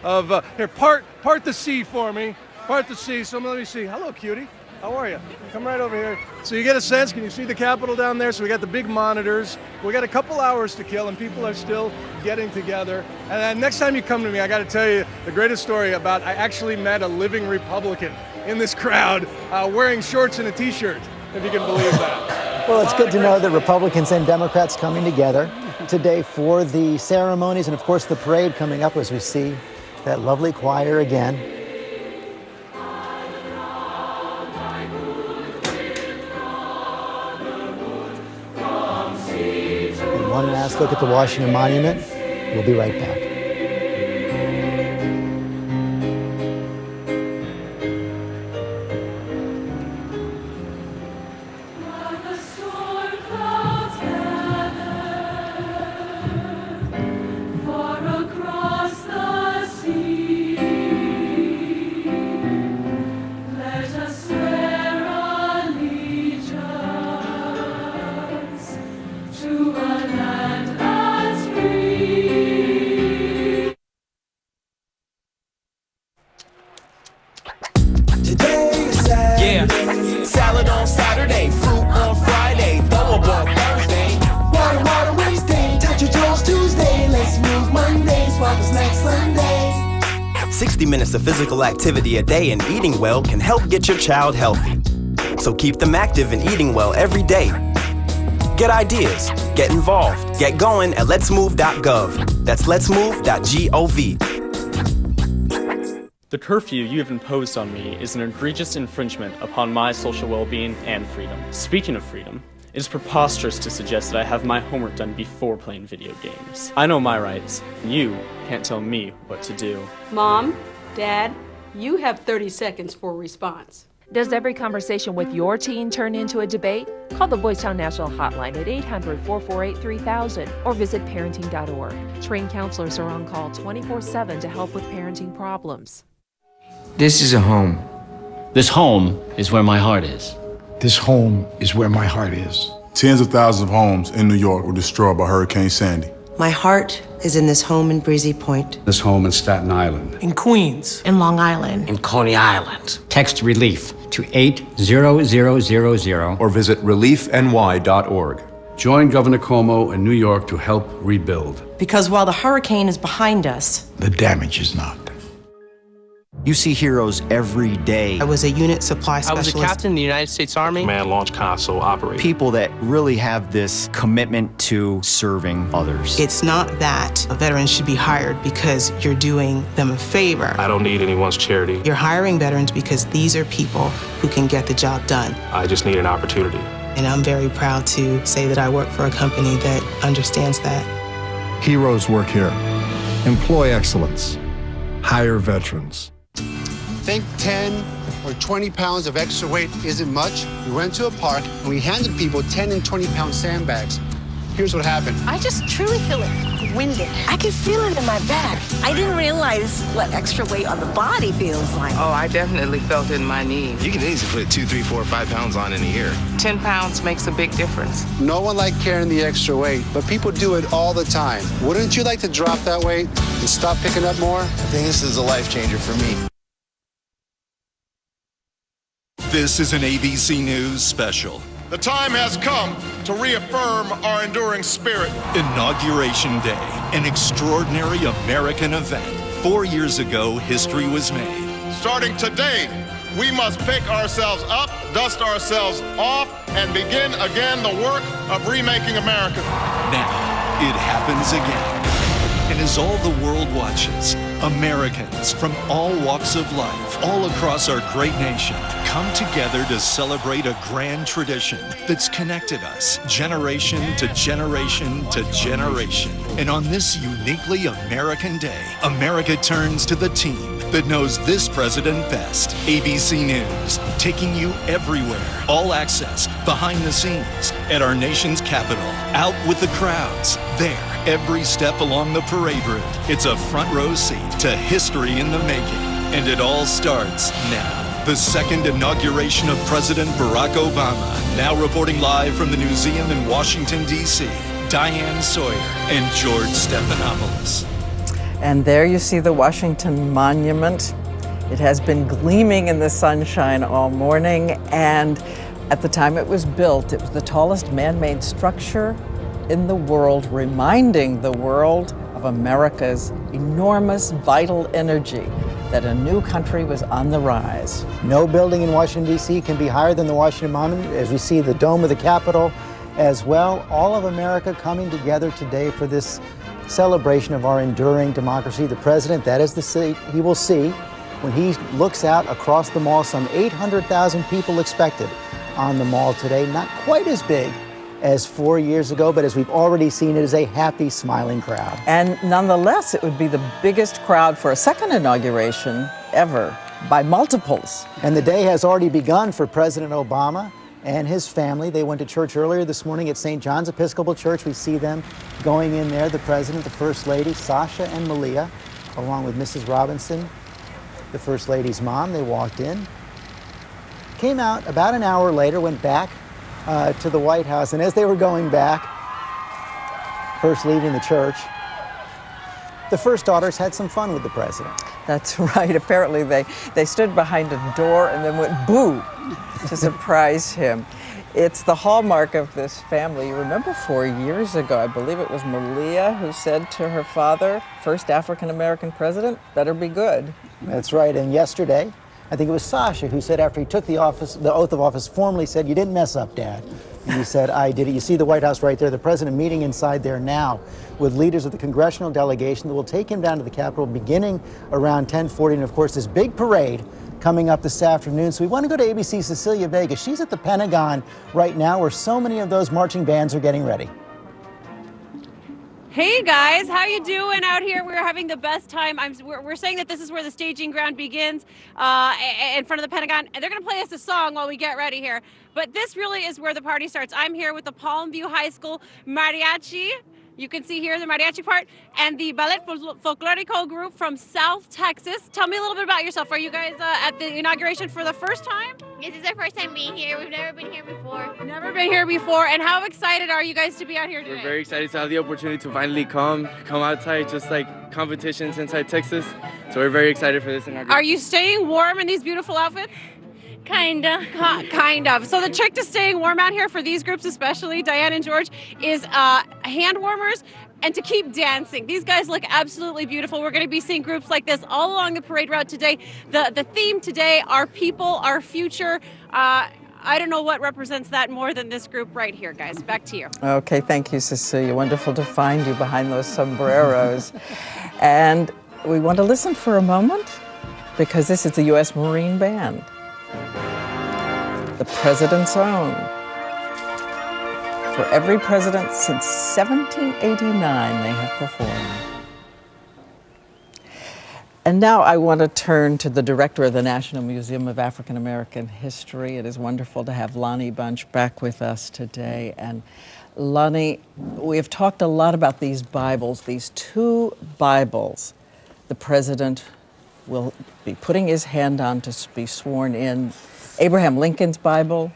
of, here, part the C for me. Part the C, so let me see. Hello, cutie. How are you? Come right over here. So you get a sense, can you see the Capitol down there? So we got the big monitors. We got a couple hours to kill and people are still getting together. And then next time you come to me, I got to tell you the greatest story about I actually met a living Republican in this crowd wearing shorts and a t-shirt, if you can believe that. Well, it's good to know that Republicans and Democrats coming together today for the ceremonies and, of course, the parade coming up as we see that lovely choir again. And one last look at the Washington Monument. We'll be right back. Salad on Saturday, fruit on Friday, throw a ball Thursday. Water Wednesday, touch your toes Tuesday. Let's move Monday, swap us next Sunday. 60 minutes of physical activity a day and eating well can help get your child healthy. So keep them active and eating well every day. Get ideas, get involved, get going at letsmove.gov. That's letsmove.gov. The curfew you have imposed on me is an egregious infringement upon my social well-being and freedom. Speaking of freedom, it is preposterous to suggest that I have my homework done before playing video games. I know my rights, and you can't tell me what to do. Mom, Dad, you have 30 seconds for a response. Does every conversation with your teen turn into a debate? Call the Boystown National Hotline at 800-448-3000 or visit parenting.org. Trained counselors are on call 24/7 to help with parenting problems. This is a home. This home is where my heart is. This home is where my heart is. Tens of thousands of homes in New York were destroyed by Hurricane Sandy. My heart is in this home in Breezy Point. This home in Staten Island. In Queens. In Long Island. In Coney Island. Text RELIEF to 80000 or visit reliefny.org. Join Governor Cuomo in New York to help rebuild. Because while the hurricane is behind us, the damage is not. You see heroes every day. I was a unit supply I specialist. was a captain in the United States Army. Command Launch Console operator. People that really have this commitment to serving others. It's not that a veteran should be hired because you're doing them a favor. I don't need anyone's charity. You're hiring veterans because these are people who can get the job done. I just need an opportunity. And I'm very proud to say that I work for a company that understands that. Heroes work here. Employ excellence. Hire veterans. Think 10 or 20 pounds of extra weight isn't much? We went to a park and we handed people 10 and 20-pound sandbags. Here's what happened. I just truly feel it winded. I can feel it in my back. I didn't realize what extra weight on the body feels like. Oh, I definitely felt it in my knees. You can easily put 2, 3, 4, 5 pounds on in a year. 10 pounds makes a big difference. No one likes carrying the extra weight, but people do it all the time. Wouldn't you like to drop that weight and stop picking up more? I think this is a life changer for me. This is an ABC News special. The time has come to reaffirm our enduring spirit. Inauguration Day, an extraordinary American event. 4 years ago, history was made. Starting today, we must pick ourselves up, dust ourselves off, and begin again the work of remaking America. Now, it happens again. And as all the world watches, Americans from all walks of life, all across our great nation, come together to celebrate a grand tradition that's connected us generation to generation to generation. And on this uniquely American day, America turns to the team that knows this president best. ABC News, taking you everywhere, all access, behind the scenes, at our nation's capital, out with the crowds, there, every step along the parade route. It's a front row seat to history in the making. And it all starts now. The second inauguration of President Barack Obama. Now reporting live from the museum in Washington, D.C., Diane Sawyer and George Stephanopoulos. And there you see the Washington Monument. It has been gleaming in the sunshine all morning, and at the time it was built, it was the tallest man-made structure in the world, reminding the world of America's enormous vital energy, that a new country was on the rise. No building in Washington, D.C. can be higher than the Washington Monument, as we see the dome of the Capitol as well. All of America coming together today for this celebration of our enduring democracy. The president, that is the sight he will see when he looks out across the mall. Some 800,000 people expected on the mall today. Not quite as big as 4 years ago, but as we've already seen, it is a happy, smiling crowd. And nonetheless, it would be the biggest crowd for a second inauguration ever, by multiples. And the day has already begun for President Obama and his family. They went to church earlier this morning at St. John's Episcopal Church. We see them going in there, the president, the first lady, Sasha and Malia, along with Mrs. Robinson, the first lady's mom. They walked in, came out about an hour later, went back to the White House, and as they were going back, first leaving the church, the first daughters had some fun with the president. That's right. Apparently they stood behind a door and then went boo to surprise him. It's the hallmark of this family. You remember 4 years ago, I believe it was Malia who said to her father, first African-American president, better be good. That's right. And yesterday, I think it was Sasha who said after he took the oath of office, formally said, "You didn't mess up, Dad." And he said, "I did it." You see the White House right there, the president meeting inside there now with leaders of the congressional delegation that will take him down to the Capitol beginning around 10:40. And of course, this big parade coming up this afternoon. So we want to go to ABC's Cecilia Vega. She's at the Pentagon right now where so many of those marching bands are getting ready. Hey guys, how you doing out here? We're having the best time. We're saying that this is where the staging ground begins, in front of the Pentagon, and they're going to play us a song while we get ready here. But this really is where the party starts. I'm here with the Palmview High School Mariachi. You can see here the mariachi part, and the Ballet Folklorico group from South Texas. Tell me a little bit about yourself. Are you guys at the inauguration for the first time? This is our first time being here. We've never been here before. Never been here before. And how excited are you guys to be out here today? We're very excited to have the opportunity to finally come outside, just like competitions inside Texas. So we're very excited for this inauguration. Are you staying warm in these beautiful outfits? Kinda. Kind of. So the trick to staying warm out here for these groups, especially Diane and George, is hand warmers and to keep dancing. These guys look absolutely beautiful. We're going to be seeing groups like this all along the parade route today. The theme today, our people, our future. I don't know what represents that more than this group right here, guys. Back to you. Okay, thank you, Cecilia. Wonderful to find you behind those sombreros. And we want to listen for a moment because this is the U.S. Marine Band. The president's own. For every president since 1789 they have performed. And now I want to turn to the director of the National Museum of African American History. It is wonderful to have Lonnie Bunch back with us today. And Lonnie, we have talked a lot about these Bibles, these two Bibles the president will be putting his hand on to be sworn in. Abraham Lincoln's Bible,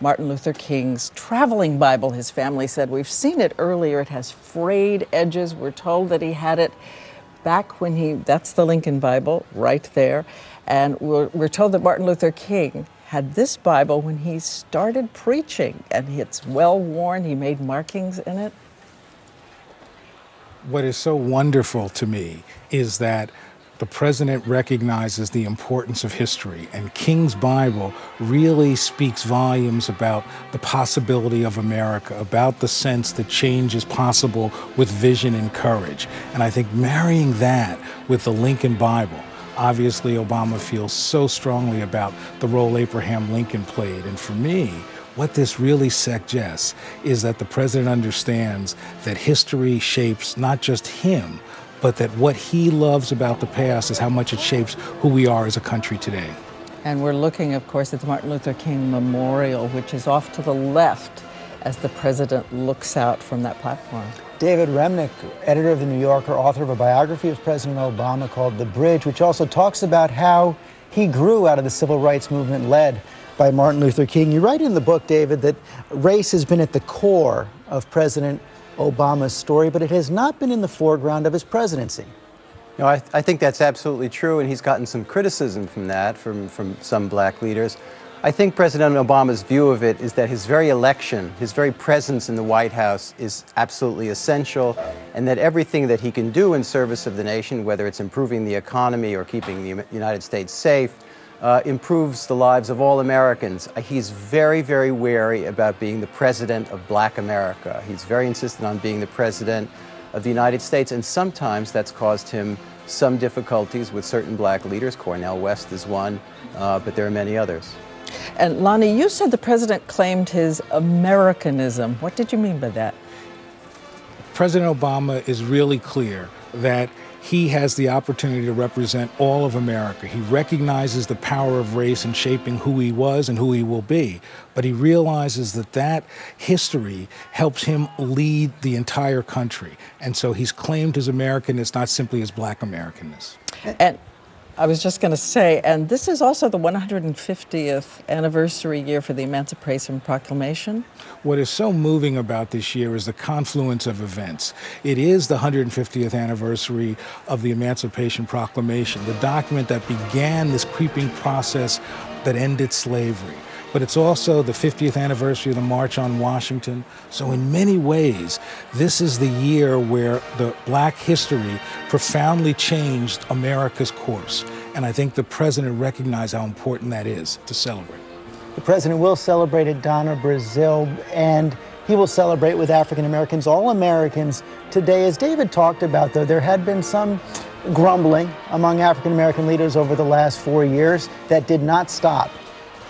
Martin Luther King's traveling Bible, his family said. We've seen it earlier. It has frayed edges. We're told that he had it back when that's the Lincoln Bible right there. And we're told that Martin Luther King had this Bible when he started preaching, and it's well worn. He made markings in it. What is so wonderful to me is that the president recognizes the importance of history, and King's Bible really speaks volumes about the possibility of America, about the sense that change is possible with vision and courage. And I think marrying that with the Lincoln Bible, obviously Obama feels so strongly about the role Abraham Lincoln played. And for me, what this really suggests is that the president understands that history shapes not just him, but that what he loves about the past is how much it shapes who we are as a country today. And we're looking, of course, at the Martin Luther King Memorial, which is off to the left as the president looks out from that platform. David Remnick, editor of The New Yorker, author of a biography of President Obama called The Bridge, which also talks about how he grew out of the civil rights movement led by Martin Luther King. You write in the book, David, that race has been at the core of President Obama's story, but it has not been in the foreground of his presidency. No, I think that's absolutely true, and he's gotten some criticism from that, from some black leaders. I think President Obama's view of it is that his very election, his very presence in the White House is absolutely essential, and that everything that he can do in service of the nation, whether it's improving the economy or keeping the United States safe, improves the lives of all Americans. He's very, very wary about being the president of black America. He's very insistent on being the president of the United States, and sometimes that's caused him some difficulties with certain black leaders. Cornel West is one, but there are many others. And Lonnie, you said the president claimed his Americanism. What did you mean by that? President Obama is really clear that he has the opportunity to represent all of America. He recognizes the power of race in shaping who he was and who he will be, but he realizes that that history helps him lead the entire country. And so he's claimed his Americanness, not simply his black Americanness. And I was just going to say, and this is also the 150th anniversary year for the Emancipation Proclamation. What is so moving about this year is the confluence of events. It is the 150th anniversary of the Emancipation Proclamation, the document that began this creeping process that ended slavery. But it's also the 50th anniversary of the March on Washington. So in many ways, this is the year where the black history profoundly changed America's course. And I think the president recognized how important that is to celebrate. The president will celebrate at Donna, Brazil, and he will celebrate with African Americans, all Americans today. As David talked about, though, there had been some grumbling among African American leaders over the last 4 years that did not stop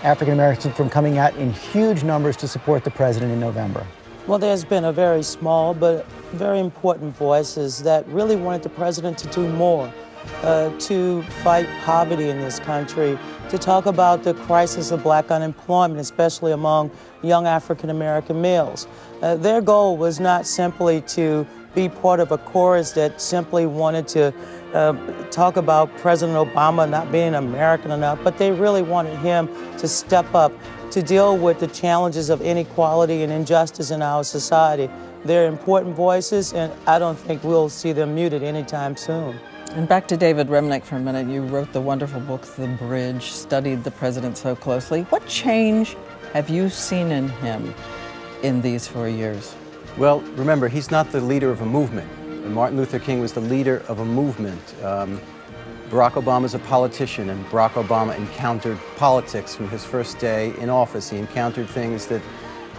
African Americans from coming out in huge numbers to support the president in November. Well, there's been a very small but very important voices that really wanted the president to do more, to fight poverty in this country, to talk about the crisis of black unemployment, especially among young African American males. Their goal was not simply to be part of a chorus that simply wanted to talk about President Obama not being American enough, but they really wanted him to step up to deal with the challenges of inequality and injustice in our society. They're important voices, and I don't think we'll see them muted anytime soon. And back to David Remnick for a minute. You wrote the wonderful book, The Bridge, studied the president so closely. What change have you seen in him in these 4 years? Well, remember, he's not the leader of a movement. Martin Luther King was the leader of a movement. Barack Obama's a politician, and Barack Obama encountered politics from his first day in office. He encountered things that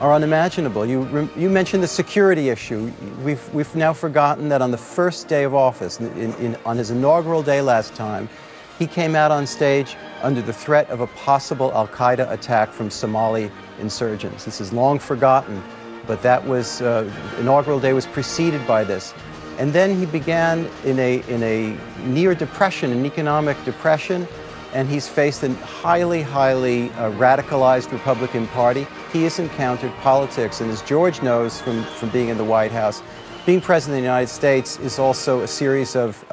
are unimaginable. You mentioned the security issue. We've now forgotten that on the first day of office, on his inaugural day last time, he came out on stage under the threat of a possible al-Qaeda attack from Somali insurgents. This is long forgotten, but that was, inaugural day was preceded by this. And then he began in a near depression, an economic depression, and he's faced a highly radicalized Republican Party. He has encountered politics, and as George knows from being in the White House, being president of the United States is also a series of,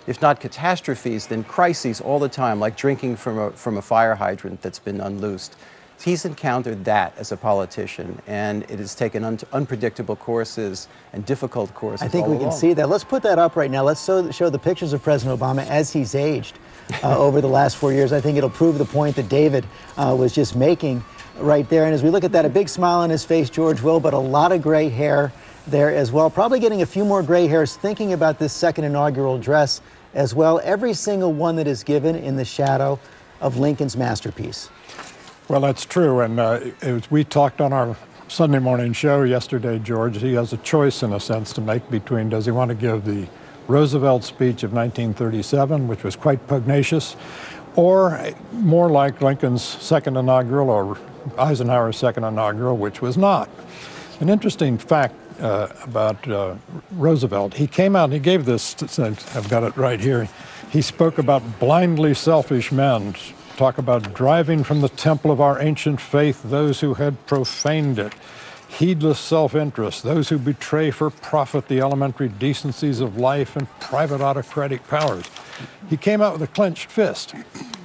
if not catastrophes, then crises all the time, like drinking from a fire hydrant that's been unloosed. He's encountered that as a politician, and it has taken unpredictable courses and difficult courses. I think we can see that. Let's put that up right now. Let's show the pictures of President Obama as he's aged over the last 4 years. I think it'll prove the point that David was just making right there. And as we look at that, a big smile on his face, George will, but a lot of gray hair there as well. Probably getting a few more gray hairs thinking about this second inaugural address as well. Every single one that is given in the shadow of Lincoln's masterpiece. Well, that's true, and as we talked on our Sunday morning show yesterday, George, he has a choice in a sense to make between, does he want to give the Roosevelt speech of 1937, which was quite pugnacious, or more like Lincoln's second inaugural or Eisenhower's second inaugural, which was not. An interesting fact about Roosevelt, he came out and he gave this, I've got it right here, he spoke about blindly selfish men, talk about driving from the temple of our ancient faith those who had profaned it, heedless self-interest, those who betray for profit the elementary decencies of life and private autocratic powers. He came out with a clenched fist.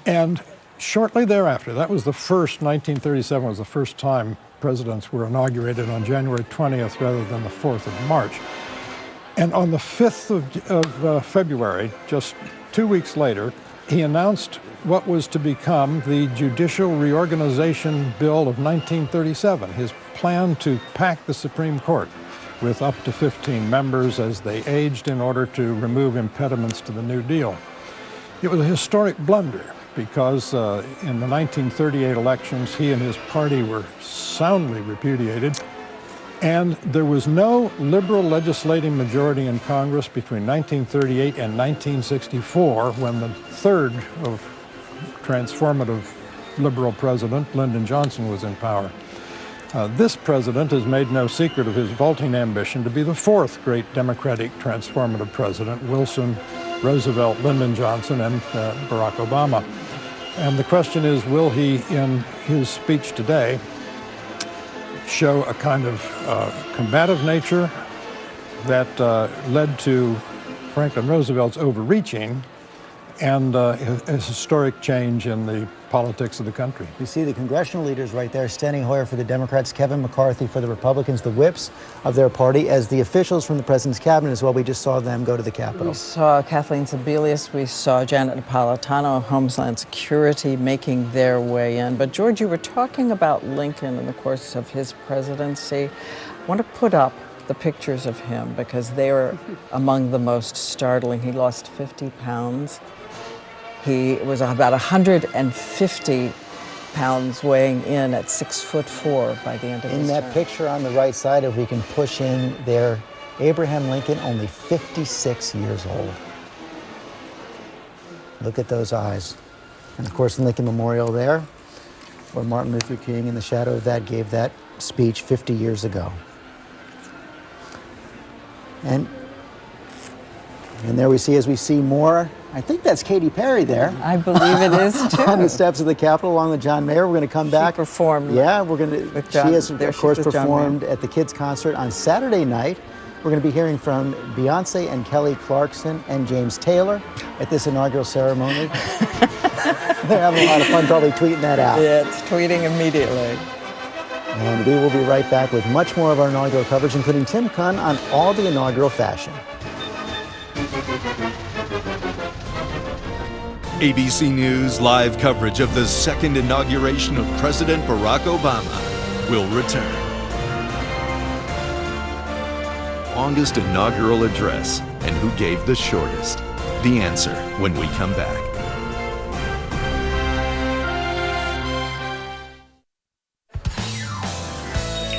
And shortly thereafter, that was the first, 1937 was the first time presidents were inaugurated on January 20th rather than the 4th of March. And on the 5th of February, just 2 weeks later, he announced what was to become the Judicial Reorganization Bill of 1937, his plan to pack the Supreme Court with up to 15 members as they aged in order to remove impediments to the New Deal. It was a historic blunder because in the 1938 elections, he and his party were soundly repudiated, and there was no liberal legislating majority in Congress between 1938 and 1964 when the third of transformative liberal president, Lyndon Johnson, was in power. This president has made no secret of his vaulting ambition to be the fourth great Democratic transformative president, Wilson, Roosevelt, Lyndon Johnson, and Barack Obama. And the question is, will he, in his speech today, show a kind of combative nature that led to Franklin Roosevelt's overreaching and a historic change in the politics of the country? You see the congressional leaders right there, Steny Hoyer for the Democrats, Kevin McCarthy for the Republicans, the whips of their party, as the officials from the president's cabinet as well. We just saw them go to the Capitol. We saw Kathleen Sebelius, we saw Janet Napolitano of Homeland Security making their way in. But George, you were talking about Lincoln in the course of his presidency. I want to put up the pictures of him because they are among the most startling. He lost 50 pounds. He was about 150 pounds weighing in at 6'4" by the end of his In that term. picture on the right side, if we can push in there, Abraham Lincoln, only 56 years old. Look at those eyes. And of course, the Lincoln Memorial there, where Martin Luther King, in the shadow of that, gave that speech 50 years ago. And there we see, as we see more, I think that's Katy Perry there. I believe it is too. On the steps of the Capitol along with John Mayer. We're going to come back. She performed. Yeah, we're going to. With John, she has, there of she course, is with John Mayer. performed at the kids' concert on Saturday night. We're going to be hearing from Beyonce and Kelly Clarkson and James Taylor at this inaugural ceremony. They're having a lot of fun probably tweeting that out. Yeah, it's tweeting immediately. And we will be right back with much more of our inaugural coverage, including Tim Kunn on all the inaugural fashion. ABC News live coverage of the second inauguration of President Barack Obama will return. Longest inaugural address and who gave the shortest? The answer when we come back.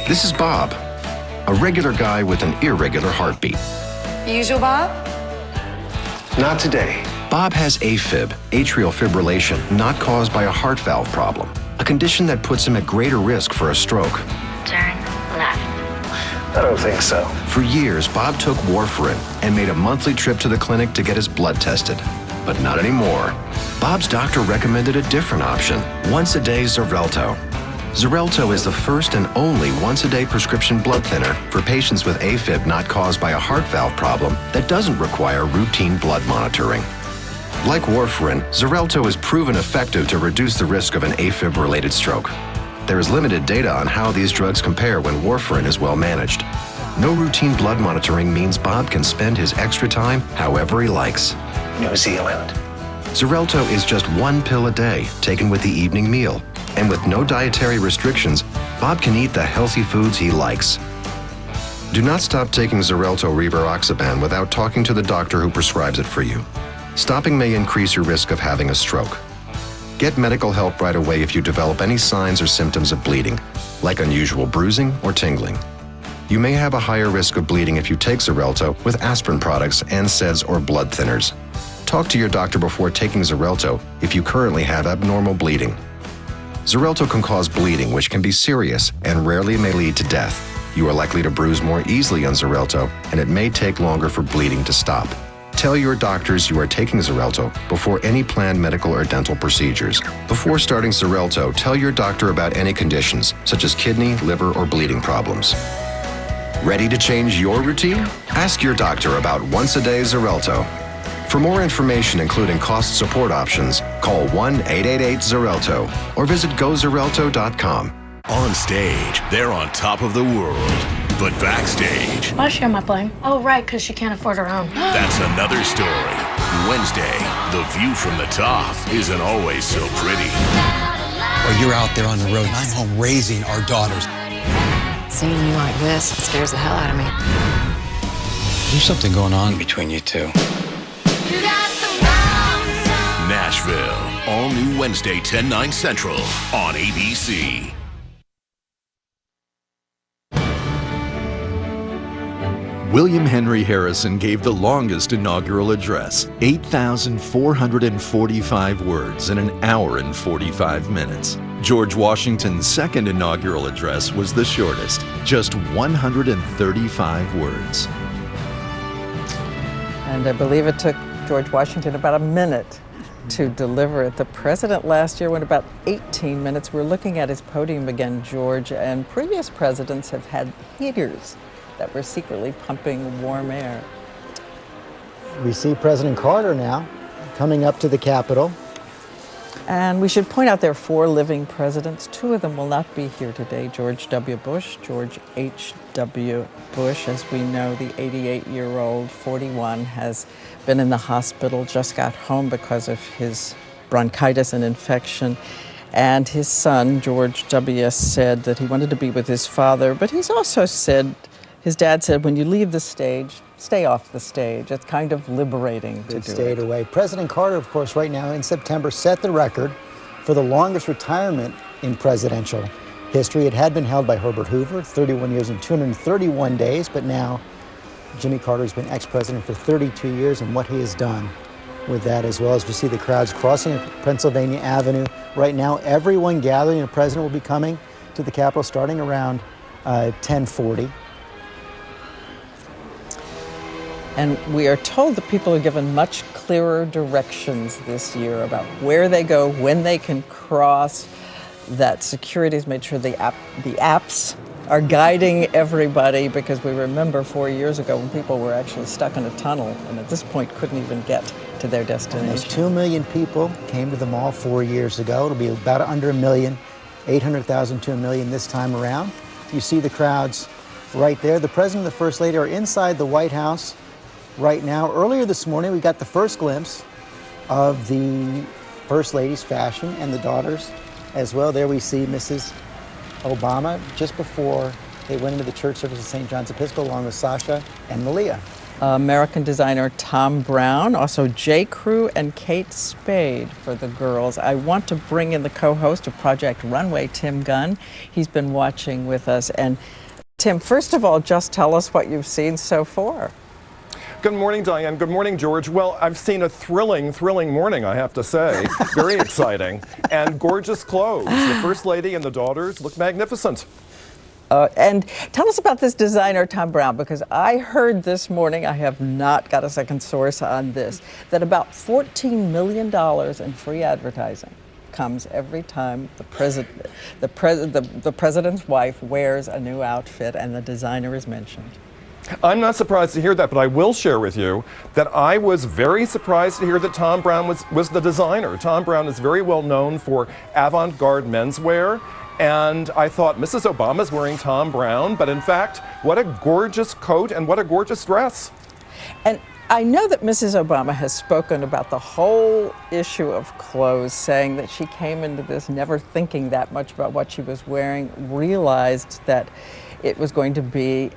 This is Bob, a regular guy with an irregular heartbeat. Usual Bob? Not today. Bob has AFib, atrial fibrillation, not caused by a heart valve problem, a condition that puts him at greater risk for a stroke. Turn left. I don't think so. For years, Bob took warfarin and made a monthly trip to the clinic to get his blood tested. But not anymore. Bob's doctor recommended a different option, once-a-day Xarelto. Xarelto is the first and only once-a-day prescription blood thinner for patients with AFib not caused by a heart valve problem that doesn't require routine blood monitoring. Like warfarin, Xarelto is proven effective to reduce the risk of an AFib-related stroke. There is limited data on how these drugs compare when warfarin is well managed. No routine blood monitoring means Bob can spend his extra time however he likes. New Zealand. Xarelto is just one pill a day, taken with the evening meal. And with no dietary restrictions, Bob can eat the healthy foods he likes. Do not stop taking Xarelto Rivaroxaban without talking to the doctor who prescribes it for you. Stopping may increase your risk of having a stroke. Get medical help right away if you develop any signs or symptoms of bleeding, like unusual bruising or tingling. You may have a higher risk of bleeding if you take Xarelto with aspirin products, NSAIDs, or blood thinners. Talk to your doctor before taking Xarelto if you currently have abnormal bleeding. Xarelto can cause bleeding, which can be serious and rarely may lead to death. You are likely to bruise more easily on Xarelto, and it may take longer for bleeding to stop. Tell your doctors you are taking Xarelto before any planned medical or dental procedures. Before starting Xarelto, tell your doctor about any conditions, such as kidney, liver, or bleeding problems. Ready to change your routine? Ask your doctor about once-a-day Xarelto. For more information, including cost support options, call 1-888-XARELTO or visit GoXarelto.com. On stage, they're on top of the world. But backstage, Why share my plane? Oh, right, because she can't afford her own. that's another story. Wednesday, the view from the top isn't always so pretty. Well, you're out there on the road, and I'm home raising our daughters. Seeing you like this scares the hell out of me. There's something going on between you two. Nashville, all new Wednesday, 10/9 Central on ABC. William Henry Harrison gave the longest inaugural address, 8,445 words in an hour and 45 minutes. George Washington's second inaugural address was the shortest, just 135 words. And I believe it took George Washington about a minute to deliver it. The president last year went about 18 minutes. We're looking at his podium again, George, and previous presidents have had heaters that were secretly pumping warm air. We see President Carter now coming up to the Capitol. And we should point out there are 4 living presidents. 2 of them will not be here today. George W. Bush, George H.W. Bush. As we know, the 88-year-old, 41, has been in the hospital, just got home because of his bronchitis and infection. And his son, George W., said that he wanted to be with his father, but he's also said, his dad said, when you leave the stage, stay off the stage. It's kind of liberating to do it. Stayed away. President Carter, of course, right now in September, set the record for the longest retirement in presidential history. It had been held by Herbert Hoover, 31 years and 231 days, but now Jimmy Carter's been ex-president for 32 years, and what he has done with that, as well as we see the crowds crossing Pennsylvania Avenue. Right now, everyone gathering, the president will be coming to the Capitol starting around 10:40. And we are told that people are given much clearer directions this year about where they go, when they can cross, that security has made sure the apps are guiding everybody, because we remember 4 years ago when people were actually stuck in a tunnel and at this point couldn't even get to their destination. Almost 2 million people came to the mall 4 years ago. It'll be about under 1 million, 800,000 to 1 million this time around. You see the crowds right there. The president and the first lady are inside the White House right now. Earlier this morning, we got the first glimpse of the First Lady's fashion and the daughters as well. There we see Mrs. Obama just before they went into the church service at St. John's Episcopal along with Sasha and Malia. American designer Tom Brown, also J. Crew and Kate Spade for the girls. I want to bring in the co-host of Project Runway, Tim Gunn. He's been watching with us. And Tim, first of all, just tell us what you've seen so far. Good morning, Diane. Good morning, George. Well, I've seen a thrilling morning, I have to say. Very exciting. And gorgeous clothes. The First Lady and the daughters look magnificent. And tell us about this designer, Tom Brown, because I heard this morning, I have not got a second source on this, that about $14 million in free advertising comes every time the president's wife wears a new outfit and the designer is mentioned. I'm not surprised to hear that, but I will share with you that I was very surprised to hear that Tom Brown was the designer. Tom Brown is very well known for avant-garde menswear, and I thought Mrs. Obama's wearing Tom Brown, but in fact, what a gorgeous coat and what a gorgeous dress. And I know that Mrs. Obama has spoken about the whole issue of clothes, saying that she came into this never thinking that much about what she was wearing, realized that it was going to be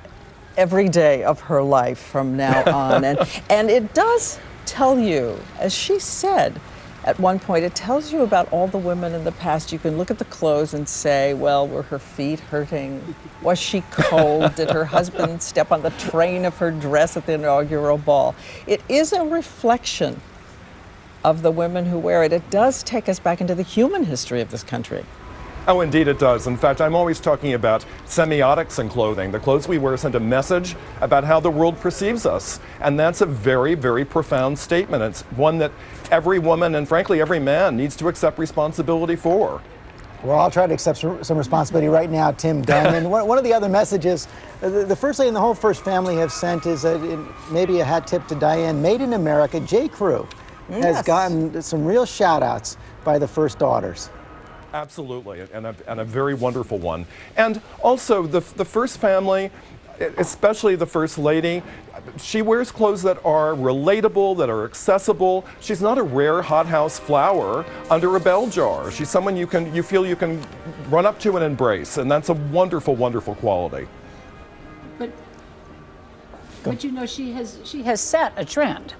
every day of her life from now on. And it does tell you, as she said at one point, it tells you about all the women in the past. You can look at the clothes and say, well, were her feet hurting? Was she cold? Did her husband step on the train of her dress at the inaugural ball? It is a reflection of the women who wear it. It does take us back into the human history of this country. Oh, indeed it does. In fact, I'm always talking about semiotics in clothing. The clothes we wear send a message about how the world perceives us. And that's a very, very profound statement. It's one that every woman and frankly every man needs to accept responsibility for. Well, I'll try to accept some responsibility right now, Tim Gunn. And one of the other messages the First Lady and the whole First Family have sent is maybe a hat tip to Diane. Made in America, J. Crew has gotten some real shout outs by the First Daughters. Absolutely, and a very wonderful one. And also the first family, especially the First Lady, she wears clothes that are relatable, that are accessible. She's not a rare hothouse flower under a bell jar. She's someone you feel you can run up to and embrace, and that's a wonderful, wonderful quality. But you know, she has set a trend.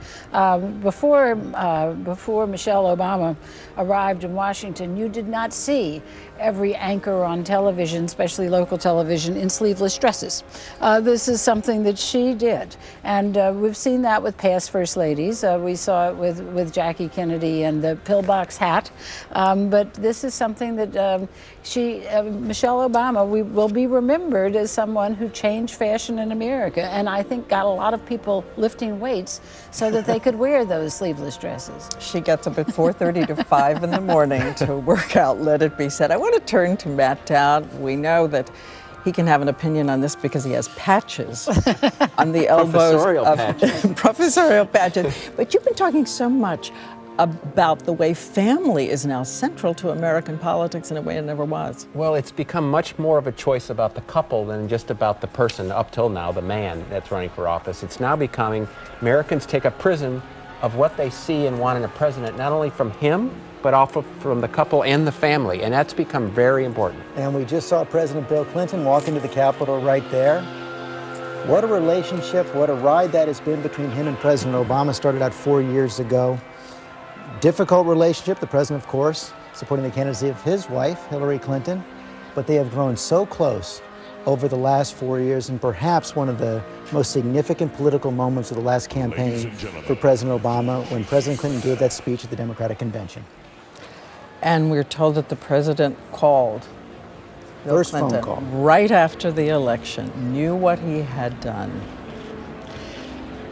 Before Michelle Obama arrived in Washington, you did not see every anchor on television, especially local television, in sleeveless dresses. This is something that she did, and we've seen that with past First Ladies. We saw it with Jackie Kennedy and the pillbox hat. But this is something that Michelle Obama will be remembered as someone who changed fashion in America, and I think got a lot of people lifting weights so that they could wear those sleeveless dresses. She gets up at 4:30 to 5 in the morning to work out, let it be said. I want to turn to Matt Dowd. We know that he can have an opinion on this because he has patches on the elbows. Professorial patches. But you've been talking so much about the way family is now central to American politics in a way it never was. Well, it's become much more of a choice about the couple than just about the person, up till now, the man that's running for office. It's now becoming, Americans take a prism of what they see and want in a president, not only from him, but also from the couple and the family, and that's become very important. And we just saw President Bill Clinton walk into the Capitol right there. What a relationship, what a ride that has been between him and President Obama. Started out 4 years ago. Difficult relationship, the president, of course, supporting the candidacy of his wife, Hillary Clinton, but they have grown so close over the last 4 years, and perhaps one of the most significant political moments of the last campaign for President Obama, when President Clinton gave that speech at the Democratic Convention. And we're told that the president called Bill First Clinton phone call. right after the election, knew what he had done.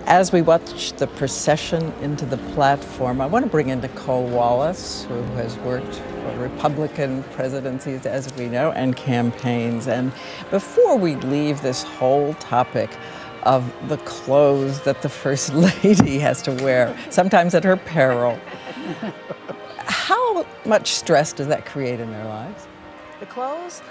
As we watch the procession into the platform, I want to bring in Nicole Wallace, who has worked for Republican presidencies, as we know, and campaigns. And before we leave this whole topic of the clothes that the First Lady has to wear, sometimes at her peril, how much stress does that create in their lives? The clothes?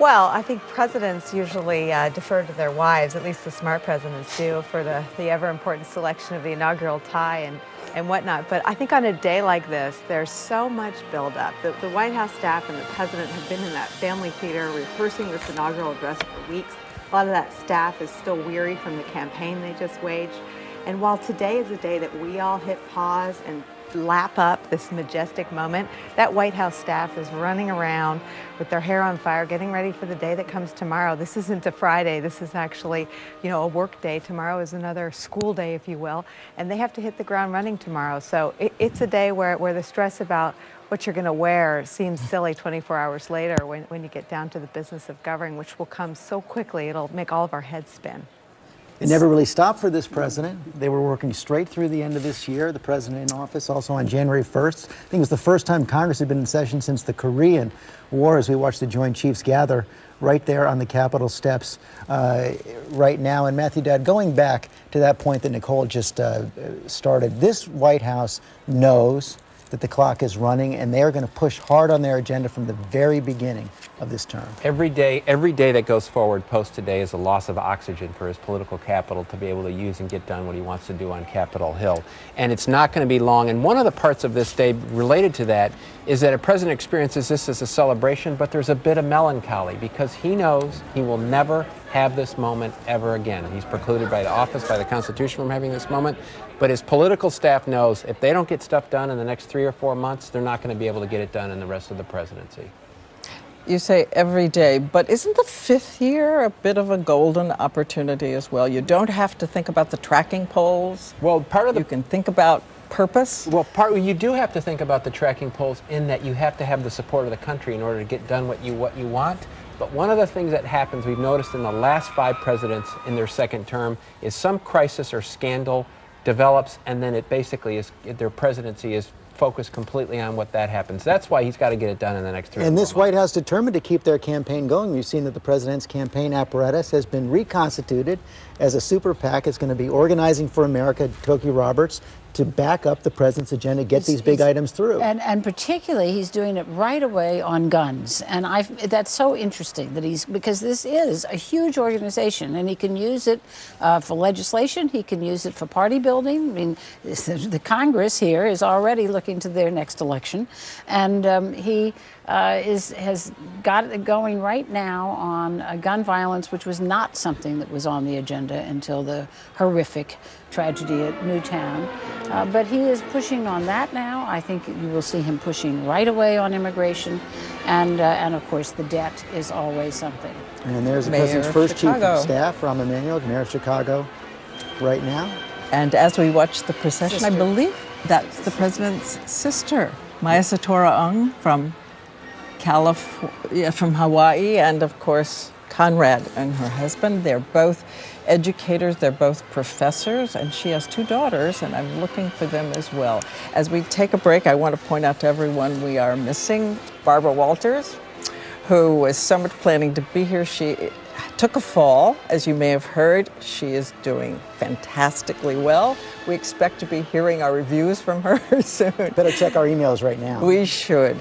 Well, I think presidents usually defer to their wives, at least the smart presidents do, for the ever-important selection of the inaugural tie and whatnot. But I think on a day like this, there's so much buildup. The White House staff and the president have been in that family theater rehearsing this inaugural address for weeks. A lot of that staff is still weary from the campaign they just waged. And while today is a day that we all hit pause and lap up this majestic moment, that White House staff is running around with their hair on fire, getting ready for the day that comes tomorrow. This isn't a Friday. This is actually, a work day. Tomorrow is another school day, if you will, and they have to hit the ground running tomorrow. So it's a day where the stress about what you're going to wear seems silly 24 hours later when you get down to the business of governing, which will come so quickly, it'll make all of our heads spin. It never really stopped for this president. They were working straight through the end of this year. The president in office also on January 1st. I think it was the first time Congress had been in session since the Korean War, as we watched the Joint Chiefs gather right there on the Capitol steps right now. And Matthew Dowd, going back to that point that Nicole just started, this White House knows that the clock is running, and they are going to push hard on their agenda from the very beginning of this term. Every day that goes forward post today is a loss of oxygen for his political capital to be able to use and get done what he wants to do on Capitol Hill. And it's not going to be long. And one of the parts of this day related to that is that a president experiences this as a celebration, but there's a bit of melancholy because he knows he will never have this moment ever again. He's precluded by the office, by the Constitution from having this moment. But his political staff knows if they don't get stuff done in the next 3 or 4 months, they're not going to be able to get it done in the rest of the presidency. You say every day, but isn't the 5th year a bit of a golden opportunity as well? You don't have to think about the tracking polls. Well, you can think about purpose. Well, you do have to think about the tracking polls in that you have to have the support of the country in order to get done what you want. But one of the things that happens, we've noticed in the last 5 presidents in their second term, is some crisis or scandal develops, and then it basically is, their presidency is focused completely on what that happens. That's why he's got to get it done in the next 3 or 4 And months. this White House determined to keep their campaign going. We've seen that the president's campaign apparatus has been reconstituted as a super PAC. It's going to be Organizing for America, Toki Roberts, to back up the president's agenda, get these big items through. And particularly, he's doing it right away on guns. And that's so interesting that because this is a huge organization, and he can use it for legislation. He can use it for party building. I mean, the Congress here is already looking to their next election, and he has got it going right now on gun violence, which was not something that was on the agenda until the horrific tragedy at Newtown. But he is pushing on that now. I think you will see him pushing right away on immigration. And of course, the debt is always something. And there's the president's first chief of staff, Rahm Emanuel, Mayor of Chicago, right now. And as we watch the procession, I believe that's the president's sister, Maya Satora-Ung from California, from Hawaii, and of course Conrad and her husband. They're both educators, they're both professors, and she has 2 daughters, and I'm looking for them as well. As we take a break, I want to point out to everyone we are missing Barbara Walters, who was so much planning to be here. She took a fall, as you may have heard. She is doing fantastically well. We expect to be hearing our reviews from her soon. Better check our emails right now. We should.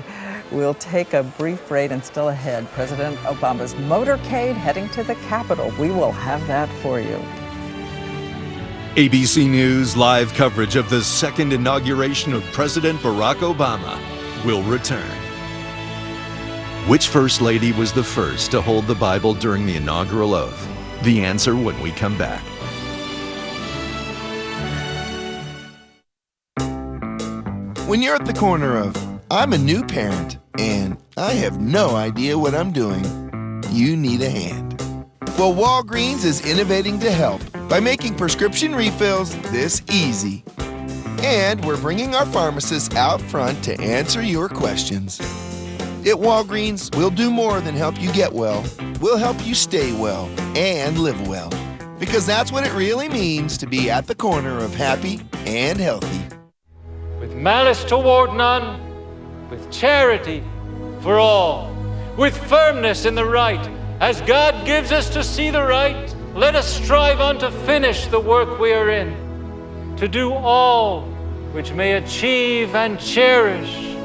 We'll take a brief break, and still ahead, President Obama's motorcade heading to the Capitol. We will have that for you. ABC News live coverage of the second inauguration of President Barack Obama will return. Which First Lady was the first to hold the Bible during the inaugural oath? The answer when we come back. When you're at the corner of, I'm a new parent, and I have no idea what I'm doing, you need a hand. Well, Walgreens is innovating to help by making prescription refills this easy. And we're bringing our pharmacists out front to answer your questions. At Walgreens, we'll do more than help you get well. We'll help you stay well and live well. Because that's what it really means to be at the corner of happy and healthy. With malice toward none, with charity for all, with firmness in the right, as God gives us to see the right, let us strive on to finish the work we are in, to do all which may achieve and cherish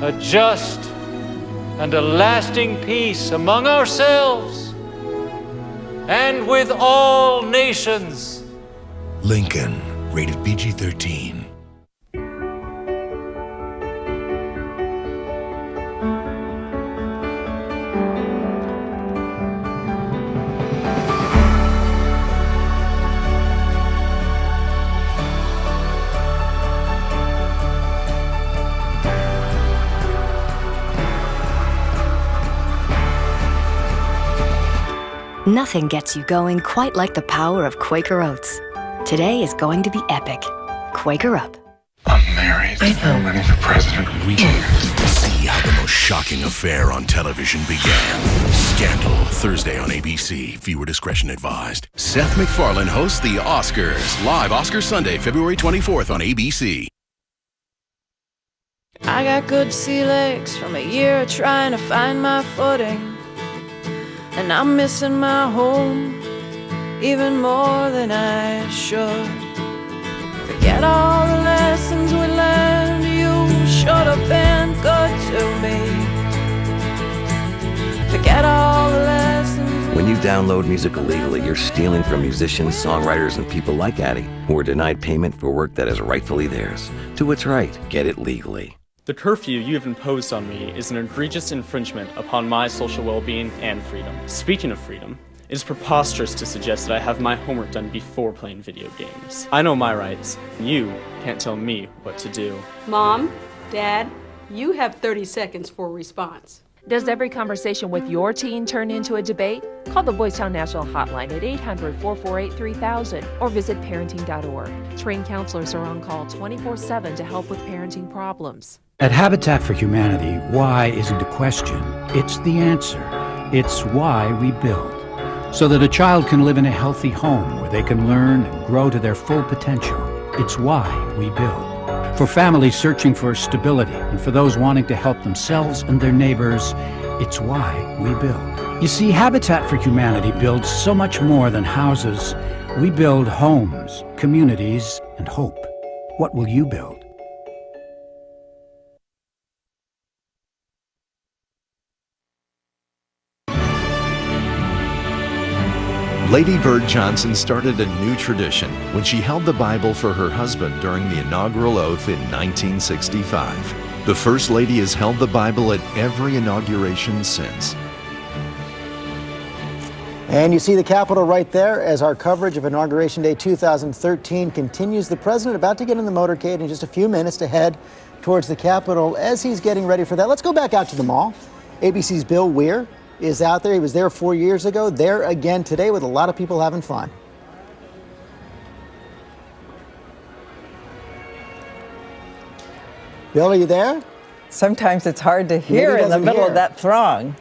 a just and a lasting peace among ourselves and with all nations. Lincoln, rated PG-13. Nothing gets you going quite like the power of Quaker Oats. Today is going to be epic. Quaker Up. I'm married. I'm running for president. See how the most shocking affair on television began. Scandal, Thursday on ABC. Viewer discretion advised. Seth MacFarlane hosts the Oscars. Live Oscar Sunday, February 24th on ABC. I got good sea legs from a year of trying to find my footing. And I'm missing my home even more than I should. Forget all the lessons we learned. You should have been good to me. Forget all the lessons. When you download music illegally, you're stealing from musicians, songwriters, and people like Addie, who are denied payment for work that is rightfully theirs. Do what's right. Get it legally. The curfew you have imposed on me is an egregious infringement upon my social well-being and freedom. Speaking of freedom, it is preposterous to suggest that I have my homework done before playing video games. I know my rights. You can't tell me what to do. Mom, Dad, you have 30 seconds for a response. Does every conversation with your teen turn into a debate? Call the Boys Town National Hotline at 800-448-3000 or visit parenting.org. Trained counselors are on call 24/7 to help with parenting problems. At Habitat for Humanity, why isn't a question, it's the answer. It's why we build. So that a child can live in a healthy home where they can learn and grow to their full potential. It's why we build. For families searching for stability and for those wanting to help themselves and their neighbors, it's why we build. You see, Habitat for Humanity builds so much more than houses. We build homes, communities, and hope. What will you build? Lady Bird Johnson started a new tradition when she held the Bible for her husband during the inaugural oath in 1965. The First Lady has held the Bible at every inauguration since. And you see the Capitol right there as our coverage of Inauguration Day 2013 continues. The president about to get in the motorcade in just a few minutes to head towards the Capitol as he's getting ready for that. Let's go back out to the mall. ABC's Bill Weir is out there. He was there 4 years ago, there again today with a lot of people having fun. Bill, are you there? Sometimes it's hard to hear in the middle of that throng.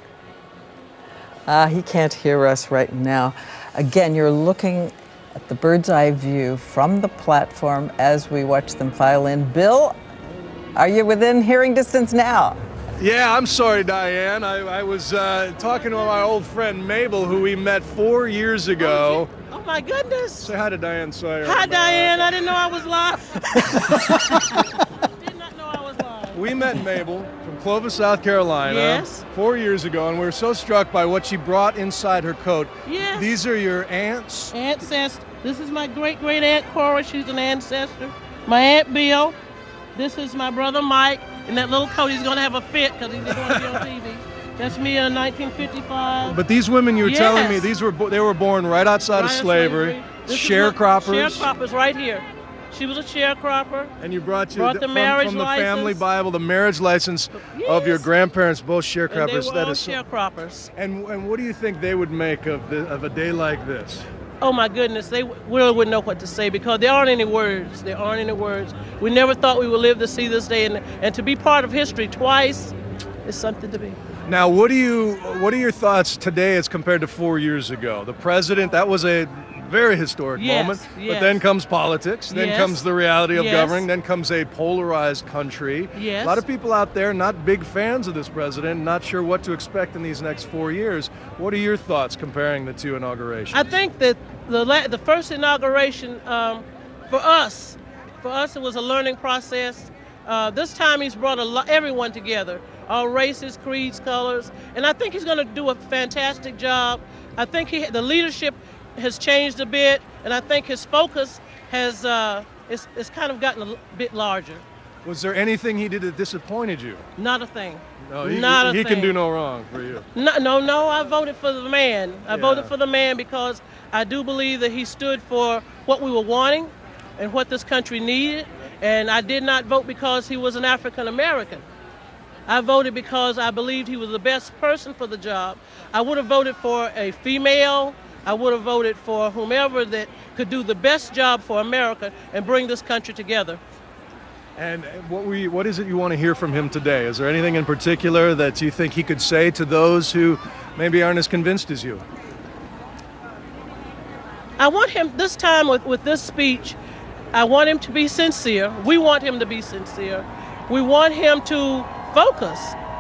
He can't hear us right now. Again, you're looking at the bird's eye view from the platform as we watch them file in. Bill, are you within hearing distance now? Yeah, I'm sorry, Diane. I was talking to my old friend Mabel, who we met 4 years ago. Oh my goodness. Say hi to Diane Sawyer. Hi, Diane. I didn't know I was live. Did not know I was live. We met Mabel from Clovis, South Carolina, yes, 4 years ago, and we were so struck by what she brought inside her coat. Yes. These are your aunts? Ancestor. This is my great-great Aunt Cora. She's an ancestor. My Aunt Bill. This is my brother Mike. In that little coat, he's going to have a fit because he didn't want to be on TV. That's me in 1955. But these women you were telling me, they were born right outside of slavery. Sharecroppers. Sharecroppers right here. She was a sharecropper. And you brought the marriage from the license. family Bible, the marriage license of your grandparents, both sharecroppers. And they were all sharecroppers. And what do you think they would make of a day like this? Oh my goodness, they really wouldn't know what to say because there aren't any words. There aren't any words. We never thought we would live to see this day, and to be part of history twice is something to be. Now, what are your thoughts today as compared to 4 years ago? The president, that was a very historic moment, but then comes politics, then comes the reality of governing, then comes a polarized country. Yes. A lot of people out there not big fans of this president, not sure what to expect in these next 4 years. What are your thoughts comparing the two inaugurations? I think that the first inauguration, for us it was a learning process. This time he's brought everyone together, all races, creeds, colors, and I think he's going to do a fantastic job. I think the leadership has changed a bit, and I think his focus has it's kind of gotten a bit larger. Was there anything he did that disappointed you? Not a thing. No, he can do no wrong for you. No, I voted for the man. I voted for the man because I do believe that he stood for what we were wanting and what this country needed, and I did not vote because he was an African American. I voted because I believed he was the best person for the job. I would have voted for a female. I would have voted for whomever that could do the best job for America and bring this country together. And what is it you want to hear from him today? Is there anything in particular that you think he could say to those who maybe aren't as convinced as you? I want him, this time with this speech, I want him to be sincere. We want him to be sincere. We want him to focus.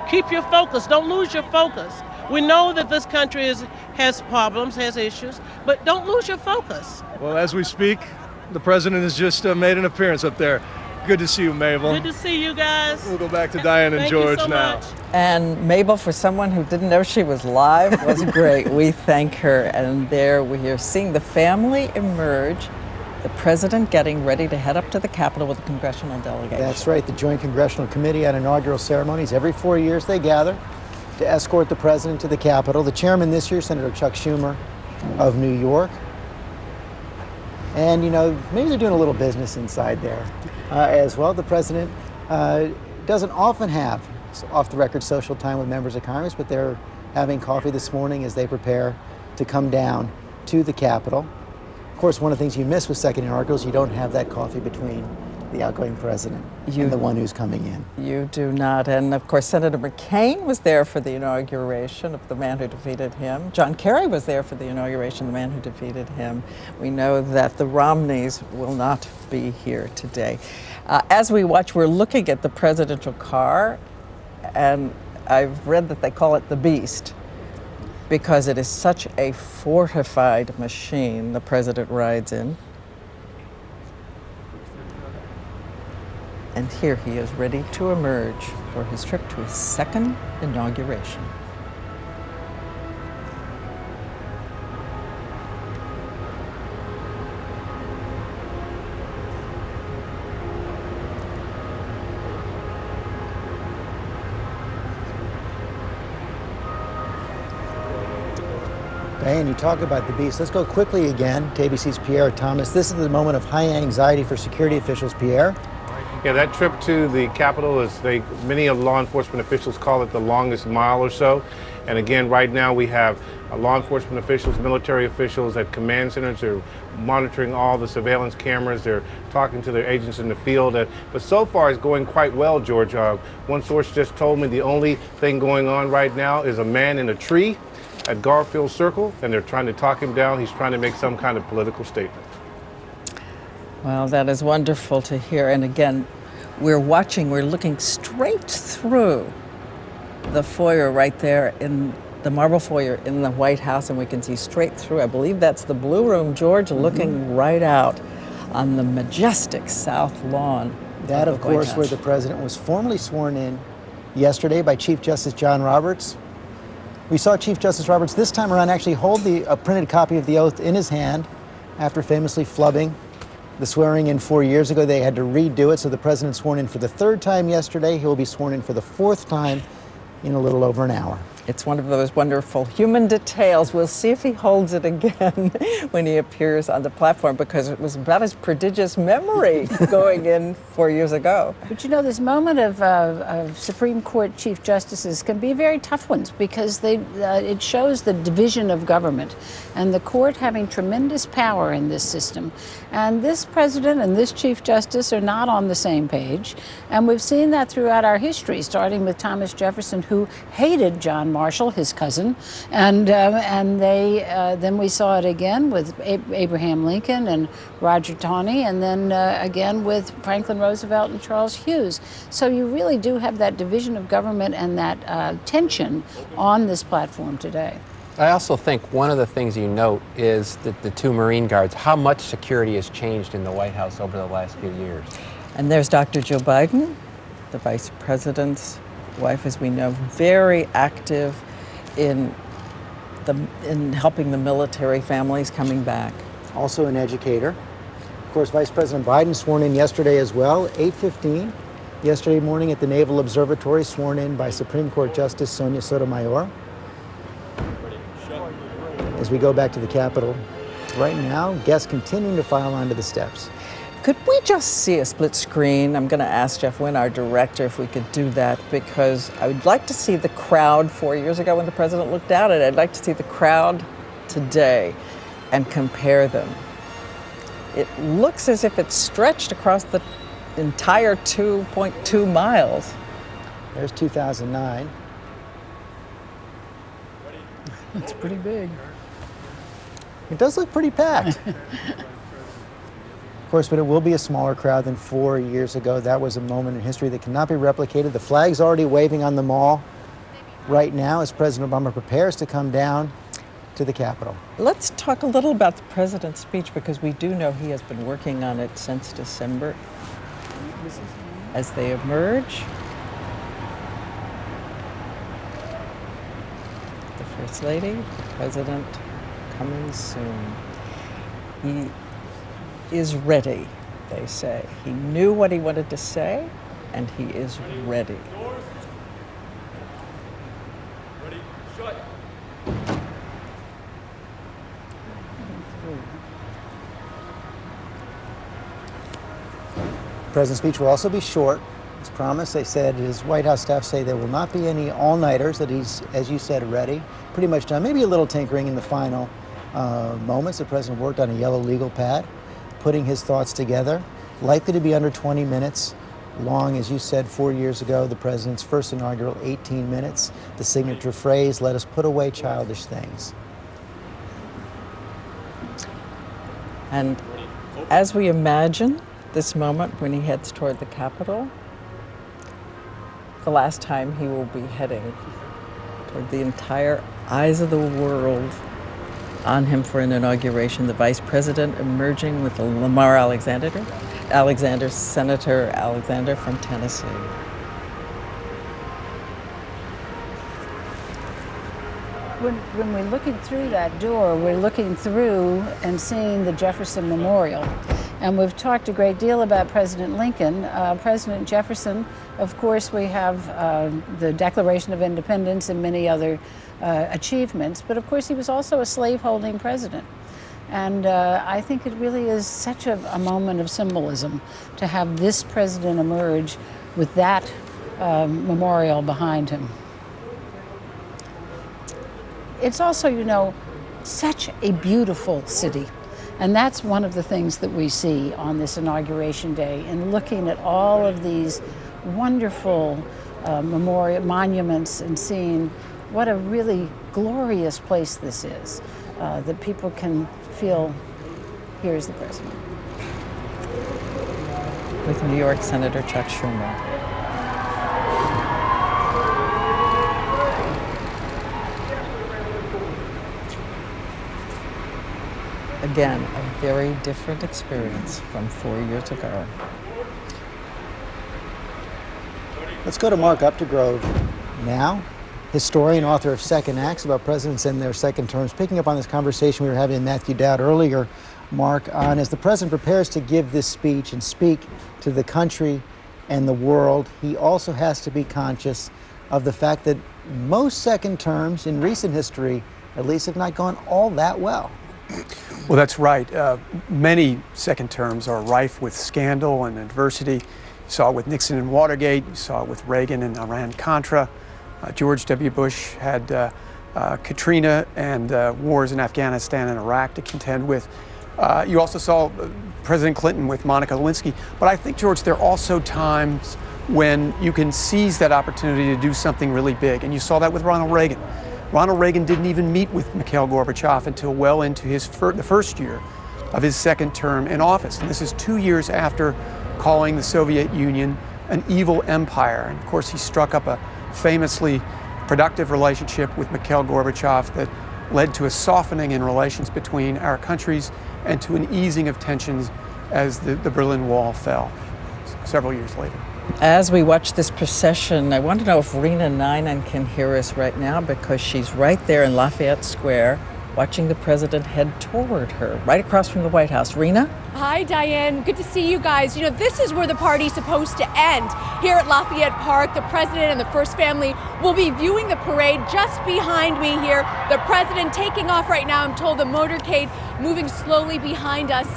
Keep your focus. Don't lose your focus. We know that this country has problems, has issues, but don't lose your focus. Well, as we speak, the president has just made an appearance up there. Good to see you, Mabel. Good to see you guys. We'll go back to Diane and George now. Much. And Mabel, for someone who didn't know she was live, was great. We thank her. And there we are seeing the family emerge, the president getting ready to head up to the Capitol with the congressional delegation. That's right, the Joint Congressional Committee on inaugural ceremonies. Every 4 years they gather to escort the president to the Capitol. The chairman this year, Senator Chuck Schumer of New York. And, you know, maybe they're doing a little business inside there as well. The president doesn't often have off-the-record social time with members of Congress, but they're having coffee this morning as they prepare to come down to the Capitol. Of course, one of the things you miss with second inaugurals, you don't have that coffee between the outgoing president and the one who's coming in. You do not. And of course, Senator McCain was there for the inauguration of the man who defeated him. John Kerry was there for the inauguration of the man who defeated him. We know that the Romneys will not be here today. As we watch, we're looking at the presidential car, and I've read that they call it the Beast because it is such a fortified machine the president rides in. And here he is ready to emerge for his trip to his second inauguration. And you talk about the beast. Let's go quickly again to ABC's Pierre Thomas. This is the moment of high anxiety for security officials. Pierre? Yeah, that trip to the Capitol is, many of law enforcement officials call it the longest mile or so. And again, right now we have law enforcement officials, military officials at command centers. They're monitoring all the surveillance cameras. They're talking to their agents in the field. But so far it's going quite well, George. One source just told me the only thing going on right now is a man in a tree at Garfield Circle, and they're trying to talk him down. He's trying to make some kind of political statement. Well, that is wonderful to hear. And again, we're looking straight through the foyer right there, in the marble foyer in the White House, and we can see straight through. I believe that's the Blue Room, George, looking right out on the majestic South Lawn. That, of course, where the president was formally sworn in yesterday by Chief Justice John Roberts. We saw Chief Justice Roberts this time around actually hold a printed copy of the oath in his hand after famously flubbing the swearing in 4 years ago. They had to redo it, so the president sworn in for the third time yesterday. He will be sworn in for the fourth time in a little over an hour. It's one of those wonderful human details. We'll see if he holds it again when he appears on the platform, because it was about his prodigious memory going in 4 years ago. But you know, this moment of Supreme Court Chief Justices can be very tough ones, because it shows the division of government and the court having tremendous power in this system. And this president and this Chief Justice are not on the same page. And we've seen that throughout our history, starting with Thomas Jefferson, who hated John Marshall, his cousin, and then we saw it again with Abraham Lincoln and Roger Taney, and then again with Franklin Roosevelt and Charles Hughes. So you really do have that division of government and that tension on this platform today. I also think one of the things you note is that the two Marine Guards, how much security has changed in the White House over the last few years. And there's Dr. Joe Biden, the Vice President's wife, as we know, very active in helping the military families coming back. Also an educator. Of course, Vice President Biden sworn in yesterday as well, 8:15 yesterday morning at the Naval Observatory, sworn in by Supreme Court Justice Sonia Sotomayor. As we go back to the Capitol, right now, guests continuing to file onto the steps. Could we just see a split screen? I'm going to ask Jeff Wynn, our director, if we could do that, because I would like to see the crowd 4 years ago when the president looked out at it. I'd like to see the crowd today and compare them. It looks as if it's stretched across the entire 2.2 miles. There's 2009. It's pretty big. It does look pretty packed. Of course, but it will be a smaller crowd than 4 years ago. That was a moment in history that cannot be replicated. The flag's already waving on the mall right now as President Obama prepares to come down to the Capitol. Let's talk a little about the president's speech, because we do know he has been working on it since December. As they emerge, the First Lady, the President coming soon. He is ready, they say. He knew what he wanted to say, and he is ready. Ready, shut. The president's speech will also be short. As promised, they said, his White House staff say there will not be any all-nighters, that he's, as you said, ready. Pretty much done. Maybe a little tinkering in the final moments. The president worked on a yellow legal pad, putting his thoughts together. Likely to be under 20 minutes long, as you said 4 years ago, the president's first inaugural, 18 minutes. The signature phrase, let us put away childish things. And as we imagine this moment when he heads toward the Capitol, the last time he will be heading toward the entire eyes of the world on him for an inauguration, the vice president emerging with Lamar Alexander, Alexander, Senator Alexander from Tennessee. When we're looking through that door, we're looking through and seeing the Jefferson Memorial. And we've talked a great deal about President Lincoln. President Jefferson, of course, we have the Declaration of Independence and many other achievements, but of course he was also a slave-holding president. And I think it really is such a moment of symbolism to have this president emerge with that memorial behind him. It's also, you know, such a beautiful city. And that's one of the things that we see on this Inauguration Day, in looking at all of these wonderful monuments and seeing what a really glorious place this is, that people can feel, here's the president. With New York Senator Chuck Schumer. Again, a very different experience from 4 years ago. Let's go to Mark Updegrove now, historian, author of Second Acts about presidents and their second terms, picking up on this conversation we were having with Matthew Dowd earlier, Mark, on as the president prepares to give this speech and speak to the country and the world, he also has to be conscious of the fact that most second terms in recent history, at least, have not gone all that well. Well, that's right. Many second terms are rife with scandal and adversity. You saw it with Nixon and Watergate. You saw it with Reagan and Iran-Contra. George W. Bush had Katrina and wars in Afghanistan and Iraq to contend with. You also saw President Clinton with Monica Lewinsky. But I think, George, there are also times when you can seize that opportunity to do something really big. And you saw that with Ronald Reagan. Ronald Reagan didn't even meet with Mikhail Gorbachev until well into the first year of his second term in office. And this is 2 years after calling the Soviet Union an evil empire. And of course, he struck up a famously productive relationship with Mikhail Gorbachev that led to a softening in relations between our countries and to an easing of tensions as the Berlin Wall fell several years later. As we watch this procession, I want to know if Rena Ninan can hear us right now, because she's right there in Lafayette Square watching the president head toward her, right across from the White House. Rena? Hi, Diane. Good to see you guys. You know, this is where the party's supposed to end. Here at Lafayette Park, the president and the First Family will be viewing the parade just behind me here. The president taking off right now. I'm told the motorcade moving slowly behind us.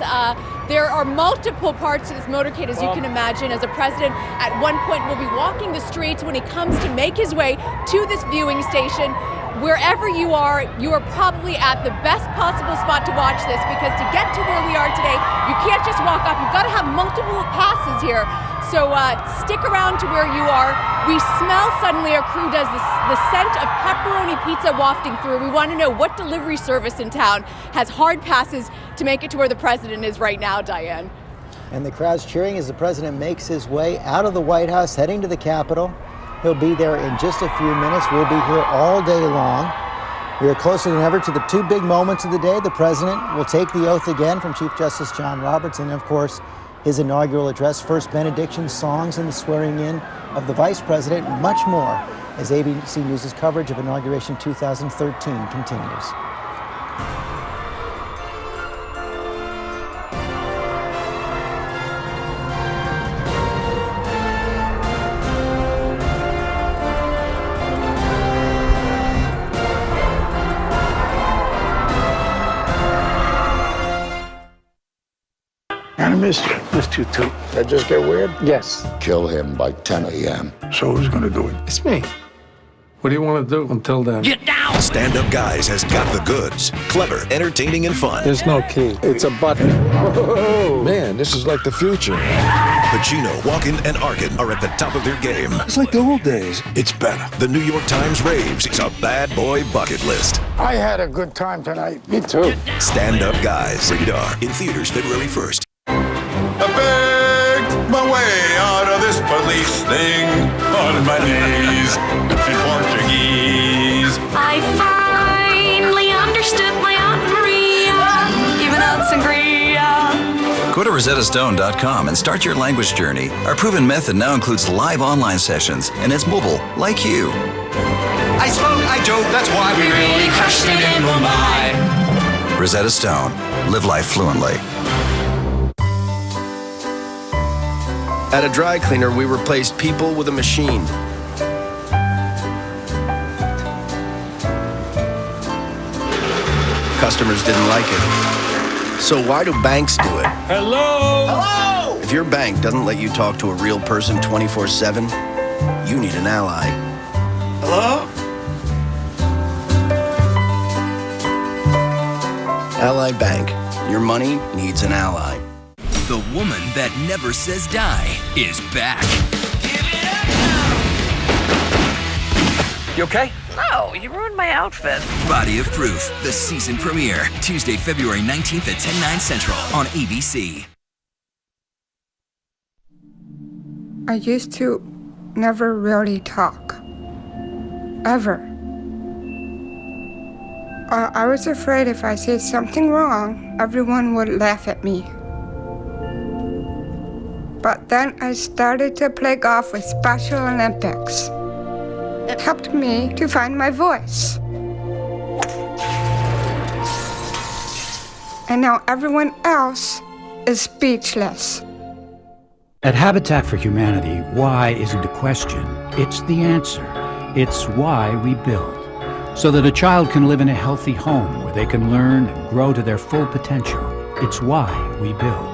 There are multiple parts to this motorcade, as you can imagine, as the president at one point will be walking the streets when he comes to make his way to this viewing station. Wherever you are probably at the best possible spot to watch this, because to get to where we are today, you can't just walk up. You've got to have multiple passes here. So stick around to where you are. We smell, suddenly our crew does, the scent of pepperoni pizza wafting through. We want to know what delivery service in town has hard passes to make it to where the president is right now, Diane. And the crowd's cheering as the president makes his way out of the White House, heading to the Capitol. He'll be there in just a few minutes. We'll be here all day long. We are closer than ever to the two big moments of the day. The president will take the oath again from Chief Justice John Roberts, and of course, his inaugural address, first benediction, songs, and the swearing in of the vice president, and much more as ABC News' coverage of Inauguration 2013 continues. I missed you. Missed you too. That just get weird? Yes. Kill him by 10 a.m. So who's gonna do it? It's me. What do you want to do until then? Get down! Stand Up Guys has got the goods. Clever, entertaining, and fun. There's no key. It's a button. Whoa. Man, this is like the future. Pacino, Walken, and Arkin are at the top of their game. It's like the old days. It's better. The New York Times raves it's a bad boy bucket list. I had a good time tonight. Me too. Stand Up Guys. Rated R. In theaters February 1st. I begged my way out of this police thing on my knees in Portuguese. I finally understood my Aunt Maria, even Aunt Sangria. Go to rosettastone.com and start your language journey. Our proven method now includes live online sessions, and it's mobile, like you. I spoke, I joked, that's why we really crushed it in Mumbai. Rosetta Stone. Live life fluently. At a dry cleaner, we replaced people with a machine. Customers didn't like it. So why do banks do it? Hello? Hello? If your bank doesn't let you talk to a real person 24/7, you need an ally. Hello? Ally Bank. Your money needs an ally. The woman that never says die is back. You okay? No, you ruined my outfit. Body of Proof, the season premiere, Tuesday, February 19th at 10/9 Central on ABC. I used to never really talk. Ever. I was afraid if I said something wrong, everyone would laugh at me. But then I started to play golf with Special Olympics. It helped me to find my voice. And now everyone else is speechless. At Habitat for Humanity, why isn't a question, it's the answer. It's why we build. So that a child can live in a healthy home where they can learn and grow to their full potential. It's why we build.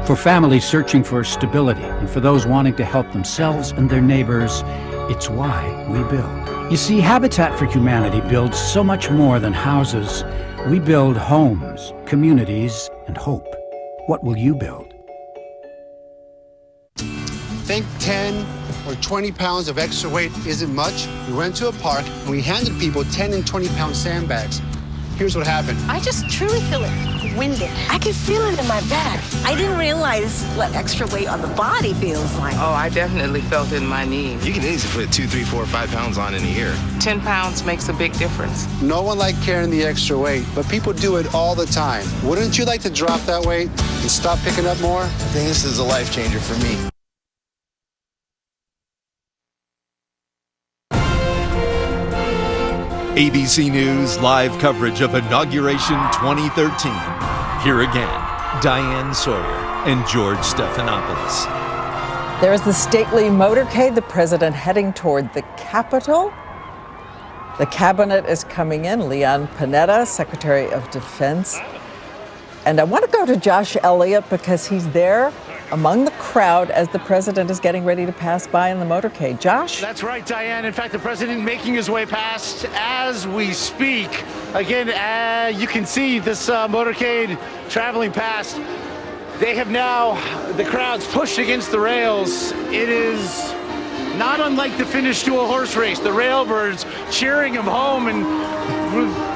For families searching for stability and for those wanting to help themselves and their neighbors, it's why we build. You see, Habitat for Humanity builds so much more than houses. We build homes, communities, and hope. What will you build? Think 10 or 20 pounds of extra weight isn't much. We went to a park and we handed people 10 and 20-pound sandbags. Here's what happened. I just truly feel it winded. I can feel it in my back. I didn't realize what extra weight on the body feels like. Oh, I definitely felt it in my knees. You can easily put 2, 3, 4, 5 pounds on in a year. 10 pounds makes a big difference. No one liked carrying the extra weight, but people do it all the time. Wouldn't you like to drop that weight and stop picking up more? I think this is a life changer for me. ABC News live coverage of Inauguration 2013. Here again, Diane Sawyer and George Stephanopoulos. There's the stately motorcade, the president heading toward the Capitol. The cabinet is coming in. Leon Panetta, Secretary of Defense. And I want to go to Josh Elliott because he's there among the crowd as the president is getting ready to pass by in the motorcade. Josh? That's right, Diane. In fact, the president making his way past as we speak. Again, you can see this motorcade traveling past. They have now, the crowd's pushed against the rails. It is not unlike the finish to a horse race. The railbirds cheering him home, and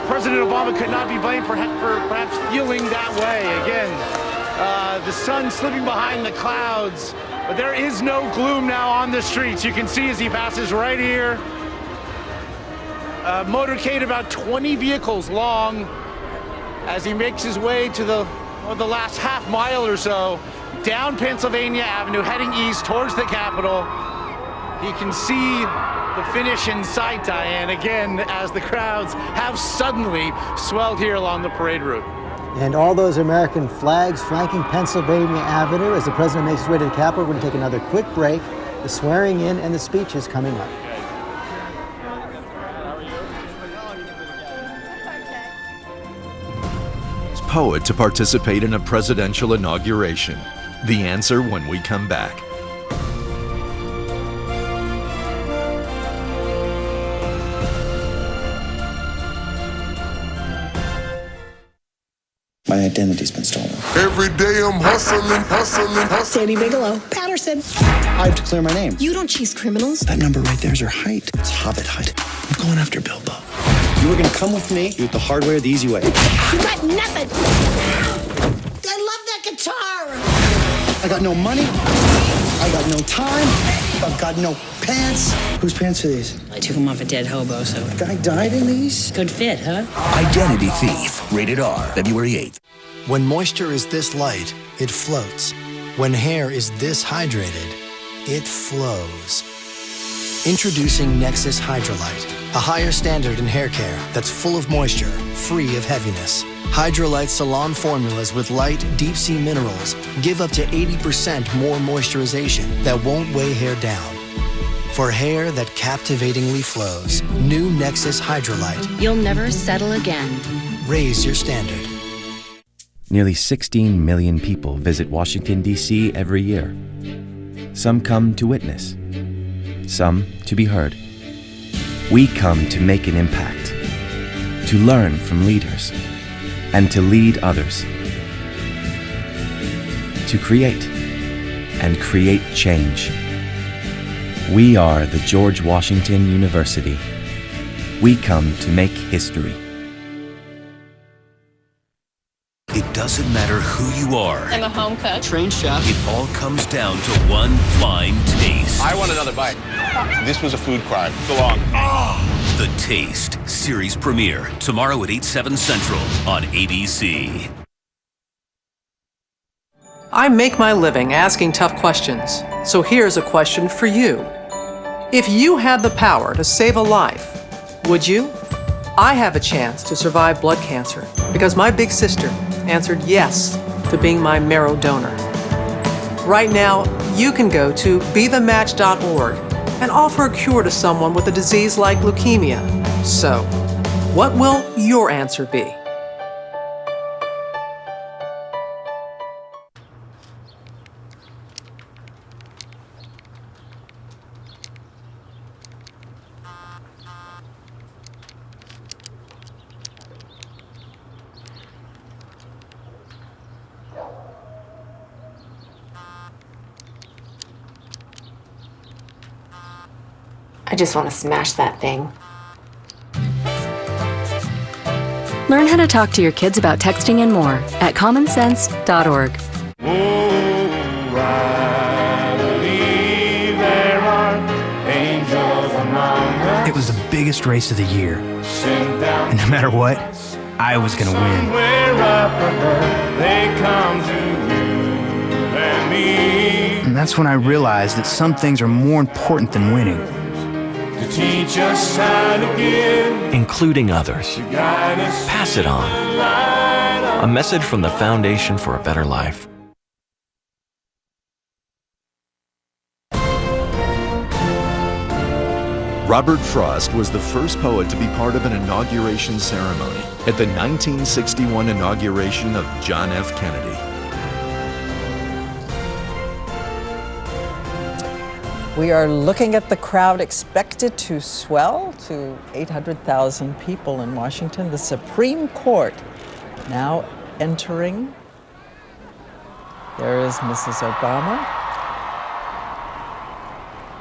President Obama could not be blamed for perhaps feeling that way. Again, the sun slipping behind the clouds, but there is no gloom now on the streets. You can see as he passes right here. Motorcade about 20 vehicles long as he makes his way to the last half mile or so down Pennsylvania Avenue, heading east towards the Capitol. You can see the finish in sight, Diane, again, as the crowds have suddenly swelled here along the parade route. And all those American flags flanking Pennsylvania Avenue as the president makes his way to the Capitol. We're going to take another quick break. The swearing in and the speech is coming up. It's poet to participate in a presidential inauguration. The answer when we come back. My identity's been stolen. Every day I'm hustling. Sandy Bigelow, Patterson. I have to clear my name. You don't chase criminals. That number right there is her height. It's Hobbit height. I'm going after Bilbo. You were gonna come with me, do it the hard way or the easy way. You got nothing. I love that guitar. I got no money. I got no time. I've got no pants. Whose pants are these? I took them off a dead hobo, so. The guy died in these? Good fit, huh? Identity Thief. Rated R. February 8th. When moisture is this light, it floats. When hair is this hydrated, it flows. Introducing Nexus Hydrolite, a higher standard in hair care that's full of moisture, free of heaviness. Hydrolite Salon formulas with light, deep-sea minerals give up to 80% more moisturization that won't weigh hair down. For hair that captivatingly flows, new Nexus Hydrolite. You'll never settle again. Raise your standard. Nearly 16 million people visit Washington, D.C. every year. Some come to witness, some to be heard. We come to make an impact, to learn from leaders, and to lead others. To create and create change. We are the George Washington University. We come to make history. It doesn't matter who you are. I'm a home cook. Trained chef. It all comes down to one flying taste. I want another bite. This was a food crime. So long. The Taste series premiere tomorrow at 8/7 Central on ABC. I make my living asking tough questions. So here's a question for you. If you had the power to save a life, would you? I have a chance to survive blood cancer because my big sister answered yes to being my marrow donor. Right now, you can go to bethematch.org and offer a cure to someone with a disease like leukemia. So, what will your answer be? I just want to smash that thing. Learn how to talk to your kids about texting and more at commonsense.org. It was the biggest race of the year. And no matter what, I was going to win. And that's when I realized that some things are more important than winning. Teach us how to give, including others. Pass it on. A message from the Foundation for a Better Life. Robert Frost was the first poet to be part of an inauguration ceremony at the 1961 inauguration of John F. Kennedy. We are looking at the crowd expected to swell to 800,000 people in Washington. The Supreme Court now entering. There is Mrs. Obama.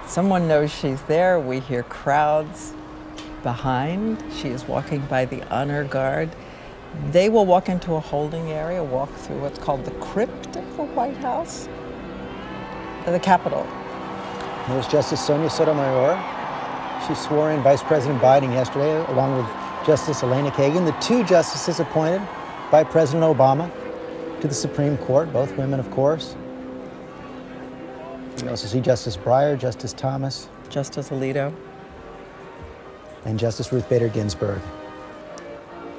Someone knows she's there. We hear crowds behind. She is walking by the honor guard. They will walk into a holding area, walk through what's called the crypt of the White House, the Capitol. There's Justice Sonia Sotomayor. She swore in Vice President Biden yesterday, along with Justice Elena Kagan, the two justices appointed by President Obama to the Supreme Court, both women, of course. You also see Justice Breyer, Justice Thomas, Justice Alito, and Justice Ruth Bader Ginsburg.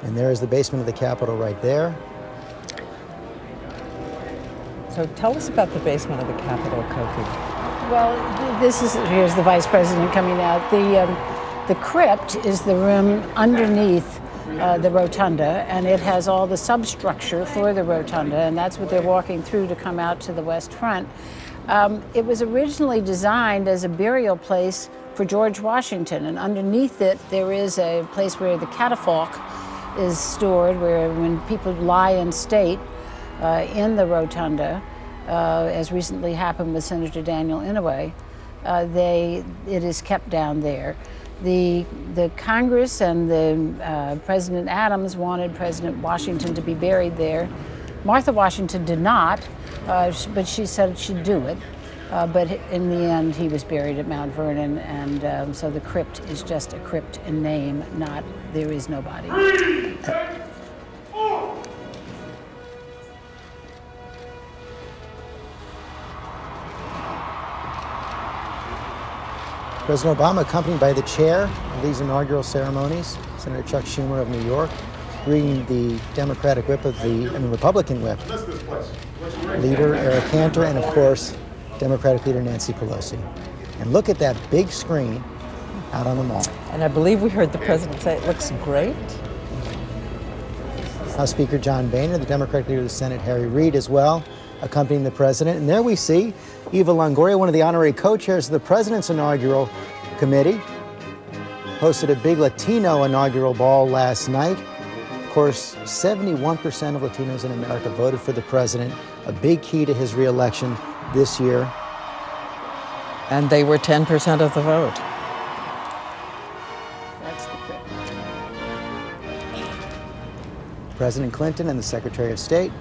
And there is the basement of the Capitol right there. So tell us about the basement of the Capitol, Koki. Well, here's the Vice President coming out. The crypt is the room underneath the rotunda, and it has all the substructure for the rotunda, and that's what they're walking through to come out to the West Front. It was originally designed as a burial place for George Washington, and underneath it there is a place where the catafalque is stored, where when people lie in state in the rotunda, as recently happened with Senator Daniel Inouye, it is kept down there. The Congress and the President Adams wanted President Washington to be buried there. Martha Washington did not, but she said she'd do it. But in the end, he was buried at Mount Vernon, and so the crypt is just a crypt in name, not there is no body. President Obama, accompanied by the chair of these inaugural ceremonies, Senator Chuck Schumer of New York, greeting the Republican whip, leader Eric Cantor, and of course, Democratic leader Nancy Pelosi. And look at that big screen out on the mall. And I believe we heard the president say it looks great. House Speaker John Boehner, the Democratic leader of the Senate Harry Reid as well, accompanying the president. And there we see Eva Longoria, one of the honorary co-chairs of the president's inaugural committee, hosted a big Latino inaugural ball last night. Of course, 71% of Latinos in America voted for the president, a big key to his reelection this year. And they were 10% of the vote. That's the crypt. President Clinton and the Secretary of State.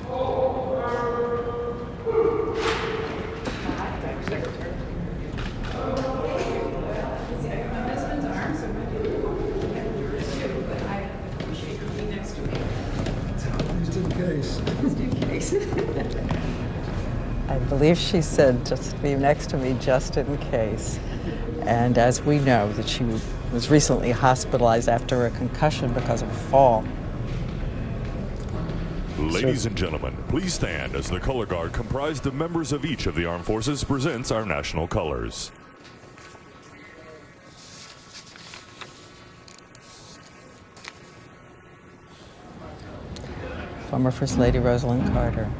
I believe she said just be next to me just in case. And as we know, that she was recently hospitalized after a concussion because of a fall. Ladies and gentlemen, please stand as the color guard comprised of members of each of the armed forces presents our national colors. Former First Lady Rosalind Carter.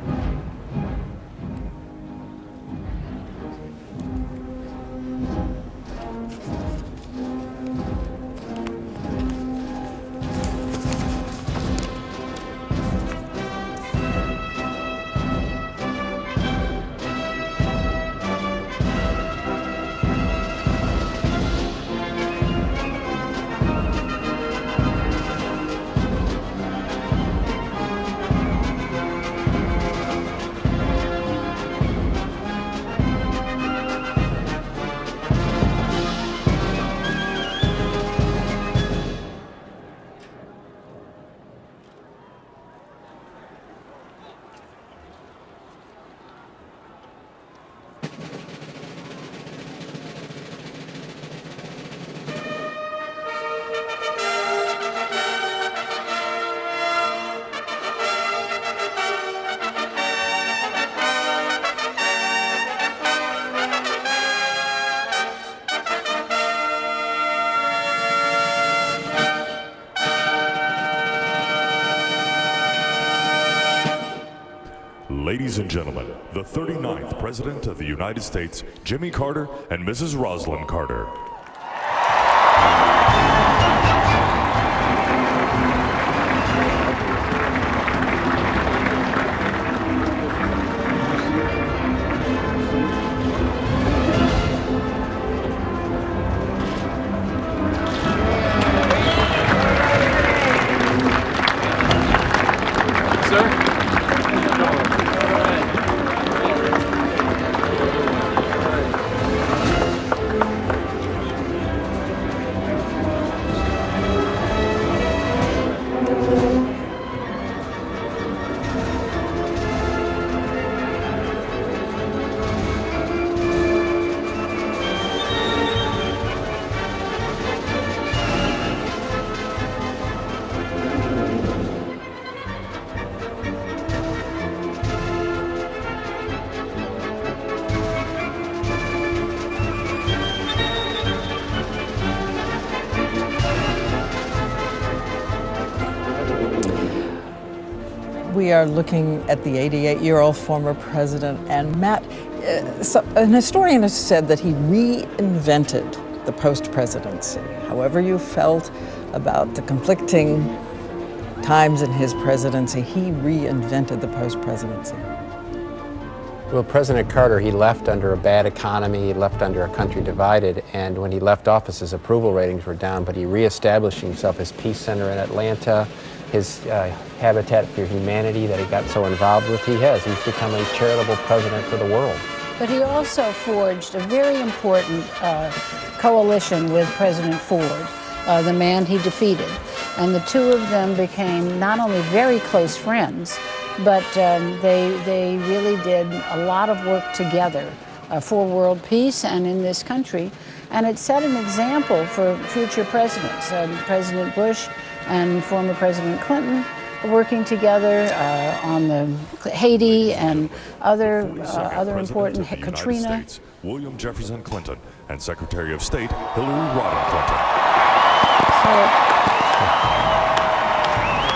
Ladies and gentlemen, the 39th President of the United States, Jimmy Carter, and Mrs. Rosalind Carter. We are looking at the 88-year-old former president, and Matt, an historian has said that he reinvented the post-presidency. However you felt about the conflicting times in his presidency, he reinvented the post-presidency. Well, President Carter, he left under a bad economy, he left under a country divided, and when he left office, his approval ratings were down, but he reestablished himself as Peace Center in Atlanta, his Habitat for Humanity that he got so involved with. He's become a charitable president for the world. but he also forged a very important coalition with President Ford, the man he defeated. And the two of them became not only very close friends, but they really did a lot of work together for world peace and in this country. And it set an example for future presidents. President Bush and former President Clinton working together on the Haiti and other important, Katrina. William Jefferson Clinton and Secretary of State Hillary Rodham Clinton.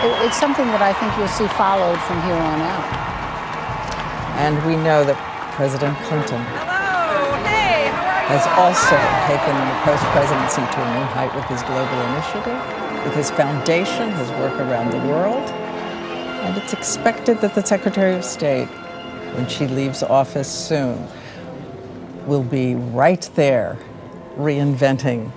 So it's something that I think you'll see followed from here on out. And we know that President Clinton has also taken the post-presidency to a new height with his global initiative, with his foundation, his work around the world. And it's expected that the Secretary of State, when she leaves office soon, will be right there reinventing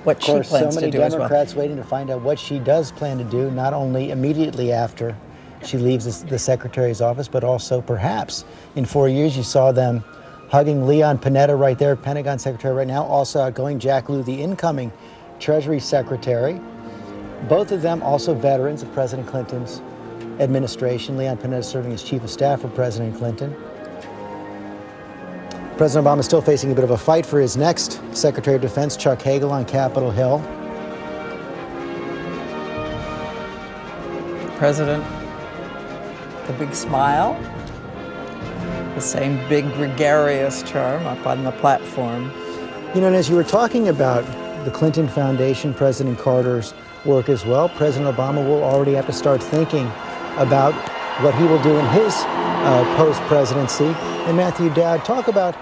what she plans to do as well. So many Democrats waiting to find out what she does plan to do, not only immediately after she leaves the Secretary's office, but also perhaps in 4 years. You saw them hugging Leon Panetta right there, Pentagon Secretary right now, also outgoing Jack Lew, the incoming Treasury Secretary. Both of them also veterans of President Clinton's administration. Leon Panetta serving as Chief of Staff for President Clinton. President Obama is still facing a bit of a fight for his next Secretary of Defense, Chuck Hagel, on Capitol Hill. President, the big smile, the same big gregarious charm up on the platform. You know, and as you were talking about the Clinton Foundation, President Carter's work as well, President Obama will already have to start thinking about what he will do in his post-presidency. And Matthew Dowd, talk about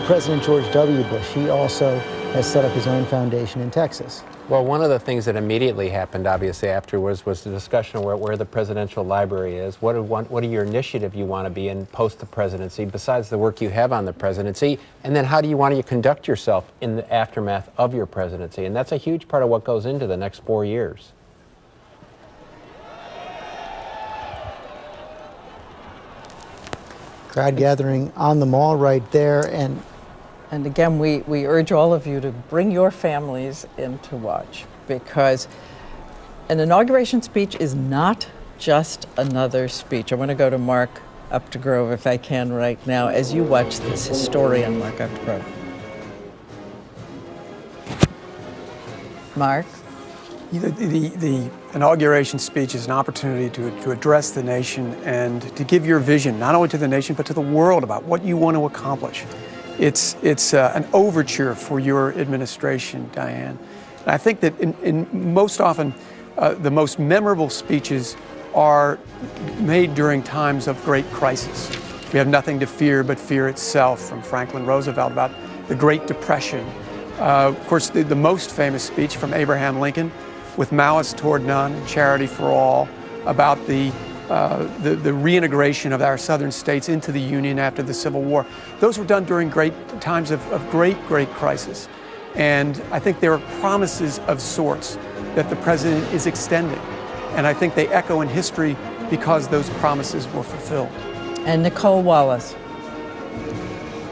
President George W. Bush. He also has set up his own foundation in Texas. Well, one of the things that immediately happened, obviously, afterwards was the discussion of where the presidential library is. What are your initiative you want to be in post the presidency, besides the work you have on the presidency? And then how do you want to conduct yourself in the aftermath of your presidency? And that's a huge part of what goes into the next 4 years. Crowd gathering on the mall right there. And again, we urge all of you to bring your families in to watch, because an inauguration speech is not just another speech. I want to go to Mark Updegrove, if I can, right now, as you watch this historian, Mark Updegrove. Mark? The inauguration speech is an opportunity to address the nation and to give your vision, not only to the nation, but to the world about what you want to accomplish. It's an overture for your administration, Diane. And I think that in most often, the most memorable speeches are made during times of great crisis. We have nothing to fear but fear itself, from Franklin Roosevelt about the Great Depression. Of course, the most famous speech from Abraham Lincoln, with malice toward none, charity for all, about the reintegration of our southern states into the Union after the Civil War. Those were done during great times of great crisis. And I think there are promises of sorts that the president is extending. And I think they echo in history because those promises were fulfilled. And Nicole Wallace.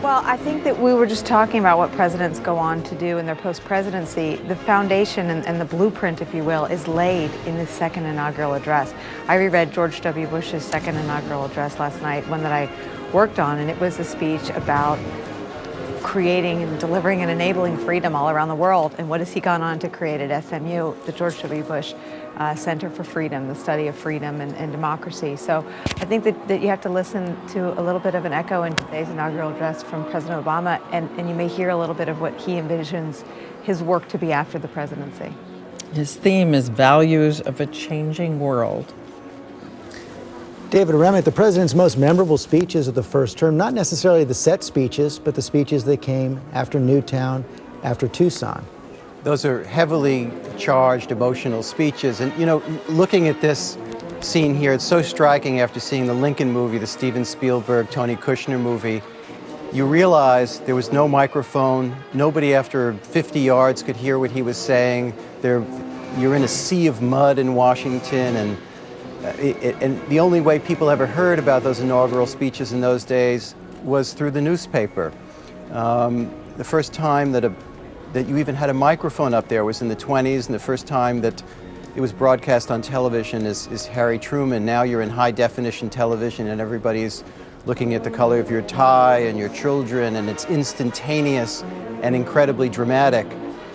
Well, I think that we were just talking about what presidents go on to do in their post-presidency. The foundation and the blueprint, if you will, is laid in the second inaugural address. I reread George W. Bush's second inaugural address last night, one that I worked on, and it was a speech about creating and delivering and enabling freedom all around the world. And what has he gone on to create at SMU, the George W. Bush Center for Freedom, the study of freedom and democracy. So I think that you have to listen to a little bit of an echo in today's inaugural address from President Obama, and you may hear a little bit of what he envisions his work to be after the presidency. His theme is values of a changing world. David Remick, the president's most memorable speeches of the first term, not necessarily the set speeches, but the speeches that came after Newtown, after Tucson. Those are heavily charged, emotional speeches. And, you know, looking at this scene here, it's so striking after seeing the Lincoln movie, the Steven Spielberg, Tony Kushner movie. You realize there was no microphone. Nobody after 50 yards could hear what he was saying. You're in a sea of mud in Washington, and the only way people ever heard about those inaugural speeches in those days was through the newspaper. The first time that you even had a microphone up there was in the 20s, and the first time that it was broadcast on television is Harry Truman. Now you're in high-definition television, and everybody's looking at the color of your tie and your children, and it's instantaneous and incredibly dramatic.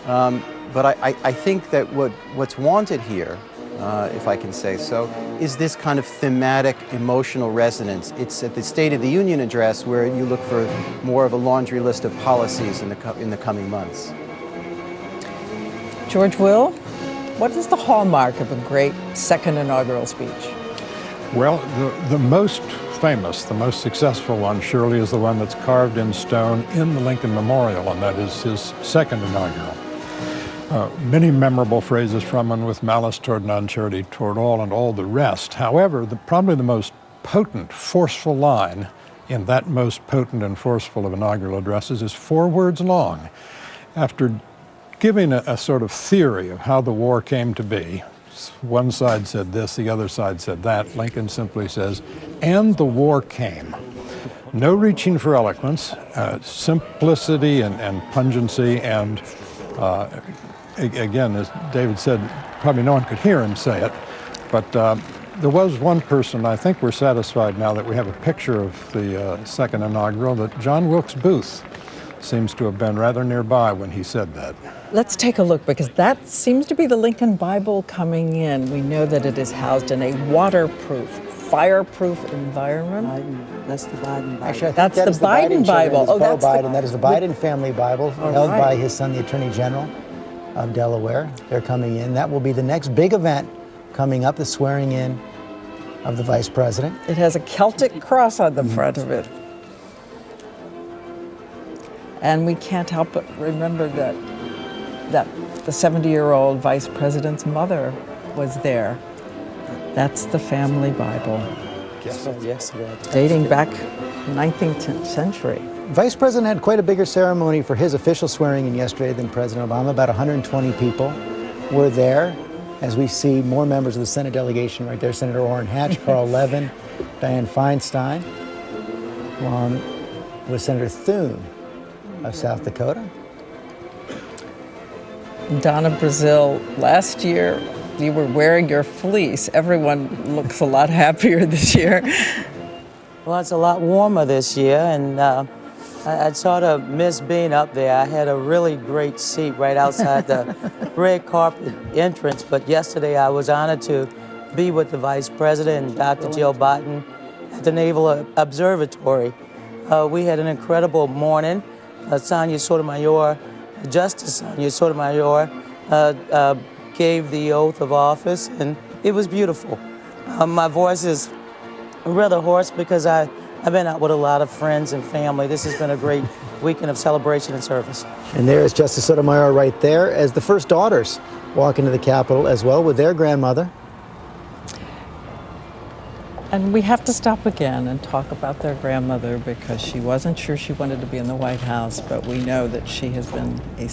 But I think that what's wanted here, if I can say so, is this kind of thematic, emotional resonance. It's at the State of the Union address where you look for more of a laundry list of policies in the coming months. George Will, what is the hallmark of a great second inaugural speech? Well, the most famous, the most successful one surely is the one that's carved in stone in the Lincoln Memorial, and that is his second inaugural. Many memorable phrases from him, with malice toward none, charity toward all, and all the rest. However, probably the most potent, forceful line in that most potent and forceful of inaugural addresses is 4 words long. After giving a sort of theory of how the war came to be, one side said this, the other side said that, Lincoln simply says, "And the war came." No reaching for eloquence, simplicity and pungency, and again, as David said, probably no one could hear him say it, but there was one person, I think we're satisfied now that we have a picture of the second inaugural, that John Wilkes Booth seems to have been rather nearby when he said that. Let's take a look, because that seems to be the Lincoln Bible coming in. We know that it is housed in a waterproof, fireproof environment. That's the Biden Bible. Actually, I think that's that the is the Biden Bible. Oh, that's Biden. That is the Biden family Bible, held by his son, the Attorney General of Delaware. They're coming in. That will be the next big event coming up, the swearing in of the Vice President. It has a Celtic cross on the front of it. And we can't help but remember that the 70-year-old Vice President's mother was there. That's the family Bible. Yes. Dating back 19th century. Vice President had quite a bigger ceremony for his official swearing in yesterday than President Obama. About 120 people were there, as we see more members of the Senate delegation right there. Senator Orrin Hatch, Carl Levin, Dianne Feinstein, along with Senator Thune of South Dakota. Donna Brazil, last year you were wearing your fleece. Everyone looks a lot happier this year. Well, it's a lot warmer this year, and I sort of miss being up there. I had a really great seat right outside the red carpet entrance, but yesterday I was honored to be with the Vice President and Dr. Jill Biden at the Naval Observatory. We had an incredible morning. Sonia Sotomayor, Justice Sonia Sotomayor, gave the oath of office, and it was beautiful. My voice is rather hoarse because I've been out with a lot of friends and family. This has been a great weekend of celebration and service. And there is Justice Sotomayor right there as the first daughters walk into the Capitol as well with their grandmother. And we have to stop again and talk about their grandmother, because she wasn't sure she wanted to be in the White House, but we know that she has been a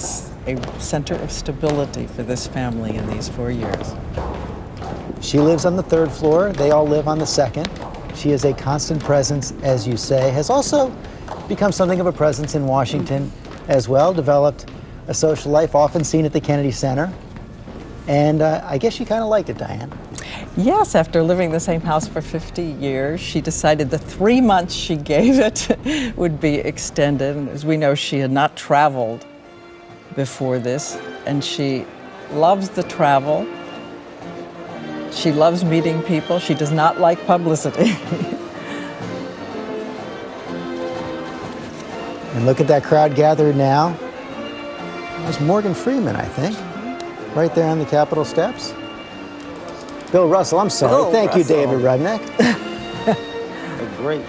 center of stability for this family in these 4 years. She lives on the 3rd floor. They all live on the 2nd. She is a constant presence, as you say, has also become something of a presence in Washington as well, developed a social life often seen at the Kennedy Center. And I guess you kind of liked it, Diane. Yes, after living in the same house for 50 years, she decided the 3 months she gave it would be extended. And as we know, she had not traveled before this, and she loves the travel. She loves meeting people. She does not like publicity. And look at that crowd gathered now. There's Morgan Freeman, I think, right there on the Capitol steps. Bill Russell, I'm sorry. Bill Thank Russell. you, David Rudnick. Great.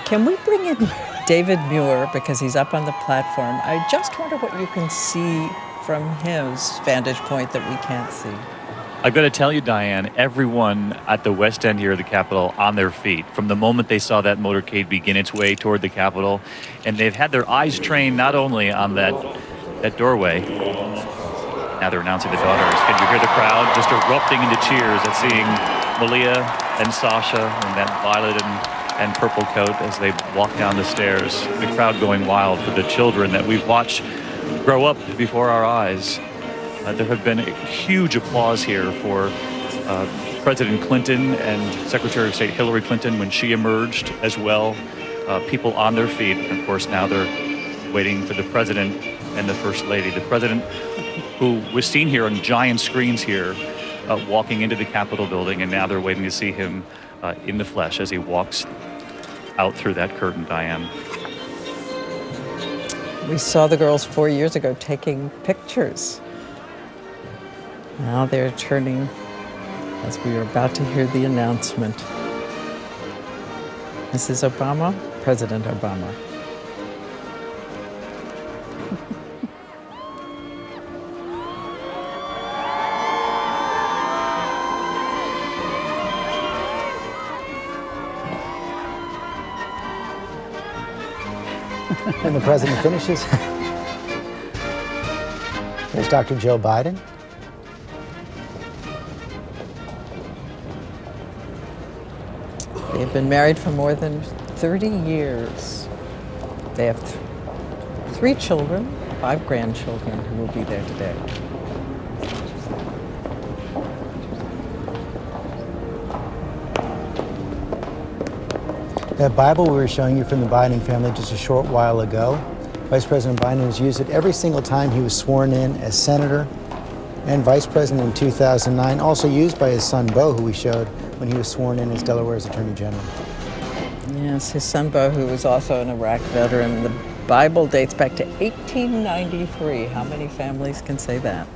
Can we bring in David Muir, because he's up on the platform? I just wonder what you can see from his vantage point that we can't see. I've got to tell you, Diane, everyone at the West End here at the Capitol on their feet from the moment they saw that motorcade begin its way toward the Capitol, and they've had their eyes trained not only on that doorway. Now they're announcing the daughters. Can you hear the crowd just erupting into cheers at seeing Malia and Sasha in that violet and purple coat as they walk down the stairs. The crowd going wild for the children that we've watched grow up before our eyes. There have been a huge applause here for President Clinton and Secretary of State Hillary Clinton when she emerged as well. People on their feet. And of course, now they're waiting for the President and the First Lady. The President, who was seen here on giant screens here, walking into the Capitol building, and now they're waiting to see him in the flesh as he walks out through that curtain, Diane. We saw the girls 4 years ago taking pictures. Now they're turning as we are about to hear the announcement. Mrs. Obama, President Obama. And the president finishes. There's Dr. Joe Biden. They've been married for more than 30 years. They have 3 children, 5 grandchildren who will be there today. That Bible we were showing you from the Biden family just a short while ago, Vice President Biden has used it every single time he was sworn in as senator and vice president in 2009, also used by his son Beau, who we showed when he was sworn in as Delaware's Attorney General. Yes, his son Beau, who was also an Iraq veteran. The Bible dates back to 1893. How many families can say that?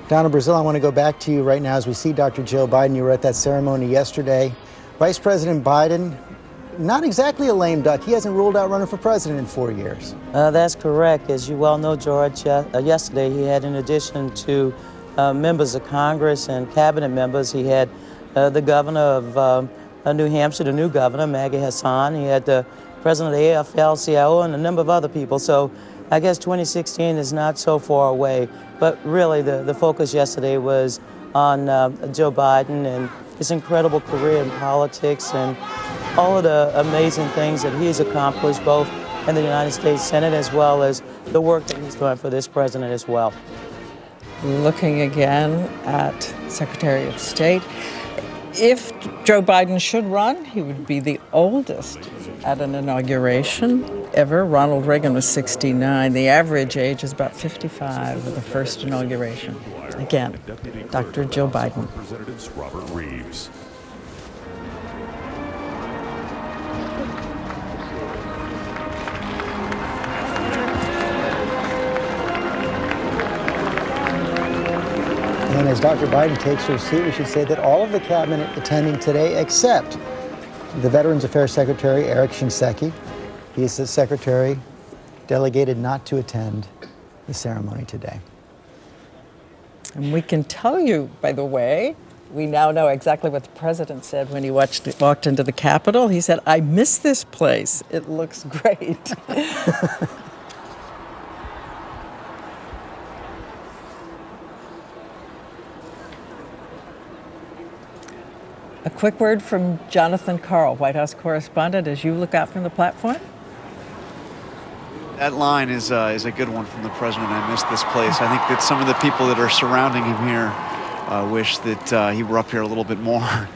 Donna Brazil, I want to go back to you right now as we see Dr. Joe Biden. You were at that ceremony yesterday. Vice President Biden, not exactly a lame duck. He hasn't ruled out running for president in 4 years. That's correct. As you well know, George, yesterday he had, in addition to members of Congress and cabinet members, he had the governor of New Hampshire, the new governor, Maggie Hassan. He had the president of the AFL-CIO and a number of other people. So I guess 2016 is not so far away. But really, the focus yesterday was on Joe Biden and his incredible career in politics and all of the amazing things that he's accomplished, both in the United States Senate as well as the work that he's doing for this president as well. Looking again at Secretary of State, if Joe Biden should run, he would be the oldest at an inauguration ever. Ronald Reagan was 69. The average age is about 55 of the first inauguration. Again, Dr. Joe Biden. Representatives Robert Reeves. And as Dr. Biden takes her seat, we should say that all of the cabinet attending today, except the Veterans Affairs Secretary, Eric Shinseki. He is the secretary delegated not to attend the ceremony today. And we can tell you, by the way, we now know exactly what the president said when he walked into the Capitol. He said, "I miss this place. It looks great." A quick word from Jonathan Karl, White House correspondent, as you look out from the platform. That line is a good one from the president. I miss this place. I think that some of the people that are surrounding him here wish that he were up here a little bit more.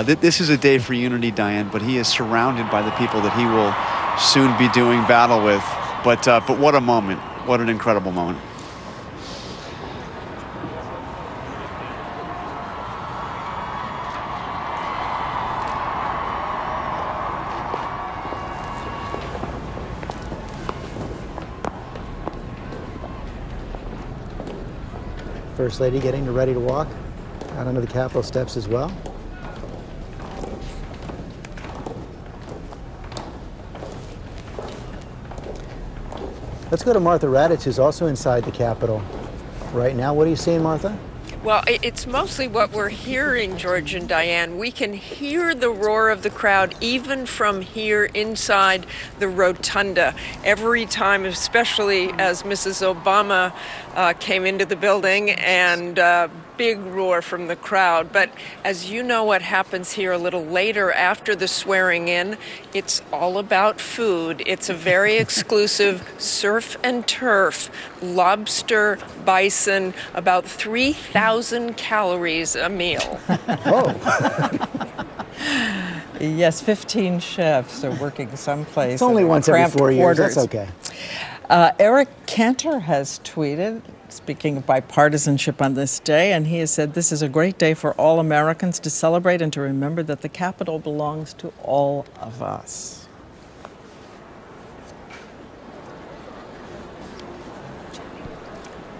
This is a day for unity, Diane, but he is surrounded by the people that he will soon be doing battle with. But what a moment. What an incredible moment. First Lady getting ready to walk out onto the Capitol steps as well. Let's go to Martha Raddatz, who's also inside the Capitol right now. What are you seeing, Martha? Well, it's mostly what we're hearing, George and Diane. We can hear the roar of the crowd even from here inside the rotunda every time, especially as Mrs. Obama came into the building, and big roar from the crowd. But as you know, what happens here a little later after the swearing in, it's all about food. It's a very exclusive surf and turf, lobster, bison, about 3,000 calories a meal. Yes, 15 chefs are working someplace. It's only in once every cramped 4 years. quarters. That's okay. Eric Cantor has tweeted, speaking of bipartisanship on this day, and he has said, "This is a great day for all Americans to celebrate and to remember that the Capitol belongs to all of us."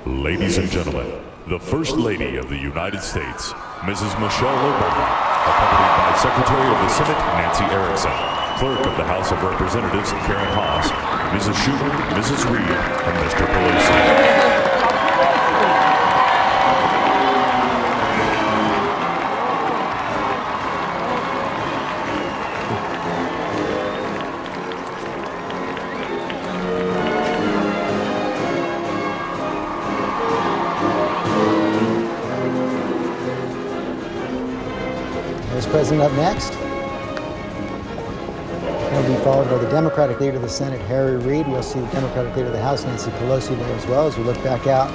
Ladies and gentlemen, the First Lady of the United States, Mrs. Michelle Obama, accompanied by Secretary of the Senate Nancy Erickson, Clerk of the House of Representatives Karen Haas, Mrs. Schumer, Mrs. Reed, and Mr. Pelosi. Vice President up next. He'll be followed by the Democratic Leader of the Senate, Harry Reid. We'll see the Democratic Leader of the House, Nancy Pelosi, there as well. As we look back out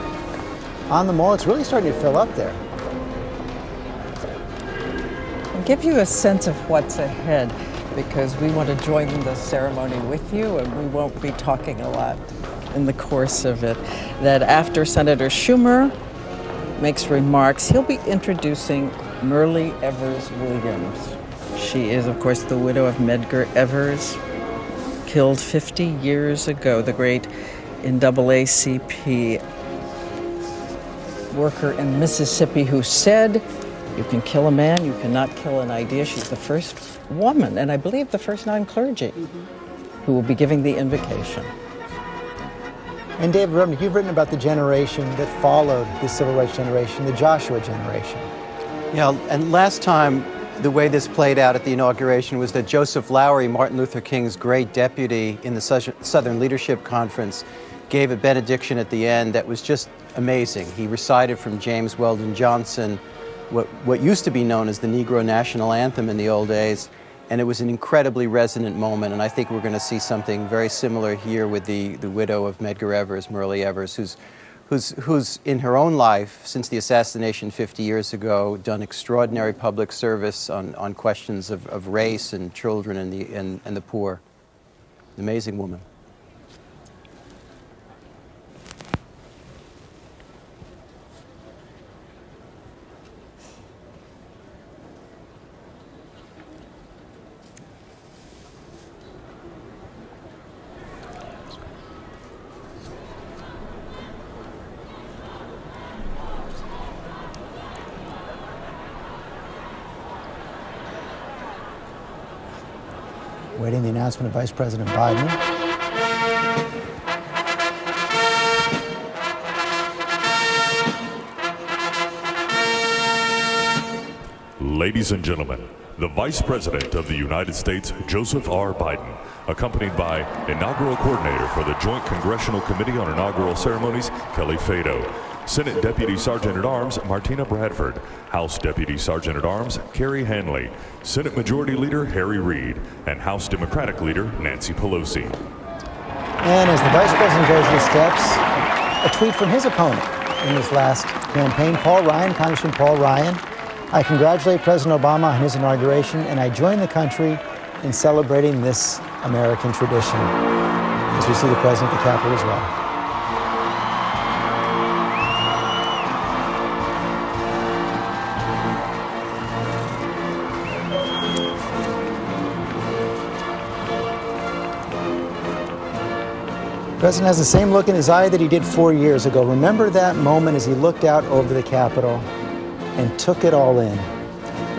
on the mall, it's really starting to fill up there. I'll give you a sense of what's ahead, because we want to join the ceremony with you, and we won't be talking a lot in the course of it. That after Senator Schumer makes remarks, he'll be introducing Myrlie Evers Williams. She is, of course, the widow of Medgar Evers, killed 50 years ago, the great NAACP worker in Mississippi who said, "You can kill a man, you cannot kill an idea." She's the first woman, and I believe the first non-clergy, who will be giving the invocation. And David Rubin, you've written about the generation that followed the Civil Rights generation, the Joshua generation. Yeah, and last time, the way this played out at the inauguration was that Joseph Lowery, Martin Luther King's great deputy in the Southern Leadership Conference, gave a benediction at the end that was just amazing. He recited from James Weldon Johnson, what used to be known as the Negro National Anthem in the old days, and it was an incredibly resonant moment, and I think we're going to see something very similar here with the widow of Medgar Evers, Myrlie Evers, who's in her own life, since the assassination 50 years ago, done extraordinary public service on questions of race and children and the poor. An amazing woman. Waiting the announcement of Vice President Biden. Ladies and gentlemen, the Vice President of the United States, Joseph R. Biden, accompanied by Inaugural Coordinator for the Joint Congressional Committee on Inaugural Ceremonies, Kelly Fado, Senate Deputy Sergeant-at-Arms, Martina Bradford, House Deputy Sergeant-at-Arms, Carrie Hanley, Senate Majority Leader, Harry Reid, and House Democratic Leader, Nancy Pelosi. And as the Vice President goes the steps, a tweet from his opponent in his last campaign, Paul Ryan, Congressman Paul Ryan. "I congratulate President Obama on his inauguration, and I join the country in celebrating this American tradition." As we see the President at the Capitol as well. The President has the same look in his eye that he did 4 years ago. Remember that moment as he looked out over the Capitol and took it all in,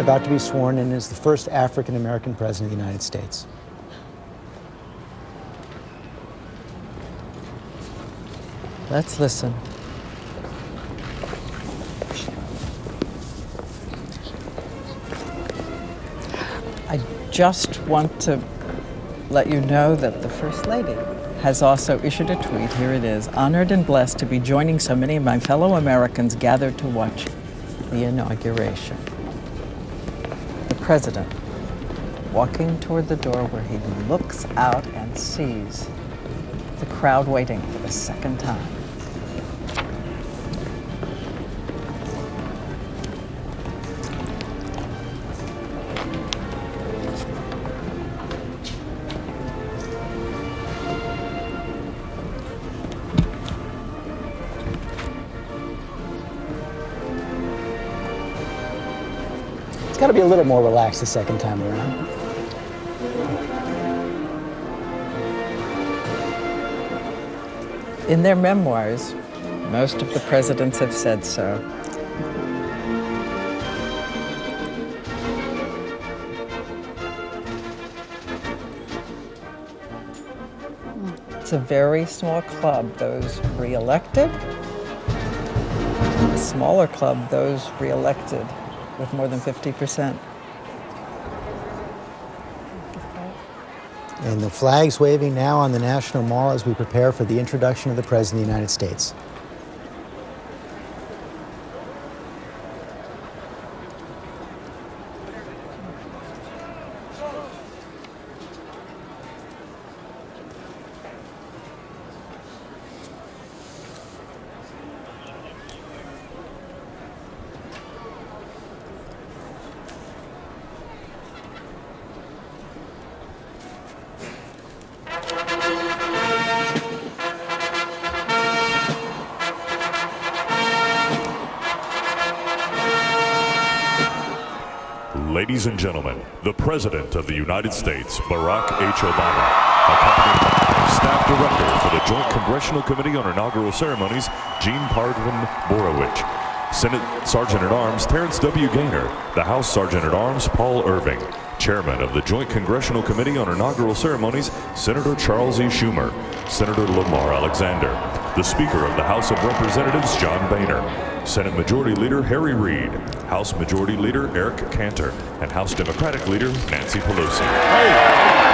about to be sworn in as the first African-American president of the United States. Let's listen. I just want to let you know that the First Lady has also issued a tweet. Here it is. Honored and blessed to be joining so many of my fellow Americans gathered to watch the inauguration. The President walking toward the door where he looks out and sees the crowd waiting for the second time. It's got to be a little more relaxed the second time around. In their memoirs, most of the presidents have said so. It's a very small club, those re-elected. A smaller club, those re-elected with more than 50%. And the flag's waving now on the National Mall as we prepare for the introduction of the President of the United States. Ladies and gentlemen, the President of the United States, Barack H. Obama, accompanied by Staff Director for the Joint Congressional Committee on Inaugural Ceremonies, Gene Parvin Borowich, Senate Sergeant-at-Arms Terrence W. Gaynor, the House Sergeant-at-Arms Paul Irving, Chairman of the Joint Congressional Committee on Inaugural Ceremonies, Senator Charles E. Schumer, Senator Lamar Alexander, the Speaker of the House of Representatives, John Boehner, Senate Majority Leader Harry Reid, House Majority Leader Eric Cantor, and House Democratic Leader Nancy Pelosi.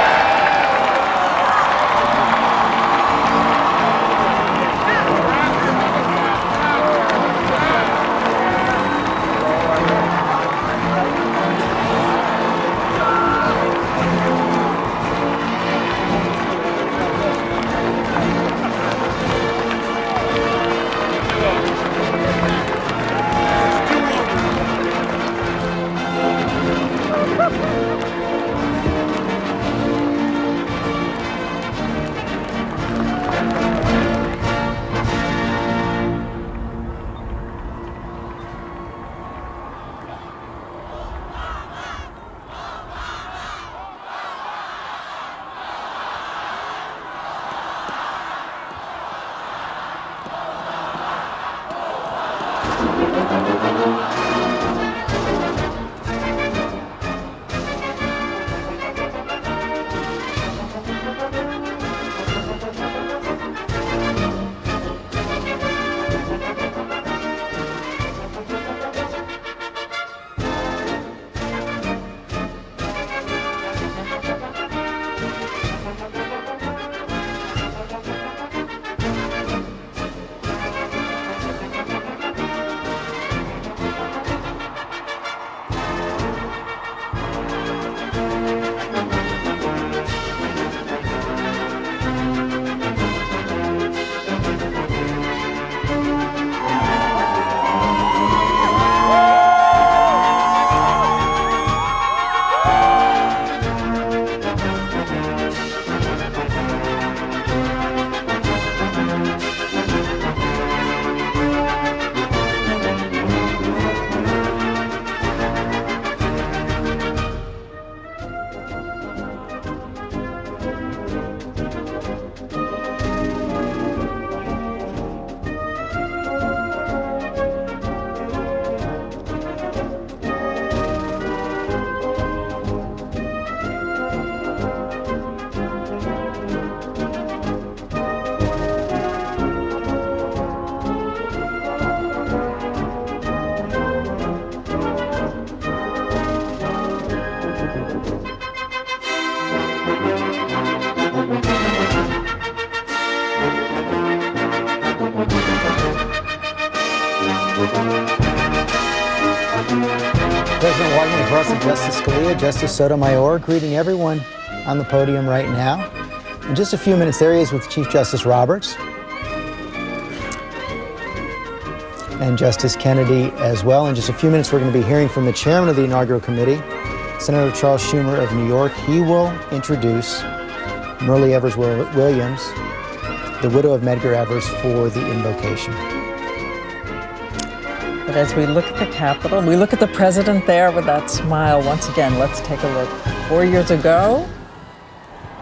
President Washington across from Justice Scalia, Justice Sotomayor, greeting everyone on the podium right now. In just a few minutes, there he is with Chief Justice Roberts and Justice Kennedy as well. In just a few minutes, we're going to be hearing from the chairman of the Inaugural Committee, Senator Charles Schumer of New York. He will introduce Myrlie Evers Williams, the widow of Medgar Evers, for the invocation. But as we look at the Capitol, we look at the president there with that smile. Once again, let's take a look. 4 years ago,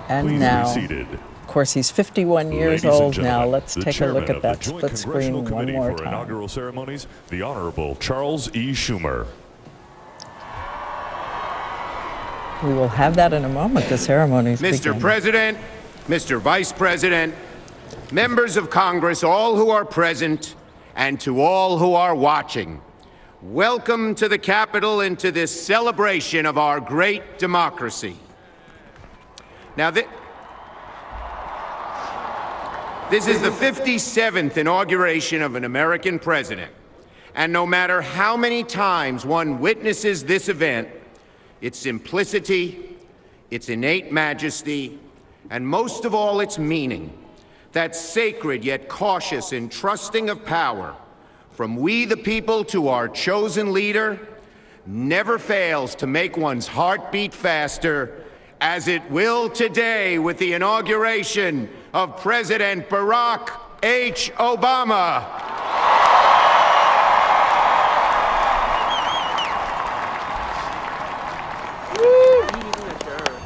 and Please now. be seated. Of course, he's 51 years Ladies and old now. gentlemen, Let's the take a look chairman at that of the Joint split screen Congressional one Committee more for time. Inaugural Ceremonies, the Honorable Charles E. Schumer. We will have that in a moment. The ceremonies Mr. begin. President, Mr. Vice President, members of Congress, all who are present, and to all who are watching, welcome to the Capitol and to this celebration of our great democracy. Now, this is the 57th inauguration of an American president, and no matter how many times one witnesses this event, its simplicity, its innate majesty, and most of all, its meaning, that sacred yet cautious and trusting of power, from we the people to our chosen leader, never fails to make one's heart beat faster, as it will today with the inauguration of President Barack H. Obama.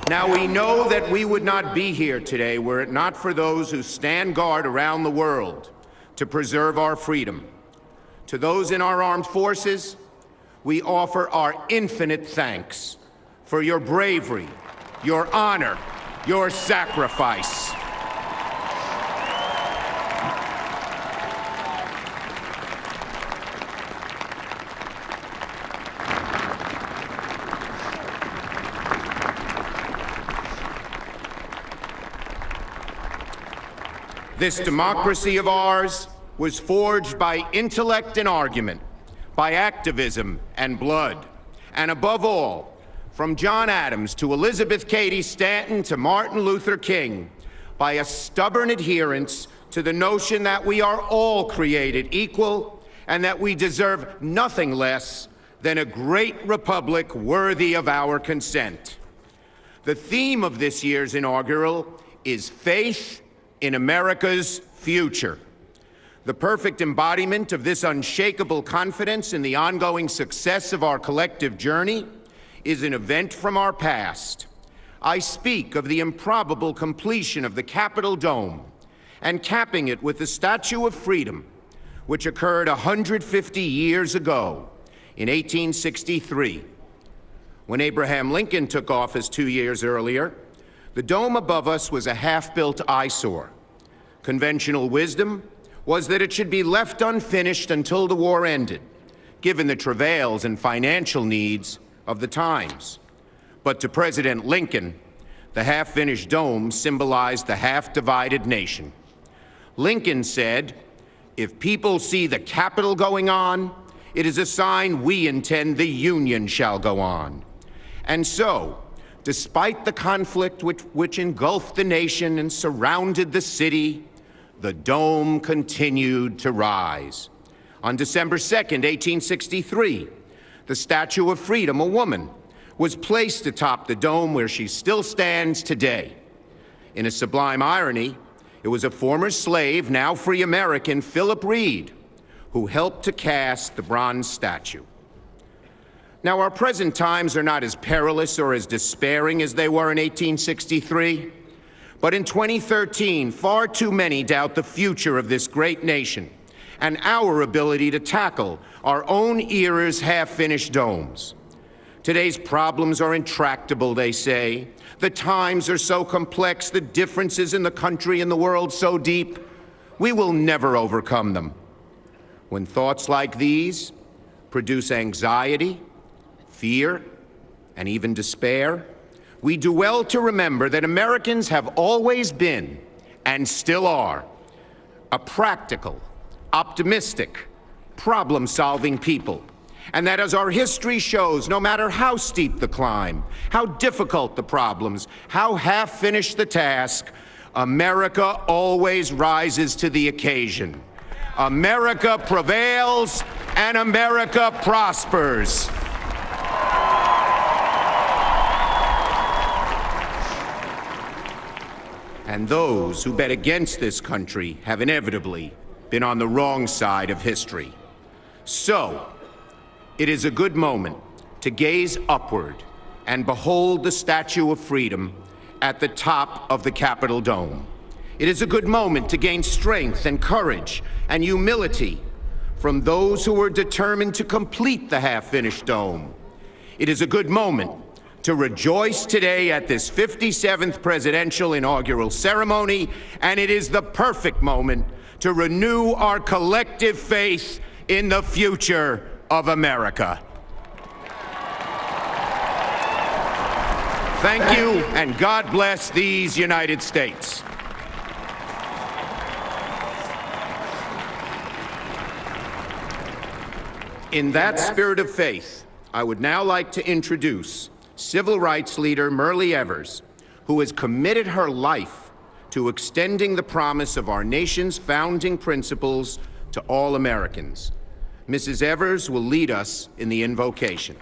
Now, we know that we would not be here today were it not for those who stand guard around the world to preserve our freedom. To those in our armed forces, we offer our infinite thanks for your bravery, your honor, your sacrifice. This democracy of ours was forged by intellect and argument, by activism and blood, and above all, from John Adams to Elizabeth Cady Stanton to Martin Luther King, by a stubborn adherence to the notion that we are all created equal and that we deserve nothing less than a great republic worthy of our consent. The theme of this year's inaugural is faith in America's future. The perfect embodiment of this unshakable confidence in the ongoing success of our collective journey is an event from our past. I speak of the improbable completion of the Capitol Dome and capping it with the Statue of Freedom, which occurred 150 years ago in 1863. When Abraham Lincoln took office 2 years earlier, the dome above us was a half-built eyesore. Conventional wisdom was that it should be left unfinished until the war ended, given the travails and financial needs of the times. But to President Lincoln, the half-finished dome symbolized the half-divided nation. Lincoln said, "If people see the Capitol going on, it is a sign we intend the Union shall go on." And so, despite the conflict which engulfed the nation and surrounded the city, the dome continued to rise. On December 2nd, 1863, the Statue of Freedom, a woman, was placed atop the dome where she still stands today. In a sublime irony, it was a former slave, now free American, Philip Reed, who helped to cast the bronze statue. Now, our present times are not as perilous or as despairing as they were in 1863, but in 2013, far too many doubt the future of this great nation and our ability to tackle our own era's half-finished domes. Today's problems are intractable, they say. The times are so complex, the differences in the country and the world so deep, we will never overcome them. When thoughts like these produce anxiety, fear, and even despair, we do well to remember that Americans have always been, and still are, a practical, optimistic, problem-solving people. And that, as our history shows, no matter how steep the climb, how difficult the problems, how half-finished the task, America always rises to the occasion. America prevails and America prospers. And those who bet against this country have inevitably been on the wrong side of history. So, it is a good moment to gaze upward and behold the Statue of Freedom at the top of the Capitol Dome. It is a good moment to gain strength and courage and humility from those who are determined to complete the half-finished dome. It is a good moment to rejoice today at this 57th presidential inaugural ceremony, and it is the perfect moment to renew our collective faith in the future of America. Thank you, and God bless these United States. In that spirit of faith, I would now like to introduce civil rights leader Myrlie Evers, who has committed her life to extending the promise of our nation's founding principles to all Americans. Mrs. Evers will lead us in the invocation.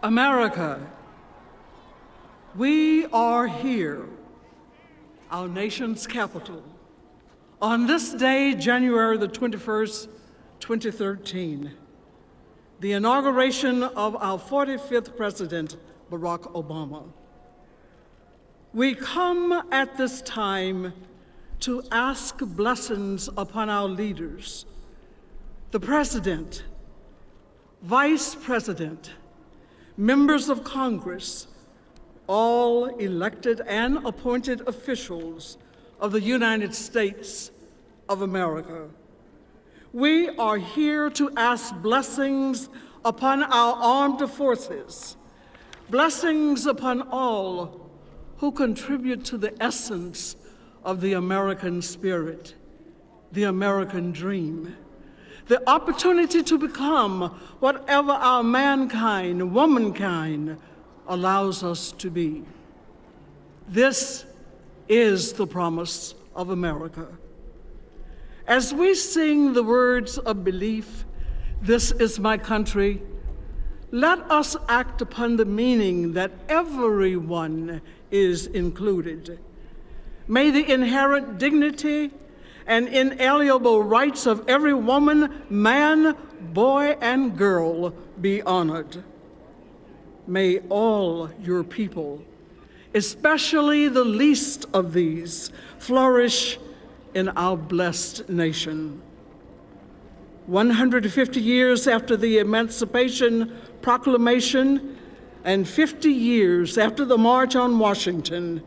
America, we are here, our nation's capital, on this day, January the 21st, 2013, the inauguration of our 45th President, Barack Obama. We come at this time to ask blessings upon our leaders, the President, Vice President, members of Congress, all elected and appointed officials of the United States of America. We are here to ask blessings upon our armed forces, blessings upon all who contribute to the essence of the American spirit, the American dream, the opportunity to become whatever our mankind, womankind, allows us to be. This is the promise of America. As we sing the words of belief, "This is my country," let us act upon the meaning that everyone is included. May the inherent dignity and inalienable rights of every woman, man, boy, and girl be honored. May all your people, especially the least of these, flourish in our blessed nation. 150 years after the Emancipation Proclamation and 50 years after the March on Washington,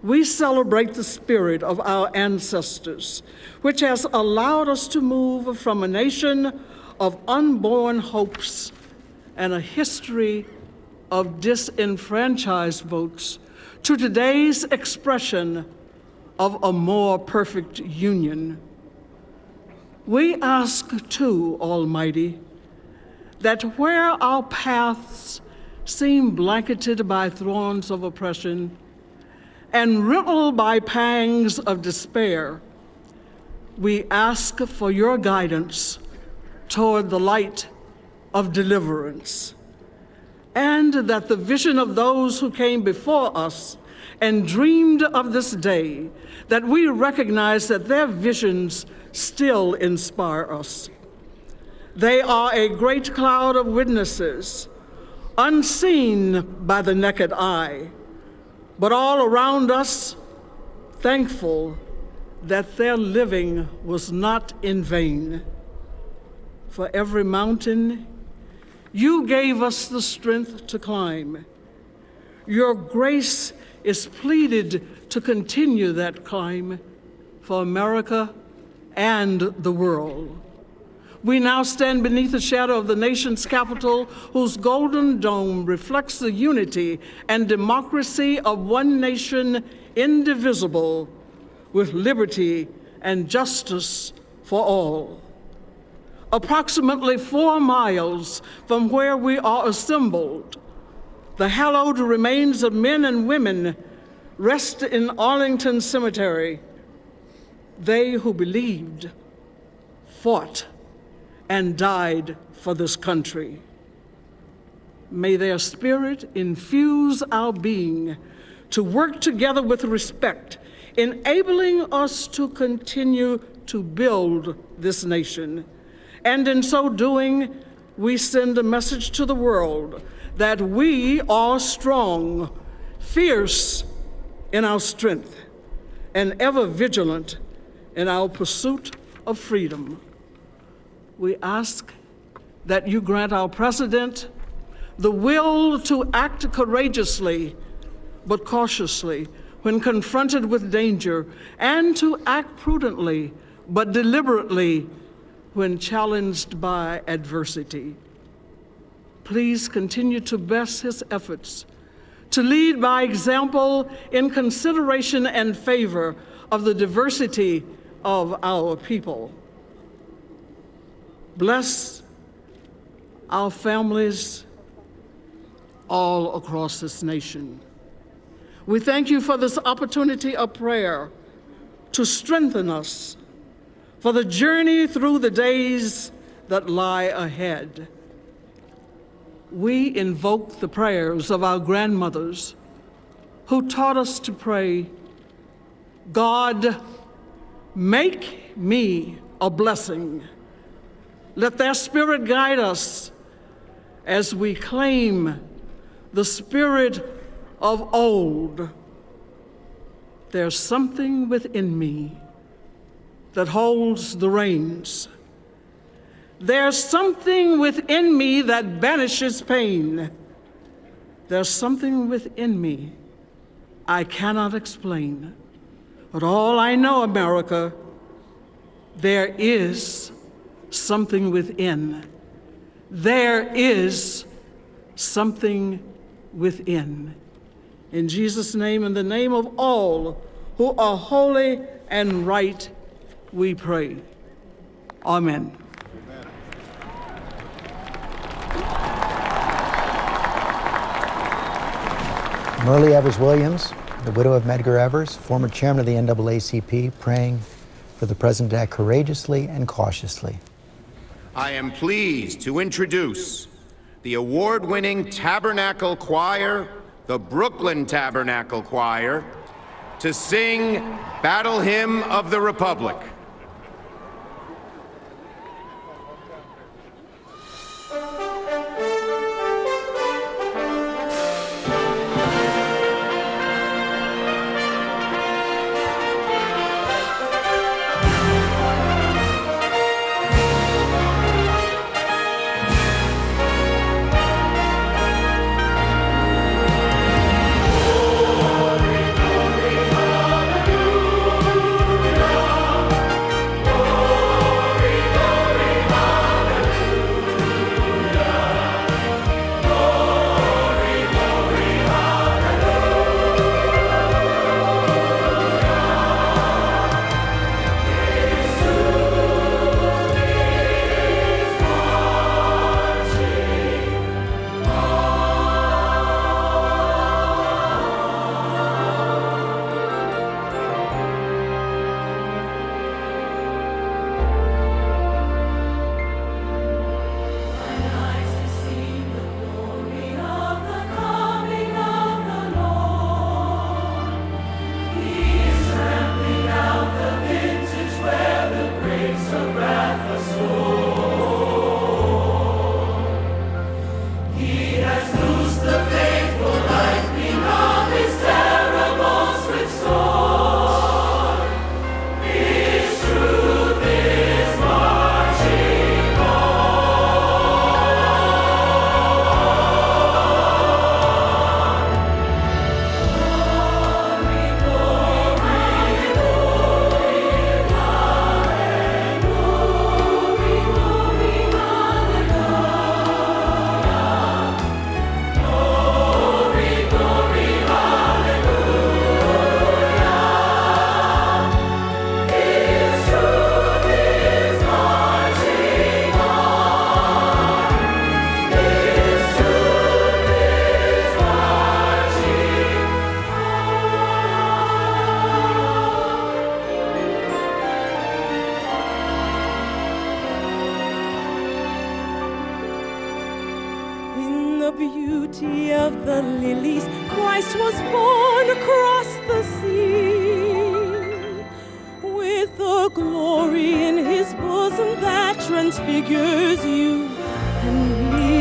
we celebrate the spirit of our ancestors, which has allowed us to move from a nation of unborn hopes and a history of disenfranchised votes to today's expression of a more perfect union. We ask, too, Almighty, that where our paths seem blanketed by thorns of oppression and riddled by pangs of despair, we ask for your guidance toward the light of deliverance, and that the vision of those who came before us and dreamed of this day, that we recognize that their visions still inspire us. They are a great cloud of witnesses, unseen by the naked eye, but all around us, thankful that their living was not in vain. For every mountain, you gave us the strength to climb. Your grace is pleaded to continue that climb. for America and the world. We now stand beneath the shadow of the nation's capital, whose golden dome reflects the unity and democracy of one nation, indivisible, with liberty and justice for all. Approximately 4 miles from where we are assembled, the hallowed remains of men and women rest in Arlington Cemetery. They who believed, fought, and died for this country. May their spirit infuse our being to work together with respect, enabling us to continue to build this nation. And in so doing, we send a message to the world that we are strong, fierce in our strength, and ever vigilant in our pursuit of freedom. We ask that you grant our president the will to act courageously but cautiously when confronted with danger, and to act prudently but deliberately when challenged by adversity. Please continue to bless his efforts to lead by example in consideration and favor of the diversity of our people. Bless our families all across this nation. We thank you for this opportunity of prayer to strengthen us for the journey through the days that lie ahead. We invoke the prayers of our grandmothers who taught us to pray, God, make me a blessing. Let their spirit guide us as we claim the spirit of old. There's something within me that holds the reins. There's something within me that banishes pain. There's something within me I cannot explain. But all I know, America, there is something within. There is something within. In Jesus' name, in the name of all who are holy and right, we pray. Amen. Myrlie Evers-Williams, the widow of Medgar Evers, former chairman of the NAACP, praying for the president to act courageously and cautiously. I am pleased to introduce the award-winning Tabernacle Choir, the Brooklyn Tabernacle Choir, to sing Battle Hymn of the Republic. beauty of the lilies, Christ was born across the sea, with a glory in his bosom that transfigures you and me.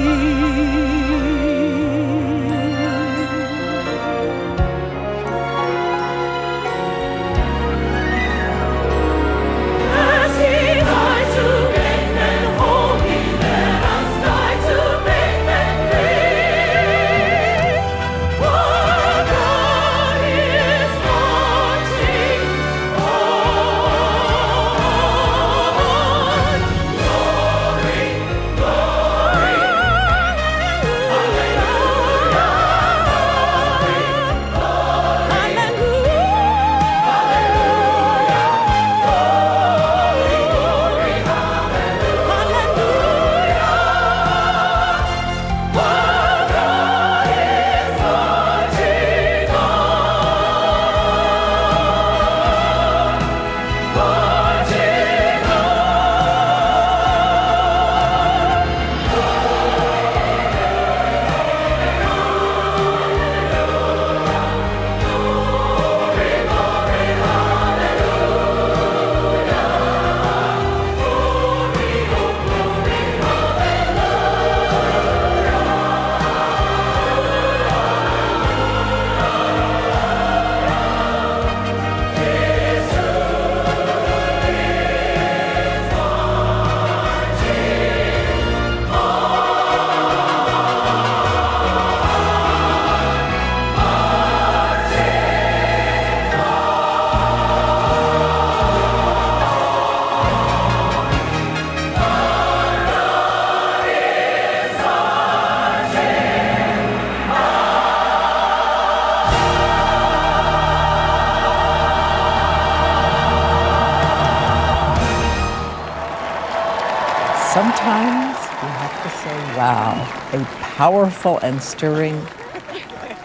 Sometimes we have to say, wow, a powerful and stirring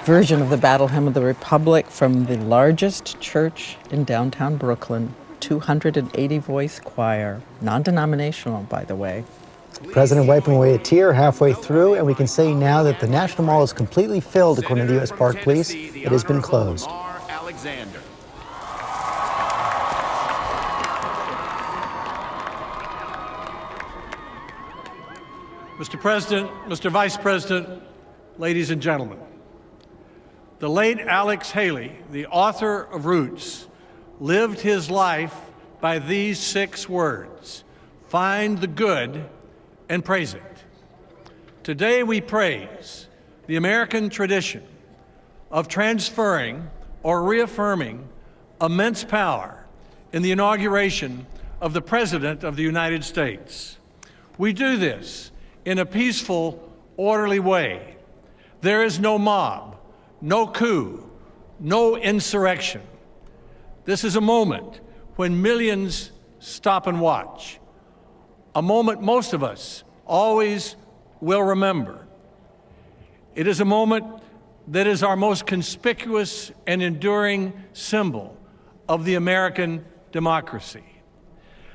version of the Battle Hymn of the Republic from the largest church in downtown Brooklyn, 280-voice choir, non-denominational, by the way. The president wiping away a tear halfway through, and we can say now that the National Mall is completely filled, according to the U.S. Park Police. It has been closed. Mr. President, Mr. Vice President, ladies and gentlemen, the late Alex Haley, the author of Roots, lived his life by these 6 words: find the good and praise it. Today we praise the American tradition of transferring or reaffirming immense power in the inauguration of the President of the United States. We do this in a peaceful, orderly way. There is no mob, no coup, no insurrection. This is a moment when millions stop and watch, a moment most of us always will remember. It is a moment that is our most conspicuous and enduring symbol of the American democracy.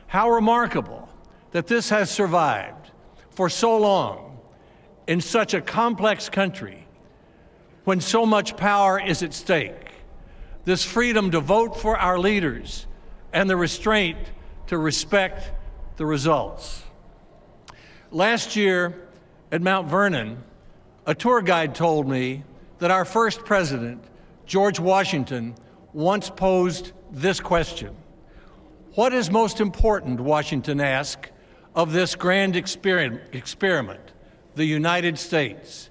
How remarkable that this has survived for so long in such a complex country when so much power is at stake. This freedom to vote for our leaders and the restraint to respect the results. Last year at Mount Vernon, a tour guide told me that our first president, George Washington, once posed this question: what is most important, Washington asked, of this grand experiment, the United States?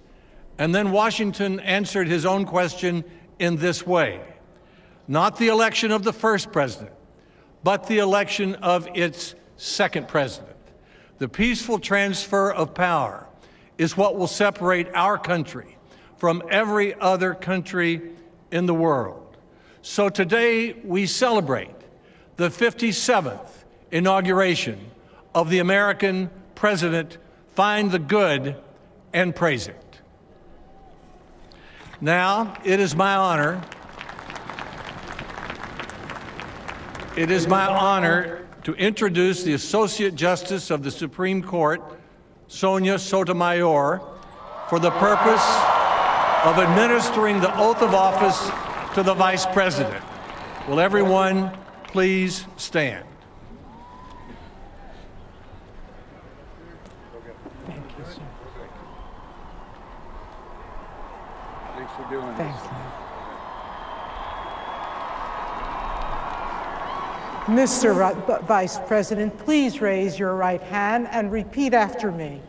And then Washington answered his own question in this way: not the election of the first president, but the election of its second president. The peaceful transfer of power is what will separate our country from every other country in the world. So today we celebrate the 57th inauguration of the American president. Find the good and praise it. Now, it is my honor to introduce the Associate Justice of the Supreme Court, Sonia Sotomayor, for the purpose of administering the oath of office to the Vice President. Will everyone please stand? Thank you, sir. Thanks for doing Thanks. Mr. Vice President, please raise your right hand and repeat after me.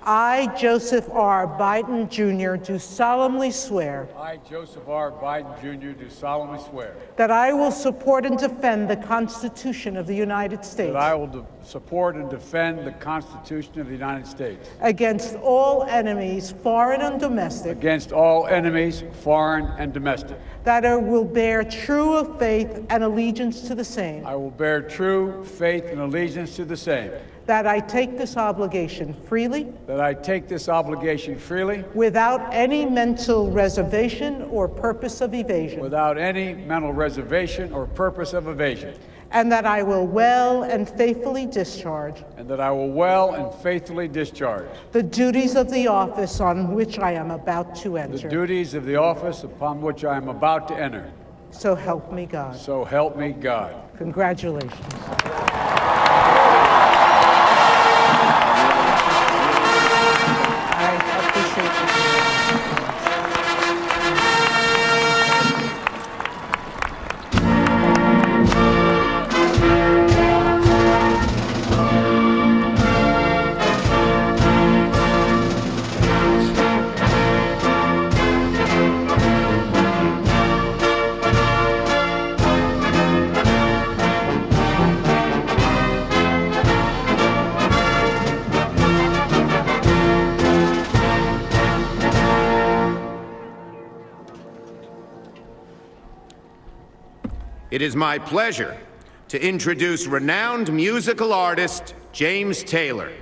I, Joseph R. Biden, Jr., do solemnly swear I, Joseph R. Biden, Jr., do solemnly swear that I will support and defend the Constitution of the United States that I will support and defend the Constitution of the United States against all enemies, foreign and domestic, against all enemies, foreign and domestic. that I will bear true faith and allegiance to the same, I will bear true faith and allegiance to the same, that I take this obligation freely, that I take this obligation freely, without any mental reservation or purpose of evasion, without any mental reservation or purpose of evasion, and that I will well and faithfully discharge and that I will well and faithfully discharge the duties of the office on which I am about to the enter. duties of the office upon which I am about to enter. So help me God. So help me God. Congratulations. I appreciate It is my pleasure to introduce renowned musical artist James Taylor.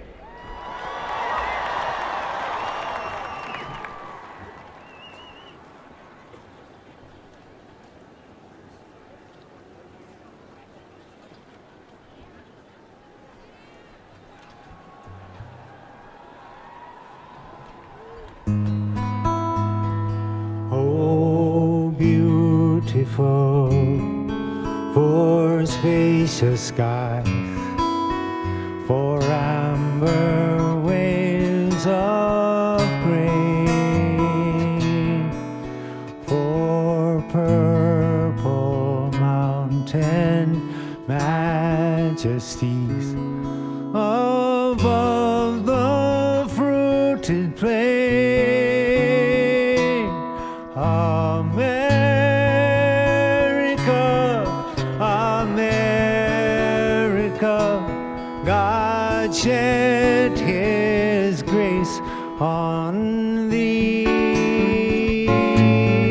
Oh, beautiful for spacious skies, for amber waves of grain, for purple mountain majesties above the fruited plain. God shed his grace on thee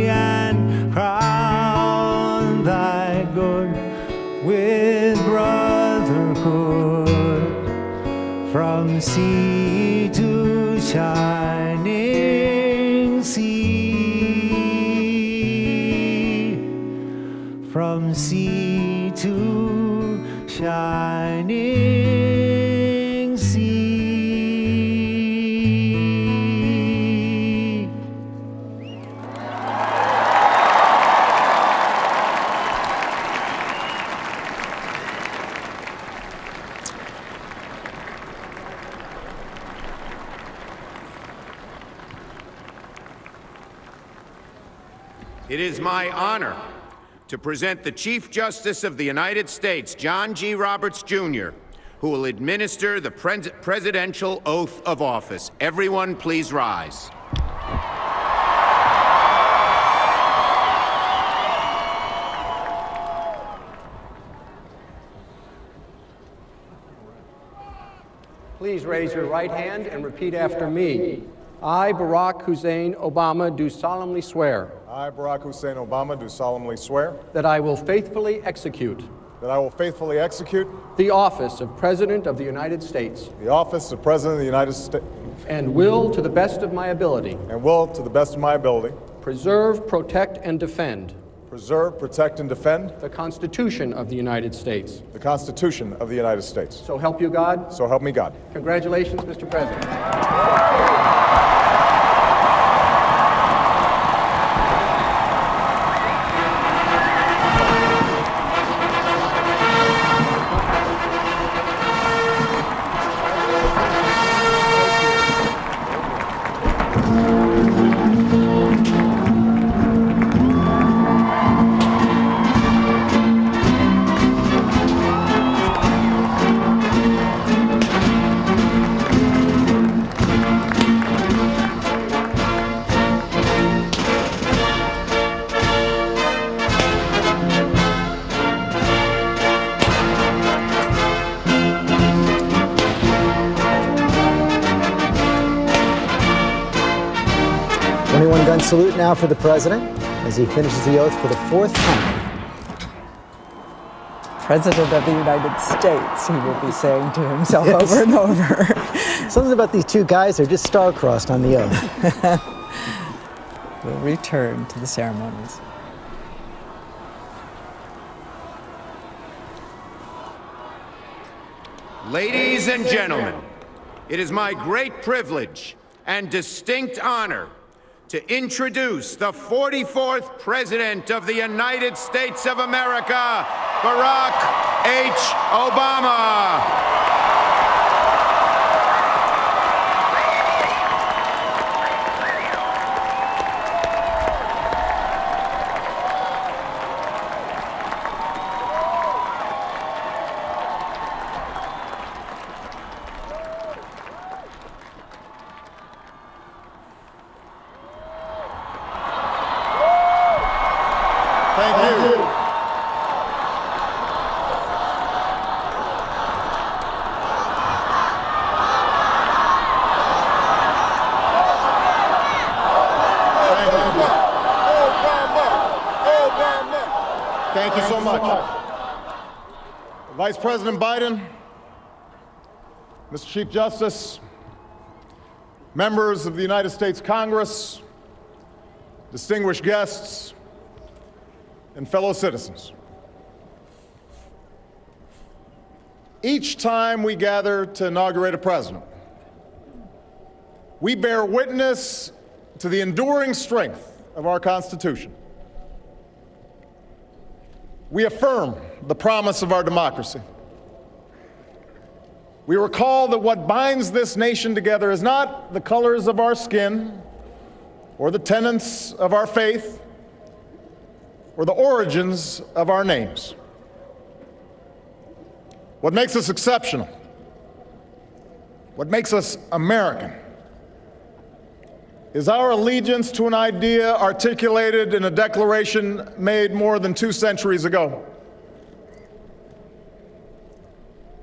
and crown thy good with brotherhood from sea to shining sea, from sea to shining sea. It is my honor to present the Chief Justice of the United States, John G. Roberts, Jr., who will administer the presidential oath of office. Everyone, please rise. Please raise your right hand and repeat after me. I, Barack Hussein Obama, do solemnly swear. I, Barack Hussein Obama, do solemnly swear that I will faithfully execute that I will faithfully execute the office of President of the United States the office of President of the United States and will, to the best of my ability, preserve, protect, and defend the Constitution of the United States. The Constitution of the United States. So help you God. So help me God. Congratulations, Mr. President. 21-gun salute now for the president as he finishes the oath for the fourth time. President of the United States, he will be saying to himself over and over. Something about these two guys, they're just star-crossed on the oath. We'll return to the ceremonies. Ladies and gentlemen, it is my great privilege and distinct honor to introduce the 44th President of the United States of America, Barack H. Obama. Thank you so much. Vice President Biden, Mr. Chief Justice, members of the United States Congress, distinguished guests, and fellow citizens. Each time we gather to inaugurate a president, we bear witness to the enduring strength of our Constitution. We affirm the promise of our democracy. We recall that what binds this nation together is not the colors of our skin, or the tenets of our faith, or the origins of our names. What makes us exceptional, what makes us American, is our allegiance to an idea articulated in a declaration made more than 2 centuries ago.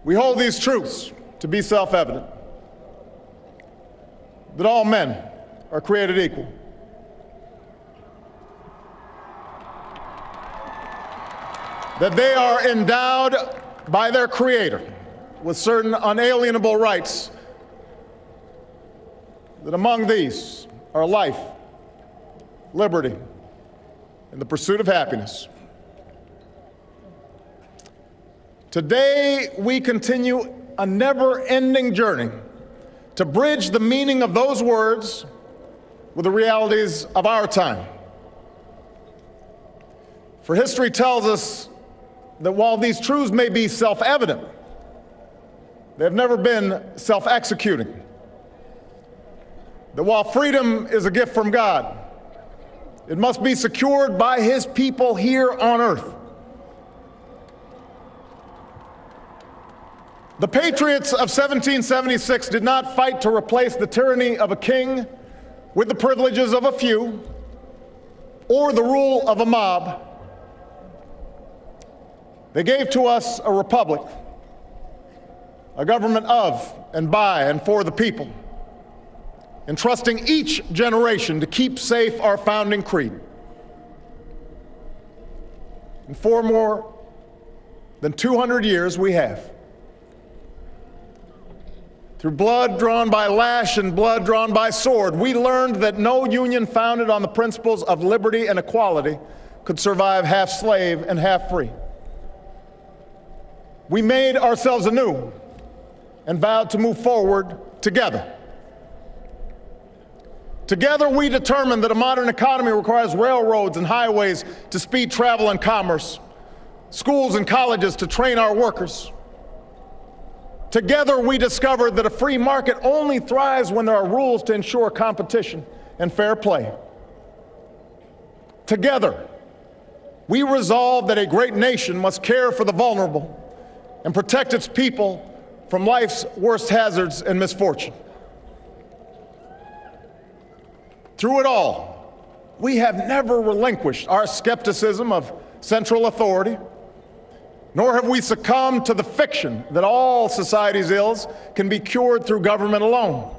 We hold these truths to be self-evident, that all men are created equal, that they are endowed by their Creator with certain unalienable rights, that among these are life, liberty, and the pursuit of happiness. Today, we continue a never-ending journey to bridge the meaning of those words with the realities of our time. For history tells us that while these truths may be self-evident, they have never been self-executing. That while freedom is a gift from God, it must be secured by His people here on earth. The patriots of 1776 did not fight to replace the tyranny of a king with the privileges of a few or the rule of a mob. They gave to us a republic, a government of and by and for the people, entrusting each generation to keep safe our founding creed. And for more than 200 years we have. Through blood drawn by lash and blood drawn by sword, we learned that no union founded on the principles of liberty and equality could survive half slave and half free. We made ourselves anew and vowed to move forward together. Together, we determined that a modern economy requires railroads and highways to speed travel and commerce, schools and colleges to train our workers. Together, we discovered that a free market only thrives when there are rules to ensure competition and fair play. Together, we resolved that a great nation must care for the vulnerable and protect its people from life's worst hazards and misfortune. Through it all, we have never relinquished our skepticism of central authority, nor have we succumbed to the fiction that all society's ills can be cured through government alone.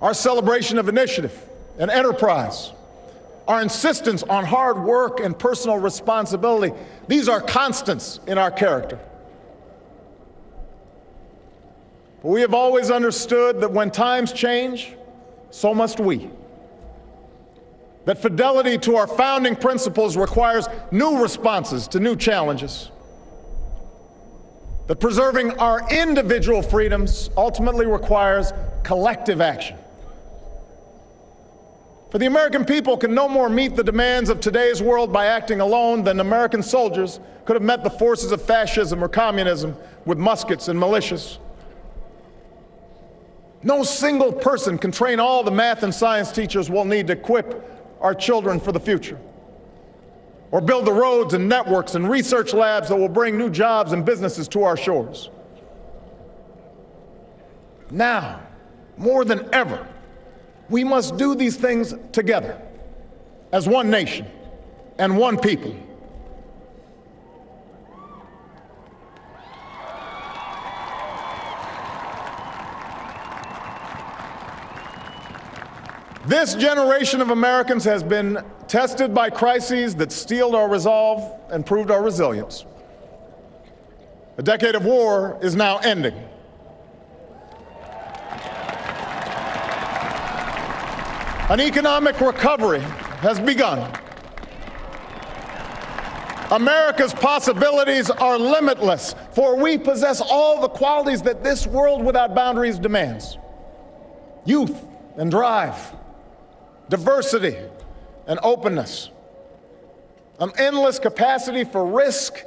our celebration of initiative and enterprise, our insistence on hard work and personal responsibility, these are constants in our character. But we have always understood that when times change, so must we. That fidelity to our founding principles requires new responses to new challenges. That preserving our individual freedoms ultimately requires collective action. For the American people can no more meet the demands of today's world by acting alone than American soldiers could have met the forces of fascism or communism with muskets and militias. No single person can train all the math and science teachers we'll need to equip our children for the future, or build the roads and networks and research labs that will bring new jobs and businesses to our shores. Now, more than ever, we must do these things together as one nation and one people. This generation of Americans has been tested by crises that steeled our resolve and proved our resilience. A decade of war is now ending. An economic recovery has begun. America's possibilities are limitless, for we possess all the qualities that this world without boundaries demands: youth and drive, diversity and openness, an endless capacity for risk,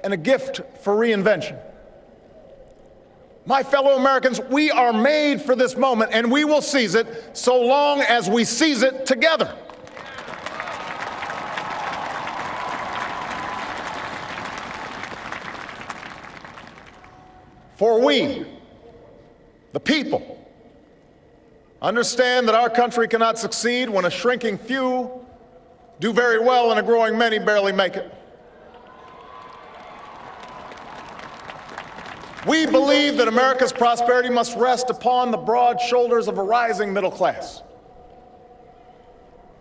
and a gift for reinvention. My fellow Americans, we are made for this moment, and we will seize it so long as we seize it together. For we, the people, understand that our country cannot succeed when a shrinking few do very well and a growing many barely make it. We believe that America's prosperity must rest upon the broad shoulders of a rising middle class.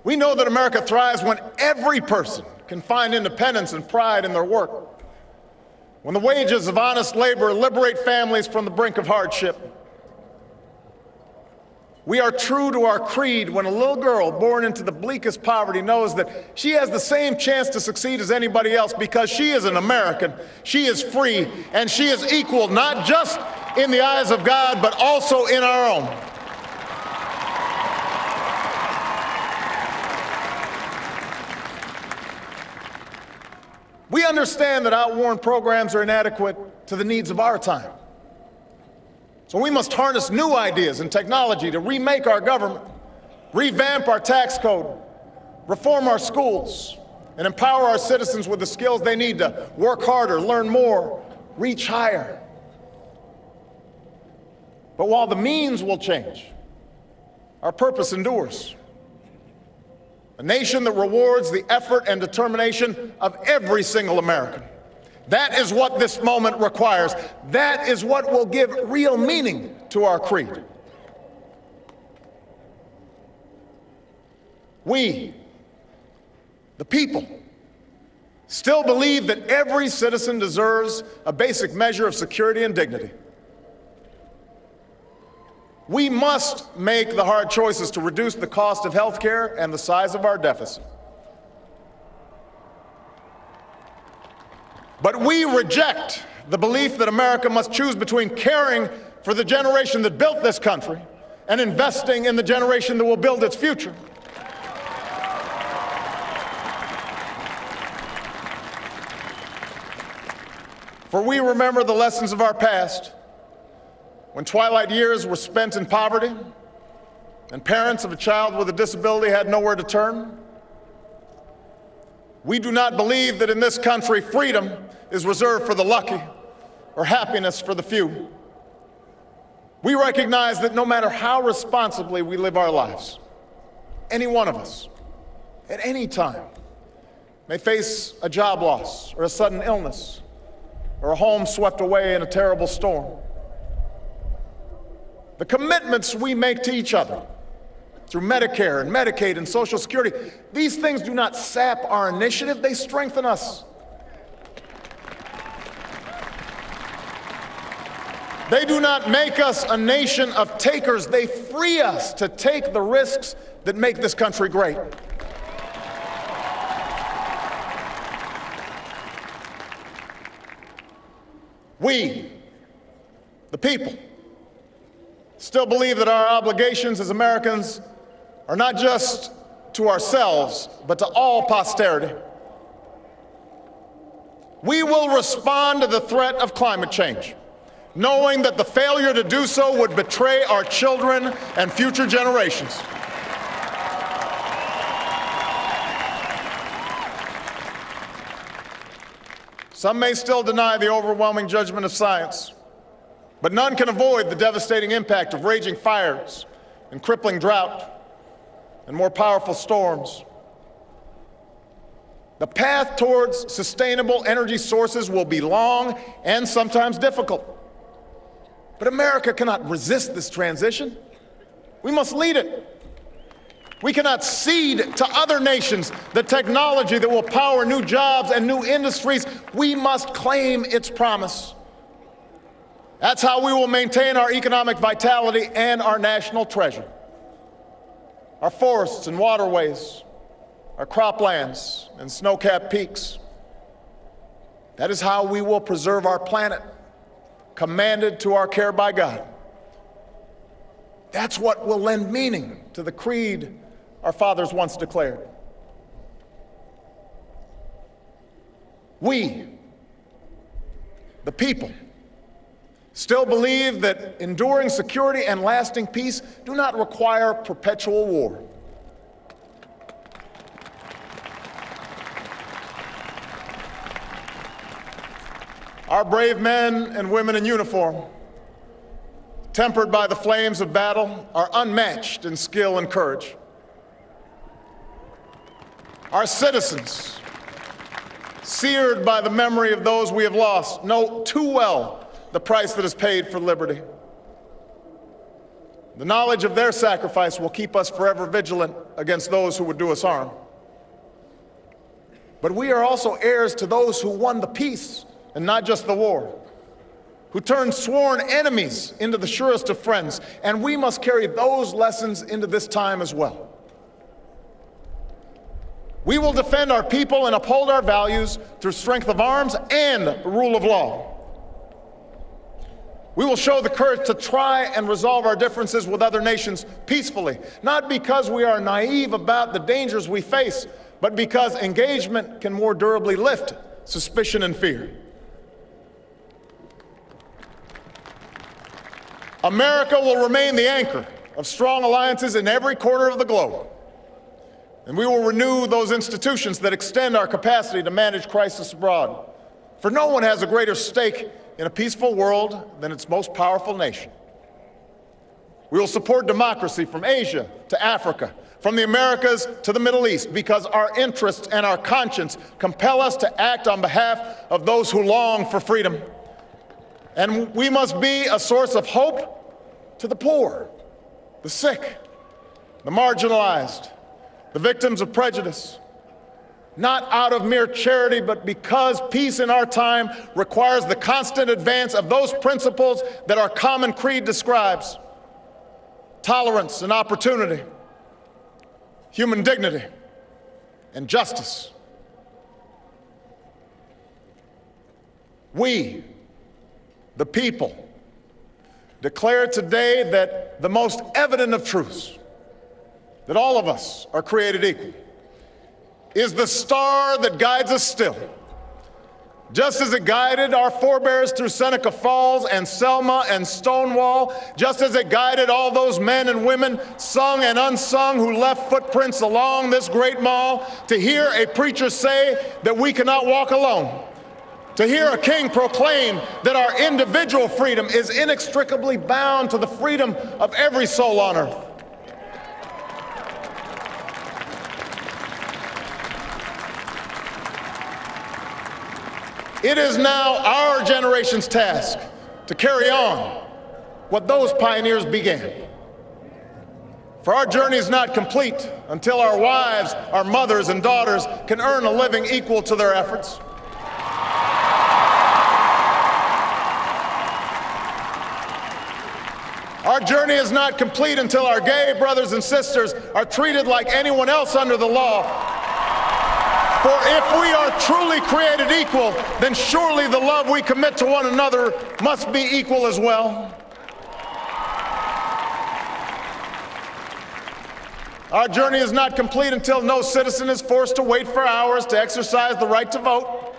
We know that America thrives when every person can find independence and pride in their work, when the wages of honest labor liberate families from the brink of hardship. We are true to our creed when a little girl born into the bleakest poverty knows that she has the same chance to succeed as anybody else because she is an American, she is free, and she is equal not just in the eyes of God, but also in our own. We understand that outworn programs are inadequate to the needs of our time. So we must harness new ideas and technology to remake our government, revamp our tax code, reform our schools, and empower our citizens with the skills they need to work harder, learn more, reach higher. But while the means will change, our purpose endures. A nation that rewards the effort and determination of every single American. That is what this moment requires. That is what will give real meaning to our creed. We, the people, still believe that every citizen deserves a basic measure of security and dignity. We must make the hard choices to reduce the cost of health care and the size of our deficit. But we reject the belief that America must choose between caring for the generation that built this country and investing in the generation that will build its future. For we remember the lessons of our past, when twilight years were spent in poverty and parents of a child with a disability had nowhere to turn. We do not believe that in this country freedom is reserved for the lucky or happiness for the few. We recognize that no matter how responsibly we live our lives, any one of us, at any time, may face a job loss or a sudden illness or a home swept away in a terrible storm. the commitments we make to each other through Medicare and Medicaid and Social Security, these things do not sap our initiative, they strengthen us. They do not make us a nation of takers, they free us to take the risks that make this country great. We, the people, still believe that our obligations as Americans are not just to ourselves, but to all posterity. We will respond to the threat of climate change, knowing that the failure to do so would betray our children and future generations. Some may still deny the overwhelming judgment of science, but none can avoid the devastating impact of raging fires and crippling drought and more powerful storms. The path towards sustainable energy sources will be long and sometimes difficult. But America cannot resist this transition. We must lead it. We cannot cede to other nations the technology that will power new jobs and new industries. We must claim its promise. That's how we will maintain our economic vitality and our national treasure. Our forests and waterways, our croplands and snow-capped peaks. That is how we will preserve our planet, commanded to our care by God. That's what will lend meaning to the creed our fathers once declared. We, the people, still believe that enduring security and lasting peace do not require perpetual war. Our brave men and women in uniform, tempered by the flames of battle, are unmatched in skill and courage. Our citizens, seared by the memory of those we have lost, know too well the price that is paid for liberty. The knowledge of their sacrifice will keep us forever vigilant against those who would do us harm. But we are also heirs to those who won the peace and not just the war, who turned sworn enemies into the surest of friends, and we must carry those lessons into this time as well. We will defend our people and uphold our values through strength of arms and rule of law. We will show the courage to try and resolve our differences with other nations peacefully, not because we are naive about the dangers we face, but because engagement can more durably lift suspicion and fear. America will remain the anchor of strong alliances in every corner of the globe. And we will renew those institutions that extend our capacity to manage crisis abroad. For no one has a greater stake in a peaceful world than its most powerful nation. We will support democracy from Asia to Africa, from the Americas to the Middle East, because our interests and our conscience compel us to act on behalf of those who long for freedom. And we must be a source of hope to the poor, the sick, the marginalized, the victims of prejudice, not out of mere charity, but because peace in our time requires the constant advance of those principles that our common creed describes: tolerance and opportunity, human dignity, and justice. We, the people, declare today that the most evident of truths, that all of us are created equal, is the star that guides us still. Just as it guided our forebears through Seneca Falls and Selma and Stonewall, just as it guided all those men and women, sung and unsung, who left footprints along this great mall, to hear a preacher say that we cannot walk alone, to hear a king proclaim that our individual freedom is inextricably bound to the freedom of every soul on earth. It is now our generation's task to carry on what those pioneers began. For our journey is not complete until our wives, our mothers, and daughters can earn a living equal to their efforts. Our journey is not complete until our gay brothers and sisters are treated like anyone else under the law. For if we are truly created equal, then surely the love we commit to one another must be equal as well. Our journey is not complete until no citizen is forced to wait for hours to exercise the right to vote.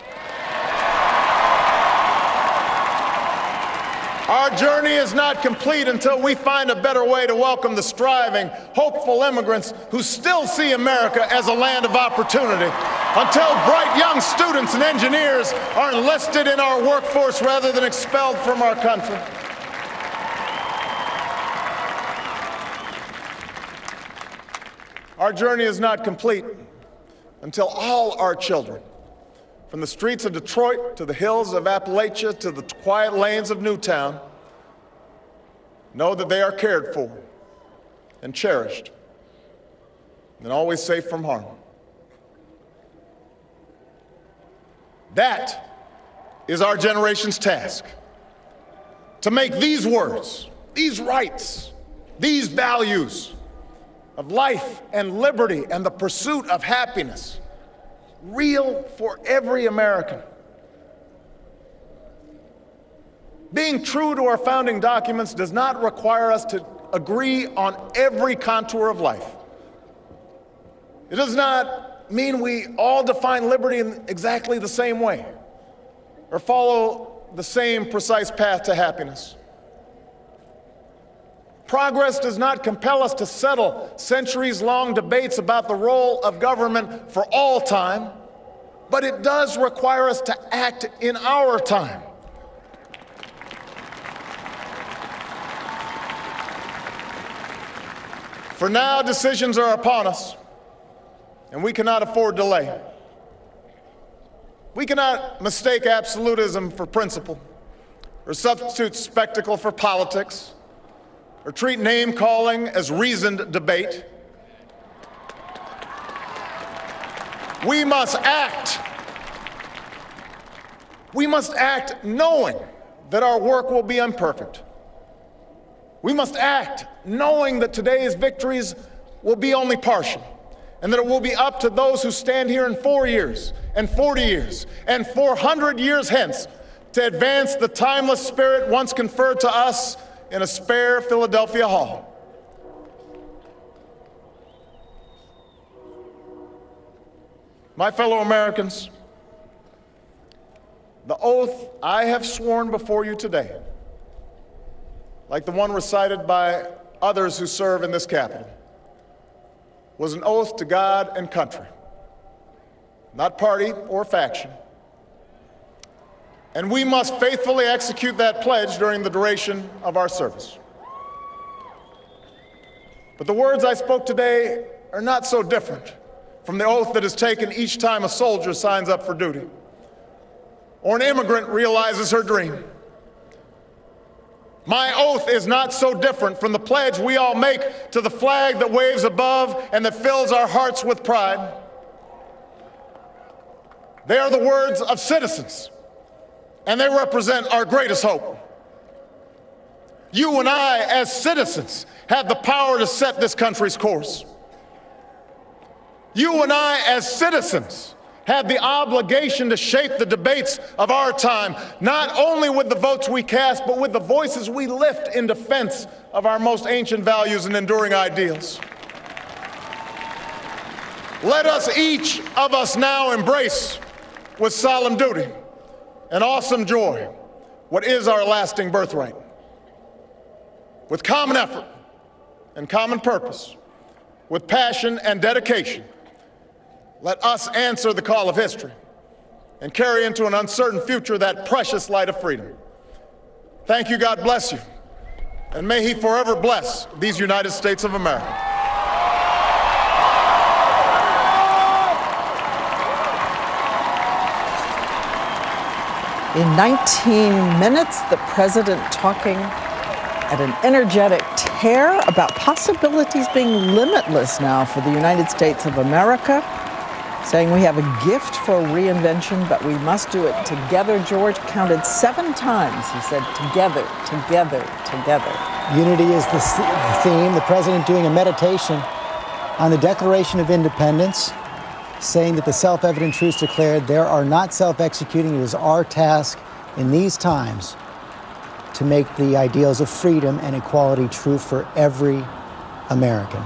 Our journey is not complete until we find a better way to welcome the striving, hopeful immigrants who still see America as a land of opportunity, until bright young students and engineers are enlisted in our workforce rather than expelled from our country. Our journey is not complete until all our children, from the streets of Detroit to the hills of Appalachia to the quiet lanes of Newtown, know that they are cared for and cherished and always safe from harm. That is our generation's task, to make these words, these rights, these values of life and liberty and the pursuit of happiness real for every American. Being true to our founding documents does not require us to agree on every contour of life. It does not mean we all define liberty in exactly the same way or follow the same precise path to happiness. Progress does not compel us to settle centuries-long debates about the role of government for all time, but it does require us to act in our time. For now, decisions are upon us, and we cannot afford delay. We cannot mistake absolutism for principle, or substitute spectacle for politics, or treat name-calling as reasoned debate. We must act. We must act knowing that our work will be imperfect. We must act knowing that today's victories will be only partial, and that it will be up to those who stand here in 4 years, and 40 years, and 400 years hence to advance the timeless spirit once conferred to us in a spare Philadelphia hall. My fellow Americans, the oath I have sworn before you today, like the one recited by others who serve in this Capitol, was an oath to God and country, not party or faction. And we must faithfully execute that pledge during the duration of our service. But the words I spoke today are not so different from the oath that is taken each time a soldier signs up for duty, or an immigrant realizes her dream. My oath is not so different from the pledge we all make to the flag that waves above and that fills our hearts with pride. They are the words of citizens, and they represent our greatest hope. You and I, as citizens, have the power to set this country's course. You and I, as citizens, have the obligation to shape the debates of our time, not only with the votes we cast, but with the voices we lift in defense of our most ancient values and enduring ideals. Let us, each of us, now embrace with solemn duty and awesome joy what is our lasting birthright. With common effort and common purpose, with passion and dedication, let us answer the call of history and carry into an uncertain future that precious light of freedom. Thank you, God bless you, and may He forever bless these United States of America. In 19 minutes, the president talking at an energetic tear about possibilities being limitless now for the United States of America, saying we have a gift for reinvention, but we must do it together. George counted 7 times. He said, together, together, together. Unity is the theme. The president doing a meditation on the Declaration of Independence, saying that the self-evident truths declared there are not self-executing. It is our task in these times to make the ideals of freedom and equality true for every American.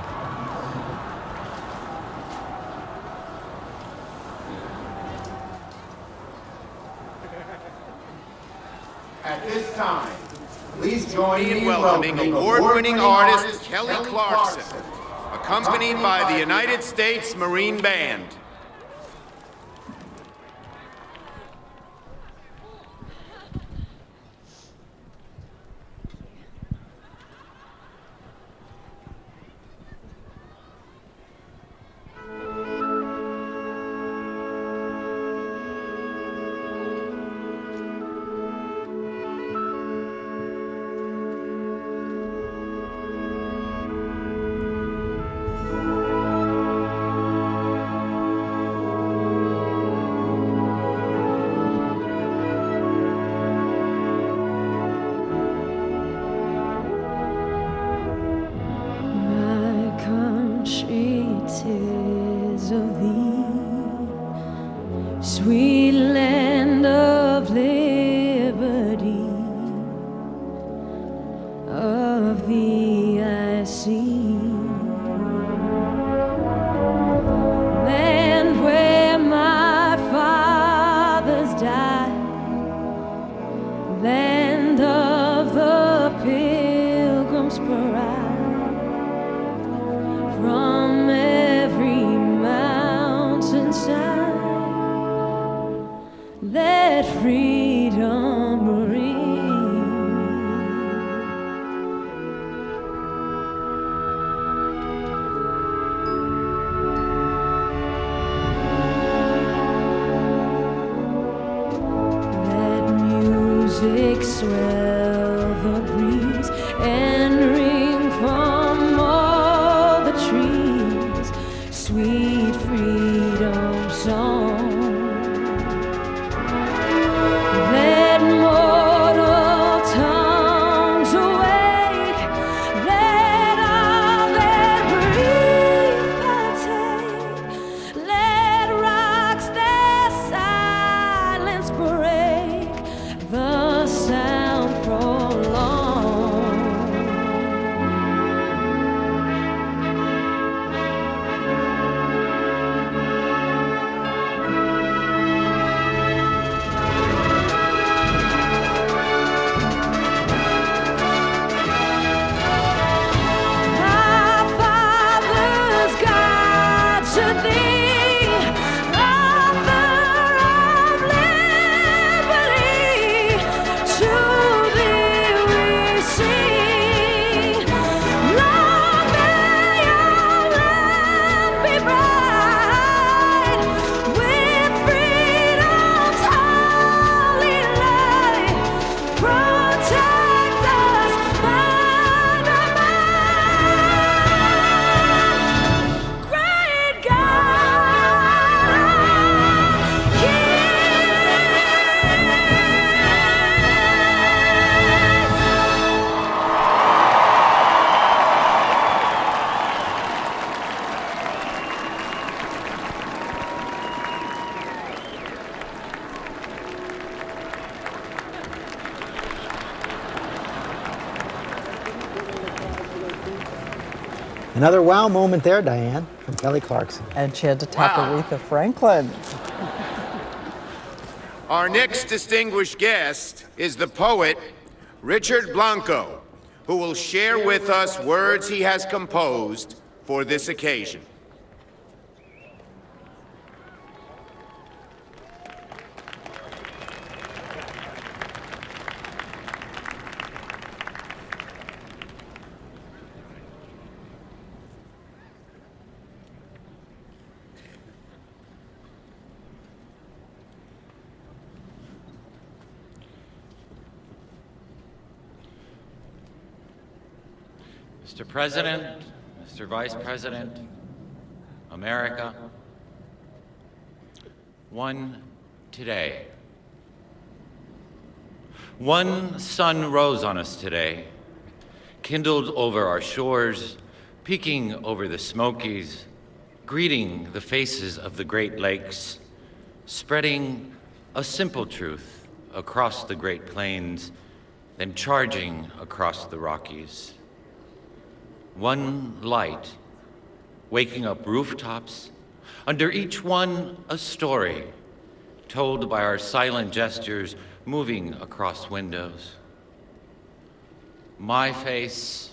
At this time, please join me in welcoming award-winning artist Kelly Clarkson, accompanied by the United States Marine Band. Sweet land of liberty, of thee I see, land where my fathers died, land of the Pilgrim's Pride, from every mountainside. Let freedom ring. Let music swell the breeze and ring from all the trees, sweet freedom song. Another wow moment there, Diane, from Kelly Clarkson. And she had to tap Aretha Franklin. Our next distinguished guest is the poet Richard Blanco, who will share with us words he has composed for this occasion. Mr. President, Mr. Vice President, America, one today. One sun rose on us today, kindled over our shores, peeking over the Smokies, greeting the faces of the Great Lakes, spreading a simple truth across the Great Plains, then charging across the Rockies. One light, waking up rooftops, under each one a story, told by our silent gestures moving across windows. My face,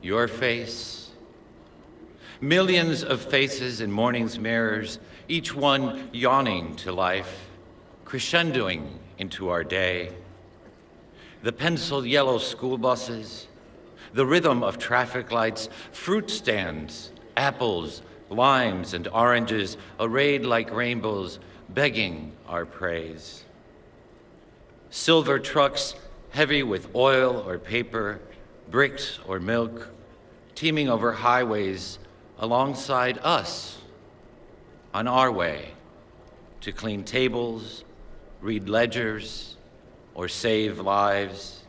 your face, millions of faces in morning's mirrors, each one yawning to life, crescendoing into our day. The pencil yellow school buses, the rhythm of traffic lights, fruit stands, apples, limes, and oranges arrayed like rainbows, begging our praise. Silver trucks heavy with oil or paper, bricks or milk, teeming over highways alongside us on our way to clean tables, read ledgers, or save lives,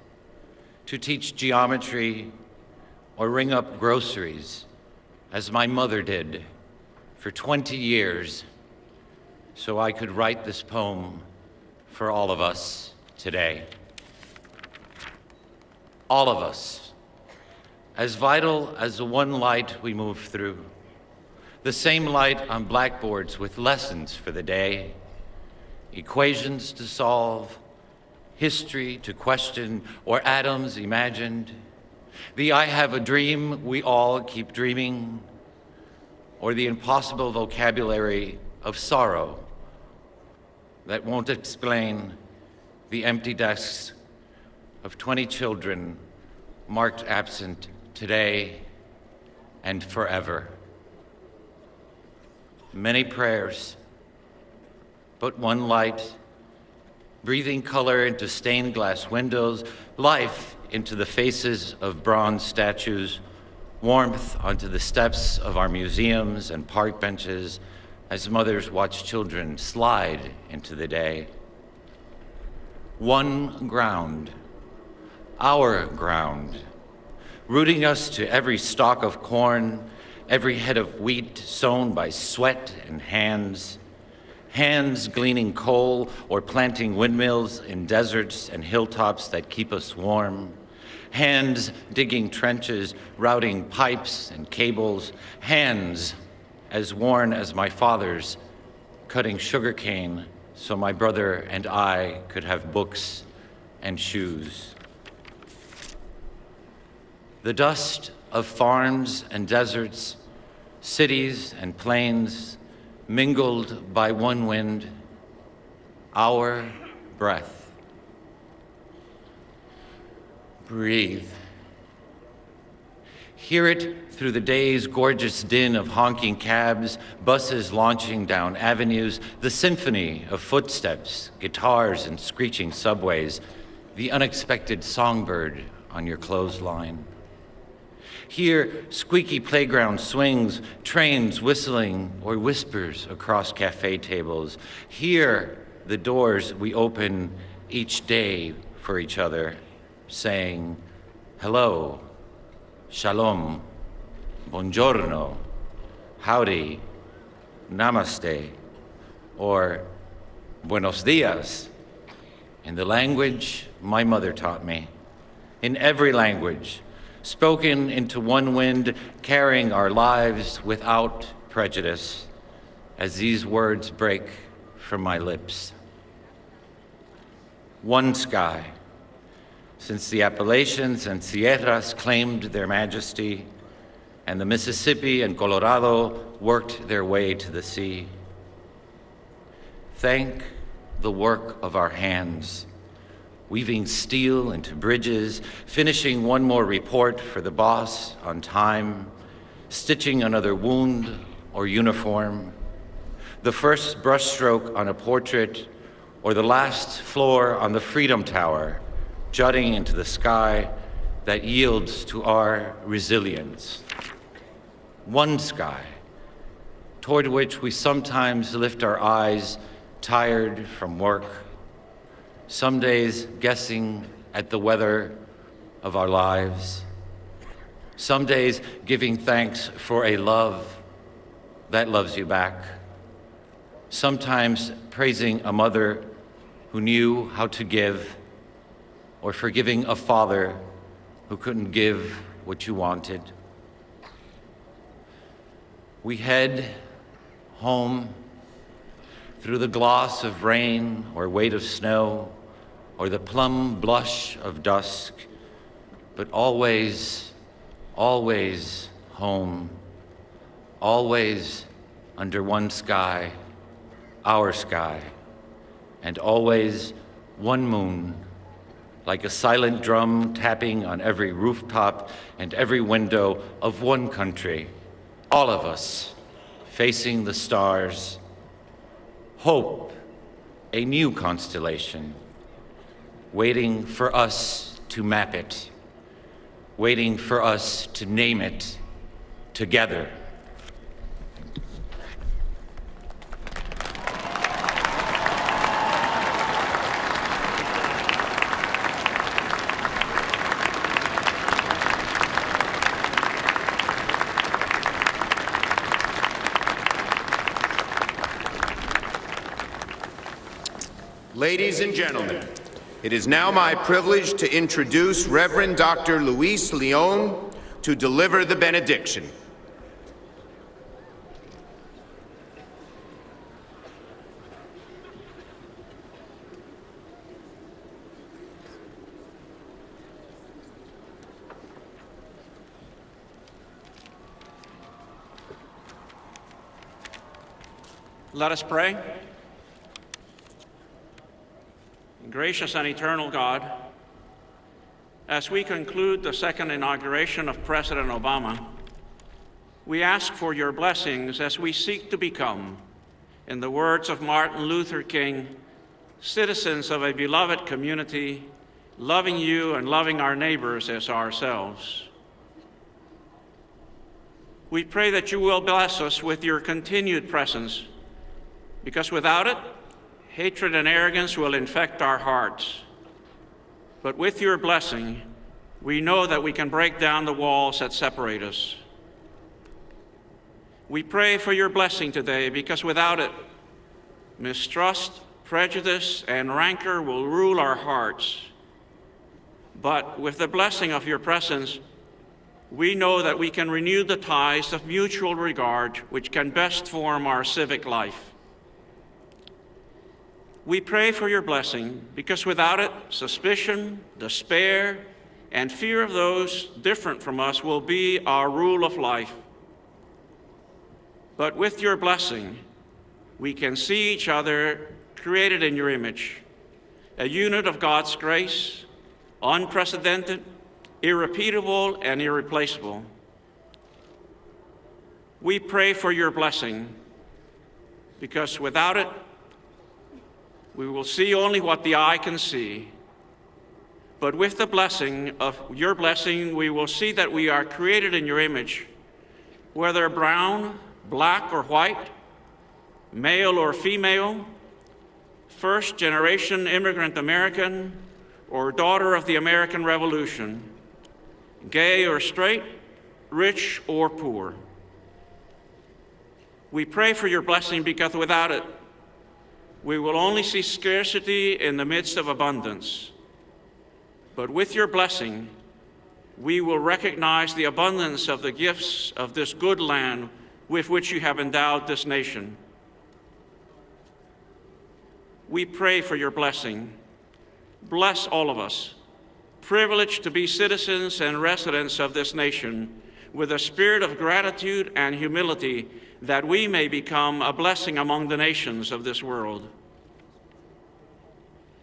to teach geometry or ring up groceries, as my mother did for 20 years, so I could write this poem for all of us today. All of us, as vital as the one light we move through, the same light on blackboards with lessons for the day, equations to solve, history to question, or atoms imagined, the I have a dream we all keep dreaming, or the impossible vocabulary of sorrow that won't explain the empty desks of 20 children marked absent today and forever. Many prayers, but one light, breathing color into stained glass windows, life into the faces of bronze statues, warmth onto the steps of our museums and park benches as mothers watch children slide into the day. One ground, our ground, rooting us to every stalk of corn, every head of wheat sown by sweat and hands, hands gleaning coal or planting windmills in deserts and hilltops that keep us warm, hands digging trenches, routing pipes and cables, hands as worn as my father's, cutting sugarcane so my brother and I could have books and shoes. The dust of farms and deserts, cities and plains, mingled by one wind, our breath. Breathe. Hear it through the day's gorgeous din of honking cabs, buses launching down avenues, the symphony of footsteps, guitars, and screeching subways, the unexpected songbird on your clothesline. Hear squeaky playground swings, trains whistling, or whispers across cafe tables. Hear the doors we open each day for each other, saying, hello, shalom, buongiorno, howdy, namaste, or buenos dias, in the language my mother taught me, in every language, spoken into one wind, carrying our lives without prejudice, as these words break from my lips. One sky, since the Appalachians and Sierras claimed their majesty, and the Mississippi and Colorado worked their way to the sea. Thank the work of our hands, weaving steel into bridges, finishing one more report for the boss on time, stitching another wound or uniform, the first brushstroke on a portrait, or the last floor on the Freedom Tower, jutting into the sky, that yields to our resilience. One sky, toward which we sometimes lift our eyes, tired from work, some days guessing at the weather of our lives, some days giving thanks for a love that loves you back, sometimes praising a mother who knew how to give, or forgiving a father who couldn't give what you wanted. We head home through the gloss of rain or weight of snow or the plum blush of dusk, but always, always home, always under one sky, our sky, and always one moon, like a silent drum tapping on every rooftop and every window of one country, all of us facing the stars. Hope, a new constellation, waiting for us to map it, waiting for us to name it together. Ladies and gentlemen, it is now my privilege to introduce Reverend Dr. Luis Leon to deliver the benediction. Let us pray. Gracious and eternal God, as we conclude the second inauguration of President Obama, we ask for your blessings as we seek to become, in the words of Martin Luther King, citizens of a beloved community, loving you and loving our neighbors as ourselves. We pray that you will bless us with your continued presence, because without it, hatred and arrogance will infect our hearts. But with your blessing, we know that we can break down the walls that separate us. We pray for your blessing today, because without it, mistrust, prejudice, and rancor will rule our hearts. But with the blessing of your presence, we know that we can renew the ties of mutual regard which can best form our civic life. We pray for your blessing, because without it, suspicion, despair, and fear of those different from us will be our rule of life. But with your blessing, we can see each other created in your image, a unit of God's grace, unprecedented, irrepeatable, and irreplaceable. We pray for your blessing, because without it, we will see only what the eye can see. But with the blessing of your blessing, we will see that we are created in your image, whether brown, black, or white, male or female, first-generation immigrant American, or daughter of the American Revolution, gay or straight, rich or poor. We pray for your blessing, because without it, we will only see scarcity in the midst of abundance. But with your blessing, we will recognize the abundance of the gifts of this good land with which you have endowed this nation. We pray for your blessing. Bless all of us, privileged to be citizens and residents of this nation, with a spirit of gratitude and humility, that we may become a blessing among the nations of this world.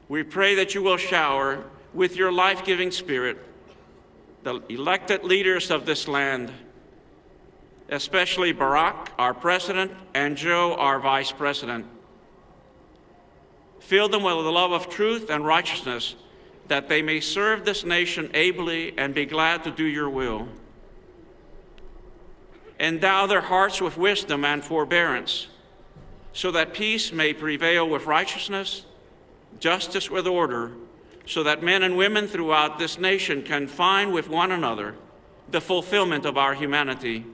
We pray that you will shower with your life-giving spirit the elected leaders of this land, especially Barack, our president, and Joe, our vice president. Fill them with the love of truth and righteousness, that they may serve this nation ably and be glad to do your will. Endow their hearts with wisdom and forbearance, so that peace may prevail with righteousness, justice with order, so that men and women throughout this nation can find with one another the fulfillment of our humanity.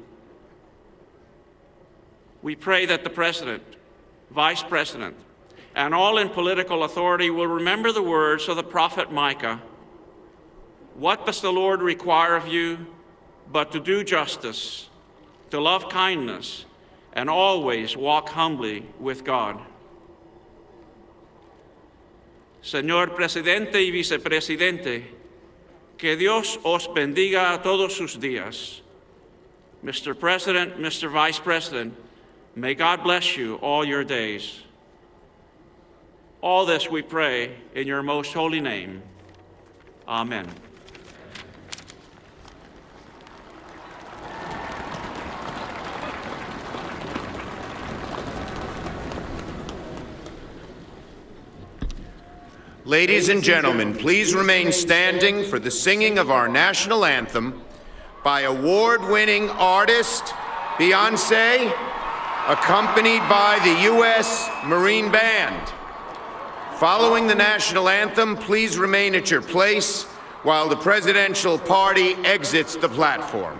We pray that the President, Vice President, and all in political authority will remember the words of the prophet Micah. What does the Lord require of you but to do justice, to love kindness, and always walk humbly with God? Señor Presidente y Vicepresidente, que Dios os bendiga a todos sus días. Mr. President, Mr. Vice President, may God bless you all your days. All this we pray in your most holy name. Amen. Ladies and gentlemen, please remain standing for the singing of our national anthem by award-winning artist Beyoncé, accompanied by the U.S. Marine Band. Following the national anthem, please remain at your place while the presidential party exits the platform.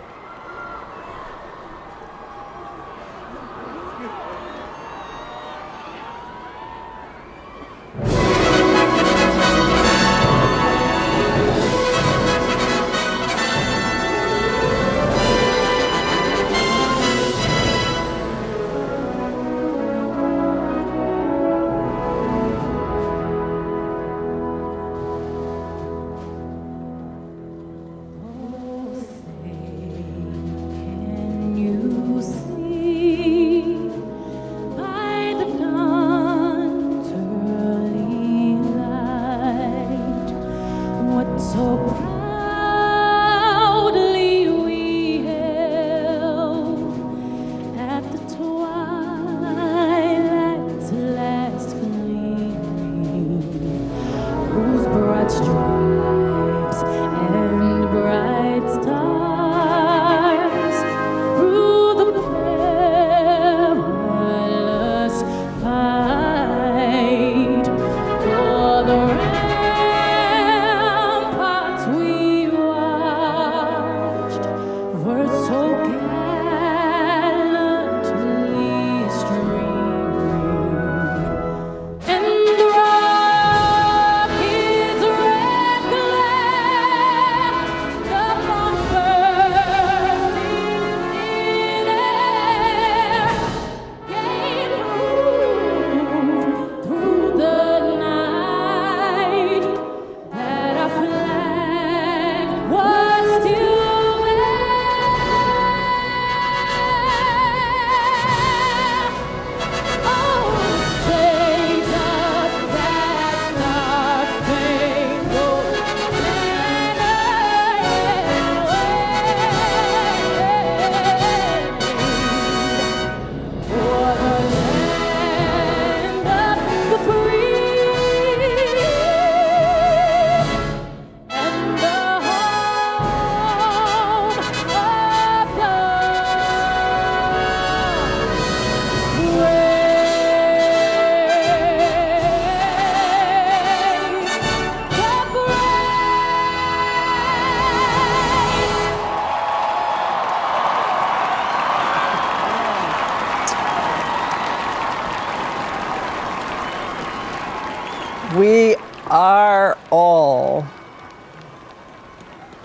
We are all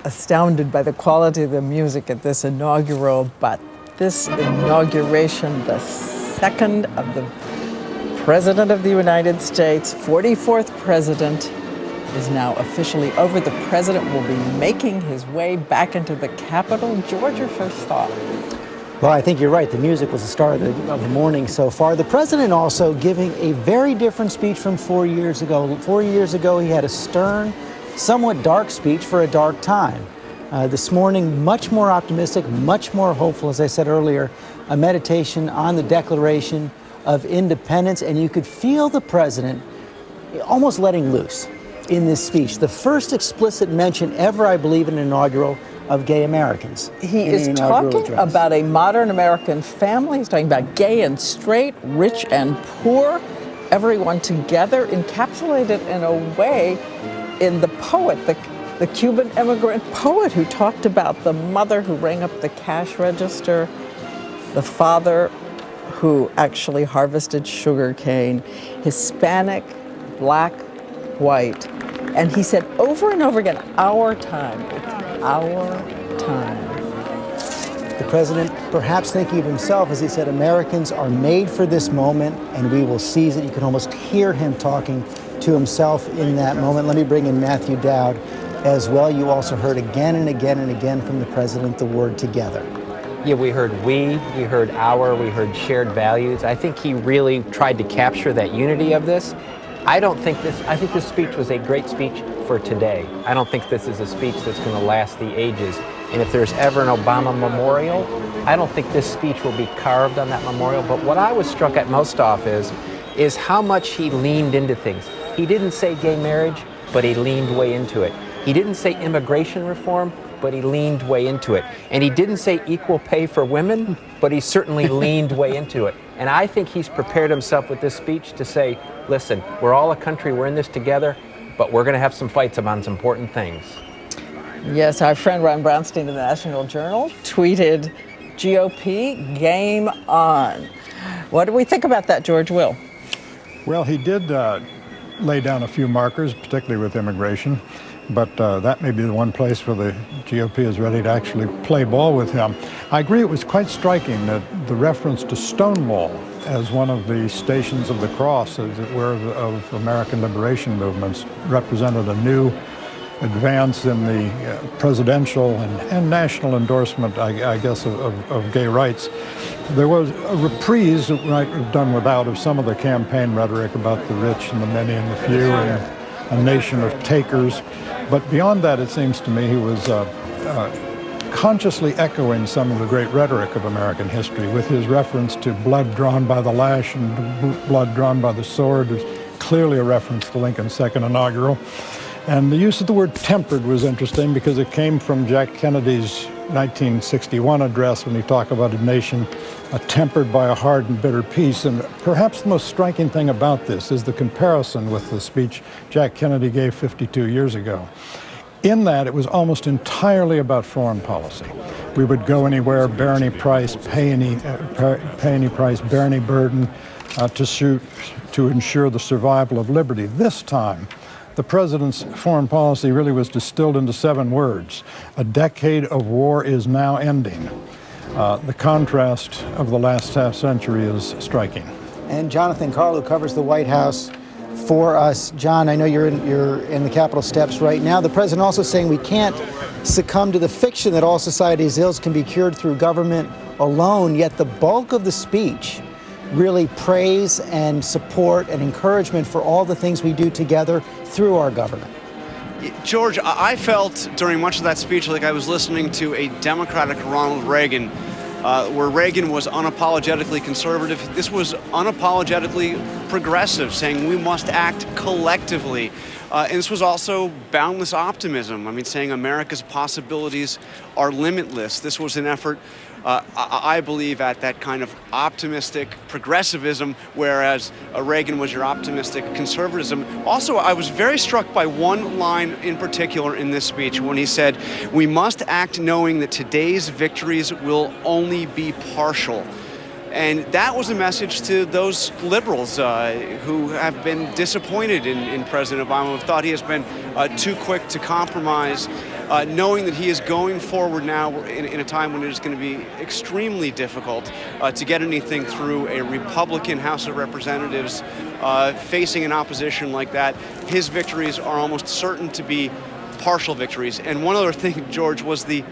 astounded by the quality of the music at this inaugural, but this inauguration, the second of the President of the United States, 44th President, is now officially over. The President will be making his way back into the Capitol. George, your first thought? Well, I think you're right. The music was the star of the morning so far. The president also giving a very different speech from 4 years ago. 4 years ago, he had a stern, somewhat dark speech for a dark time. This morning, much more optimistic, much more hopeful, as I said earlier, a meditation on the Declaration of Independence, and you could feel the president almost letting loose. in this speech. The first explicit mention ever, I believe, in an inaugural of gay Americans. He is talking about a modern American family. He's talking about gay and straight, rich and poor, everyone together, encapsulated in a way in the poet, the Cuban immigrant poet who talked about the mother who rang up the cash register, the father who actually harvested sugar cane, Hispanic, black, white. And he said over and over again, our time, it's our time. The president perhaps thinking of himself, as he said, Americans are made for this moment and we will seize it. You can almost hear him talking to himself in that moment. Let me bring in Matthew Dowd as well. You also heard again and again and again from the president the word together. Yeah, we heard we heard our, we heard shared values. I think he really tried to capture that unity of this. I think this speech was a great speech for today. I don't think this is a speech that's going to last the ages. And if there's ever an Obama memorial, I don't think this speech will be carved on that memorial. But what I was struck at most off is how much he leaned into things. He didn't say gay marriage, but he leaned way into it. He didn't say immigration reform, but he leaned way into it. And he didn't say equal pay for women, but he certainly leaned way into it. And I think he's prepared himself with this speech to say, listen, we're all a country, we're in this together, but we're going to have some fights about some important things. Yes, our friend Ron Brownstein of the National Journal tweeted, GOP, game on. What do we think about that, George Will? Well, he did lay down a few markers, particularly with immigration, but that may be the one place where the GOP is ready to actually play ball with him. I agree it was quite striking that the reference to Stonewall as one of the stations of the cross, as it were, of American liberation movements represented a new advance in the presidential and national endorsement, I guess, of gay rights. There was a reprise that we might have done without of some of the campaign rhetoric about the rich and the many and the few and a nation of takers. But beyond that, it seems to me he was consciously echoing some of the great rhetoric of American history with his reference to blood drawn by the lash and blood drawn by the sword. Is clearly a reference to Lincoln's second inaugural. And the use of the word tempered was interesting because it came from Jack Kennedy's 1961 address when he talked about a nation tempered by a hard and bitter peace. And perhaps the most striking thing about this is the comparison with the speech Jack Kennedy gave 52 years ago. In that, it was almost entirely about foreign policy. We would go anywhere, bear any price, pay any price, bear any burden to ensure the survival of liberty. This time, the president's foreign policy really was distilled into 7 words. A decade of war is now ending. The contrast of the last half century is striking. And Jonathan Carl, who covers the White House for us. John, I know you're in the Capitol steps right now. The president also saying we can't succumb to the fiction that all society's ills can be cured through government alone, yet the bulk of the speech really praise and support and encouragement for all the things we do together through our government. George, I felt during much of that speech like I was listening to a Democratic Ronald Reagan, where Reagan was unapologetically conservative. This was unapologetically progressive, saying we must act collectively. And this was also boundless optimism. I mean, saying America's possibilities are limitless. This was an effort, I believe, at that kind of optimistic progressivism, whereas Reagan was your optimistic conservatism. Also, I was very struck by one line in particular in this speech when he said, we must act knowing that today's victories will only be partial. And that was a message to those liberals who have been disappointed in President Obama, who thought he has been too quick to compromise, knowing that he is going forward now in a time when it is going to be extremely difficult to get anything through a Republican House of Representatives facing an opposition like that. His victories are almost certain to be partial victories. And one other thing, George, was the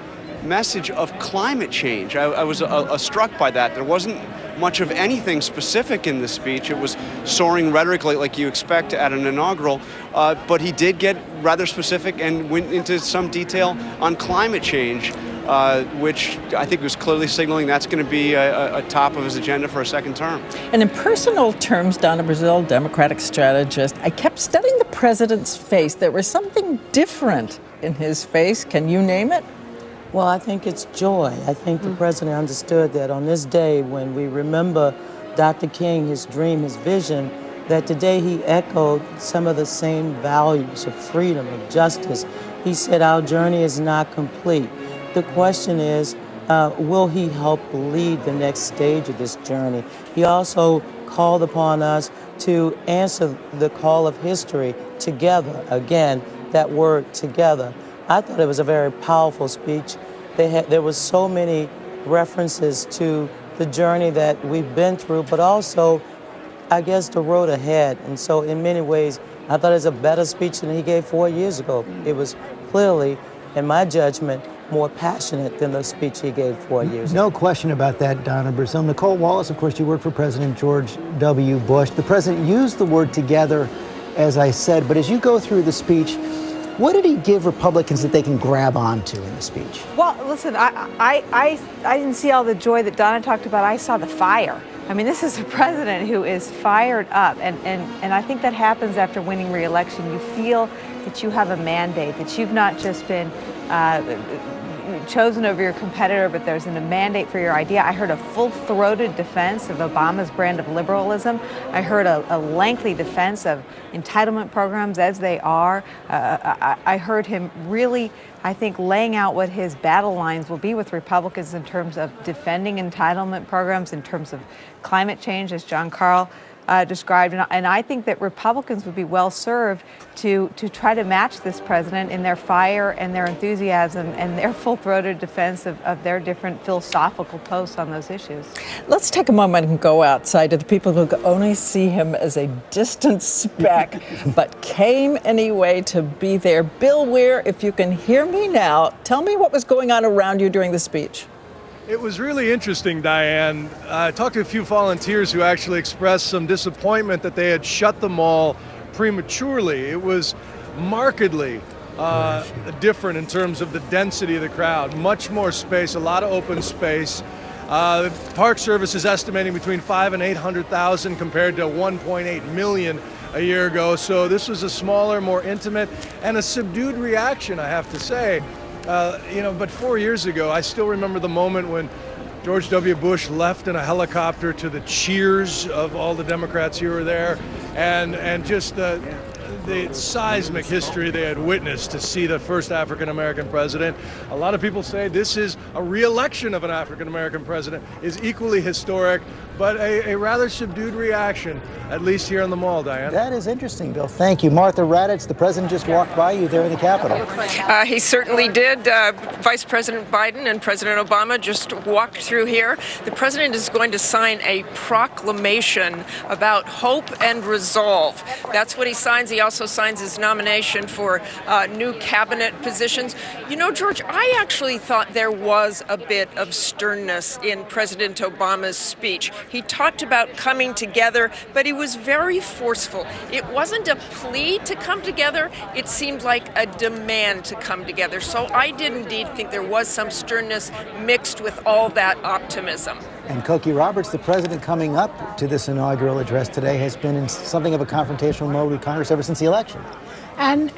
message of climate change. I was struck by that. There wasn't much of anything specific in the speech. It was soaring rhetoric like you expect at an inaugural, but he did get rather specific and went into some detail on climate change. which I think was clearly signaling that's going to be a top of his agenda for a second term. And in personal terms, Donna Brazile, Democratic strategist, I kept studying the president's face. There was something different in his face. Can you name it? Well, I think it's joy. I think the president understood that on this day when we remember Dr. King, his dream, his vision, that today he echoed some of the same values of freedom, of justice. He said our journey is not complete. The question is, will he help lead the next stage of this journey? He also called upon us to answer the call of history together. Again, that word together. I thought it was a very powerful speech. There was so many references to the journey that we've been through, but also, I guess, the road ahead. And so in many ways, I thought it was a better speech than he gave 4 years ago. It was clearly, in my judgment, more passionate than the speech he gave 4 years ago. No question about that, Donna Brazile. Nicole Wallace, of course, you worked for President George W. Bush. The president used the word together, as I said, but as you go through the speech, what did he give Republicans that they can grab onto in the speech? Well, listen, I didn't see all the joy that Donna talked about. I saw the fire. I mean, this is a president who is fired up, and I think that happens after winning re-election. You feel that you have a mandate, that you've not just been chosen over your competitor, but there's a mandate for your idea. I heard a full-throated defense of Obama's brand of liberalism. I heard a lengthy defense of entitlement programs as they are. I heard him really, I think, laying out what his battle lines will be with Republicans in terms of defending entitlement programs, in terms of climate change, as John Carl described. And I think that Republicans would be well served to try to match this president in their fire and their enthusiasm and their full-throated defense of their different philosophical posts on those issues. Let's take a moment and go outside to the people who only see him as a distant speck, but came anyway to be there. Bill Weir, if you can hear me now, tell me what was going on around you during the speech. It was really interesting, Diane. I talked to a few volunteers who actually expressed some disappointment that they had shut the mall prematurely. It was markedly different in terms of the density of the crowd. Much more space, a lot of open space. The Park Service is estimating between 500,000 and 800,000 compared to 1.8 million a year ago. So this was a smaller, more intimate, and a subdued reaction, I have to say. But 4 years ago, I still remember the moment when George W. Bush left in a helicopter to the cheers of all the Democrats who were there, and just the seismic history they had witnessed to see the first African-American president. A lot of people say this is a re-election of an African-American president is equally historic, but a rather subdued reaction, at least here in the mall, Diane. That is interesting, Bill. Thank you. Martha Raddatz, the president just walked by you there in the Capitol. He certainly did. Vice President Biden and President Obama just walked through here. The president is going to sign a proclamation about hope and resolve. That's what he signs. He also signs his nomination for new cabinet positions. You know, George, I actually thought there was a bit of sternness in President Obama's speech. He talked about coming together, but he was very forceful. It wasn't a plea to come together. It seemed like a demand to come together. So I did indeed think there was some sternness mixed with all that optimism. And Cokie Roberts, the president coming up to this inaugural address today, has been in something of a confrontational mode with Congress ever since the election. And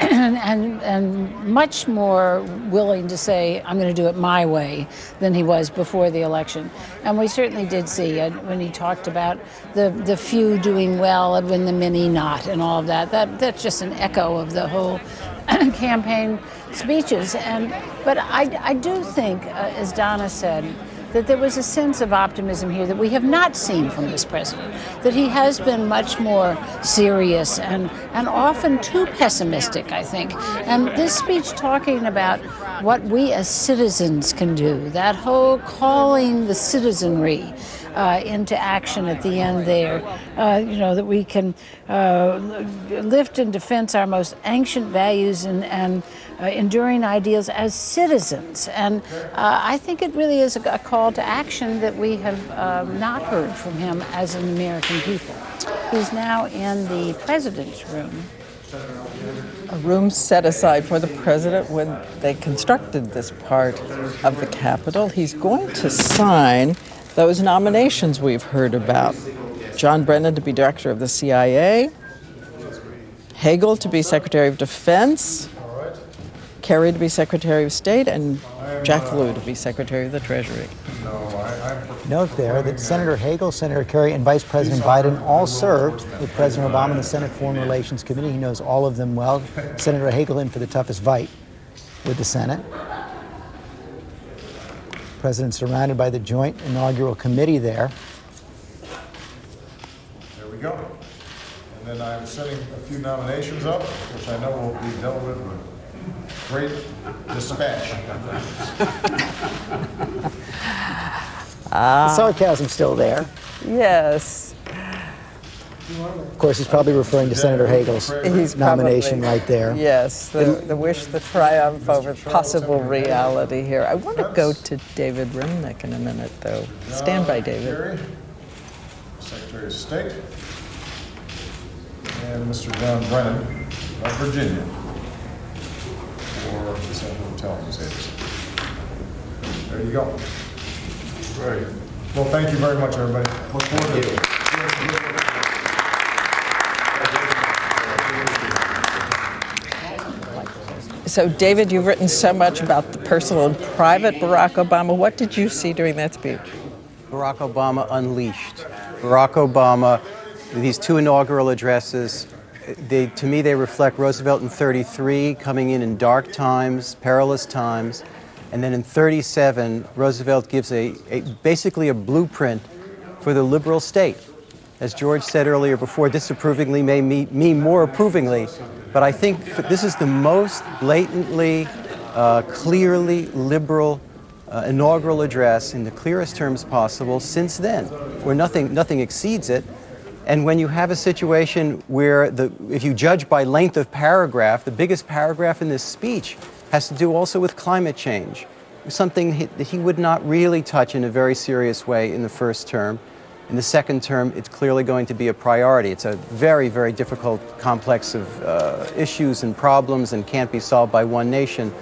much more willing to say, I'm going to do it my way, than he was before the election. And we certainly did see when he talked about the few doing well and when the many not and all of that. That's just an echo of the whole campaign speeches. But I do think, as Donna said, that there was a sense of optimism here that we have not seen from this president, that he has been much more serious and often too pessimistic, I think. And this speech talking about what we as citizens can do, that whole calling the citizenry into action at the end there, that we can lift in defense our most ancient values and enduring ideals as citizens. And I think it really is a call to action that we have not heard from him as an American people. He's now in the president's room. a room set aside for the president when they constructed this part of the Capitol. He's going to sign those nominations we've heard about. John Brennan to be director of the CIA, Hagel to be Secretary of Defense, Kerry to be Secretary of State, and Jack Lew to be Secretary of the Treasury. Note there that Senator Hagel, Senator Kerry, and Vice President Biden all served with President Obama in the Senate Foreign Relations Committee. He knows all of them well. Senator Hagel in for the toughest fight with the Senate. President surrounded by the joint inaugural committee there. There we go. And then I'm setting a few nominations up, which I know will be dealt with great dispatch. The sarcasm's still there. Yes. Of course, he's probably referring to Senator Hagel's nomination right there. Yes, the wish, the triumph over possible reality here. I want to go to David Remnick in a minute, though. Stand by, David. Kerry, Secretary of State, and Mr. John Brennan of Virginia for the Central Intelligence Agency. There you go. Great. Well, thank you very much, everybody. Look forward to it. So, David, you've written so much about the personal and private Barack Obama. What did you see during that speech? Barack Obama unleashed. Barack Obama, these two inaugural addresses, to me, they reflect Roosevelt in 33, coming in dark times, perilous times. And then in 37, Roosevelt gives basically a blueprint for the liberal state. As George said earlier before, disapprovingly may mean more approvingly. But I think this is the most blatantly, clearly liberal inaugural address in the clearest terms possible since then, where nothing exceeds it. And when you have a situation where, if you judge by length of paragraph, the biggest paragraph in this speech has to do also with climate change, something that he would not really touch in a very serious way in the first term. In the second term, it's clearly going to be a priority. It's a very, very difficult complex of issues and problems and can't be solved by one nation.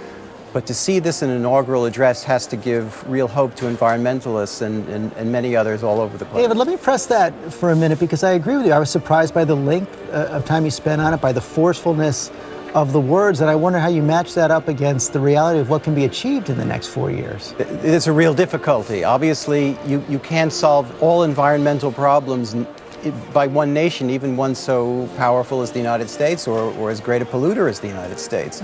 But to see this in an inaugural address has to give real hope to environmentalists and many others all over the place. David, let me press that for a minute, because I agree with you. I was surprised by the length of time you spent on it, by the forcefulness of the words, and I wonder how you match that up against the reality of what can be achieved in the next 4 years. It's a real difficulty. Obviously, you can't solve all environmental problems by one nation, even one so powerful as the United States or as great a polluter as the United States.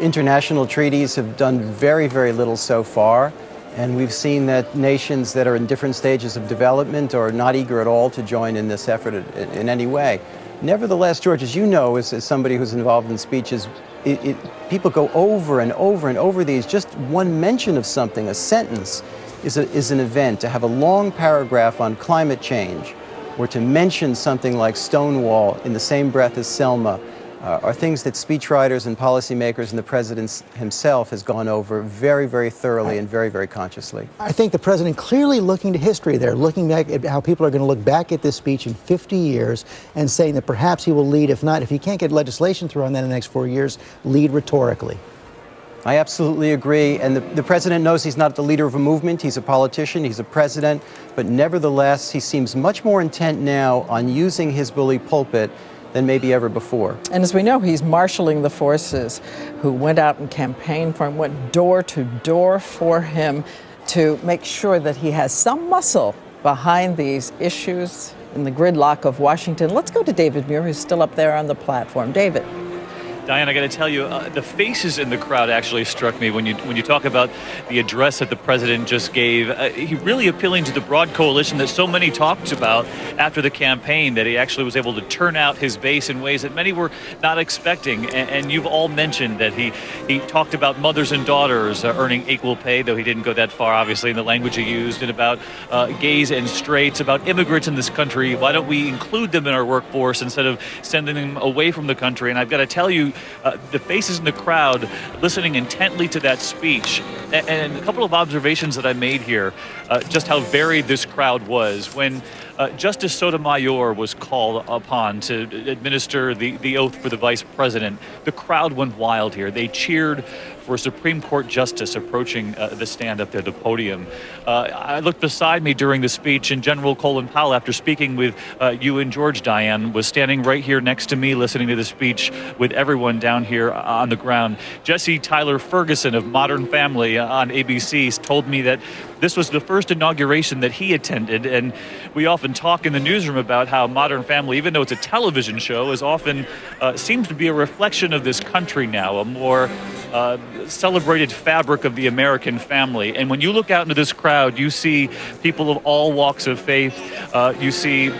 International treaties have done very, very little so far, and we've seen that nations that are in different stages of development are not eager at all to join in this effort in any way. Nevertheless, George, as you know, as somebody who's involved in speeches, people go over and over and over these. Just one mention of something, a sentence, is an event. To have a long paragraph on climate change, or to mention something like Stonewall in the same breath as Selma, are things that speechwriters and policymakers and the president himself has gone over very, very thoroughly and very, very consciously. I think the president clearly looking to history there, looking back at how people are going to look back at this speech in 50 years and saying that perhaps he will lead, if he can't get legislation through on that in the next 4 years, lead rhetorically. I absolutely agree, and the president knows he's not the leader of a movement. He's a politician, he's a president, but nevertheless, he seems much more intent now on using his bully pulpit than maybe ever before. And as we know, he's marshaling the forces who went out and campaigned for him, went door to door for him to make sure that he has some muscle behind these issues in the gridlock of Washington. Let's go to David Muir, who's still up there on the platform. David. Diane, I got to tell you, the faces in the crowd actually struck me when you talk about the address that the president just gave. He really appealing to the broad coalition that so many talked about after the campaign, that he actually was able to turn out his base in ways that many were not expecting. And you've all mentioned that he talked about mothers and daughters earning equal pay, though he didn't go that far, obviously, in the language he used, and about gays and straights, about immigrants in this country. Why don't we include them in our workforce instead of sending them away from the country? And I've got to tell you, the faces in the crowd listening intently to that speech. And a couple of observations that I made here, just how varied this crowd was. When Justice Sotomayor was called upon to administer the oath for the vice president, the crowd went wild here. They cheered for a Supreme Court justice approaching the stand up there, the podium. I looked beside me during the speech, and General Colin Powell, after speaking with you and George, Diane, was standing right here next to me listening to the speech with everyone down here on the ground. Jesse Tyler Ferguson of Modern Family on ABC told me that this was the first inauguration that he attended, and we often talk in the newsroom about how Modern Family, even though it's a television show, is often seems to be a reflection of this country now, a more celebrated fabric of the American family. And when you look out into this crowd, you see people of all walks of faith. You see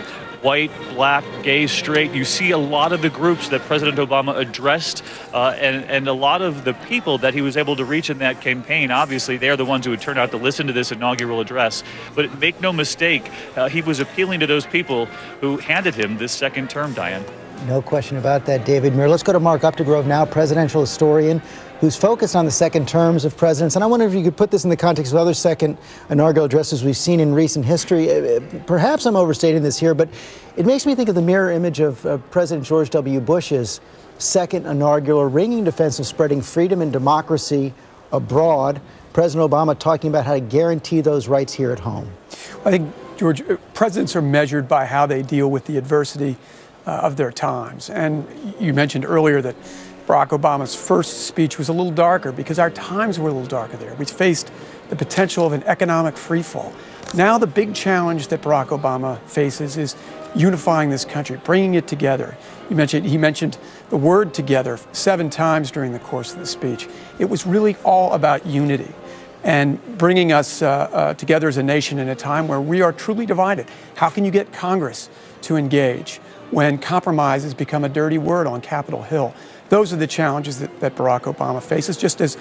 white, black, gay, straight. You see a lot of the groups that President Obama addressed, and a lot of the people that he was able to reach in that campaign. Obviously, they're the ones who would turn out to listen to this inaugural address. But make no mistake, he was appealing to those people who handed him this second term, Diane. No question about that, David Muir. Let's go to Mark Updegrove now, presidential historian, who's focused on the second terms of presidents. And I wonder if you could put this in the context of other second inaugural addresses we've seen in recent history. Perhaps I'm overstating this here, but it makes me think of the mirror image of President George W. Bush's second inaugural, ringing defense of spreading freedom and democracy abroad. President Obama talking about how to guarantee those rights here at home. I think, George, presidents are measured by how they deal with the adversity of their times. And you mentioned earlier that Barack Obama's first speech was a little darker because our times were a little darker there. We faced the potential of an economic freefall. Now the big challenge that Barack Obama faces is unifying this country, bringing it together. He mentioned the word together 7 times during the course of the speech. It was really all about unity and bringing us together as a nation in a time where we are truly divided. How can you get Congress to engage when compromise has become a dirty word on Capitol Hill? Those are the challenges that Barack Obama faces, just as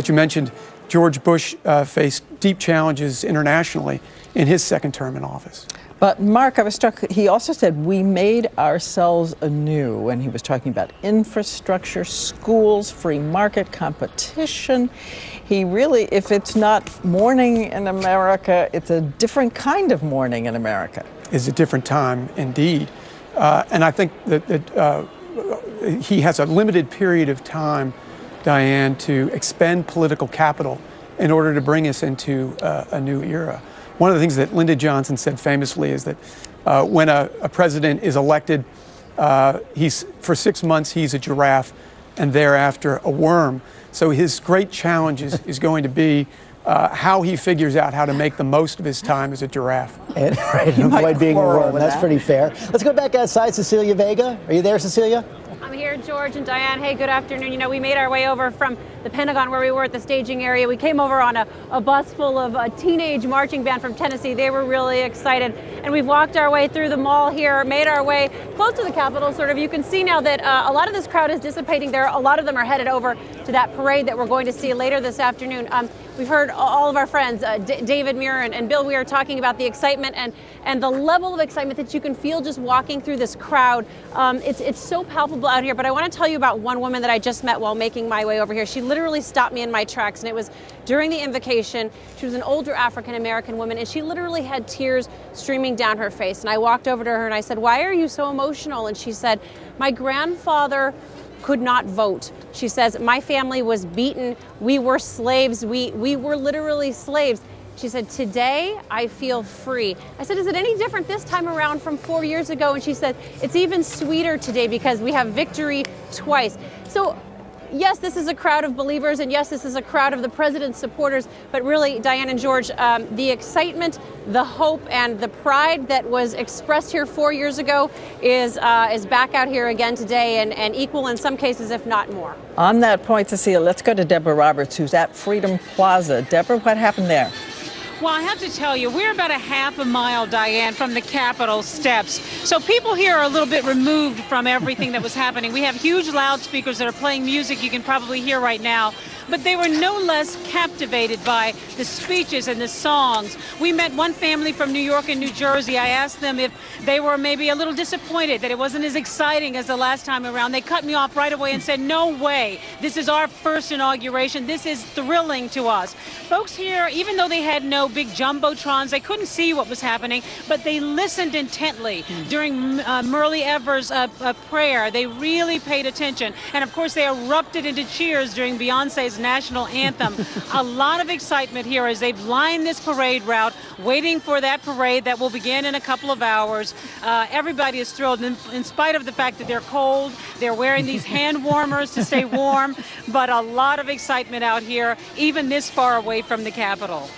you mentioned, George Bush faced deep challenges internationally in his second term in office. But Mark, I was struck, he also said we made ourselves anew when he was talking about infrastructure, schools, free market competition. He really, if it's not morning in America, it's a different kind of morning in America. It's a different time indeed. And I think that he has a limited period of time, Diane, to expend political capital in order to bring us into a new era. One of the things that Lyndon Johnson said famously is that when a president is elected, for 6 months he's a giraffe and thereafter a worm. So his great challenge is going to be how he figures out how to make the most of his time as a giraffe. And avoid being a worm. That's pretty fair. Let's go back outside. Cecilia Vega. Are you there, Cecilia? I'm here, George and Diane. Hey, good afternoon. You know, we made our way over from the Pentagon where we were at the staging area. We came over on a bus full of a teenage marching band from Tennessee. They were really excited. And we've walked our way through the mall here, made our way close to the Capitol, sort of. You can see now that a lot of this crowd is dissipating there. A lot of them are headed over to that parade that we're going to see later this afternoon. We've heard all of our friends, David Muir and Bill Weir, talking about the excitement and the level of excitement that you can feel just walking through this crowd. It's so palpable out here, but I want to tell you about one woman that I just met while making my way over here. She literally stopped me in my tracks, and it was during the invocation. She was an older African-American woman, and she literally had tears streaming down her face. And I walked over to her and I said, "Why are you so emotional?" And she said, "My grandfather could not vote." She says, "My family was beaten. We were slaves. We were literally slaves." She said, "Today I feel free." I said, "Is it any different this time around from 4 years ago?" And she said, "It's even sweeter today because we have victory twice." So yes, this is a crowd of believers, and yes, this is a crowd of the president's supporters, but really, Diane and George, the excitement, the hope, and the pride that was expressed here 4 years ago is back out here again today, and equal in some cases, if not more. On that point, Cecilia, let's go to Deborah Roberts, who's at Freedom Plaza. Deborah, what happened there? Well, I have to tell you, we're about a half a mile, Diane, from the Capitol steps. So people here are a little bit removed from everything that was happening. We have huge loudspeakers that are playing music you can probably hear right now. but they were no less captivated by the speeches and the songs. We met one family from New York and New Jersey. I asked them if they were maybe a little disappointed that it wasn't as exciting as the last time around. They cut me off right away and said, no way. This is our first inauguration. This is thrilling to us. Folks here, even though they had no big jumbotrons, they couldn't see what was happening, but they listened intently during Myrlie Evers' prayer. They really paid attention. And of course, they erupted into cheers during Beyonce's national anthem. A lot of excitement here as they've lined this parade route, waiting for that parade that will begin in a couple of hours. Everybody is thrilled in spite of the fact that they're cold. They're wearing these hand warmers to stay warm, but a lot of excitement out here, even this far away from the Capitol.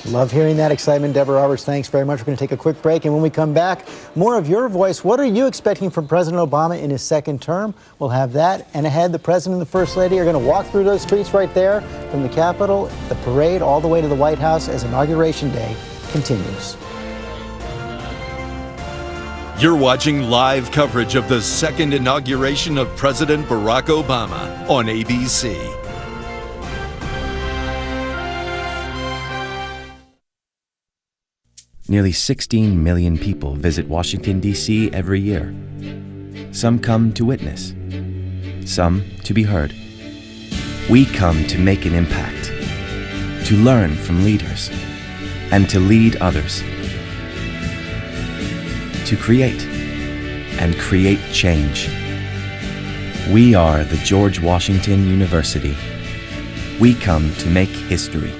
Love hearing that excitement. Deborah Roberts, thanks very much. We're going to take a quick break, and when we come back, more of your voice. What are you expecting from President Obama in his second term? We'll have that. And ahead, the President and the First Lady are going to walk through those streets right there from the Capitol, the parade, all the way to the White House as Inauguration Day continues. You're watching live coverage of the second inauguration of President Barack Obama on ABC. Nearly 16 million people visit Washington, D.C. every year. Some come to witness, some to be heard. We come to make an impact, to learn from leaders, and to lead others. To create and create change. We are the George Washington University. We come to make history.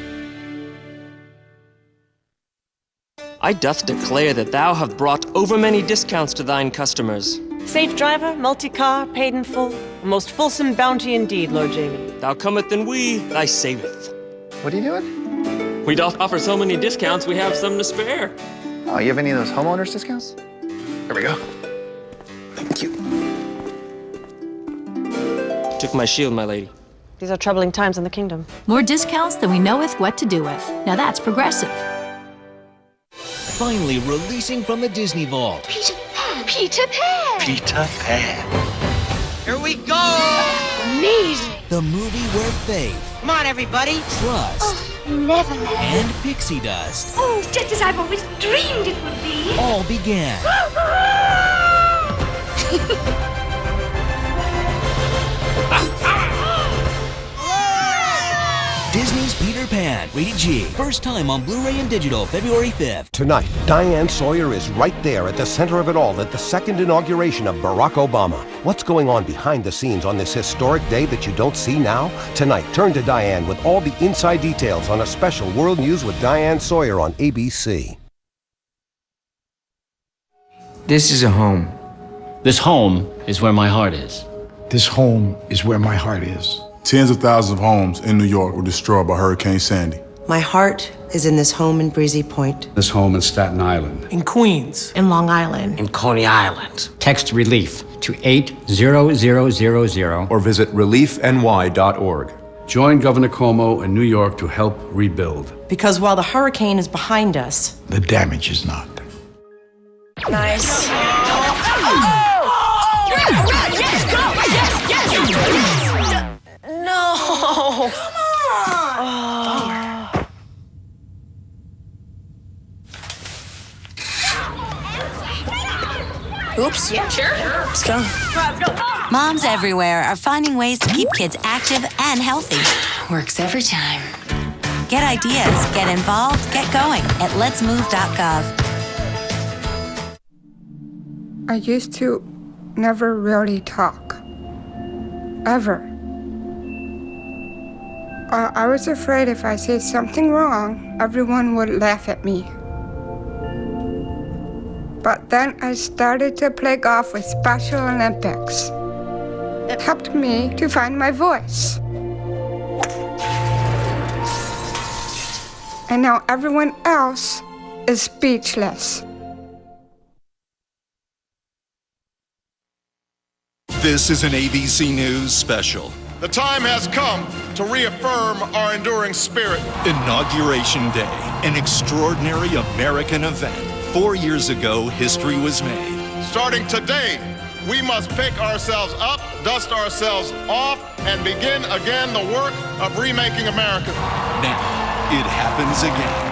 I doth declare that thou have brought over many discounts to thine customers. Safe driver, multi-car, paid in full. A most fulsome bounty indeed, Lord Jamie. Thou cometh and we, thy saveth. What are you doing? We doth offer so many discounts, we have some to spare. Oh, you have any of those homeowners discounts? Here we go. Thank you. Took my shield, my lady. These are troubling times in the kingdom. More discounts than we knoweth what to do with. Now that's progressive. Finally releasing from the Disney Vault. Peter Pan! Peter Pan! Peter Pan. Here we go! Amazing! The movie where faith, Come on, everybody! trust, Neverland! and pixie dust Oh, just as I've always dreamed it would be! all began. Disney's Peter Pan, rated G. First time on Blu-ray and digital, February 5th. Tonight, Diane Sawyer is right there at the center of it all at the second inauguration of Barack Obama. What's going on behind the scenes on this historic day that you don't see now? Tonight, turn to Diane with all the inside details on a special World News with Diane Sawyer on ABC. This is a home. This home is where my heart is. This home is where my heart is. Tens of thousands of homes in New York were destroyed by Hurricane Sandy. My heart is in this home in Breezy Point. This home in Staten Island. In Queens. In Long Island. In Coney Island. Text relief to 80000 or visit reliefny.org. Join Governor Cuomo in New York to help rebuild. Because while the hurricane is behind us, the damage is not. Nice. No! Come on! Oops. Yeah, sure. Let's go. Let's go. Moms everywhere are finding ways to keep kids active and healthy. Works every time. Get ideas, get involved, get going at letsmove.gov. I used to never really talk. Ever. I was afraid if I said something wrong, everyone would laugh at me. But then I started to play golf with Special Olympics. It helped me to find my voice. And now everyone else is speechless. This is an ABC News special. The time has come to reaffirm our enduring spirit. Inauguration Day, an extraordinary American event. 4 years ago, history was made. Starting today, we must pick ourselves up dust ourselves off and begin again the work of remaking America. Now, it happens again.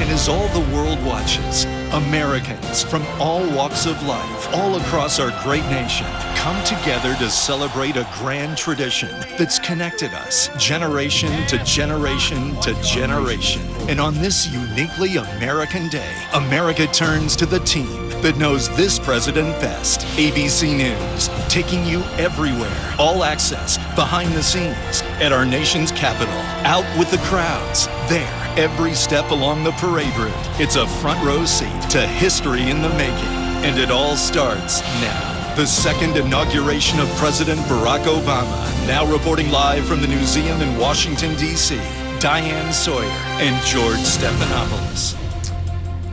And as all the world watches, Americans from all walks of life, all across our great nation, come together to celebrate a grand tradition that's connected us generation to generation to generation. And on this uniquely American day, America turns to the team that knows this president best. ABC News, taking you everywhere, all access, behind the scenes, at our nation's capital, out with the crowds, there, every step along the parade route. It's a front row seat to history in the making. And it all starts now. The second inauguration of President Barack Obama. Now reporting live from the museum in Washington, D.C., Diane Sawyer and George Stephanopoulos.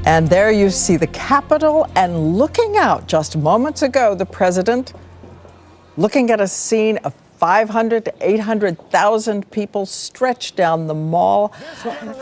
And there you see the Capitol, and looking out just moments ago, the president looking at a scene of 500 to 800,000 people stretched down the mall.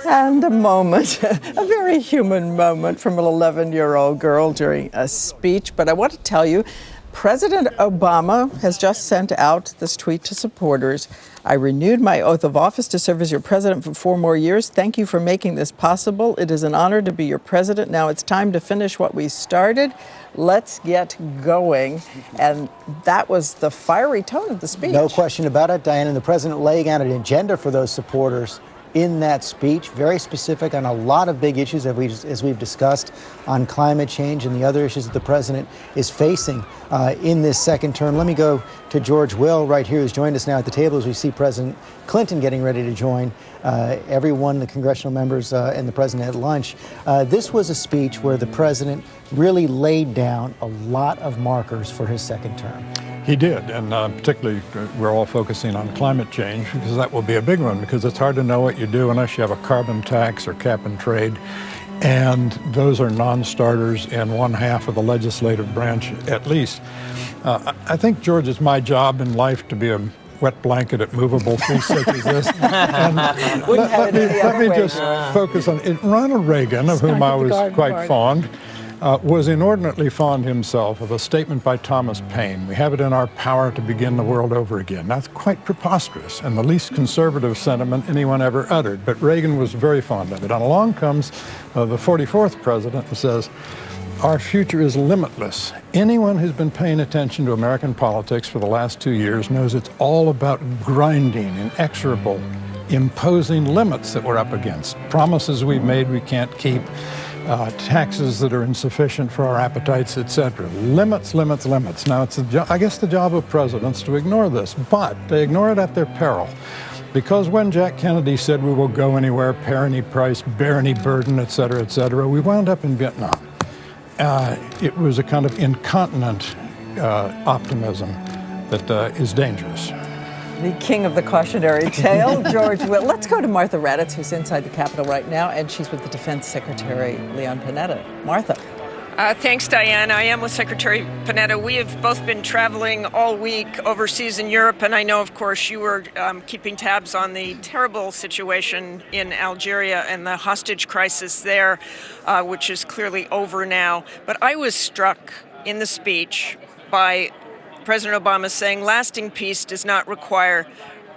And a moment, a very human moment from an 11-year-old girl during a speech. But I want to tell you, President Obama has just sent out this tweet to supporters. I renewed my oath of office to serve as your president for 4 more years. Thank you for making this possible. It is an honor to be your president. Now it's time to finish what we started. Let's get going. And that was the fiery tone of the speech. No question about it, Diane. And the president laying out an agenda for those supporters in that speech, very specific on a lot of big issues as we've discussed on climate change and the other issues that the president is facing in this second term. Let me go to George Will right here, who's joined us now at the table as we see President Clinton getting ready to join everyone, the congressional members and the president at lunch. This was a speech where the president really laid down a lot of markers for his second term. He did, and particularly we're all focusing on climate change because that will be a big one, because it's hard to know what you do unless you have a carbon tax or cap and trade, and those are non-starters in one half of the legislative branch at least. I think, George, it's my job in life to be a wet blanket at movable feasts such as this. And let me just focus on it. Ronald Reagan, of whom I was quite fond, was inordinately fond himself of a statement by Thomas Paine. We have it in our power to begin the world over again. That's quite preposterous and the least conservative sentiment anyone ever uttered, but Reagan was very fond of it. And along comes the 44th president and says, our future is limitless. Anyone who's been paying attention to American politics for the last 2 years knows it's all about grinding, inexorable, imposing limits that we're up against. Promises we've made we can't keep. Taxes that are insufficient for our appetites, etc. Limits, limits, limits. Now, it's I guess the job of presidents to ignore this, but they ignore it at their peril. Because when Jack Kennedy said we will go anywhere, pay any price, bear any burden, etc., we wound up in Vietnam. It was a kind of incontinent optimism that is dangerous. The king of the cautionary tale, George Will. Let's go to Martha Raddatz, who's inside the Capitol right now, and she's with the Defense Secretary, Leon Panetta. Martha. Thanks, Diane. I am with Secretary Panetta. We have both been traveling all week overseas in Europe, and I know, of course, you were keeping tabs on the terrible situation in Algeria and the hostage crisis there, which is clearly over now. But I was struck in the speech by President Obama saying lasting peace does not require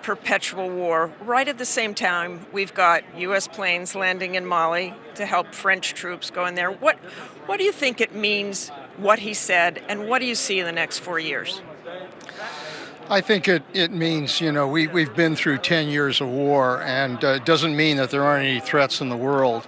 perpetual war. Right at the same time, we've got U.S. planes landing in Mali to help French troops go in there. What do you think it means, what he said, and what do you see in the next 4 years? I think it means, we've been through 10 years of war, and it doesn't mean that there aren't any threats in the world.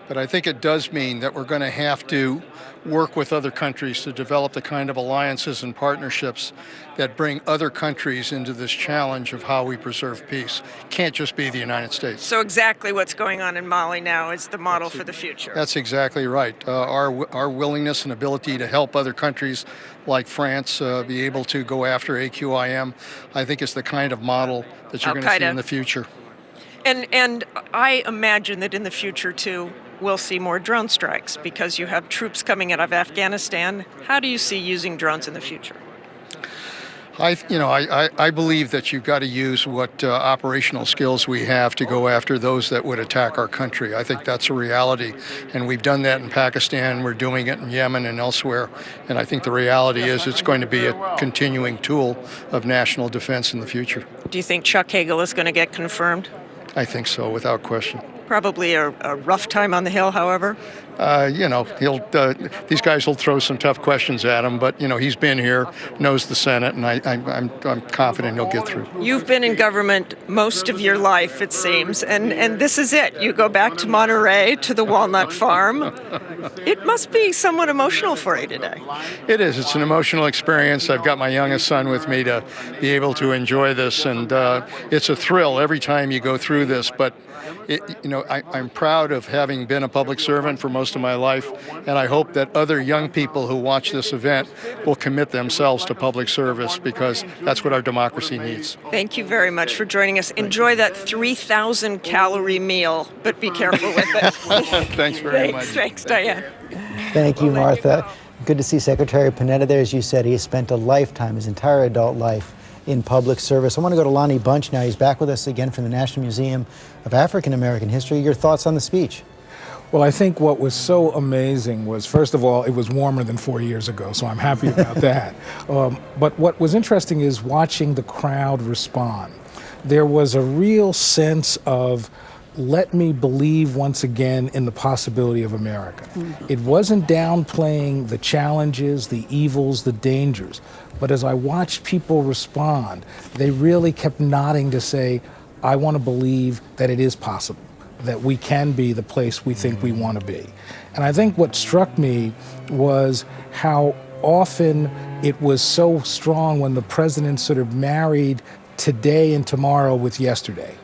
But I think it does mean that we're going to have to work with other countries to develop the kind of alliances and partnerships that bring other countries into this challenge of how we preserve peace. Can't just be the United States. So exactly what's going on in Mali now is the model for the future. That's exactly right. Our willingness and ability to help other countries like France be able to go after AQIM, I think is the kind of model that you're going to see in the future. And I imagine that in the future, too, we'll see more drone strikes because you have troops coming out of Afghanistan. How do you see using drones in the future? I believe that you've got to use what operational skills we have to go after those that would attack our country. I think that's a reality, and we've done that in Pakistan. We're doing it in Yemen and elsewhere, and I think the reality is it's going to be a continuing tool of national defense in the future. Do you think Chuck Hagel is going to get confirmed? I think so, without question. Probably a rough time on the Hill, however. These guys will throw some tough questions at him, but he's been here, knows the Senate, and I'm confident he'll get through. You've been in government most of your life, it seems, and this is it. You go back to Monterey, to the Walnut Farm. It must be somewhat emotional for you today. It is. It's an emotional experience. I've got my youngest son with me to be able to enjoy this, and it's a thrill every time you go through this, but I'm proud of having been a public servant for most of my life, and I hope that other young people who watch this event will commit themselves to public service, because that's what our democracy needs. Thank you very much for joining us. Enjoy that 3,000-calorie meal, but be careful with it. Thanks very much. Thanks, Diane. Thank you, Martha. Good to see Secretary Panetta there. As you said, he has spent a lifetime, his entire adult life, in public service. I want to go to Lonnie Bunch now. He's back with us again from the National Museum of African American History. Your thoughts on the speech? Well, I think what was so amazing was, first of all, it was warmer than 4 years ago, so I'm happy about that. But what was interesting is watching the crowd respond. There was a real sense of, let me believe once again in the possibility of America. It wasn't downplaying the challenges, the evils, the dangers. But as I watched people respond, they really kept nodding to say, I want to believe that it is possible, that we can be the place we think we want to be. And I think what struck me was how often it was so strong when the president sort of married today and tomorrow with yesterday.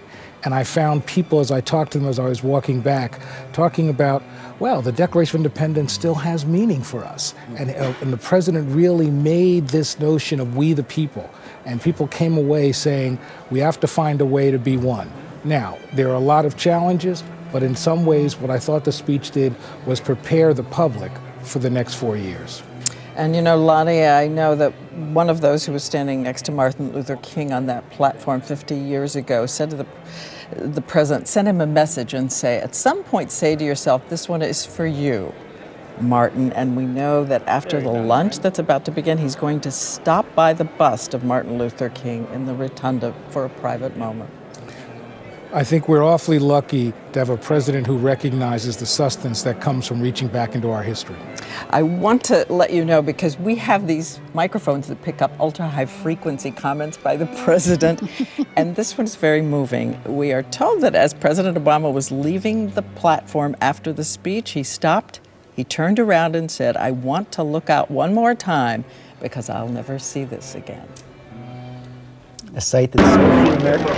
And I found people, as I talked to them as I was walking back, talking about, well, the Declaration of Independence still has meaning for us. And the president really made this notion of we the people. And people came away saying, we have to find a way to be one. Now, there are a lot of challenges, but in some ways, what I thought the speech did was prepare the public for the next 4 years. And Lonnie, I know that one of those who was standing next to Martin Luther King on that platform 50 years ago said to the president, send him a message and say, at some point say to yourself, this one is for you, Martin. And we know that after the lunch that's about to begin, he's going to stop by the bust of Martin Luther King in the rotunda for a private moment. I think we're awfully lucky to have a president who recognizes the sustenance that comes from reaching back into our history. I want to let you know, because we have these microphones that pick up ultra-high frequency comments by the president, and this one's very moving. We are told that as President Obama was leaving the platform after the speech, he stopped, he turned around and said, I want to look out one more time because I'll never see this again. A sight that's so few Americans.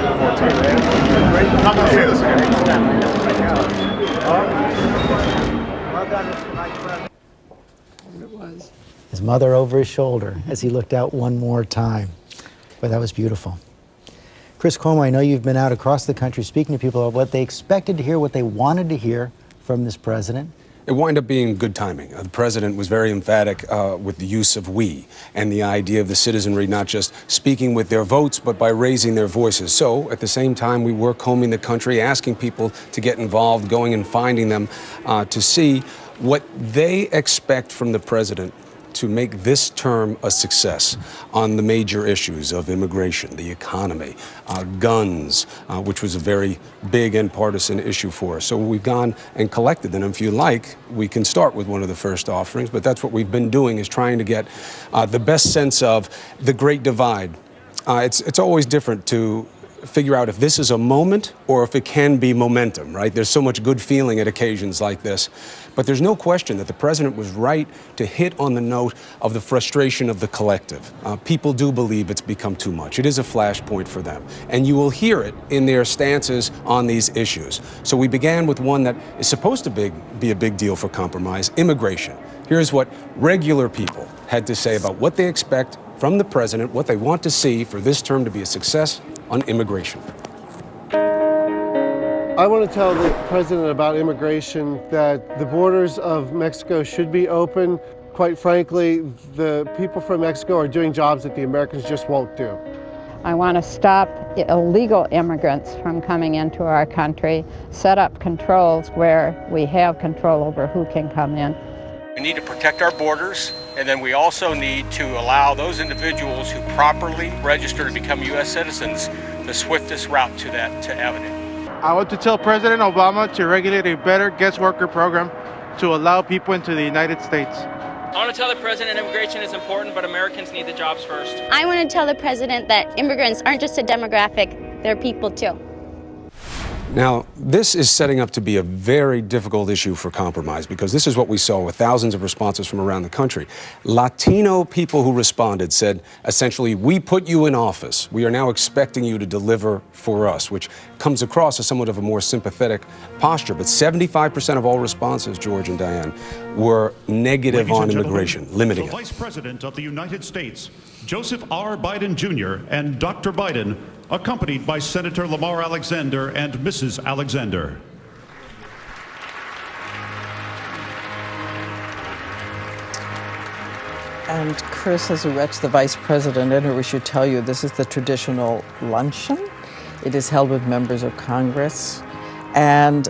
His mother over his shoulder as he looked out one more time. But that was beautiful. Chris Cuomo, I know you've been out across the country speaking to people about what they expected to hear, what they wanted to hear from this president. It wound up being good timing. The president was very emphatic with the use of we and the idea of the citizenry not just speaking with their votes, but by raising their voices. So at the same time, we were combing the country, asking people to get involved, going and finding them to see what they expect from the president to make this term a success on the major issues of immigration, the economy, guns, which was a very big and partisan issue for us. So we've gone and collected them. If you like, we can start with one of the first offerings, but that's what we've been doing, is trying to get the best sense of the great divide. It's always different to figure out if this is a moment or if it can be momentum, right? There's so much good feeling at occasions like this. But there's no question that the president was right to hit on the note of the frustration of the collective. People do believe it's become too much. It is a flashpoint for them. And you will hear it in their stances on these issues. So we began with one that is supposed to be a big deal for compromise: immigration. Here's what regular people had to say about what they expect from the president, what they want to see for this term to be a success on immigration. I want to tell the president about immigration that the borders of Mexico should be open. quite frankly, the people from Mexico are doing jobs that the Americans just won't do. I want to stop illegal immigrants from coming into our country, set up controls where we have control over who can come in. We need to protect our borders, and then we also need to allow those individuals who properly register to become U.S. citizens the swiftest route to that avenue. I want to tell President Obama to regulate a better guest worker program to allow people into the United States. I want to tell the president immigration is important, but Americans need the jobs first. I want to tell the president that immigrants aren't just a demographic, they're people too. Now, this is setting up to be a very difficult issue for compromise, because this is what we saw with thousands of responses from around the country. Latino people who responded said, essentially, we put you in office. We are now expecting you to deliver for us, which comes across as somewhat of a more sympathetic posture. But 75% of all responses, George and Diane, were negative on immigration, limiting it. The Vice President of the United States, Joseph R. Biden Jr., and Dr. Biden, accompanied by Senator Lamar Alexander and Mrs. Alexander. And Chris, as we watch the Vice President enter, we should tell you this is the traditional luncheon. It is held with members of Congress. And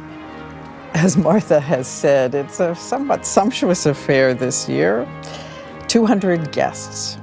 as Martha has said, it's a somewhat sumptuous affair this year. 200 guests.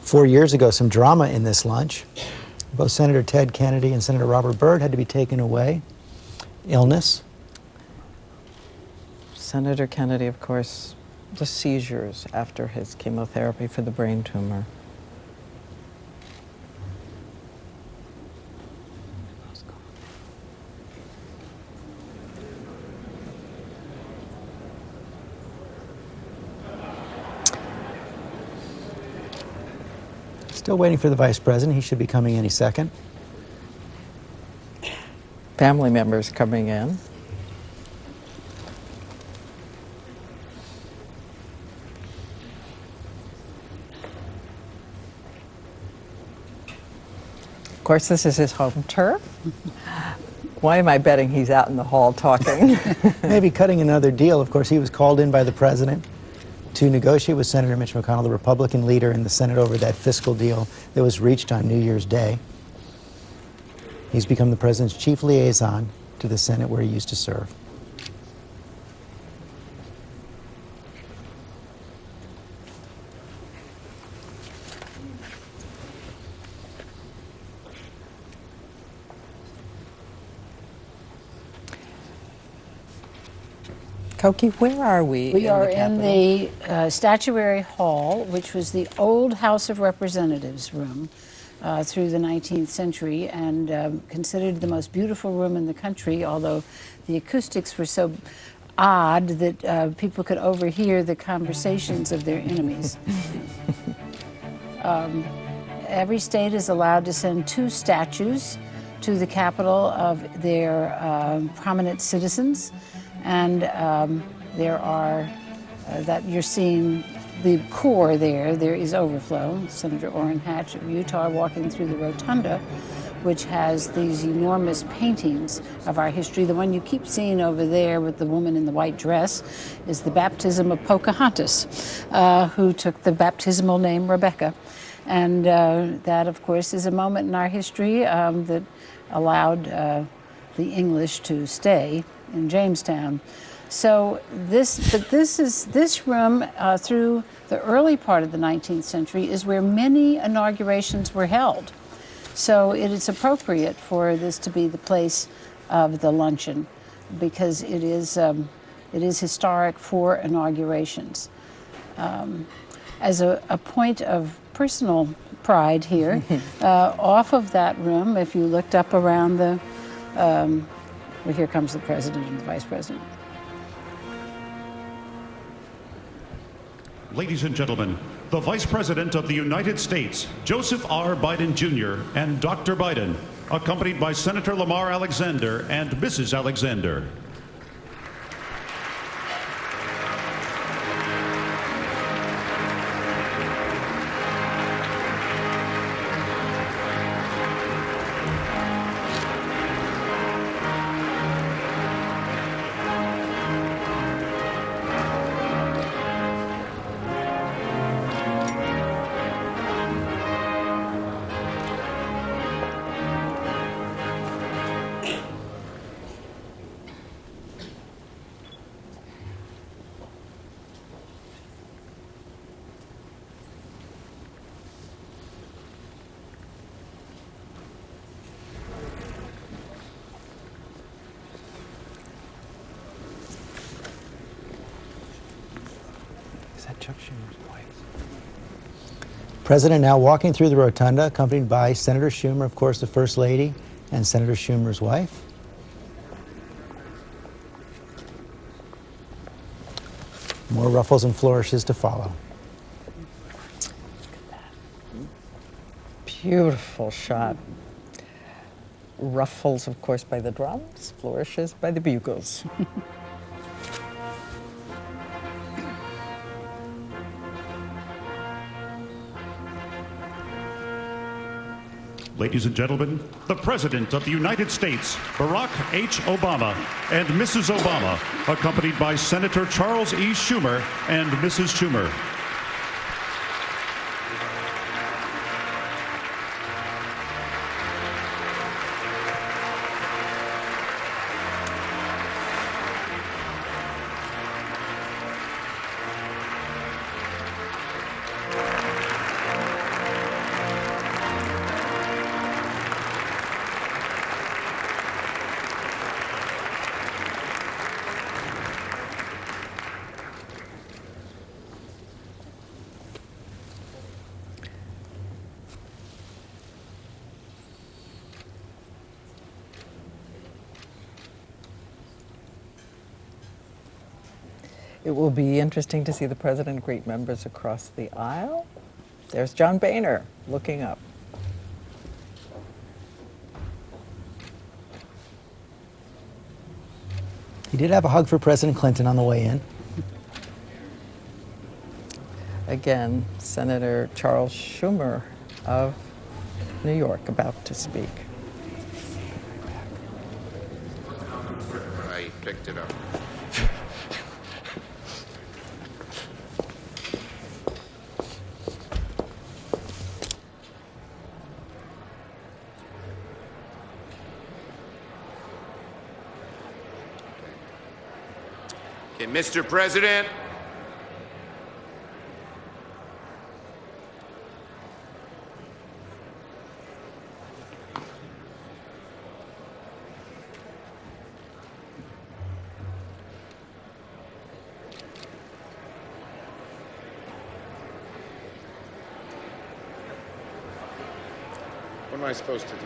Four years ago, some drama in this lunch. Both Senator Ted Kennedy and Senator Robert Byrd had to be taken away. Illness. Senator Kennedy, of course, the seizures after his chemotherapy for the brain tumor. Still waiting for the Vice President. He should be coming any second. Family members coming in. Of course, this is his home turf. Why am I betting he's out in the hall talking? Maybe cutting another deal. Of course, he was called in by the President to negotiate with Senator Mitch McConnell, the Republican leader in the Senate, over that fiscal deal that was reached on New Year's Day. He's become the President's chief liaison to the Senate, where he used to serve. Koki, where are we? We are in the Statuary Hall, which was the old House of Representatives room through the 19th century, and considered the most beautiful room in the country, although the acoustics were so odd that people could overhear the conversations of their enemies. Every state is allowed to send 2 statues to the capital of their prominent citizens. And there are, that you're seeing the core there is overflow. Senator Orrin Hatch of Utah walking through the rotunda, which has these enormous paintings of our history. The one you keep seeing over there with the woman in the white dress is the baptism of Pocahontas, who took the baptismal name Rebecca. And that, of course, is a moment in our history that allowed the English to stay in Jamestown. So this room through the early part of the 19th century is where many inaugurations were held. So it is appropriate for this to be the place of the luncheon, because it is historic for inaugurations. As a point of personal pride here, off of that room, if you looked up around the well, here comes the President and the Vice President. Ladies and gentlemen, the Vice President of the United States, Joseph R. Biden Jr., and Dr. Biden, accompanied by Senator Lamar Alexander and Mrs. Alexander. Is that Chuck Schumer's wife? President now walking through the rotunda, accompanied by Senator Schumer, of course, the First Lady, and Senator Schumer's wife. More ruffles and flourishes to follow. Beautiful shot. Ruffles, of course, by the drums, flourishes by the bugles. Ladies and gentlemen, the President of the United States, Barack H. Obama, and Mrs. Obama, accompanied by Senator Charles E. Schumer and Mrs. Schumer. It will be interesting to see the president greet members across the aisle. There's John Boehner looking up. He did have a hug for President Clinton on the way in. Again, Senator Charles Schumer of New York about to speak. I picked it up. Mr. President, what am I supposed to do?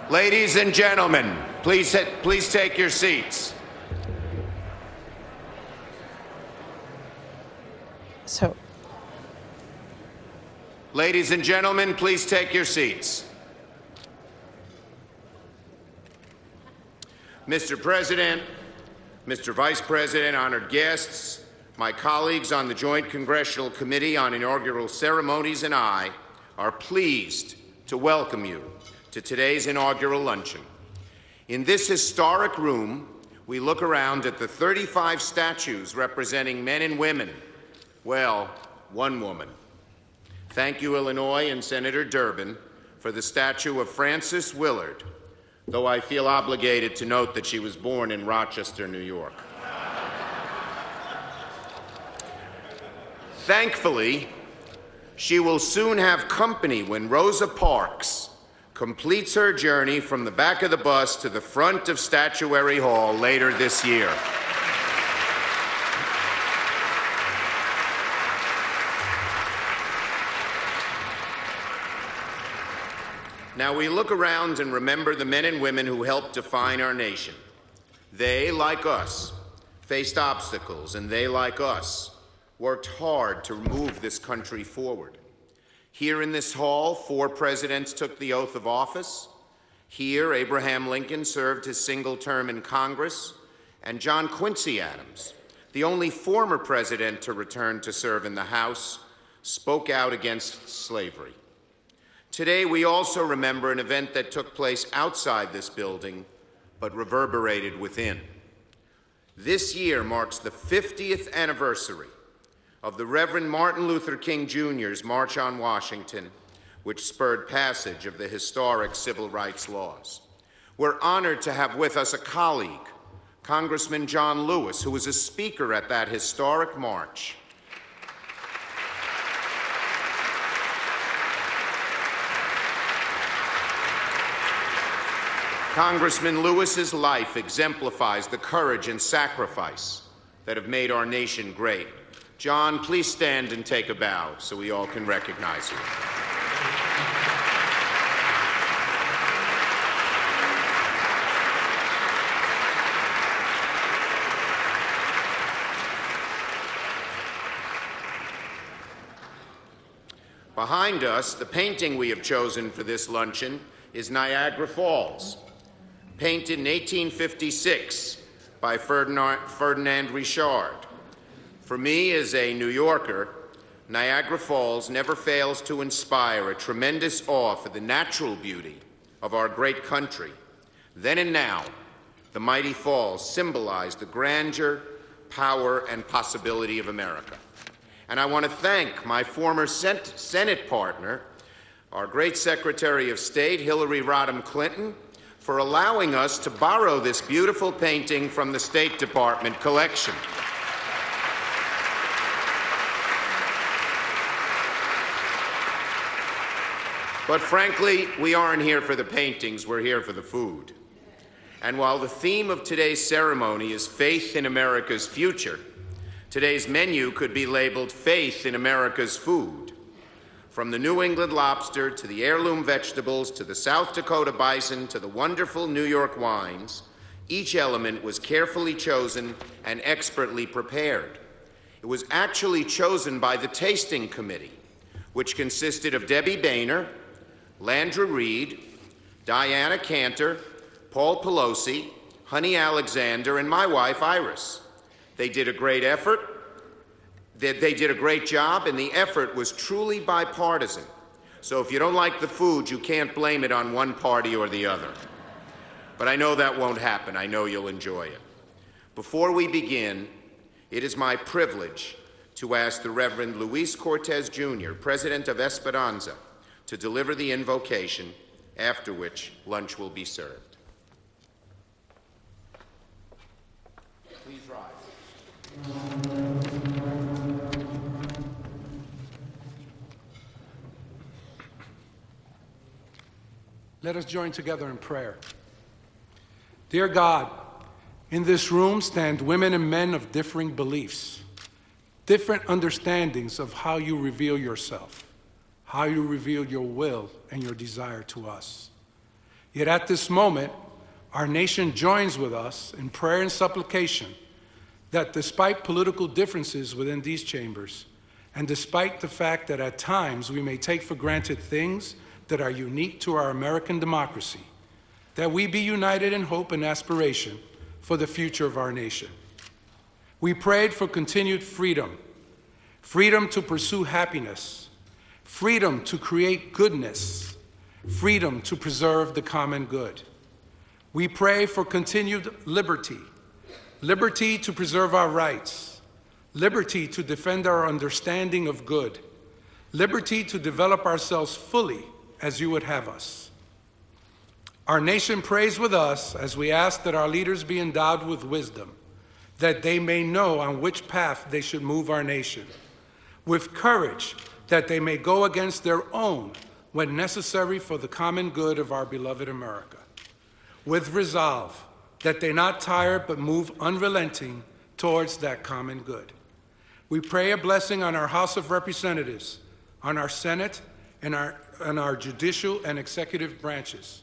Ladies and gentlemen, please take your seats. So, ladies and gentlemen, please take your seats. Mr. President, Mr. Vice President, honored guests, my colleagues on the Joint Congressional Committee on Inaugural Ceremonies and I are pleased to welcome you to today's inaugural luncheon. In this historic room, we look around at the 35 statues representing men and women. Well, one woman. Thank you, Illinois and Senator Durbin, for the statue of Frances Willard, though I feel obligated to note that she was born in Rochester, New York. Thankfully, she will soon have company when Rosa Parks completes her journey from the back of the bus to the front of Statuary Hall later this year. Now we look around and remember the men and women who helped define our nation. They, like us, faced obstacles, and they, like us, worked hard to move this country forward. Here in this hall, 4 presidents took the oath of office. Here, Abraham Lincoln served his single term in Congress, and John Quincy Adams, the only former president to return to serve in the House, spoke out against slavery. Today, we also remember an event that took place outside this building, but reverberated within. This year marks the 50th anniversary of the Reverend Martin Luther King Jr.'s March on Washington, which spurred passage of the historic civil rights laws. We're honored to have with us a colleague, Congressman John Lewis, who was a speaker at that historic march. Congressman Lewis's life exemplifies the courage and sacrifice that have made our nation great. John, please stand and take a bow so we all can recognize you. Behind us, the painting we have chosen for this luncheon is Niagara Falls, painted in 1856 by Ferdinand Richard. For me, as a New Yorker, Niagara Falls never fails to inspire a tremendous awe for the natural beauty of our great country. Then and now, the mighty falls symbolize the grandeur, power, and possibility of America. And I want to thank my former Senate partner, our great Secretary of State, Hillary Rodham Clinton, for allowing us to borrow this beautiful painting from the State Department collection. But frankly, we aren't here for the paintings, we're here for the food. And while the theme of today's ceremony is faith in America's future, today's menu could be labeled Faith in America's Food. From the New England lobster to the heirloom vegetables to the South Dakota bison to the wonderful New York wines, each element was carefully chosen and expertly prepared. It was actually chosen by the tasting committee, which consisted of Debbie Boehner, Landra Reed, Diana Cantor, Paul Pelosi, Honey Alexander, and my wife, Iris. They did a great effort. They did a great job, and the effort was truly bipartisan. So if you don't like the food, you can't blame it on one party or the other. But I know that won't happen. I know you'll enjoy it. Before we begin, it is my privilege to ask the Reverend Luis Cortez Jr., President of Esperanza, to deliver the invocation, after which lunch will be served. Please rise. Let us join together in prayer. Dear God, in this room stand women and men of differing beliefs, different understandings of how you reveal yourself, how you reveal your will and your desire to us. Yet at this moment, our nation joins with us in prayer and supplication that despite political differences within these chambers, and despite the fact that at times we may take for granted things that are unique to our American democracy, that we be united in hope and aspiration for the future of our nation. We prayed for continued freedom, freedom to pursue happiness, freedom to create goodness, freedom to preserve the common good. We pray for continued liberty, liberty to preserve our rights, liberty to defend our understanding of good, liberty to develop ourselves fully as you would have us. Our nation prays with us as we ask that our leaders be endowed with wisdom, that they may know on which path they should move our nation, with courage that they may go against their own when necessary for the common good of our beloved America, with resolve that they not tire but move unrelenting towards that common good. We pray a blessing on our House of Representatives, on our Senate, and our judicial and executive branches.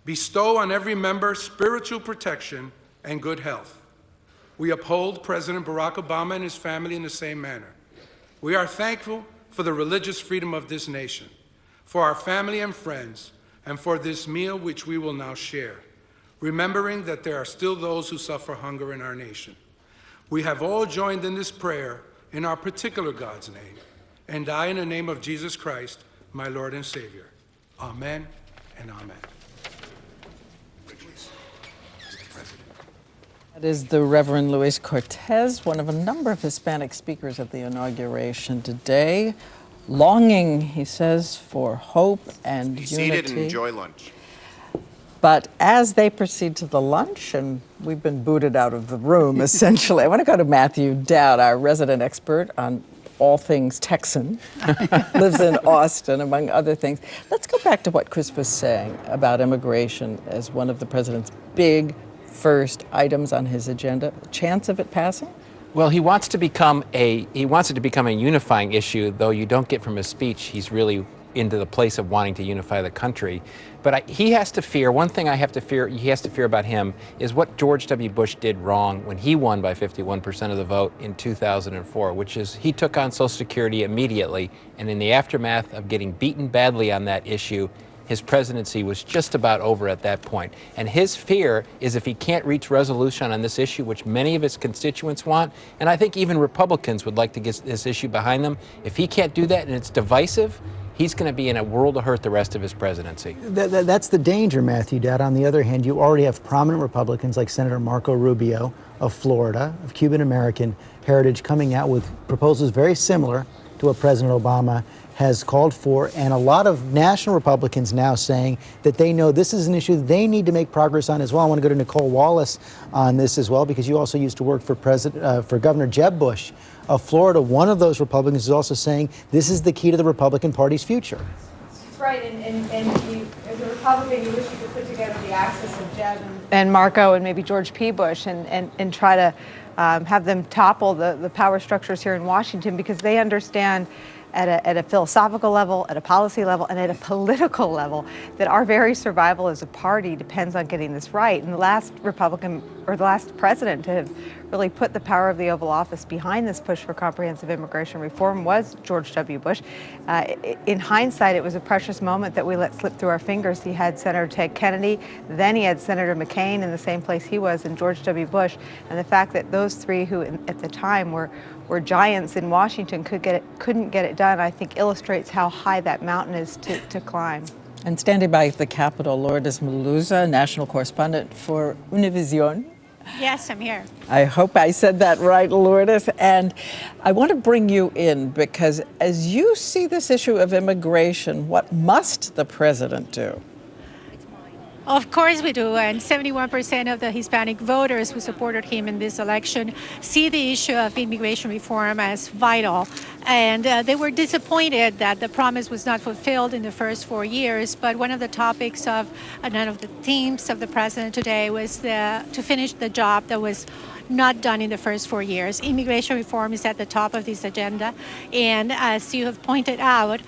Bestow on every member spiritual protection and good health. We uphold President Barack Obama and his family in the same manner. We are thankful for the religious freedom of this nation, for our family and friends, and for this meal which we will now share, remembering that there are still those who suffer hunger in our nation. We have all joined in this prayer in our particular God's name, and I, in the name of Jesus Christ, my Lord and Savior. Amen and amen. That is the Reverend Luis Cortez, one of a number of Hispanic speakers at the inauguration today. Longing, he says, for hope and Be unity. seated and enjoy lunch. But as they proceed to the lunch, and we've been booted out of the room, essentially, I want to go to Matthew Dowd, our resident expert on all things Texan, lives in Austin, among other things. Let's go back to what Chris was saying about immigration as one of the president's big first items on his agenda. Chance of it passing? Well, he wants it to become a unifying issue, though you don't get from his speech he's really into the place of wanting to unify the country. But he has to fear, one thing he has to fear about him is what George W. Bush did wrong when he won by 51% of the vote in 2004, which is he took on Social Security immediately, and in the aftermath of getting beaten badly on that issue, his presidency was just about over at that point. And his fear is if he can't reach resolution on this issue, which many of his constituents want, and I think even Republicans would like to get this issue behind them, if he can't do that and it's divisive, he's going to be in a world of hurt the rest of his presidency. That's the danger, Matthew Dowd. On the other hand, you already have prominent Republicans like Senator Marco Rubio of Florida, of Cuban-American heritage, coming out with proposals very similar to what President Obama has called for, and a lot of national Republicans now saying that they know this is an issue they need to make progress on as well. I want to go to Nicole Wallace on this as well, because you also used to work for Governor Jeb Bush of Florida. One of those Republicans is also saying this is the key to the Republican Party's future. Right, and you, as a Republican, you wish you could put together the axis of Jeb and Marco and maybe George P. Bush and try to have them topple the power structures here in Washington, because they understand at a philosophical level, at a policy level, and at a political level that our very survival as a party depends on getting this right. And the last Republican, or the last president to have really put the power of the Oval Office behind this push for comprehensive immigration reform was George W. Bush. In hindsight, it was a precious moment that we let slip through our fingers. He had Senator Ted Kennedy, then he had Senator McCain in the same place he was, and George W. Bush. And the fact that those three, who at the time were giants in Washington, couldn't get it done, I think illustrates how high that mountain is to climb. And standing by the Capitol, Lourdes Maluza, national correspondent for Univision. Yes, I'm here. I hope I said that right, Lourdes. And I want to bring you in because as you see this issue of immigration, what must the president do? Of course we do, and 71% of the Hispanic voters who supported him in this election see the issue of immigration reform as vital. And they were disappointed that the promise was not fulfilled in the first 4 years. But one of the topics of, and one of the themes of the president today was to finish the job that was not done in the first 4 years. Immigration reform is at the top of this agenda. And as you have pointed out,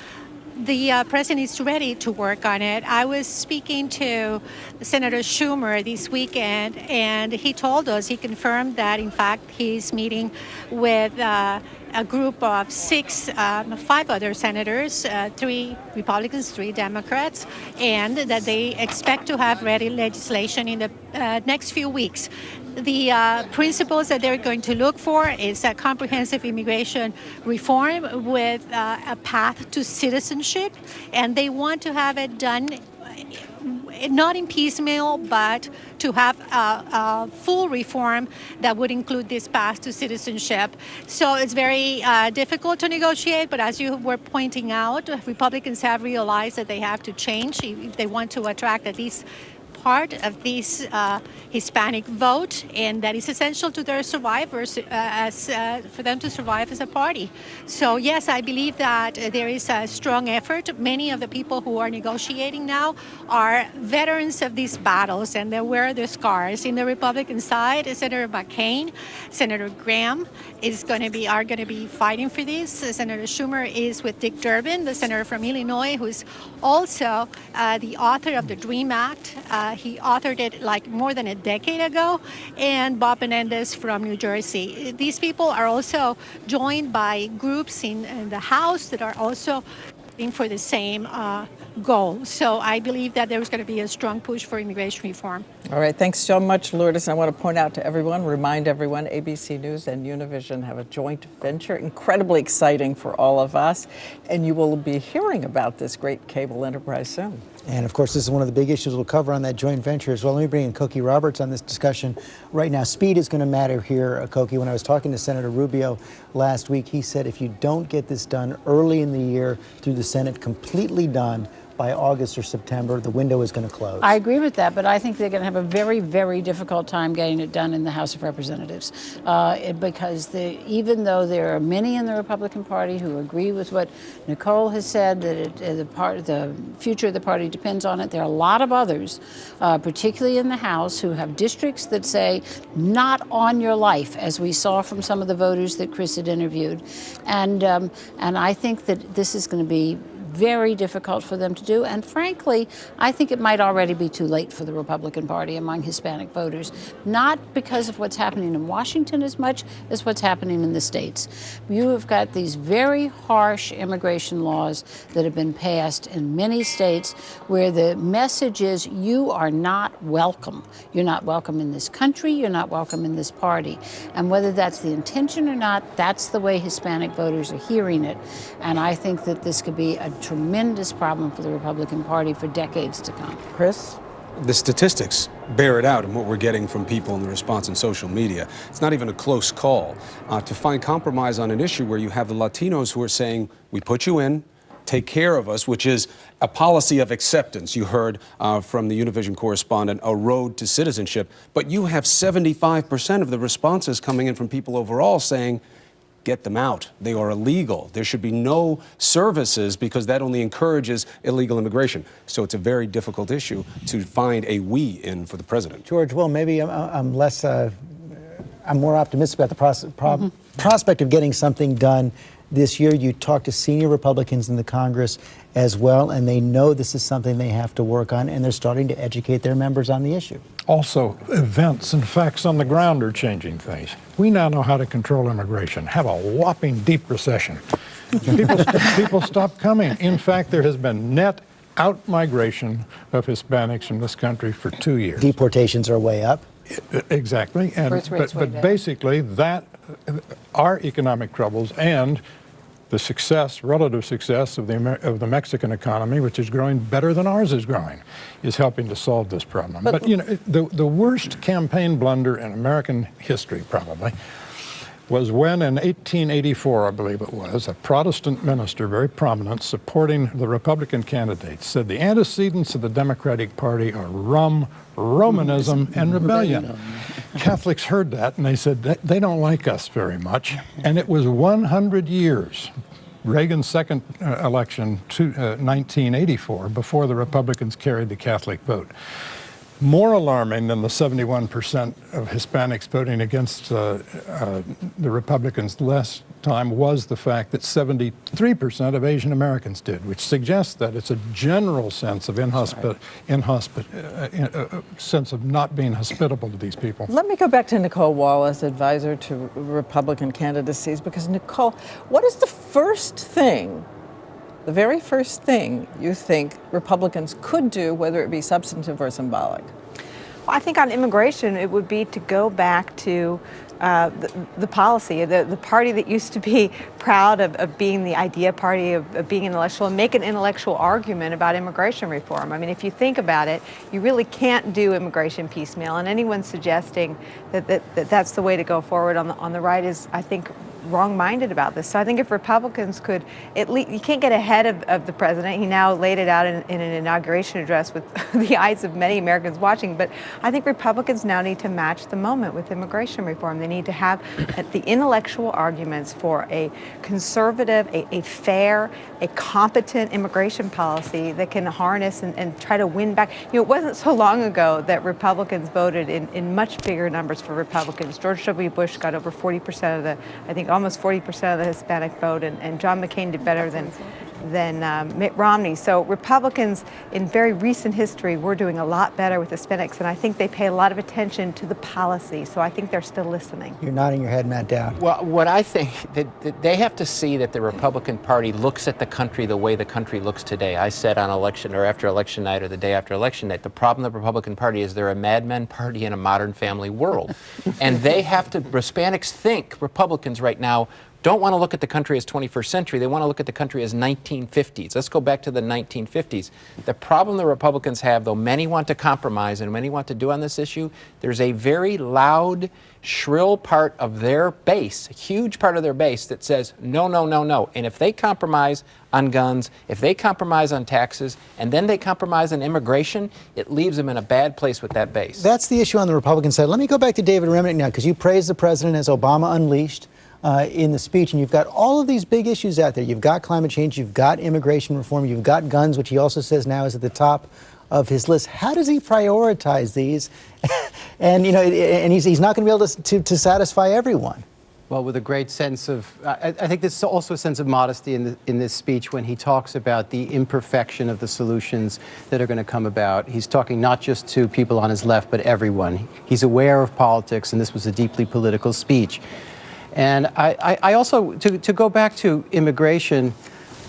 the president is ready to work on it. I was speaking to Senator Schumer this weekend, and he told us, he confirmed that, in fact, he's meeting with a group of 5 other senators, 3 Republicans, 3 Democrats, and that they expect to have ready legislation in the next few weeks. The principles that they're going to look for is a comprehensive immigration reform with a path to citizenship, and they want to have it done not in piecemeal, but to have a full reform that would include this path to citizenship. So it's very difficult to negotiate, but as you were pointing out, Republicans have realized that they have to change if they want to attract at least part of this Hispanic vote, and that is essential to their survivors, for them to survive as a party. So yes, I believe that there is a strong effort. Many of the people who are negotiating now are veterans of these battles, and they wear the scars. In the Republican side, Senator McCain, Senator Graham are going to be fighting for this. Senator Schumer is with Dick Durbin, the senator from Illinois, who is also the author of the DREAM Act. He authored it like more than a decade ago, and Bob Menendez from New Jersey. These people are also joined by groups in the House that are also fighting for the same goal. So I believe that there's going to be a strong push for immigration reform. All right, thanks so much, Lourdes. I want to point out to everyone, remind everyone, ABC News and Univision have a joint venture, incredibly exciting for all of us, and you will be hearing about this great cable enterprise soon. And of course, this is one of the big issues we'll cover on that joint venture as well. Let me bring in Cokie Roberts on this discussion right now. Speed is going to matter here, Cokie. When I was talking to Senator Rubio last week, he said if you don't get this done early in the year through the Senate, completely done by August or September, the window is going to close. I agree with that, but I think they're going to have a very, very difficult time getting it done in the House of Representatives because even though there are many in the Republican Party who agree with what Nicole has said, that the future of the party depends on it, there are a lot of others, particularly in the House, who have districts that say, not on your life, as we saw from some of the voters that Chris had interviewed. And I think that this is going to be very difficult for them to do. And frankly, I think it might already be too late for the Republican Party among Hispanic voters, not because of what's happening in Washington as much as what's happening in the states. You have got these very harsh immigration laws that have been passed in many states where the message is you are not welcome. You're not welcome in this country. You're not welcome in this party. And whether that's the intention or not, that's the way Hispanic voters are hearing it. And I think that this could be a tremendous problem for the Republican Party for decades to come. Chris? The statistics bear it out in what we're getting from people in the response in social media. It's not even a close call. To find compromise on an issue where you have the Latinos who are saying, we put you in, take care of us, which is a policy of acceptance. You heard from the Univision correspondent, a road to citizenship. But you have 75% of the responses coming in from people overall saying, get them out. They are illegal. There should be no services because that only encourages illegal immigration. So it's a very difficult issue to find a we in for the president. George, well, maybe I'm more optimistic about the prospect of getting something done this year. You talk to senior Republicans in the Congress as well, and they know this is something they have to work on, and they're starting to educate their members on the issue. Also, events and facts on the ground are changing things. We now know how to control immigration. Have a whopping deep recession. People stop coming. In fact, there has been net out-migration of Hispanics from this country for 2 years. Deportations are way up. Exactly. But basically, that our economic troubles and the relative success of the Mexican economy, which is growing better than ours is growing, is helping to solve this problem. But you know, the worst campaign blunder in American history probably was when in 1884, I believe it was, a Protestant minister, very prominent, supporting the Republican candidates, said the antecedents of the Democratic Party are rum, Romanism, and rebellion. Catholics heard that and they said they don't like us very much. And it was 100 years, Reagan's second election, 1984, before the Republicans carried the Catholic vote. More alarming than the 71% of Hispanics voting against the Republicans last time was the fact that 73% of Asian Americans did, which suggests that it's a general sense of sense of not being hospitable to these people. Let me go back to Nicole Wallace, advisor to Republican candidacies, because Nicole, what is the very first thing you think Republicans could do, whether it be substantive or symbolic? Well, I think on immigration, it would be to go back to the policy, the party that used to be proud of being the idea party, of being intellectual, and make an intellectual argument about immigration reform. I mean, if you think about it, you really can't do immigration piecemeal, and anyone suggesting that that's the way to go forward on the right is, I think, wrong-minded about this. So I think if Republicans could, at least, you can't get ahead of the president. He now laid it out in an inauguration address with the eyes of many Americans watching. But I think Republicans now need to match the moment with immigration reform. They need to have the intellectual arguments for a conservative, a fair, a competent immigration policy that can harness and try to win back. You know, it wasn't so long ago that Republicans voted in much bigger numbers for Republicans. George W. Bush got over 40% of the, I think almost 40% of the Hispanic vote, and John McCain did better than Mitt Romney. So Republicans in very recent history were doing a lot better with Hispanics, and I think they pay a lot of attention to the policy. So I think they're still listening. You're nodding your head, Matt Dowd. Well, what I think that they have to see that the Republican Party looks at the country the way the country looks today. I said on election or after election night or the day after election night, the problem of the Republican Party is they're a madmen party in a modern family world. And they have to, Hispanics think Republicans right now don't want to look at the country as 21st century. They want to look at the country as 1950s. Let's go back to the 1950s. The problem the Republicans have, though many want to compromise and many want to do on this issue, there's a very loud, shrill part of their base, a huge part of their base that says, no, no, no, no. And if they compromise on guns, if they compromise on taxes, and then they compromise on immigration, it leaves them in a bad place with that base. That's the issue on the Republican side. Let me go back to David Remnick now, because you praised the president as Obama unleashed in the speech, and you've got all of these big issues out there. You've got climate change, you've got immigration reform, you've got guns, which he also says now is at the top of his list. How does he prioritize these? And, you know, and he's not going to be able to satisfy everyone. Well, with a great sense of, I think there's also a sense of modesty in this speech when he talks about the imperfection of the solutions that are going to come about. He's talking not just to people on his left, but everyone. He's aware of politics, and this was a deeply political speech. And I also, to go back to immigration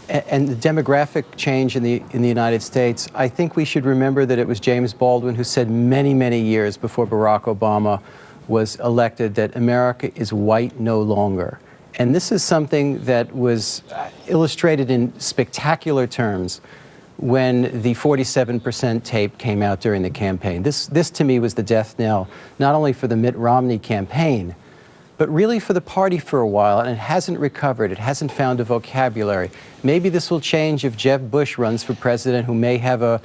and the demographic change in the United States, I think we should remember that it was James Baldwin who said many, many years before Barack Obama was elected that America is white no longer. And this is something that was illustrated in spectacular terms when the 47% tape came out during the campaign. This to me was the death knell, not only for the Mitt Romney campaign, but really for the party for a while, and it hasn't recovered. It hasn't found a vocabulary. Maybe this will change if Jeb Bush runs for president, who may have a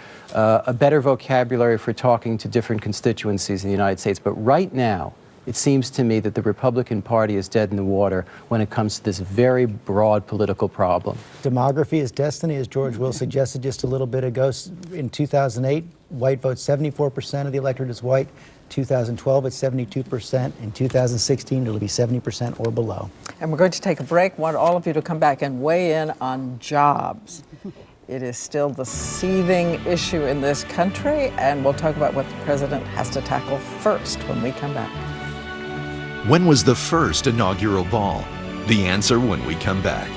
better vocabulary for talking to different constituencies in the United States. But right now, it seems to me that the Republican Party is dead in the water when it comes to this very broad political problem. Demography is destiny, as George Will suggested just a little bit ago. In 2008, white votes, 74% of the electorate is white. 2012 at 72%. In 2016, it'll be 70% or below. And we're going to take a break. Want all of you to come back and weigh in on jobs. It is still the seething issue in this country, and we'll talk about what the president has to tackle first when we come back. When was the first inaugural ball? The answer when we come back.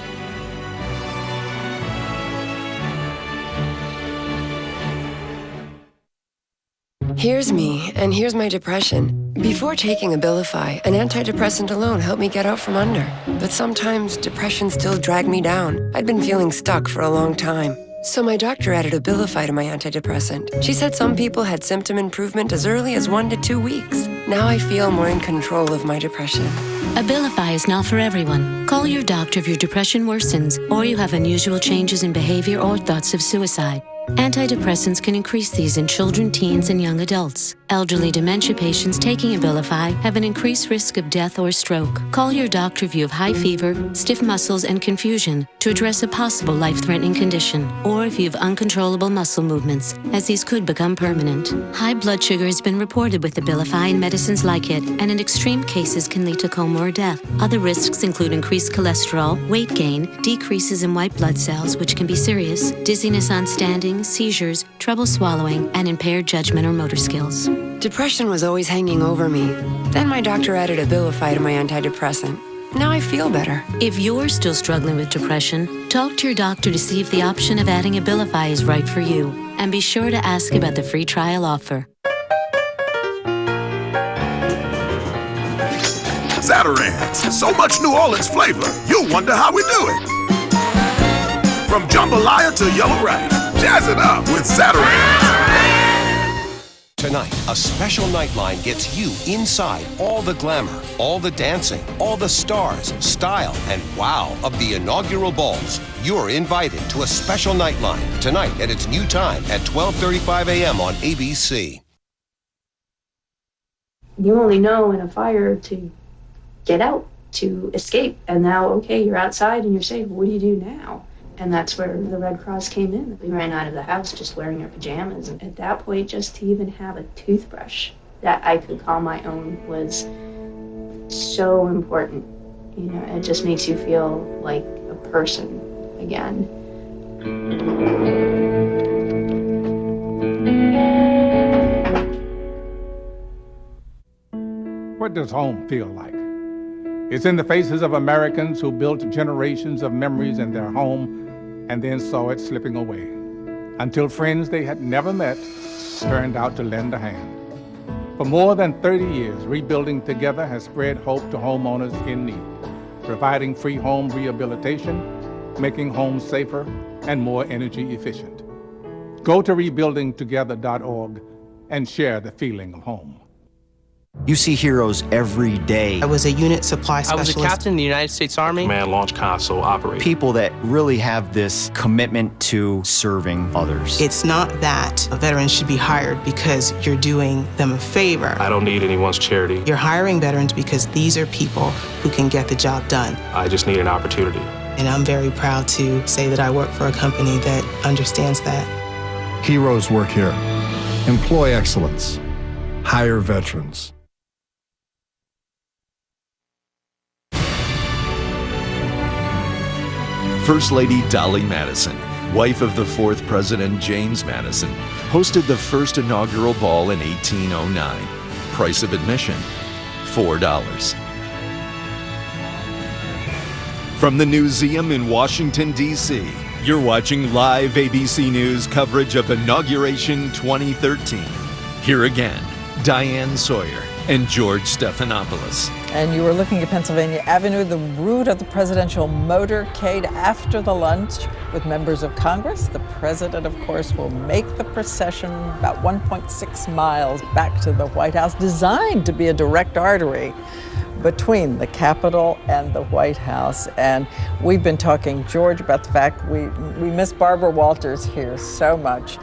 Here's me, and here's my depression. Before taking Abilify, an antidepressant alone helped me get out from under. But sometimes depression still dragged me down. I'd been feeling stuck for a long time. So my doctor added Abilify to my antidepressant. She said some people had symptom improvement as early as 1 to 2 weeks. Now I feel more in control of my depression. Abilify is not for everyone. Call your doctor if your depression worsens or you have unusual changes in behavior or thoughts of suicide. Antidepressants can increase these in children, teens, and young adults. Elderly dementia patients taking Abilify have an increased risk of death or stroke. Call your doctor if you have high fever, stiff muscles, and confusion to address a possible life-threatening condition, or if you have uncontrollable muscle movements, as these could become permanent. High blood sugar has been reported with Abilify and medicines like it, and in extreme cases can lead to coma or death. Other risks include increased cholesterol, weight gain, decreases in white blood cells, which can be serious, dizziness on standing, seizures, trouble swallowing, and impaired judgment or motor skills. Depression was always hanging over me. Then my doctor added Abilify to my antidepressant. Now I feel better. If you're still struggling with depression, talk to your doctor to see if the option of adding Abilify is right for you. And be sure to ask about the free trial offer. Zatarain's, so much New Orleans flavor, you'll wonder how we do it. From jambalaya to yellow rice, jazz it up with Zatarain's. Tonight, a special Nightline gets you inside all the glamour, all the dancing, all the stars, style, and wow of the inaugural balls. You're invited to a special Nightline tonight at its new time at 12:35 a.m. on ABC. You only know in a fire to get out, to escape. And now, okay, you're outside and you're safe. What do you do now? And that's where the Red Cross came in. We ran out of the house just wearing our pajamas. And at that point, just to even have a toothbrush that I could call my own was so important. You know, it just makes you feel like a person again. What does home feel like? It's in the faces of Americans who built generations of memories in their home and then saw it slipping away, until friends they had never met turned out to lend a hand. For more than 30 years, Rebuilding Together has spread hope to homeowners in need, providing free home rehabilitation, making homes safer and more energy efficient. Go to rebuildingtogether.org and share the feeling of home. You see heroes every day. I was a unit supply specialist. I was a captain in the United States Army. Command Launch Console operator. People that really have this commitment to serving others. It's not that a veteran should be hired because you're doing them a favor. I don't need anyone's charity. You're hiring veterans because these are people who can get the job done. I just need an opportunity. And I'm very proud to say that I work for a company that understands that. Heroes work here. Employ excellence. Hire veterans. First Lady Dolly Madison, wife of the fourth President James Madison, hosted the first inaugural ball in 1809. Price of admission, $4. From the Newseum in Washington, D.C., you're watching live ABC News coverage of Inauguration 2013. Here again, Diane Sawyer and George Stephanopoulos. And you were looking at Pennsylvania Avenue, the route of the presidential motorcade after the lunch with members of Congress. The president, of course, will make the procession about 1.6 miles back to the White House, designed to be a direct artery between the Capitol and the White House. And we've been talking, George, about the fact we miss Barbara Walters here so much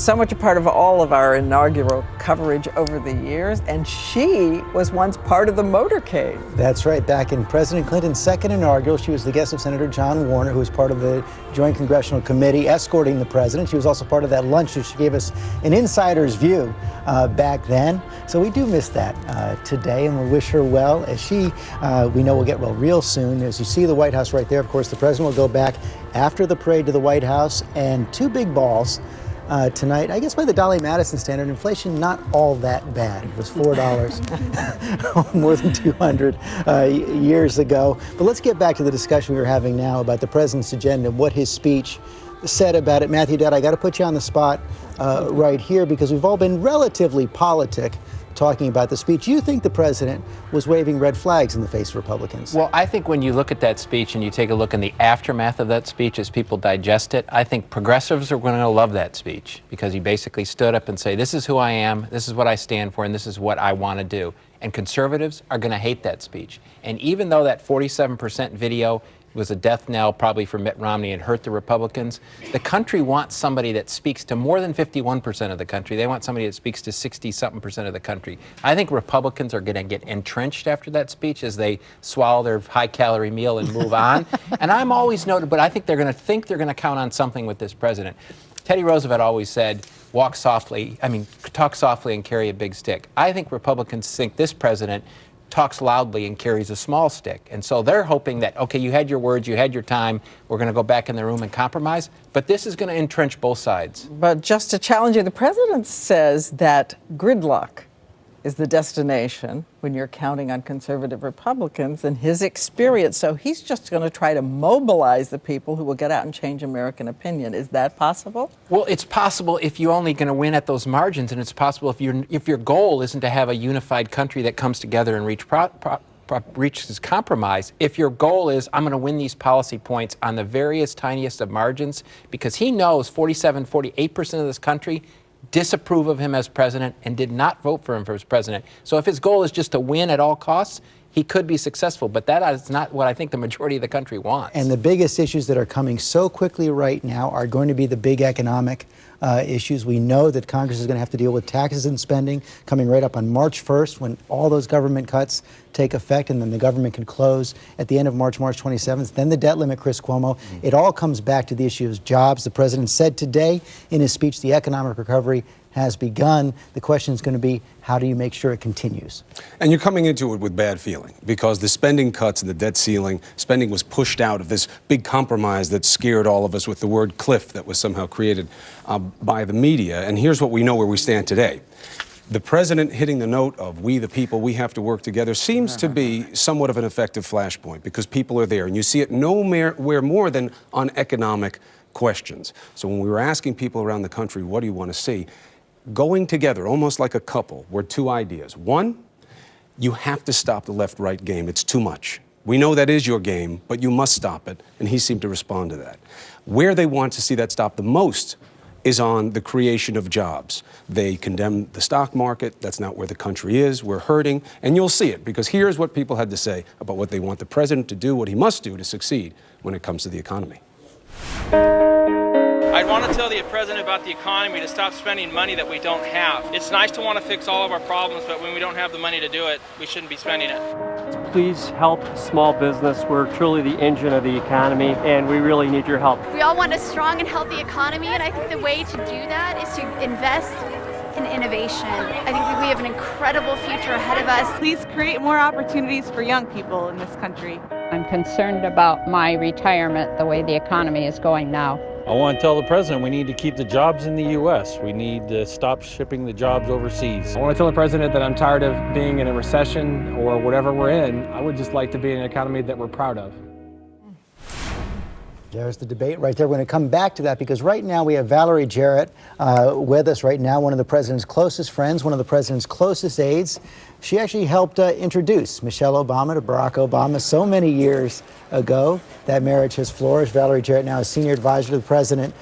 a part of all of our inaugural coverage over the years. And she was once part of the motorcade. That's right. Back in President Clinton's second inaugural, she was the guest of Senator John Warner, who was part of the Joint Congressional Committee escorting the president. She was also part of that lunch, so she gave us an insider's view back then. So we do miss that today, and we'll wish her well as she, we know, will get well real soon. As you see the White House right there, of course, the president will go back after the parade to the White House, and two big balls tonight. I guess by the Dolly Madison standard, inflation not all that bad. It was $4 more than 200 years ago. But let's get back to the discussion we were having now about the president's agenda, what his speech said about it. Matthew Dett, I got to put you on the spot right here because we've all been relatively politic talking about the speech. You think the president was waving red flags in the face of Republicans? Well, I think when you look at that speech and you take a look in the aftermath of that speech as people digest it, I think progressives are going to love that speech because he basically stood up and say, this is who I am, this is what I stand for, and this is what I want to do. And conservatives are going to hate that speech. And even though that 47% video was a death knell probably for Mitt Romney and hurt the Republicans, the country wants somebody that speaks to more than 51% of the country. They want somebody that speaks to 60-something% of the country. I think Republicans are going to get entrenched after that speech as they swallow their high-calorie meal and move on. And I'm always noted, but I think they're going to count on something with this president. Teddy Roosevelt always said, talk softly and carry a big stick. I think Republicans think this president talks loudly and carries a small stick. And so they're hoping that, okay, you had your words, you had your time, we're going to go back in the room and compromise. But this is going to entrench both sides. But just to challenge you, the president says that gridlock is the destination when you're counting on conservative Republicans and his experience. So he's just going to try to mobilize the people who will get out and change American opinion. Is that possible? Well, it's possible if you're only going to win at those margins, and it's possible if your goal isn't to have a unified country that comes together and reaches compromise. If your goal is, I'm going to win these policy points on the various tiniest of margins, because he knows 48% of this country disapprove of him as president and did not vote for him as president. So if his goal is just to win at all costs, he could be successful, but that is not what I think the majority of the country wants. And the biggest issues that are coming so quickly right now are going to be the big economic issues. We know that Congress is going to have to deal with taxes and spending coming right up on March 1st when all those government cuts take effect, and then the government can close at the end of March 27th. Then the debt limit, Chris Cuomo. It all comes back to the issue of jobs. The president said today in his speech the economic recovery has begun. The question is going to be, how do you make sure it continues? And you're coming into it with bad feeling because the spending cuts and the debt ceiling, spending was pushed out of this big compromise that scared all of us with the word cliff that was somehow created by the media. And here's what we know where we stand today. The president hitting the note of we the people, we have to work together seems to be somewhat of an effective flashpoint because people are there. And you see it nowhere more than on economic questions. So when we were asking people around the country, what do you want to see? Going together, almost like a couple, were two ideas. One, you have to stop the left-right game. It's too much. We know that is your game, but you must stop it. And he seemed to respond to that. Where they want to see that stop the most is on the creation of jobs. They condemn the stock market. That's not where the country is. We're hurting. And you'll see it, because here's what people had to say about what they want the president to do, what he must do to succeed when it comes to the economy. I'd want to tell the president about the economy to stop spending money that we don't have. It's nice to want to fix all of our problems, but when we don't have the money to do it, we shouldn't be spending it. Please help small business. We're truly the engine of the economy, and we really need your help. We all want a strong and healthy economy, and I think the way to do that is to invest in innovation. I think that we have an incredible future ahead of us. Please create more opportunities for young people in this country. I'm concerned about my retirement, the way the economy is going now. I want to tell the president we need to keep the jobs in the U.S. We need to stop shipping the jobs overseas. I want to tell the president that I'm tired of being in a recession or whatever we're in. I would just like to be in an economy that we're proud of. There's the debate right there. We're going to come back to that because right now we have Valerie Jarrett with us right now, one of the president's closest friends, one of the president's closest aides. She actually helped introduce Michelle Obama to Barack Obama so many years ago. That marriage has flourished. Valerie Jarrett now is senior advisor to the president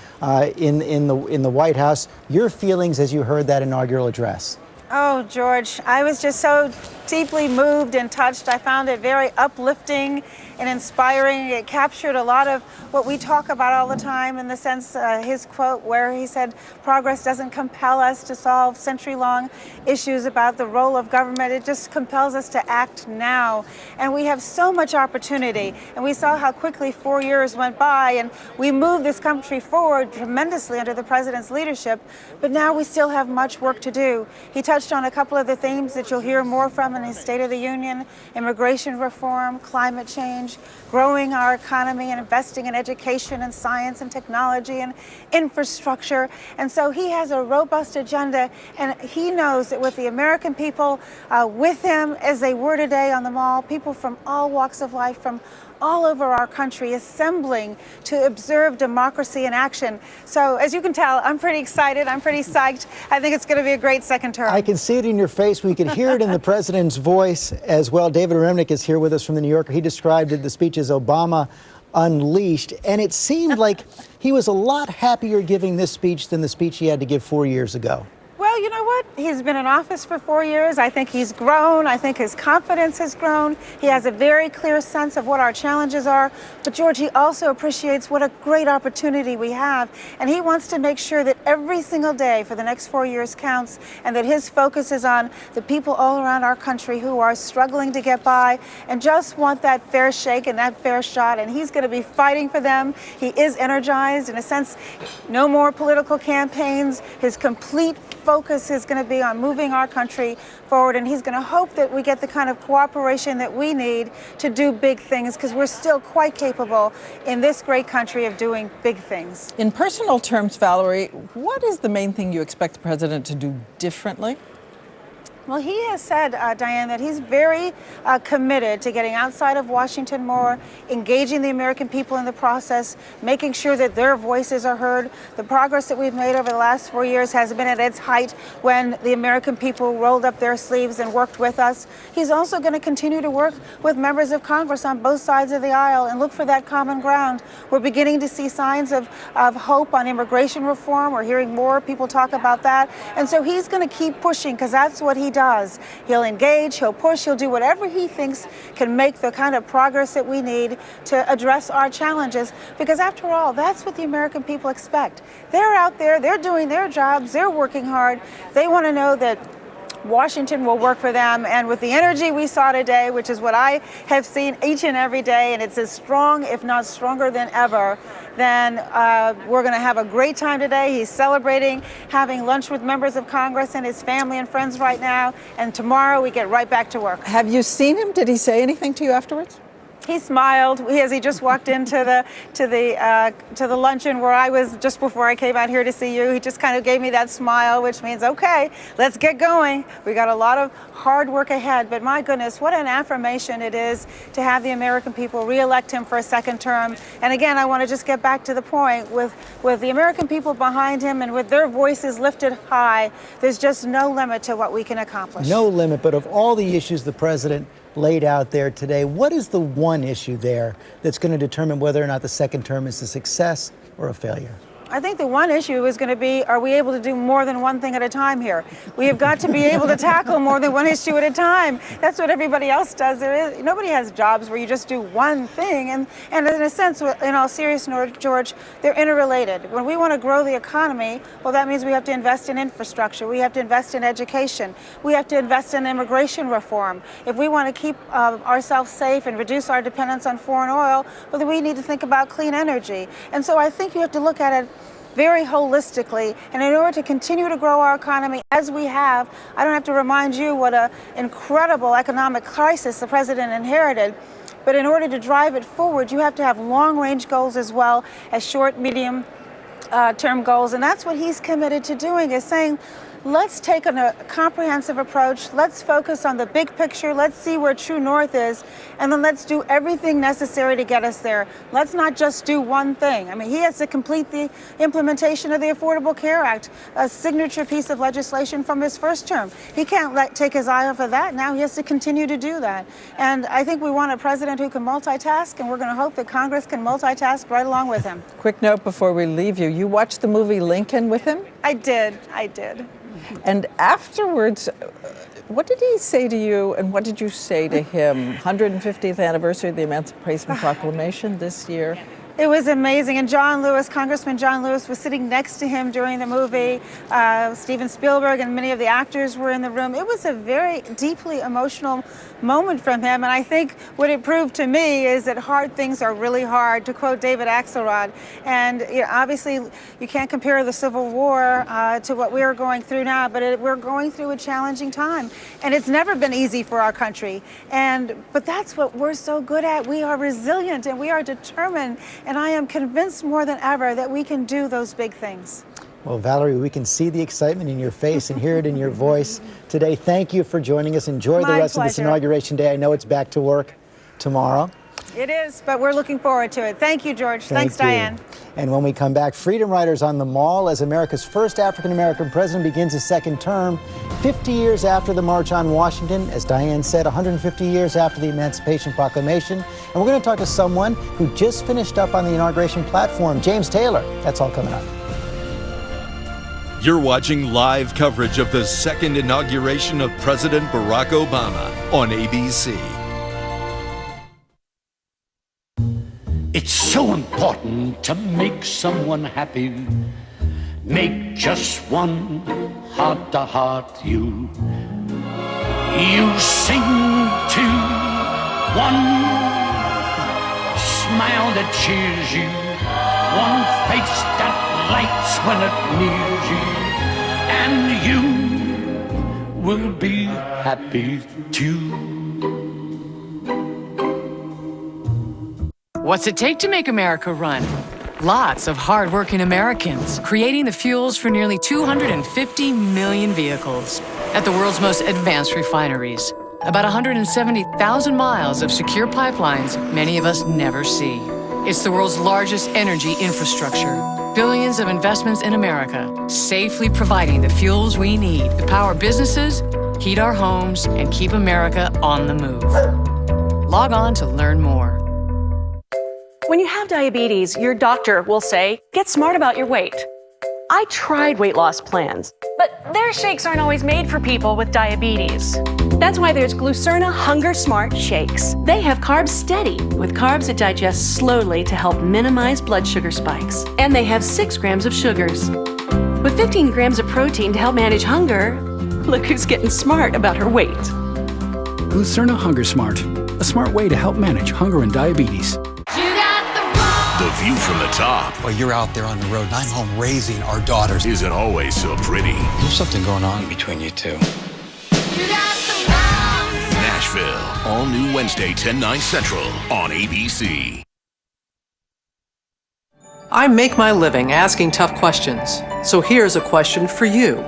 in the White House. Your feelings as you heard that inaugural address? Oh, George, I was just so deeply moved and touched. I found it very uplifting and inspiring. It captured a lot of what we talk about all the time, in the sense, his quote where he said, progress doesn't compel us to solve century-long issues about the role of government. It just compels us to act now. And we have so much opportunity. And we saw how quickly 4 years went by, and we moved this country forward tremendously under the president's leadership. But now we still have much work to do. He touched on a couple of the themes that you'll hear more from in his State of the Union: immigration reform, climate change, growing our economy and investing in education and science and technology and infrastructure. And so he has a robust agenda, and he knows that with the American people with him, as they were today on the Mall, people from all walks of life, from all over our country, assembling to observe democracy in action. So as you can tell, I'm pretty excited. I'm pretty psyched. I think it's going to be a great second term. I can see it in your face. We can hear it in the president's voice as well. David Remnick is here with us from The New Yorker. He described the speech as Obama unleashed, and it seemed like he was a lot happier giving this speech than the speech he had to give 4 years ago. Well, you know what? He's been in office for 4 years. I think he's grown. I think his confidence has grown. He has a very clear sense of what our challenges are. But George, he also appreciates what a great opportunity we have. And he wants to make sure that every single day for the next 4 years counts, and that his focus is on the people all around our country who are struggling to get by and just want that fair shake and that fair shot. And he's going to be fighting for them. He is energized. In a sense, no more political campaigns. His complete focus is going to be on moving our country forward, and he's going to hope that we get the kind of cooperation that we need to do big things, because we're still quite capable in this great country of doing big things. In personal terms, Valerie, what is the main thing you expect the president to do differently? Well, he has said, Diane, that he's very committed to getting outside of Washington more, engaging the American people in the process, making sure that their voices are heard. The progress that we've made over the last 4 years has been at its height when the American people rolled up their sleeves and worked with us. He's also going to continue to work with members of Congress on both sides of the aisle and look for that common ground. We're beginning to see signs of hope on immigration reform. We're hearing more people talk about that. And so he's going to keep pushing, because that's what he does. He'll engage, he'll push, he'll do whatever he thinks can make the kind of progress that we need to address our challenges. Because after all, that's what the American people expect. They're out there, they're doing their jobs, they're working hard. They want to know that Washington will work for them, and with the energy we saw today, which is what I have seen each and every day, and it's as strong, if not stronger than ever, then we're going to have a great time today. He's celebrating having lunch with members of Congress and his family and friends right now, and tomorrow we get right back to work. Have you seen him? Did he say anything to you afterwards? He smiled as he just walked into the luncheon where I was just before I came out here to see you. He just kind of gave me that smile, which means, okay, let's get going. We got a lot of hard work ahead, but my goodness, what an affirmation it is to have the American people re-elect him for a second term. And again, I want to just get back to the point with the American people behind him and with their voices lifted high, there's just no limit to what we can accomplish. No limit, but of all the issues the president laid out there today, what is the one issue there that's going to determine whether or not the second term is a success or a failure? I think the one issue is going to be, are we able to do more than one thing at a time here? We have got to be able to tackle more than one issue at a time. That's what everybody else does. Nobody has jobs where you just do one thing. And in a sense, in all seriousness, George, they're interrelated. When we want to grow the economy, well, that means we have to invest in infrastructure. We have to invest in education. We have to invest in immigration reform. If we want to keep ourselves safe and reduce our dependence on foreign oil, well, then we need to think about clean energy. And so I think you have to look at it very holistically, and in order to continue to grow our economy as we have, I don't have to remind you what an incredible economic crisis the president inherited, but in order to drive it forward, you have to have long-range goals as well as short, medium term goals, and that's what he's committed to doing, is saying, let's take a comprehensive approach. Let's focus on the big picture. Let's see where true north is. And then let's do everything necessary to get us there. Let's not just do one thing. I mean, he has to complete the implementation of the Affordable Care Act, a signature piece of legislation from his first term. He can't take his eye off of that. Now he has to continue to do that. And I think we want a president who can multitask, and we're going to hope that Congress can multitask right along with him. Quick note before we leave you. You watched the movie Lincoln with him? I did. And afterwards, what did he say to you and what did you say to him? 150th anniversary of the Emancipation Proclamation this year. It was amazing. And Congressman John Lewis was sitting next to him during the movie. Steven Spielberg and many of the actors were in the room. It was a very deeply emotional moment from him. And I think what it proved to me is that hard things are really hard, to quote David Axelrod. And obviously, you can't compare the Civil War to what we're going through now, but we're going through a challenging time. And it's never been easy for our country. But that's what we're so good at. We are resilient and we are determined. And I am convinced more than ever that we can do those big things. Well, Valerie, we can see the excitement in your face and hear it in your voice today. Thank you for joining us. Enjoy the rest of this Inauguration Day. I know it's back to work tomorrow. It is, but we're looking forward to it. Thank you, George. Thanks, Diane. And when we come back, Freedom Riders on the Mall as America's first African-American president begins his second term, 50 years after the March on Washington, as Diane said, 150 years after the Emancipation Proclamation. And we're going to talk to someone who just finished up on the inauguration platform, James Taylor. That's all coming up. You're watching live coverage of the second inauguration of President Barack Obama on ABC. It's so important to make someone happy. Make just one heart-to-heart you. You sing to one smile that cheers you, one face that lights when it nears you, and you will be happy too. What's it take to make America run? Lots of hard-working Americans, creating the fuels for nearly 250 million vehicles at the world's most advanced refineries. About 170,000 miles of secure pipelines many of us never see. It's the world's largest energy infrastructure. Billions of investments in America, safely providing the fuels we need to power businesses, heat our homes, and keep America on the move. Log on to learn more. When you have diabetes, your doctor will say, get smart about your weight. I tried weight loss plans, but their shakes aren't always made for people with diabetes. That's why there's Glucerna Hunger Smart Shakes. They have carbs steady, with carbs that digest slowly to help minimize blood sugar spikes. And they have 6 grams of sugars. With 15 grams of protein to help manage hunger, look who's getting smart about her weight. Glucerna Hunger Smart, a smart way to help manage hunger and diabetes. The view from the top. Well, you're out there on the road, and I'm home raising our daughters. Isn't always so pretty. There's something going on between you two. Nashville, all new Wednesday, 10/9 Central on ABC. I make my living asking tough questions. So here's a question for you.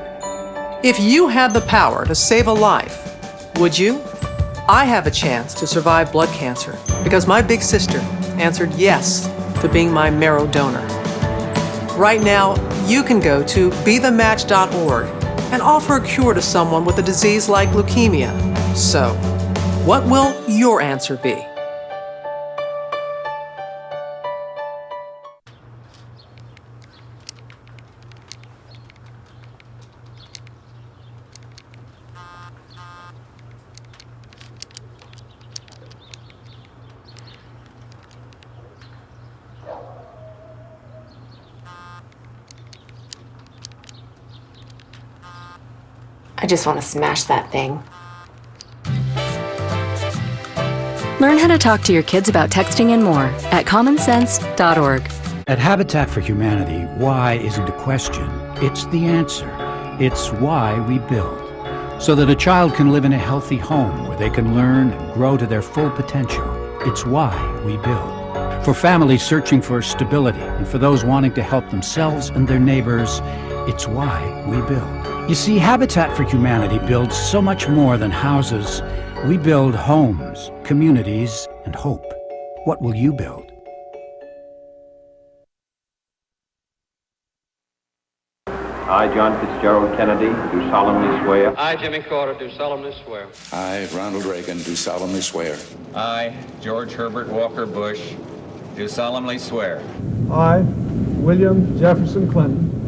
If you had the power to save a life, would you? I have a chance to survive blood cancer because my big sister answered yes to being my marrow donor. Right now, you can go to bethematch.org and offer a cure to someone with a disease like leukemia. So, what will your answer be? I just want to smash that thing. Learn how to talk to your kids about texting and more at commonsense.org. At Habitat for Humanity, why isn't a question, it's the answer. It's why we build. So that a child can live in a healthy home where they can learn and grow to their full potential. It's why we build. For families searching for stability and for those wanting to help themselves and their neighbors, it's why we build. You see, Habitat for Humanity builds so much more than houses. We build homes, communities, and hope. What will you build? I, John Fitzgerald Kennedy, do solemnly swear. I, Jimmy Carter, do solemnly swear. I, Ronald Reagan, do solemnly swear. I, George Herbert Walker Bush, do solemnly swear. I, William Jefferson Clinton,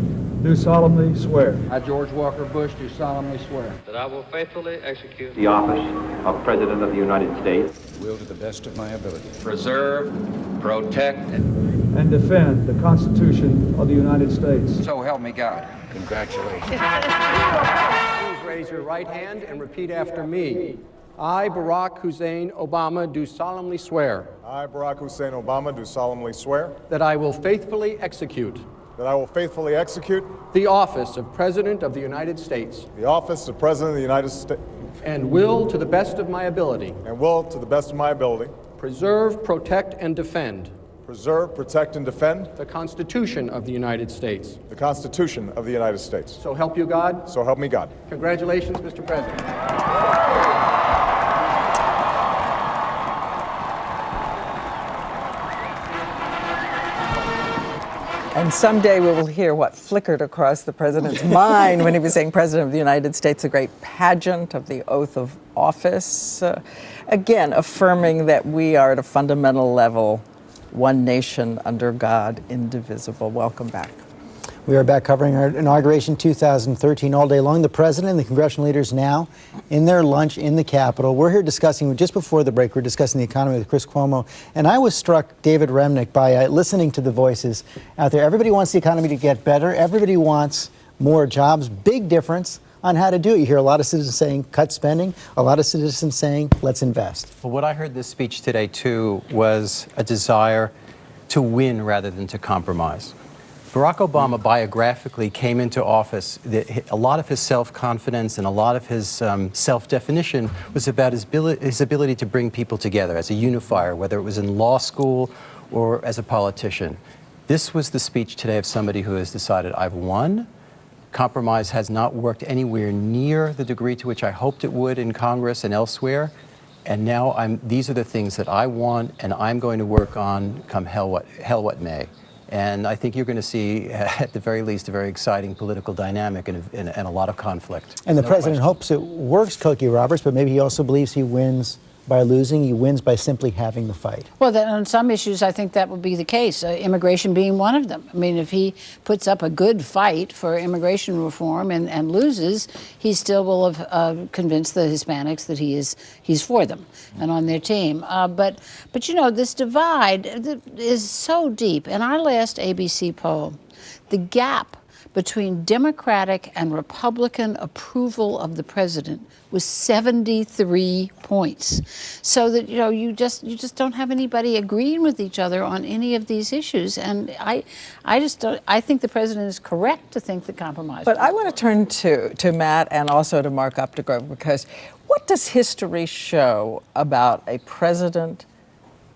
do solemnly swear. I, George Walker Bush, do solemnly swear. That I will faithfully execute the office of President of the United States. Will to the best of my ability. Preserve, protect, and defend the Constitution of the United States. So help me God. Congratulations. Please raise your right hand and repeat after me. I, Barack Hussein Obama, do solemnly swear. I, Barack Hussein Obama, do solemnly swear. That I will faithfully execute. That I will faithfully execute. The office of President of the United States. The office of President of the United States. And will, to the best of my ability. And will, to the best of my ability. Preserve, protect, and defend. Preserve, protect, and defend. The Constitution of the United States. The Constitution of the United States. So help you God. So help me God. Congratulations, Mr. President. And someday we will hear what flickered across the president's mind when he was saying President of the United States, a great pageant of the oath of office. Again, affirming that we are at a fundamental level, one nation under God, indivisible. Welcome back. We are back covering our Inauguration 2013 all day long. The president and the congressional leaders now in their lunch in the Capitol. We're here discussing, just before the break, we're discussing the economy with Chris Cuomo. And I was struck, David Remnick, by listening to the voices out there. Everybody wants the economy to get better. Everybody wants more jobs. Big difference on how to do it. You hear a lot of citizens saying cut spending, a lot of citizens saying let's invest. Well, what I heard this speech today, too, was a desire to win rather than to compromise. Barack Obama biographically came into office. A lot of his self-confidence and a lot of his self-definition was about his ability to bring people together as a unifier, whether it was in law school or as a politician. This was the speech today of somebody who has decided, I've won. Compromise has not worked anywhere near the degree to which I hoped it would in Congress and elsewhere. And now these are the things that I want and I'm going to work on come hell what may. And I think you're going to see, at the very least, a very exciting political dynamic and a lot of conflict. And the president hopes it works, Cokie Roberts, but maybe he also believes he wins by losing. He wins by simply having the fight. Well, then on some issues, I think that would be the case, immigration being one of them. I mean, if he puts up a good fight for immigration reform and loses, he still will have convinced the Hispanics that he's for them and on their team. But you know, this divide is so deep. In our last ABC poll, the gap between Democratic and Republican approval of the president was 73 points. So that, you know, you just don't have anybody agreeing with each other on any of these issues. And I think the president is correct to think that compromise. But I want to turn to Matt and also to Mark Updegrove, because what does history show about a president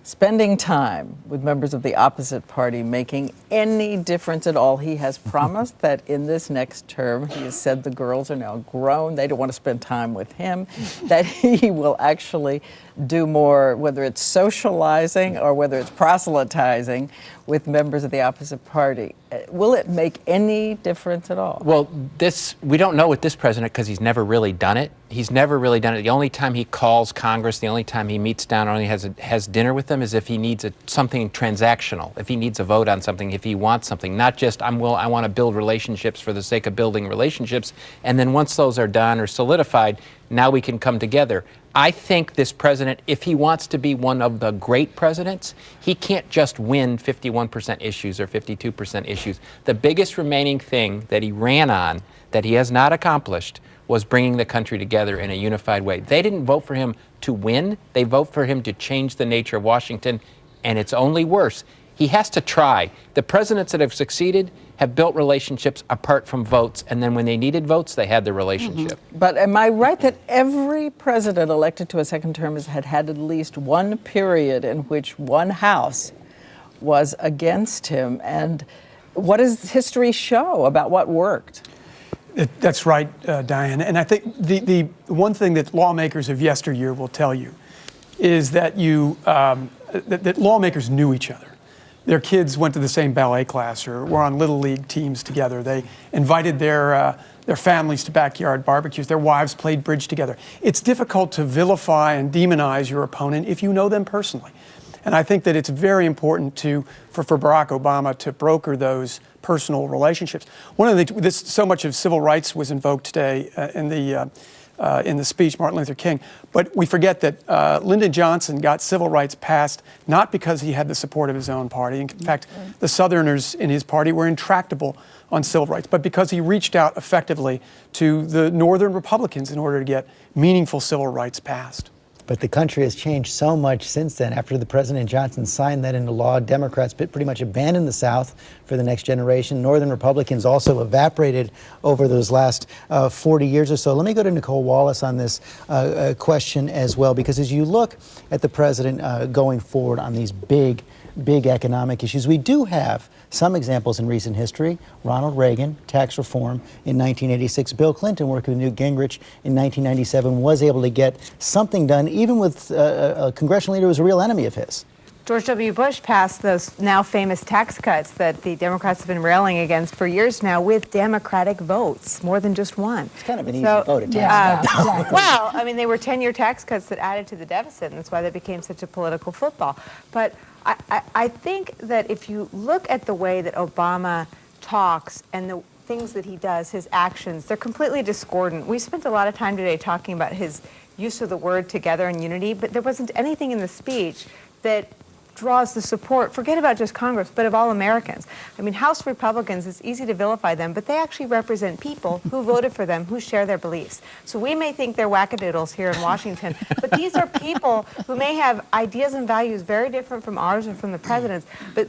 spending time with members of the opposite party making any difference at all? He has promised that in this next term, he has said the girls are now grown, they don't want to spend time with him, that he will actually do more, whether it's socializing or whether it's proselytizing with members of the opposite party. Will it make any difference at all? Well, we don't know with this president because he's never really done it. He's never really done it. The only time he calls Congress, the only time he meets down or only has dinner with them is if he needs something transactional, if he needs a vote on something, if he wants something, not just I want to build relationships for the sake of building relationships, and then once those are done or solidified, now we can come together. I think this president, if he wants to be one of the great presidents, he can't just win 51% issues or 52% issues. The biggest remaining thing that he ran on that he has not accomplished was bringing the country together in a unified way. They didn't vote for him to win. They vote for him to change the nature of Washington, and it's only worse. He has to try. The presidents that have succeeded have built relationships apart from votes, and then when they needed votes, they had the relationship. Mm-hmm. But am I right that every president elected to a second term has had at least one period in which one house was against him? And what does history show about what worked? That's right, Diane. And I think the one thing that lawmakers of yesteryear will tell you is that that lawmakers knew each other. Their kids went to the same ballet class or were on Little League teams together. They invited their families to backyard barbecues. Their wives played bridge together. It's difficult to vilify and demonize your opponent if you know them personally. And I think that it's very important for Barack Obama to broker those personal relationships. So much of civil rights was invoked today in the speech, Martin Luther King. But we forget that Lyndon Johnson got civil rights passed not because he had the support of his own party. In fact, the Southerners in his party were intractable on civil rights, but because he reached out effectively to the Northern Republicans in order to get meaningful civil rights passed. But the country has changed so much since then. After the President Johnson signed that into law, Democrats pretty much abandoned the South for the next generation. Northern Republicans also evaporated over those last 40 years or so. Let me go to Nicole Wallace on this question as well, because as you look at the president going forward on these big economic issues, we do have some examples in recent history. Ronald Reagan, tax reform in 1986. Bill Clinton, working with Newt Gingrich in 1997, was able to get something done, even with a congressional leader who was a real enemy of his. George W. Bush passed those now famous tax cuts that the Democrats have been railing against for years now with Democratic votes, more than just one. It's kind of an easy vote, a tax cut. Exactly. Well, I mean, they were 10-year tax cuts that added to the deficit, and that's why they became such a political football. But I think that if you look at the way that Obama talks and the things that he does, his actions, they're completely discordant. We spent a lot of time today talking about his use of the word together and unity, but there wasn't anything in the speech that draws the support, forget about just Congress, but of all Americans. I mean, House Republicans, it's easy to vilify them, but they actually represent people who voted for them, who share their beliefs. So we may think they're wackadoodles here in Washington, but these are people who may have ideas and values very different from ours and from the president's. But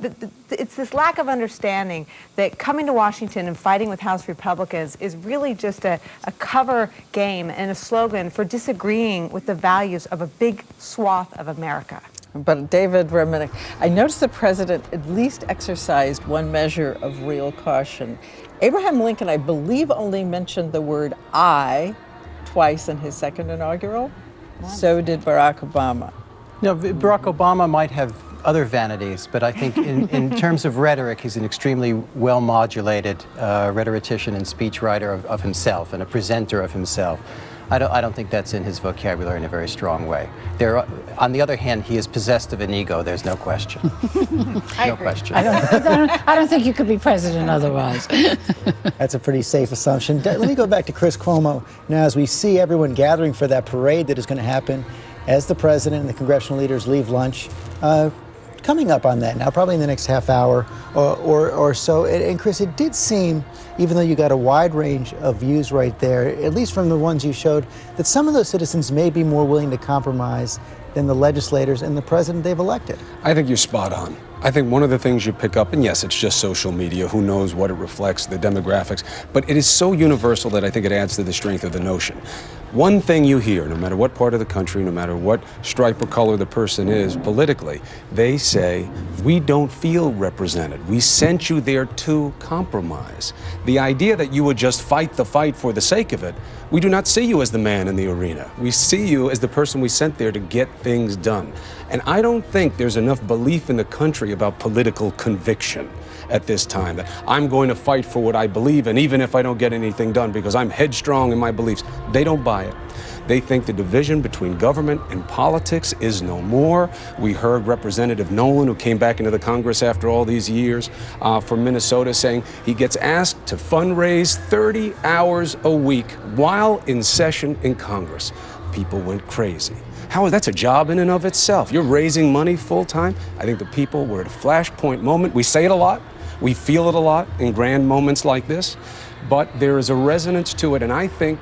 it's this lack of understanding that coming to Washington and fighting with House Republicans is really just a cover game and a slogan for disagreeing with the values of a big swath of America. But David Reminick, I noticed the president at least exercised one measure of real caution. Abraham Lincoln, I believe, only mentioned the word "I" twice in his second inaugural. So did Barack Obama. No, Barack Obama might have other vanities, but I think in terms of rhetoric, he's an extremely well-modulated rhetorician and speechwriter of himself and a presenter of himself. I don't think that's in his vocabulary in a very strong way. On the other hand, he is possessed of an ego. There's no question. No question. I don't think you could be president otherwise. That's a pretty safe assumption. Let me go back to Chris Cuomo now, as we see everyone gathering for that parade that is going to happen as the president and the congressional leaders leave lunch. Coming up on that now, probably in the next half hour or so. And Chris, it did seem, even though you got a wide range of views right there, at least from the ones you showed, that some of those citizens may be more willing to compromise than the legislators and the president they've elected. I think you're spot on. I think one of the things you pick up, and yes, it's just social media, who knows what it reflects, the demographics, but it is so universal that I think it adds to the strength of the notion. One thing you hear, no matter what part of the country, no matter what stripe or color the person is politically, they say, we don't feel represented. We sent you there to compromise. The idea that you would just fight the fight for the sake of it, we do not see you as the man in the arena. We see you as the person we sent there to get things done. And I don't think there's enough belief in the country about political conviction at this time, that I'm going to fight for what I believe, and even if I don't get anything done because I'm headstrong in my beliefs. They don't buy it. They think the division between government and politics is no more. We heard Representative Nolan, who came back into the Congress after all these years from Minnesota, saying he gets asked to fundraise 30 hours a week while in session in Congress. People went crazy. How, that's a job in and of itself. You're raising money full time. I think the people were at a flashpoint moment. We say it a lot. We feel it a lot in grand moments like this, but there is a resonance to it, and I think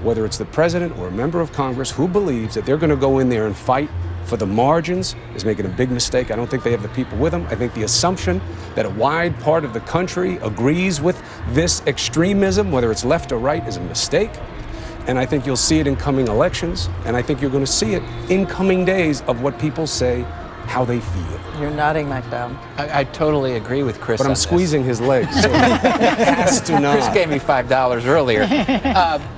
whether it's the president or a member of Congress who believes that they're going to go in there and fight for the margins is making a big mistake. I don't think they have the people with them. I think the assumption that a wide part of the country agrees with this extremism, whether it's left or right, is a mistake. And I think you'll see it in coming elections, and I think you're going to see it in coming days of what people say, how they feel. You're nodding, McDowell. I totally agree with Chris. But I'm squeezing his legs, so he has to nod. Chris gave me $5 earlier.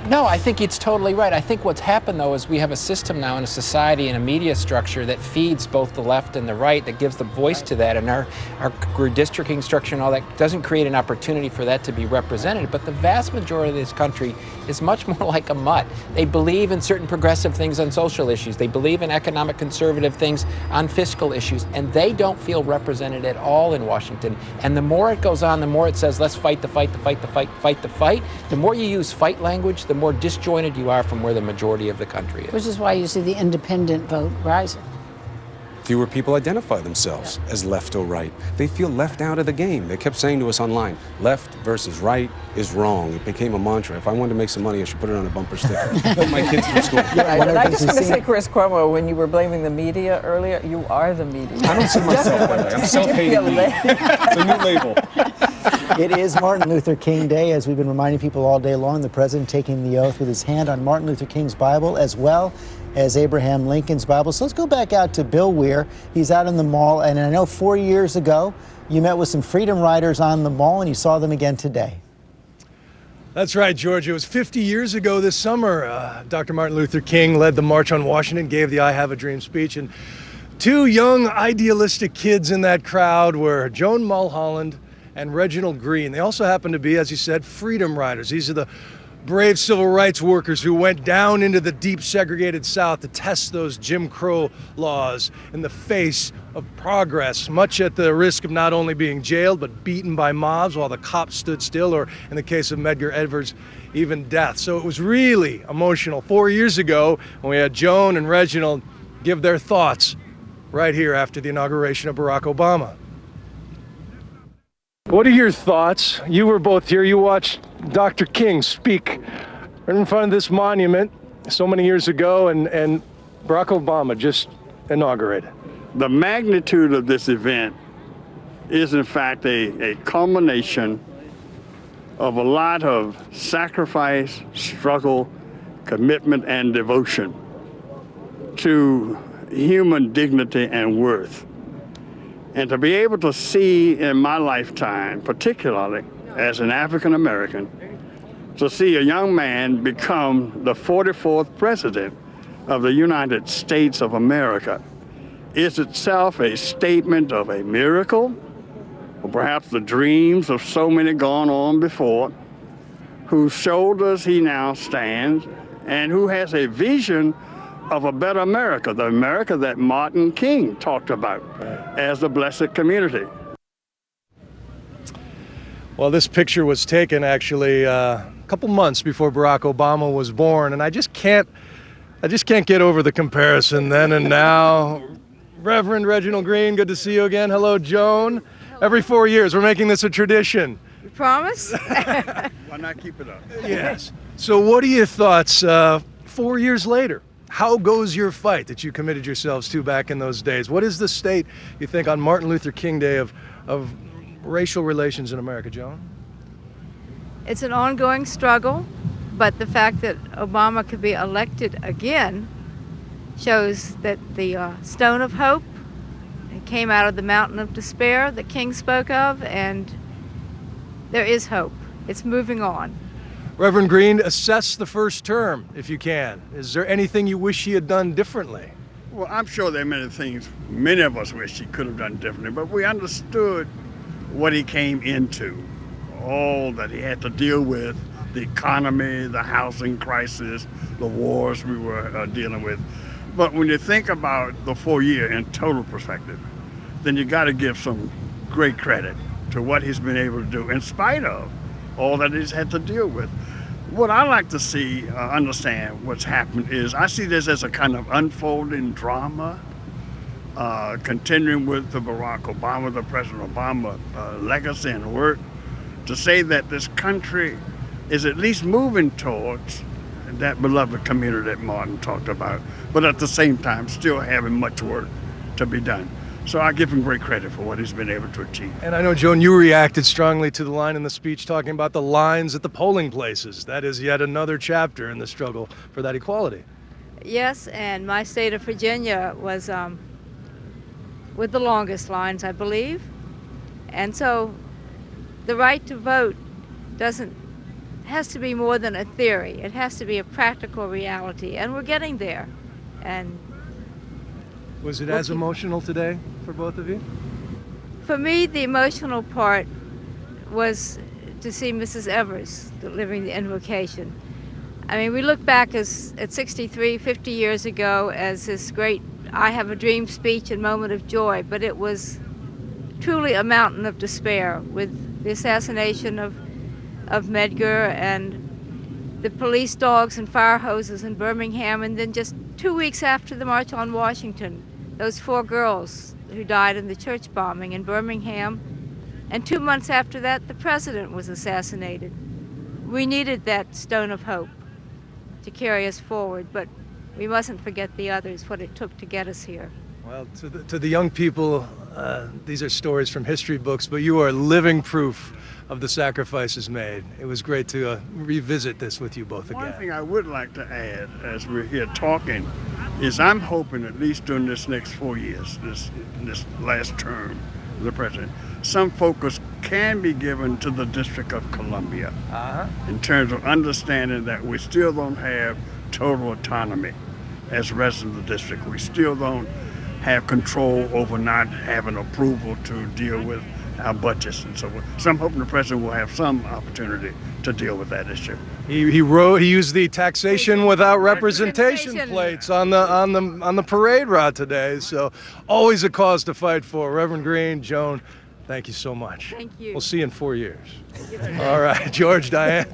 No, I think it's totally right. I think what's happened, though, is we have a system now in a society and a media structure that feeds both the left and the right, that gives the voice to that, and our redistricting structure and all that doesn't create an opportunity for that to be represented. But the vast majority of this country is much more like a mutt. They believe in certain progressive things on social issues. They believe in economic conservative things on fiscal issues, and they don't feel represented at all in Washington. And the more it goes on, the more it says, let's fight the fight, the fight, the fight, fight the fight. The more you use fight language, the more disjointed you are from where the majority of the country is. Which is why you see the independent vote rising. Fewer people identify themselves as left or right. They feel left out of the game. They kept saying to us online, left versus right is wrong. It became a mantra. If I wanted to make some money, I should put it on a bumper sticker. Put my kids through school. And I just want to say, Chris Cuomo, when you were blaming the media earlier, you are the media. I don't see myself that way. I'm self-hating media. It's a new label. It is Martin Luther King Day, as we've been reminding people all day long. The president taking the oath with his hand on Martin Luther King's Bible, as well as Abraham Lincoln's Bible. So let's go back out to Bill Weir. He's out in the mall, and I know 4 years ago you met with some Freedom Riders on the mall, and you saw them again today. That's right, George. It was 50 years ago this summer. Dr. Martin Luther King led the March on Washington, gave the I Have a Dream speech, and two young idealistic kids in that crowd were Joan Mulholland and Reginald Green. They also happen to be, as you said, Freedom Riders. These are the brave civil rights workers who went down into the deep segregated South to test those Jim Crow laws in the face of progress, much at the risk of not only being jailed but beaten by mobs while the cops stood still, or in the case of Medgar Evers, even death. So it was really emotional 4 years ago when we had Joan and Reginald give their thoughts right here after the inauguration of Barack Obama. What are your thoughts? You were both here. You watched Dr. King speak right in front of this monument so many years ago, and Barack Obama just inaugurated. The magnitude of this event is in fact a culmination of a lot of sacrifice, struggle, commitment, and devotion to human dignity and worth. And to be able to see in my lifetime, particularly as an African American, to see a young man become the 44th president of the United States of America is itself a statement of a miracle, or perhaps the dreams of so many gone on before, whose shoulders he now stands and who has a vision of a better America, the America that Martin King talked about as the blessed community. Well, this picture was taken actually a couple months before Barack Obama was born, and I just can't get over the comparison then and now. Reverend Reginald Green, good to see you again. Hello, Joan. Hello. Every 4 years, we're making this a tradition. You promise? Why not keep it up? Yes. So what are your thoughts 4 years later? How goes your fight that you committed yourselves to back in those days? What is the state, you think, on Martin Luther King Day of racial relations in America, Joan? It's an ongoing struggle, but the fact that Obama could be elected again shows that the stone of hope came out of the mountain of despair that King spoke of, and there is hope. It's moving on. Reverend Green, assess the first term, if you can. Is there anything you wish he had done differently? Well, I'm sure there are many things many of us wish he could have done differently, but we understood what he came into, all that he had to deal with, the economy, the housing crisis, the wars we were dealing with. But when you think about the 4 year in total perspective, then you got to give some great credit to what he's been able to do in spite of all that he's had to deal with. What I like to see, understand what's happened is I see this as a kind of unfolding drama, continuing with the Barack Obama, the President Obama legacy and work, to say that this country is at least moving towards that beloved community that Martin talked about, but at the same time still having much work to be done. So I give him great credit for what he's been able to achieve. And I know, Joan, you reacted strongly to the line in the speech talking about the lines at the polling places. That is yet another chapter in the struggle for that equality. Yes, and my state of Virginia was with the longest lines, I believe. And so the right to vote has to be more than a theory. It has to be a practical reality, and we're getting there. And was it as emotional today for both of you? For me, the emotional part was to see Mrs. Evers delivering the invocation. I mean, we look back at 63, 50 years ago as this great I Have a Dream speech and moment of joy, but it was truly a mountain of despair with the assassination of Medgar and the police dogs and fire hoses in Birmingham, and then just 2 weeks after the March on Washington, those 4 girls who died in the church bombing in Birmingham, and 2 months after that, the president was assassinated. We needed that stone of hope to carry us forward, but we mustn't forget the others, what it took to get us here. Well, to the young people, these are stories from history books, but you are living proof of the sacrifices made. It was great to revisit this with you both again. One thing I would like to add as we're here talking is I'm hoping at least during this next 4 years, this last term of the president, some focus can be given to the District of Columbia in terms of understanding that we still don't have total autonomy as residents of the district. We still don't have control over not having approval to deal with our budgets and so forth. So I'm hoping the president will have some opportunity to deal with that issue. He used the taxation without representation plates on the parade route today. So always a cause to fight for. Reverend Green, Joan, thank you so much. Thank you. We'll see you in 4 years. All right, George, Diane.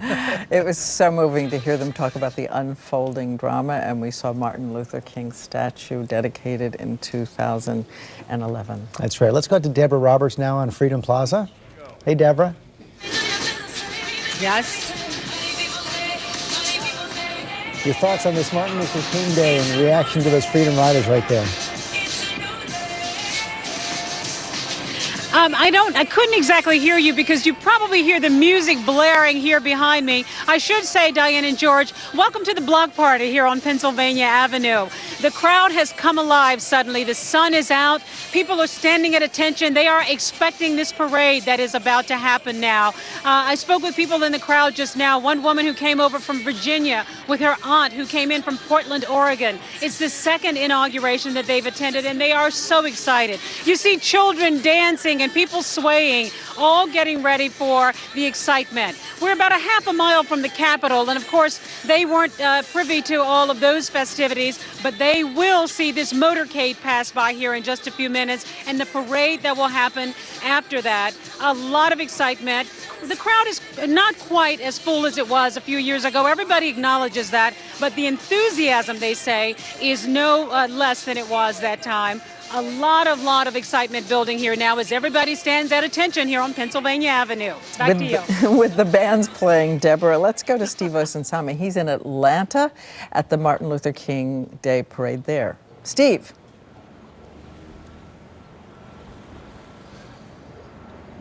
It was so moving to hear them talk about the unfolding drama, and we saw Martin Luther King's statue dedicated in 2011. That's right. Let's go to Deborah Roberts now on Freedom Plaza. Hey, Deborah. Yes. Your thoughts on this Martin Luther King Day and reaction to those Freedom Riders right there? I couldn't exactly hear you because you probably hear the music blaring here behind me. I should say, Diane and George, welcome to the block party here on Pennsylvania Avenue. The crowd has come alive suddenly. The sun is out. People are standing at attention. They are expecting this parade that is about to happen now. I spoke with people in the crowd just now. One woman who came over from Virginia with her aunt who came in from Portland, Oregon. It's the second inauguration that they've attended, and they are so excited. You see children dancing and people swaying, all getting ready for the excitement. We're about a half a mile from the Capitol, and of course, they weren't privy to all of those festivities, but they will see this motorcade pass by here in just a few minutes, and the parade that will happen after that. A lot of excitement. The crowd is not quite as full as it was a few years ago. Everybody acknowledges that, but the enthusiasm, they say, is no less than it was that time. A lot of excitement building here now as everybody stands at attention here on Pennsylvania Avenue. Back to you. With the bands playing, Deborah, let's go to Steve Osunsami. He's in Atlanta at the Martin Luther King Day Parade there. Steve.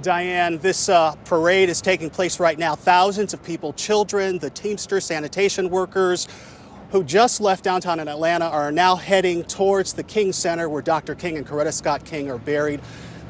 Diane, this parade is taking place right now. Thousands of people, children, the Teamsters, sanitation workers who just left downtown in Atlanta are now heading towards the King Center where Dr. King and Coretta Scott King are buried.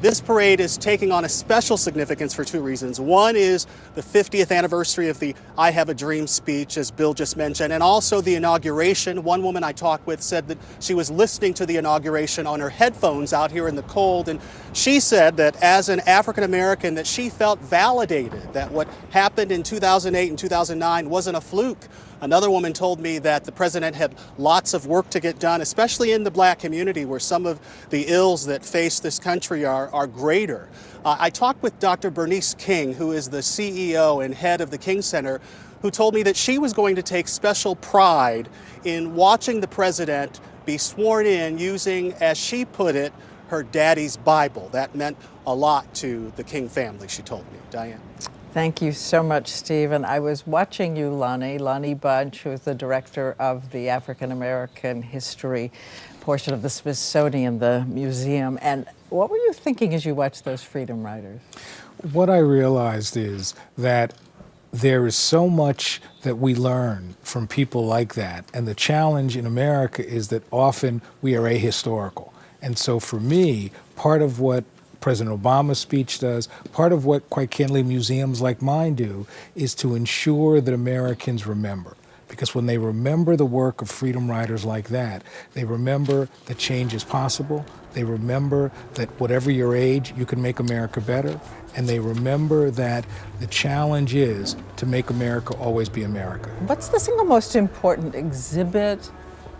This parade is taking on a special significance for two reasons. One is the 50th anniversary of the I Have a Dream speech, as Bill just mentioned, and also the inauguration. One woman I talked with said that she was listening to the inauguration on her headphones out here in the cold, and she said that as an African American that she felt validated, that what happened in 2008 and 2009 wasn't a fluke. Another woman told me that the president had lots of work to get done, especially in the black community where some of the ills that face this country are greater. I talked with Dr. Bernice King, who is the CEO and head of the King Center, who told me that she was going to take special pride in watching the president be sworn in using, as she put it, her daddy's Bible. That meant a lot to the King family, she told me. Diane. Thank you so much, Steve. And I was watching you, Lonnie Bunch, who is the director of the African American History portion of the Smithsonian, the museum. And what were you thinking as you watched those Freedom Riders? What I realized is that there is so much that we learn from people like that. And the challenge in America is that often we are ahistorical. And so for me, part of what President Obama's speech does, part of what, quite candidly, museums like mine do, is to ensure that Americans remember. Because when they remember the work of freedom riders like that, they remember that change is possible, they remember that whatever your age, you can make America better, and they remember that the challenge is to make America always be America. What's the single most important exhibit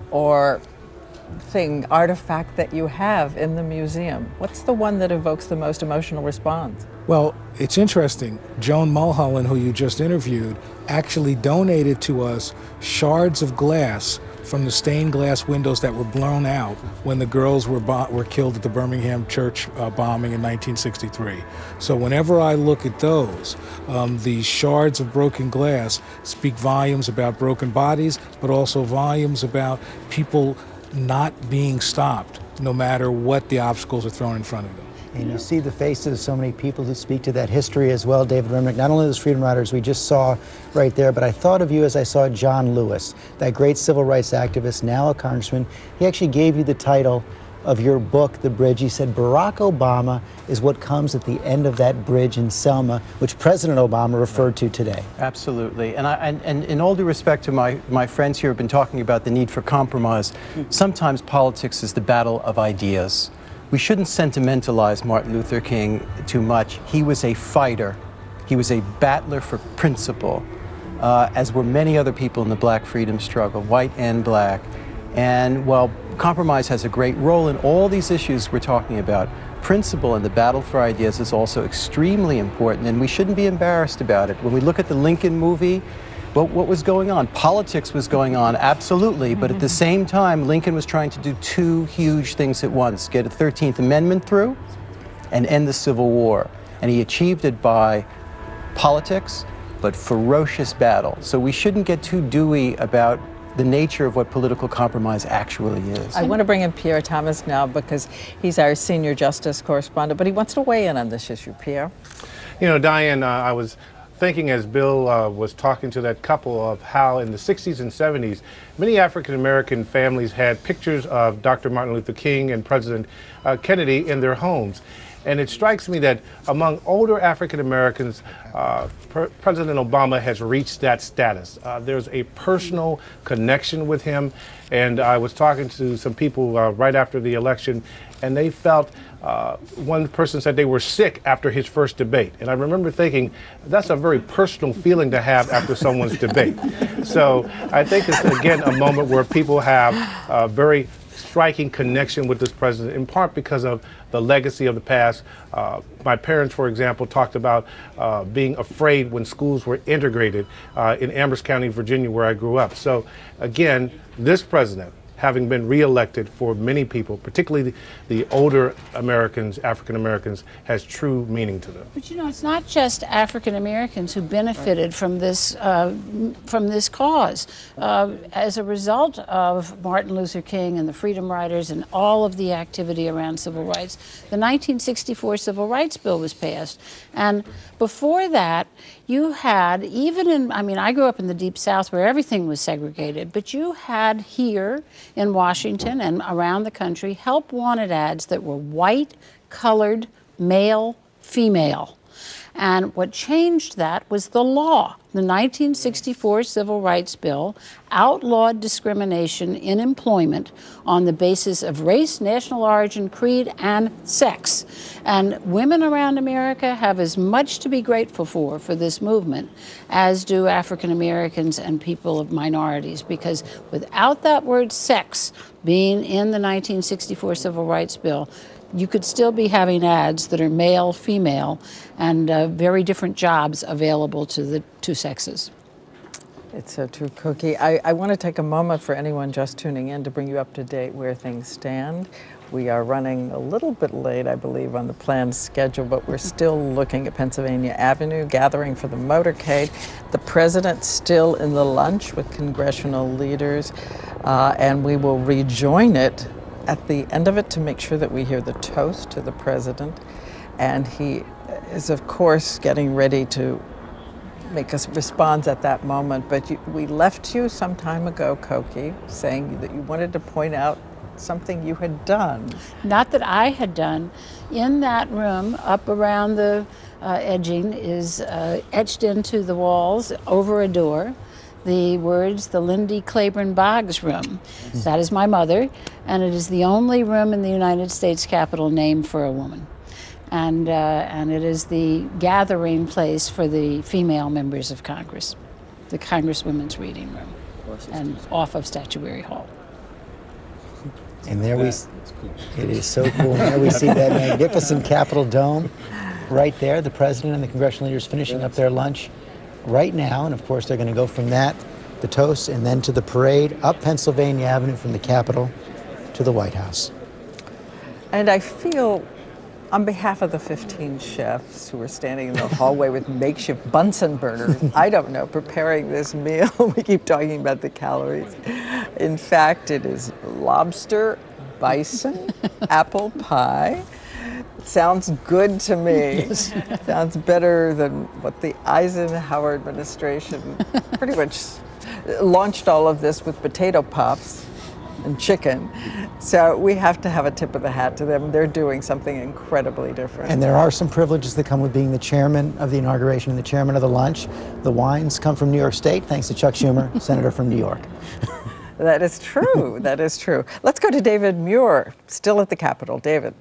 or artifact that you have in the museum? What's the one that evokes the most emotional response? Well, it's interesting. Joan Mulholland, who you just interviewed, actually donated to us shards of glass from the stained glass windows that were blown out when the girls were killed at the Birmingham church bombing in 1963. So whenever I look at those, these shards of broken glass speak volumes about broken bodies, but also volumes about people not being stopped, no matter what the obstacles are thrown in front of them. And you see the faces of so many people who speak to that history as well, David Remnick. Not only those freedom riders we just saw right there, but I thought of you as I saw John Lewis, that great civil rights activist, now a congressman. He actually gave you the title of your book, The Bridge. He said Barack Obama is what comes at the end of that bridge in Selma, which President Obama referred to today. Absolutely. And in all due respect to my friends here who have been talking about the need for compromise, sometimes politics is the battle of ideas. We shouldn't sentimentalize Martin Luther King too much. He was a fighter. He was a battler for principle, as were many other people in the black freedom struggle, white and black. And while compromise has a great role in all these issues we're talking about, principle and the battle for ideas is also extremely important, and we shouldn't be embarrassed about it. When we look at the Lincoln movie, what was going on? Politics was going on, absolutely, but at the same time, Lincoln was trying to do two huge things at once: get a 13th Amendment through and end the Civil War. And he achieved it by politics, but ferocious battle. So we shouldn't get too dewy about the nature of what political compromise actually is. I want to bring in Pierre Thomas now because he's our senior justice correspondent, but he wants to weigh in on this issue. Pierre? You know, Diane, I was thinking as Bill was talking to that couple of how in the 60s and 70s, many African-American families had pictures of Dr. Martin Luther King and President Kennedy in their homes. And it strikes me that among older African Americans, President Obama has reached that status. There's a personal connection with him. And I was talking to some people right after the election, and they felt, one person said they were sick after his first debate. And I remember thinking, that's a very personal feeling to have after someone's debate. So I think it's, again, a moment where people have a very striking connection with this president, in part because of the legacy of the past. My parents, for example, talked about being afraid when schools were integrated in Amherst County, Virginia, where I grew up. So again, this president, having been reelected for many people, particularly the older Americans, African Americans, has true meaning to them. But you know, it's not just African Americans who benefited from this cause. As a result of Martin Luther King and the Freedom Riders and all of the activity around civil rights, the 1964 Civil Rights Bill was passed. And before that, you had, even in, I mean, I grew up in the Deep South where everything was segregated, but you had here in Washington and around the country help wanted ads that were white, colored, male, female. And what changed that was the law. The 1964 Civil Rights Bill outlawed discrimination in employment on the basis of race, national origin, creed, and sex. And women around America have as much to be grateful for this movement as do African Americans and people of minorities, because without that word sex being in the 1964 Civil Rights Bill, you could still be having ads that are male, female, and very different jobs available to the two sexes. It's so true, Cookie. I want to take a moment for anyone just tuning in to bring you up to date where things stand. We are running a little bit late, I believe, on the planned schedule, but we're still looking at Pennsylvania Avenue, gathering for the motorcade. The president's still in the lunch with congressional leaders, and we will rejoin it at the end of it to make sure that we hear the toast to the president. And he is, of course, getting ready to make us respond at that moment. But we left you some time ago, Koki, saying that you wanted to point out something you had done. Not that I had done. In that room, up around the edging, is etched into the walls over a door the words, the Lindy Claiborne Boggs Room. That is my mother, and it is the only room in the United States Capitol named for a woman. And it is the gathering place for the female members of Congress, the Congresswomen's Reading Room, and off of Statuary Hall. And there it is so cool. And there we see that magnificent Capitol dome right there. The president and the congressional leaders finishing up their lunch right now, and of course they're going to go from that, the toast, and then to the parade up Pennsylvania Avenue from the Capitol to the White House. And I feel, on behalf of the 15 chefs who are standing in the hallway with makeshift Bunsen burners, I don't know, preparing this meal. We keep talking about the calories. In fact, it is lobster, bison, apple pie. Sounds good to me. Sounds better than what the Eisenhower administration pretty much launched all of this with potato puffs and chicken. So we have to have a tip of the hat to them. They're doing something incredibly different. And there are some privileges that come with being the chairman of the inauguration and the chairman of the lunch. The wines come from New York State, thanks to Chuck Schumer, senator from New York. That is true. That is true. Let's go to David Muir, still at the Capitol. David.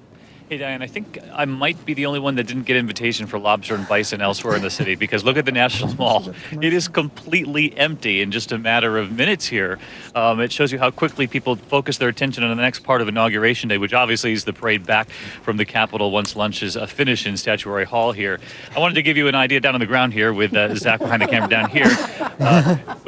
Hey, Diane, I think I might be the only one that didn't get an invitation for lobster and bison elsewhere in the city, because look at the National Mall. It is completely empty in just a matter of minutes here. It shows you how quickly people focus their attention on the next part of Inauguration Day, which obviously is the parade back from the Capitol once lunch is finished in Statuary Hall here. I wanted to give you an idea down on the ground here with Zach behind the camera down here.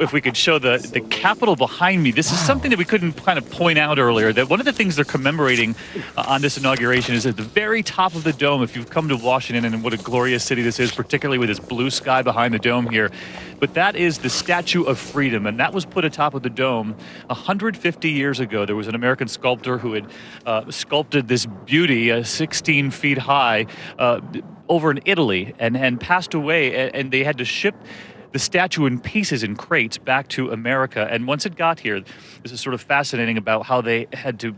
If we could show the Capitol behind me, this is something that we couldn't kind of point out earlier, that one of the things they're commemorating on this inauguration is at the very top of the dome. If you've come to Washington, and what a glorious city this is, particularly with this blue sky behind the dome here, but that is the Statue of Freedom, and that was put atop of the dome 150 years ago. There was an American sculptor who had sculpted this beauty 16 feet high over in Italy and passed away, and they had to ship the statue in pieces in crates back to America. And once it got here, this is sort of fascinating about how they had to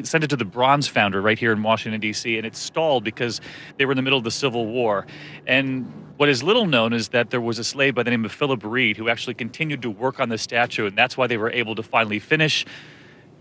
send it to the bronze foundry right here in Washington, D.C., and it stalled because they were in the middle of the Civil War. And what is little known is that there was a slave by the name of Philip Reed who actually continued to work on the statue, and that's why they were able to finally finish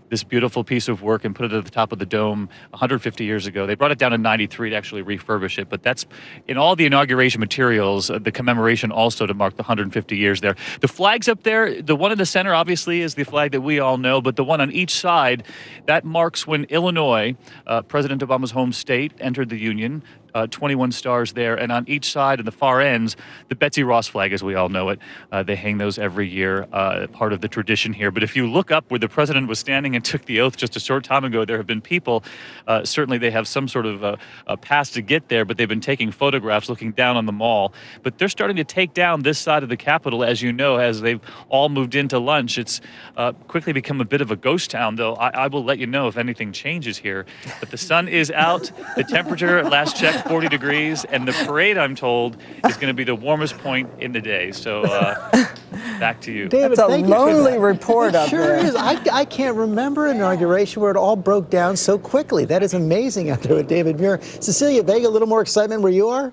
this beautiful piece of work and put it at the top of the dome 150 years ago. They brought it down in 93 to actually refurbish it, but that's in all the inauguration materials, the commemoration also to mark the 150 years there. The flags up there, the one in the center obviously is the flag that we all know, but the one on each side, that marks when Illinois, President Obama's home state, entered the Union. 21 stars there, and on each side and the far ends, the Betsy Ross flag, as we all know it. They hang those every year, part of the tradition here. But if you look up where the president was standing and took the oath just a short time ago, there have been people, certainly they have some sort of a pass to get there, but they've been taking photographs looking down on the mall. But they're starting to take down this side of the Capitol, as you know, as they've all moved into lunch. It's quickly become a bit of a ghost town, though. I will let you know if anything changes here. But the sun is out. The temperature, last check, 40 degrees, and the parade, I'm told, is going to be the warmest point in the day. So back to you. David, That's a thank you for lonely that. report up Sure there. is. I can't remember an inauguration where it all broke down so quickly. That is amazing out there with David Muir. Cecilia Vega, a little more excitement where you are?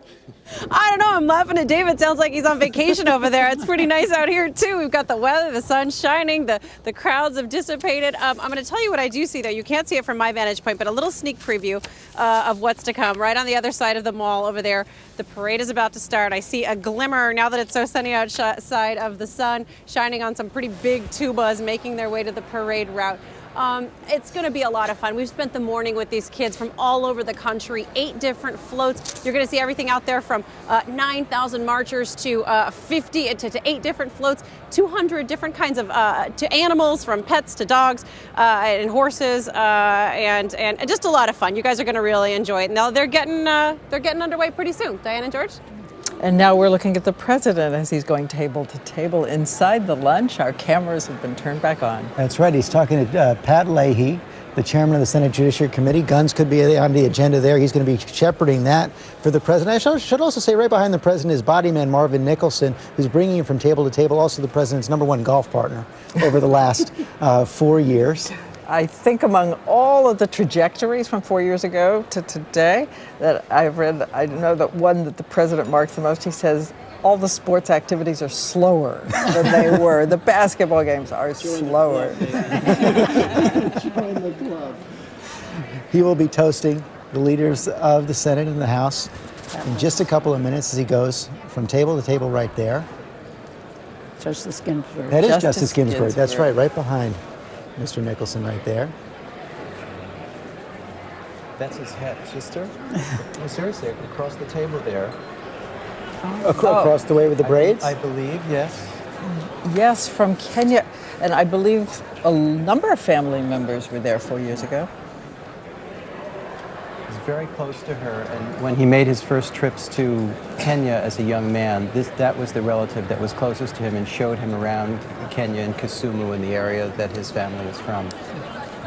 I don't know. I'm laughing at David. Sounds like he's on vacation over there. It's pretty nice out here, too. We've got the weather, the sun's shining, the crowds have dissipated. I'm going to tell you what I do see there. You can't see it from my vantage point, but a little sneak preview of what's to come. Right on the other side of the mall over there, the parade is about to start. I see a glimmer, now that it's so sunny outside, of the sun shining on some pretty big tubas making their way to the parade route. It's going to be a lot of fun. We've spent the morning with these kids from all over the country, 8 different floats. You're going to see everything out there from 9,000 marchers to 50 to 8 different floats, 200 different kinds of to animals, from pets to dogs and horses, and just a lot of fun. You guys are going to really enjoy it. Now they're getting underway pretty soon. Diane and George? And now we're looking at the president as he's going table to table inside the lunch. Our cameras have been turned back on. That's right. He's talking to Pat Leahy, the chairman of the Senate Judiciary Committee. Guns could be on the agenda there. He's going to be shepherding that for the president. I should also say right behind the president is bodyman Marvin Nicholson, who's bringing him from table to table, also the president's #1 golf partner over the last 4 years. I think among all of the trajectories from 4 years ago to today that I've read, I know that one that the president marks the most, he says all the sports activities are slower than they were. The basketball games are slower. Join the club. He will be toasting the leaders of the Senate and the House in just a couple of minutes as he goes from table to table right there. Justice Ginsburg. That is Justice Ginsburg. That's right behind Mr. Nicholson right there. That's his head, sister. No, seriously, across the table there. Across the way with the braids? I believe, yes. Yes, from Kenya. And I believe a number of family members were there 4 years ago. He's very close to her. And when he made his first trips to Kenya as a young man, that was the relative that was closest to him and showed him around Kenya and Kisumu, in the area that his family was from.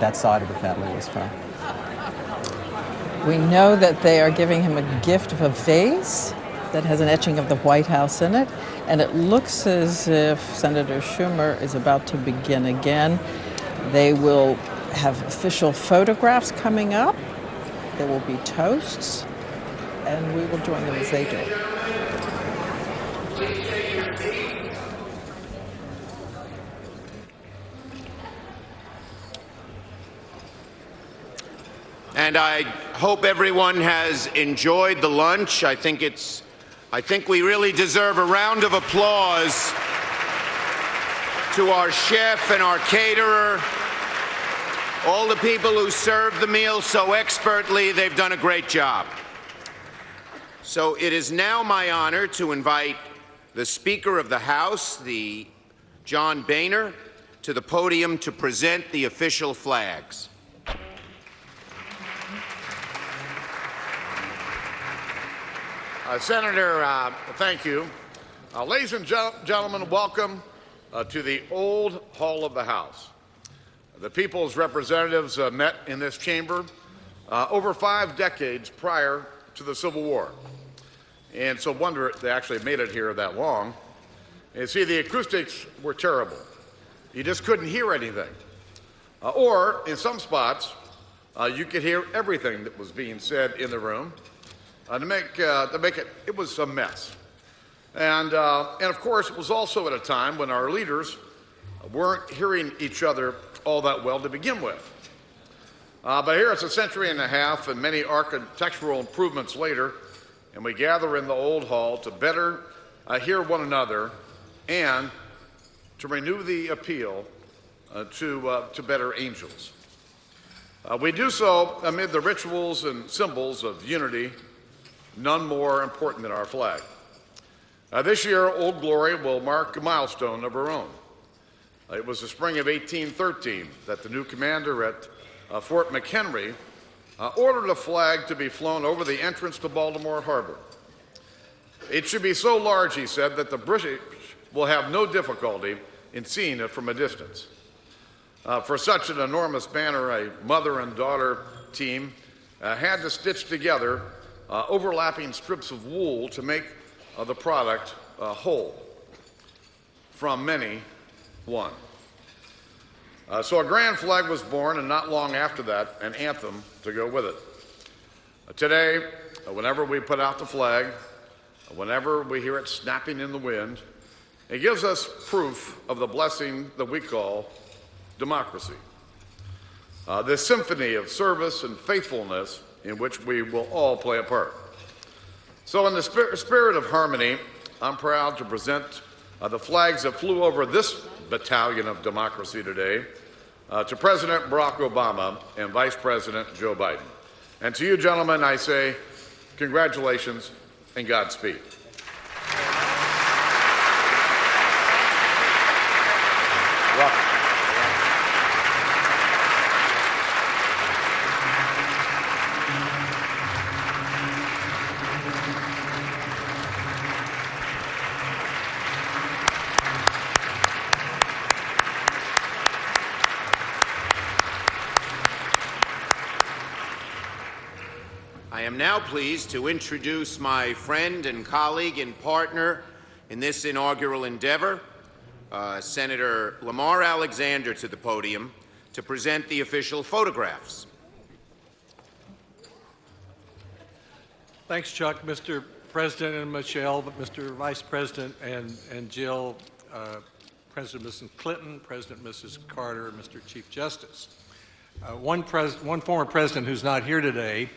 That side of the family was from. We know that they are giving him a gift of a vase that has an etching of the White House in it. And it looks as if Senator Schumer is about to begin again. They will have official photographs coming up. There will be toasts, and we will join them as they do. And I hope everyone has enjoyed the lunch. I think we really deserve a round of applause to our chef and our caterer, all the people who served the meal so expertly. They've done a great job. So it is now my honor to invite the Speaker of the House, John Boehner, to the podium to present the official flags. Senator, thank you. Ladies and gentlemen, welcome to the Old Hall of the House. The people's representatives met in this chamber over 5 decades prior to the Civil War. And so wonder they actually made it here that long. And you see, the acoustics were terrible. You just couldn't hear anything. Or in some spots, you could hear everything that was being said in the room. To make it was a mess. And of course, it was also at a time when our leaders weren't hearing each other all that well to begin with. But here it's a century and a half and many architectural improvements later, and we gather in the old hall to better hear one another and to renew the appeal to better angels. We do so amid the rituals and symbols of unity, none more important than our flag. This year, Old Glory will mark a milestone of her own. It was the spring of 1813 that the new commander at Fort McHenry ordered a flag to be flown over the entrance to Baltimore Harbor. It should be so large, he said, that the British will have no difficulty in seeing it from a distance. For such an enormous banner, a mother and daughter team had to stitch together overlapping strips of wool to make the product whole. From many, one. So a grand flag was born, and not long after that, an anthem to go with it. Today, whenever we put out the flag, whenever we hear it snapping in the wind, it gives us proof of the blessing that we call democracy. This symphony of service and faithfulness in which we will all play a part. So in the spirit of harmony, I'm proud to present the flags that flew over this battalion of democracy today to President Barack Obama and Vice President Joe Biden. And to you, gentlemen, I say congratulations and Godspeed. I am now pleased to introduce my friend and colleague and partner in this inaugural endeavor, Senator Lamar Alexander, to the podium to present the official photographs. Thanks, Chuck. Mr. President and Michelle, Mr. Vice President and Jill, President Mrs. Clinton, President Mrs. Carter, Mr. Chief Justice. One former president who's not here today,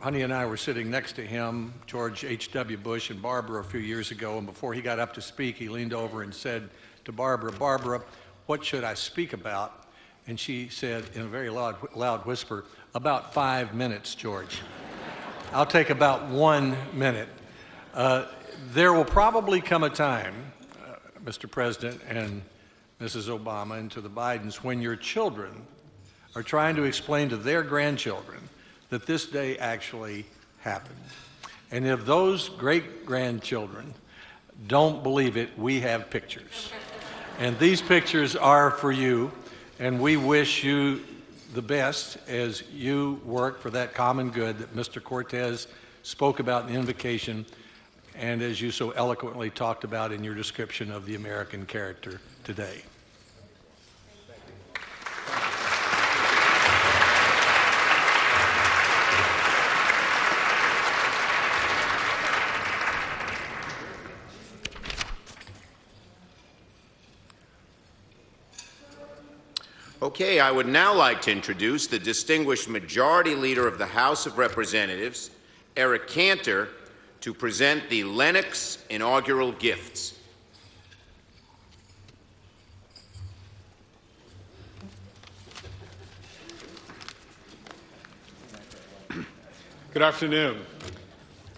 Honey and I were sitting next to him, George H.W. Bush and Barbara, a few years ago, and before he got up to speak, he leaned over and said to Barbara, "Barbara, what should I speak about?" And she said in a very loud whisper, "About 5 minutes, George." I'll take about 1 minute. There will probably come a time, Mr. President and Mrs. Obama, and to the Bidens, when your children are trying to explain to their grandchildren that this day actually happened. And if those great-grandchildren don't believe it, we have pictures. And these pictures are for you, and we wish you the best as you work for that common good that Mr. Cortez spoke about in the invocation, and as you so eloquently talked about in your description of the American character today. Okay, I would now like to introduce the distinguished Majority Leader of the House of Representatives, Eric Cantor, to present the Lennox inaugural gifts. Good afternoon.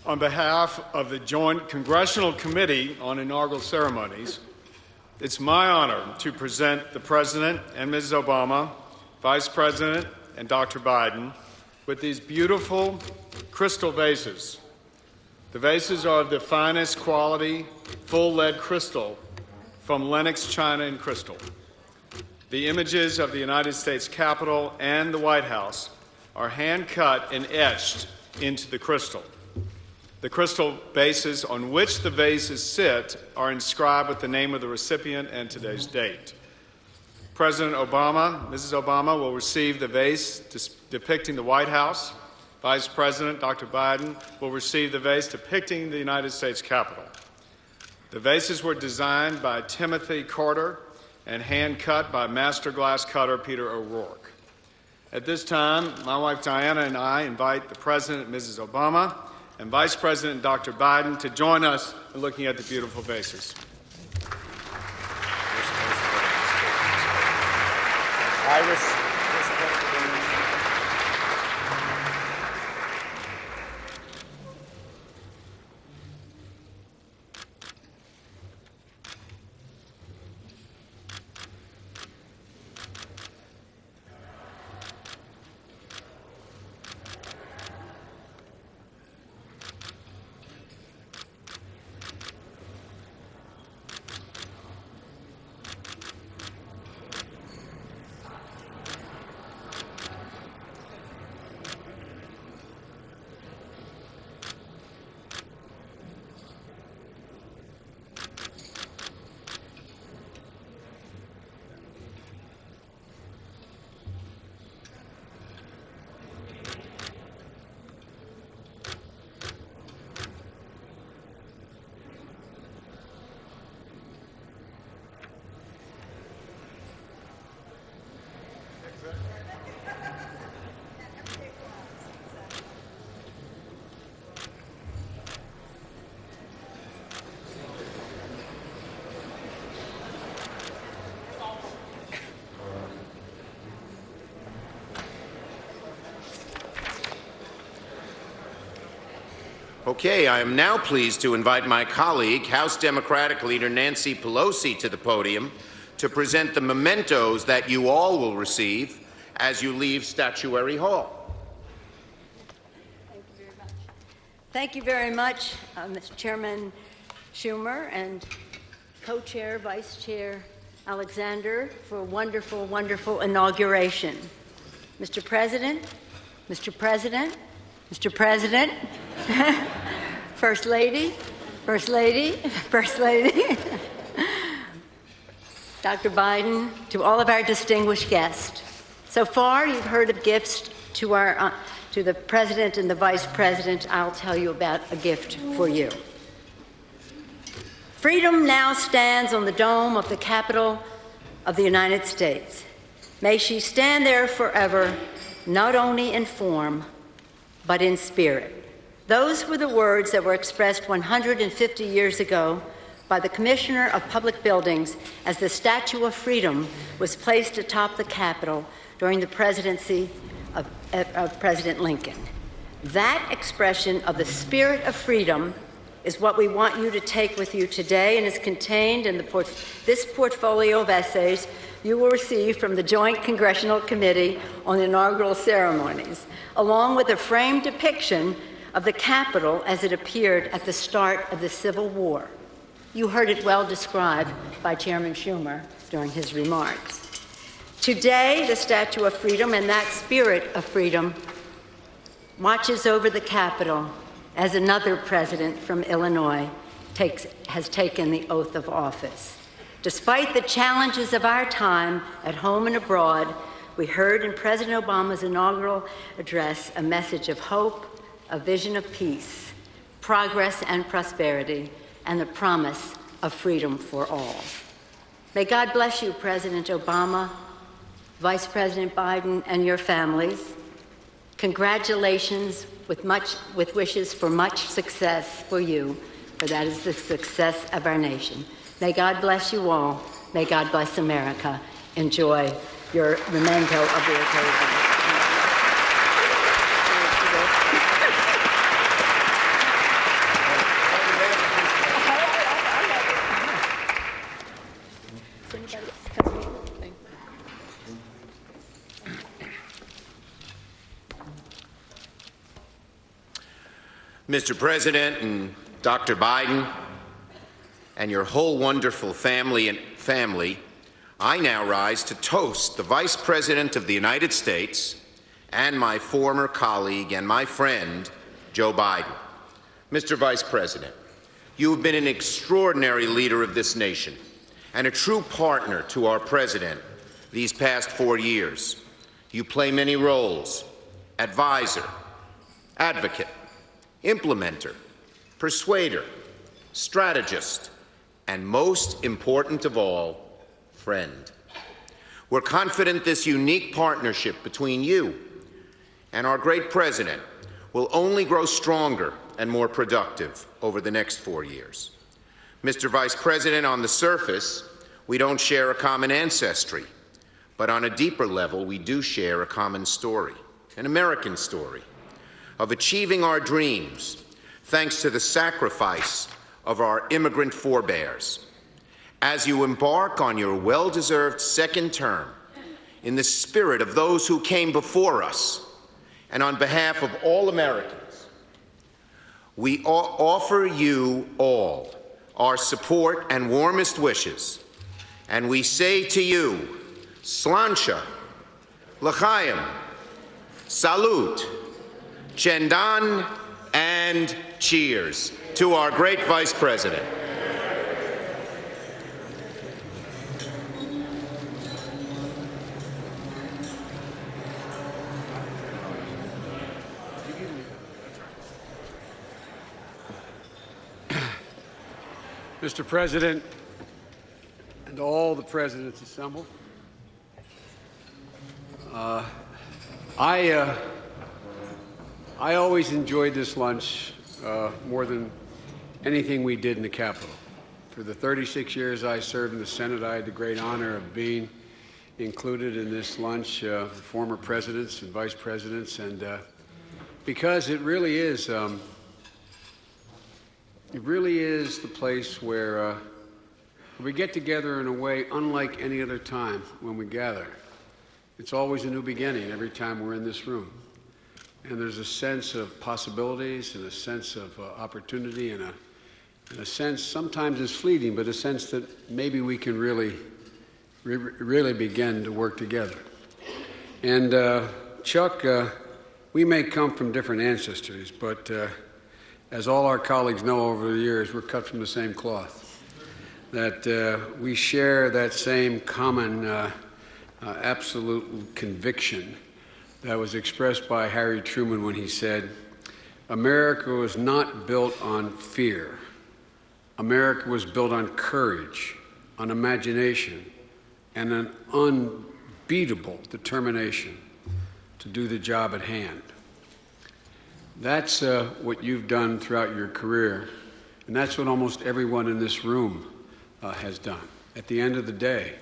On behalf of the Joint Congressional Committee on Inaugural Ceremonies, it's my honor to present the President and Mrs. Obama, Vice President and Dr. Biden with these beautiful crystal vases. The vases are of the finest quality, full lead crystal from Lennox China and Crystal. The images of the United States Capitol and the White House are hand-cut and etched into the crystal. The crystal bases on which the vases sit are inscribed with the name of the recipient and today's date. President Obama, Mrs. Obama will receive the vase depicting the White House. Vice President Dr. Biden will receive the vase depicting the United States Capitol. The vases were designed by Timothy Carter and hand-cut by master glass cutter Peter O'Rourke. At this time, my wife Diana and I invite the President, Mrs. Obama, and Vice President Dr. Biden to join us in looking at the beautiful vases. Iris. Okay, I am now pleased to invite my colleague, House Democratic Leader Nancy Pelosi, to the podium to present the mementos that you all will receive as you leave Statuary Hall. Thank you very much, Mr. Chairman Schumer and Co-Chair, Vice Chair Alexander, for a wonderful, wonderful inauguration. Mr. President, Mr. President, Mr. President, First Lady, First Lady, First Lady, Dr. Biden, to all of our distinguished guests. So far, you've heard of gifts to the President and the Vice President. I'll tell you about a gift for you. Freedom now stands on the dome of the Capitol of the United States. May she stand there forever, not only in form, but in spirit. Those were the words that were expressed 150 years ago by the Commissioner of Public Buildings as the Statue of Freedom was placed atop the Capitol during the presidency of President Lincoln. That expression of the spirit of freedom is what we want you to take with you today and is contained in this portfolio of essays you will receive from the Joint Congressional Committee on Inaugural Ceremonies, along with a framed depiction of the Capitol as it appeared at the start of the Civil War. You heard it well described by Chairman Schumer during his remarks. Today, the Statue of Freedom and that spirit of freedom watches over the Capitol as another president from Illinois has taken the oath of office. Despite the challenges of our time at home and abroad, we heard in President Obama's inaugural address a message of hope, a vision of peace, progress and prosperity, and the promise of freedom for all. May God bless you, President Obama, Vice President Biden, and your families. Congratulations with wishes for much success for you, for that is the success of our nation. May God bless you all. May God bless America. Enjoy your memento of the occasion. Mr. President and Dr. Biden, and your whole wonderful family, I now rise to toast the Vice President of the United States and my former colleague and my friend, Joe Biden. Mr. Vice President, you have been an extraordinary leader of this nation and a true partner to our President these past 4 years. You play many roles: advisor, advocate, implementer, persuader, strategist, and most important of all, friend. We're confident this unique partnership between you and our great president will only grow stronger and more productive over the next 4 years. Mr. Vice President, on the surface, we don't share a common ancestry, but on a deeper level, we do share a common story, an American story, of achieving our dreams thanks to the sacrifice of our immigrant forebears. As you embark on your well-deserved second term, in the spirit of those who came before us, and on behalf of all Americans, we offer you all our support and warmest wishes, and we say to you, Sláinte, L'chaim, Salute, Chendan, and cheers to our great Vice President. Mr. President, and all the presidents assembled, I always enjoyed this lunch more than anything we did in the Capitol. For the 36 years I served in the Senate, I had the great honor of being included in this lunch, former presidents and vice presidents, and because it really is the place where we get together in a way unlike any other time when we gather. It's always a new beginning every time we're in this room. And there's a sense of possibilities and a sense of opportunity and a sense, sometimes it's fleeting, but a sense that maybe we can really begin to work together. And Chuck, we may come from different ancestries, but as all our colleagues know over the years, we're cut from the same cloth. That we share that same common absolute conviction that was expressed by Harry Truman when he said, America was not built on fear. America was built on courage, on imagination, and an unbeatable determination to do the job at hand. That's what you've done throughout your career, and that's what almost everyone in this room has done. At the end of the day,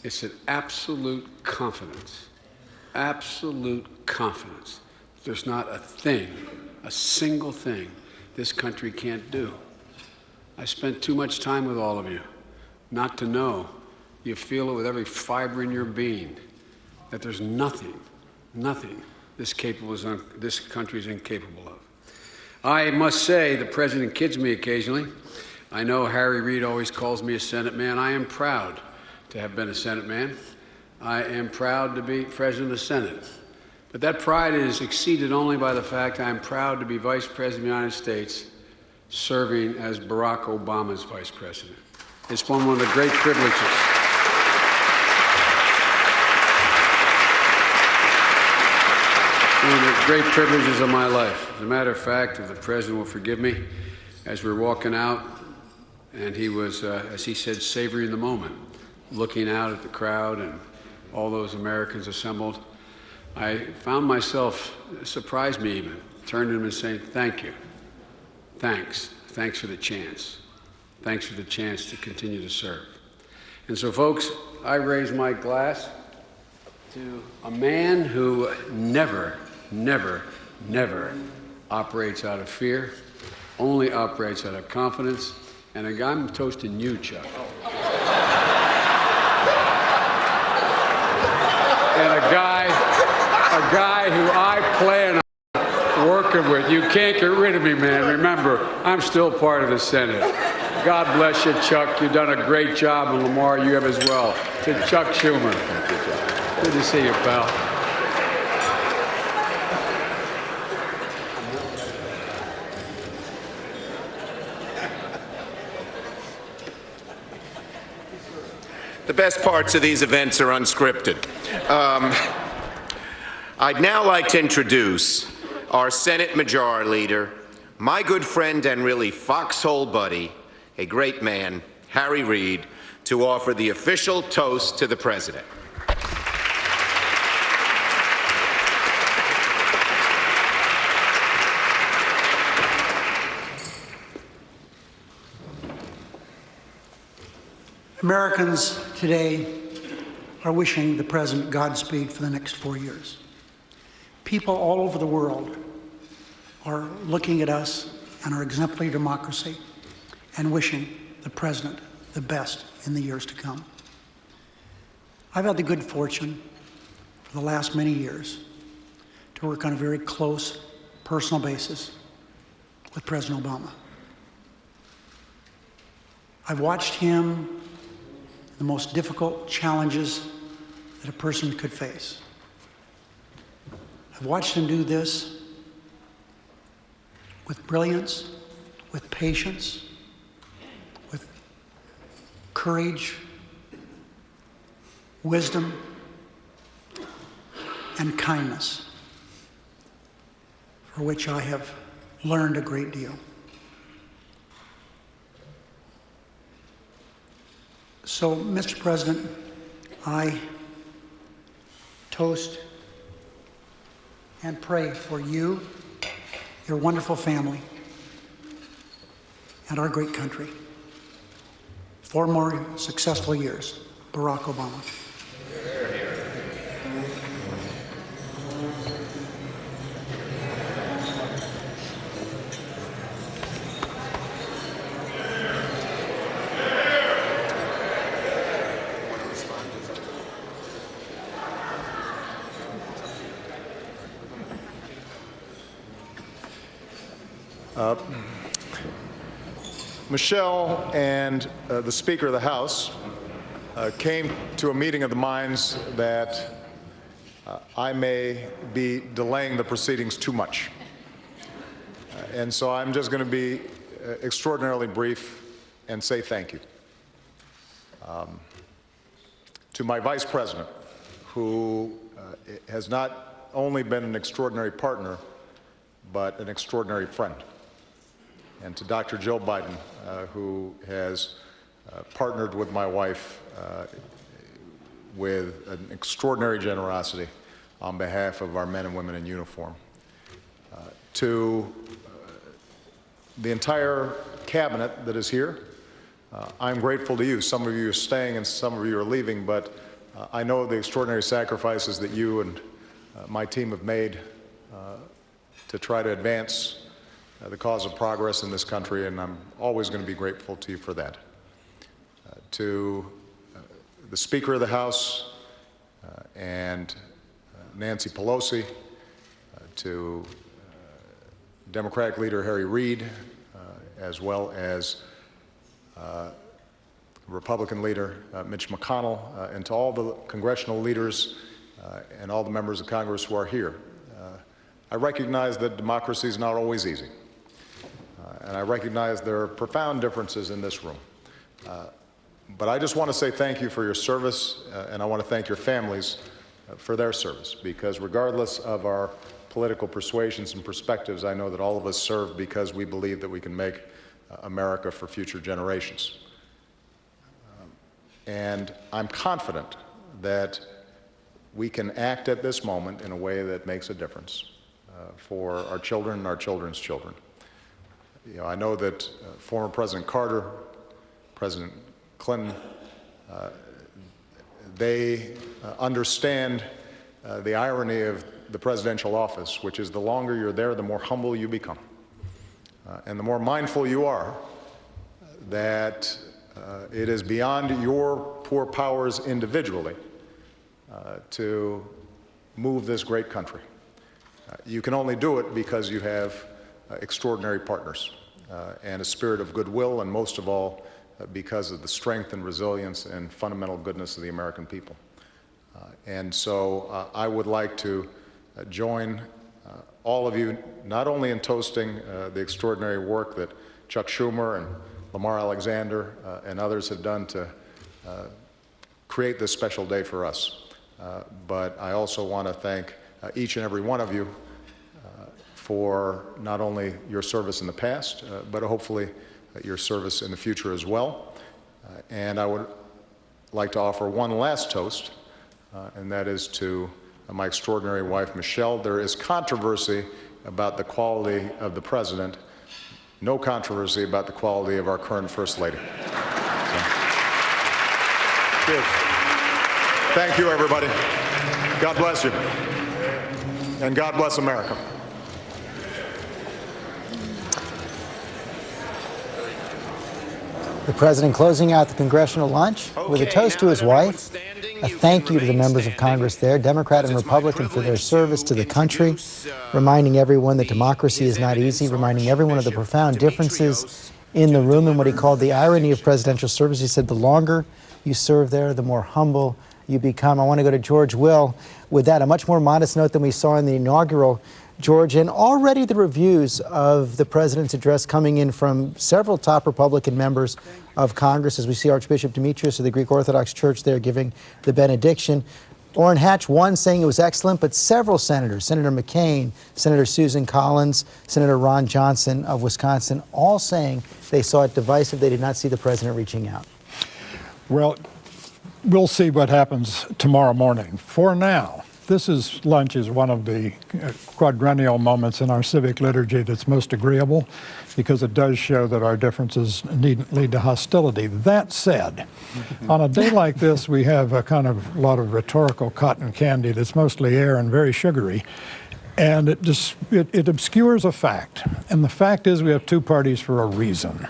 it's an absolute confidence. Absolute confidence. There's not a thing, a single thing this country can't do. I spent too much time with all of you not to know. You feel it with every fiber in your being that there's nothing this country is incapable of. I must say, the president kids me occasionally. I know Harry Reid always calls me a Senate man. I am proud to have been a Senate man. I am proud to be President of the Senate. But that pride is exceeded only by the fact I am proud to be Vice President of the United States, serving as Barack Obama's Vice President. It's one of the great privileges. One of the great privileges of my life. As a matter of fact, if the President will forgive me, as we're walking out, and he was, as he said, savoring the moment, looking out at the crowd and all those Americans assembled, I found myself, it surprised me even, turned to him and saying, thank you. Thanks for the chance. Thanks for the chance to continue to serve. And so, folks, I raise my glass to a man who never operates out of fear, only operates out of confidence, and I'm toasting you, Chuck. And a guy who I plan on working with. You can't get rid of me, man. Remember, I'm still part of the Senate. God bless you, Chuck. You've done a great job, and Lamar, you have as well. To Chuck Schumer. Good to see you, pal. The best parts of these events are unscripted. I'd now like to introduce our Senate Majority Leader, my good friend and really foxhole buddy, a great man, Harry Reid, to offer the official toast to the President. Americans today are wishing the President Godspeed for the next 4 years. People all over the world are looking at us and our exemplary democracy and wishing the President the best in the years to come. I've had the good fortune for the last many years to work on a very close personal basis with President Obama. I've watched him the most difficult challenges that a person could face. I've watched him do this with brilliance, with patience, with courage, wisdom, and kindness, for which I have learned a great deal. So, Mr. President, I toast and pray for you, your wonderful family, and our great country. 4 more successful years. Barack Obama. Michelle and the Speaker of the House came to a meeting of the minds that I may be delaying the proceedings too much. And so I'm just going to be extraordinarily brief and say thank you. To my Vice President, who has not only been an extraordinary partner, but an extraordinary friend. And to Dr. Joe Biden, who has partnered with my wife with an extraordinary generosity on behalf of our men and women in uniform. To the entire cabinet that is here, I'm grateful to you. Some of you are staying and some of you are leaving, but I know the extraordinary sacrifices that you and my team have made to try to advance the cause of progress in this country, and I'm always going to be grateful to you for that. To the Speaker of the House and Nancy Pelosi, to Democratic Leader Harry Reid, as well as Republican Leader Mitch McConnell, and to all the congressional leaders and all the members of Congress who are here. I recognize that democracy is not always easy. And I recognize there are profound differences in this room. But I just want to say thank you for your service, and I want to thank your families for their service, because regardless of our political persuasions and perspectives, I know that all of us serve because we believe that we can make America for future generations. And I'm confident that we can act at this moment in a way that makes a difference for our children and our children's children. You know, I know that former President Carter, President Clinton, they understand the irony of the presidential office, which is the longer you're there, the more humble you become. And the more mindful you are that it is beyond your poor powers individually to move this great country. You can only do it because you have extraordinary partners and a spirit of goodwill, and most of all, because of the strength and resilience and fundamental goodness of the American people. And so I would like to join all of you, not only in toasting the extraordinary work that Chuck Schumer and Lamar Alexander and others have done to create this special day for us, but I also want to thank each and every one of you for not only your service in the past, but hopefully your service in the future as well. And I would like to offer one last toast, and that is to my extraordinary wife, Michelle. There is controversy about the quality of the president, no controversy about the quality of our current First Lady. Cheers. Thank you, everybody. God bless you. And God bless America. The president closing out the congressional lunch with a toast to his wife, a thank you to the members of Congress there, Democrat and Republican, for their service to the country, reminding everyone that democracy is not easy, reminding everyone of the profound differences in the room and what he called the irony of presidential service. He said the longer you serve there, the more humble you become. I want to go to George Will with that, a much more modest note than we saw in the inaugural, George, and already the reviews of the president's address coming in from several top Republican members of Congress, as we see Archbishop Demetrius of the Greek Orthodox Church there giving the benediction. Orrin Hatch, one, saying it was excellent, but several senators, Senator McCain, Senator Susan Collins, Senator Ron Johnson of Wisconsin, all saying they saw it divisive. They did not see the president reaching out. Well, we'll see what happens tomorrow morning. For now, lunch is one of the quadrennial moments in our civic liturgy that's most agreeable, because it does show that our differences needn't lead to hostility. That said, on a day like this, we have a kind of lot of rhetorical cotton candy that's mostly air and very sugary, and it obscures a fact. And the fact is we have two parties for a reason.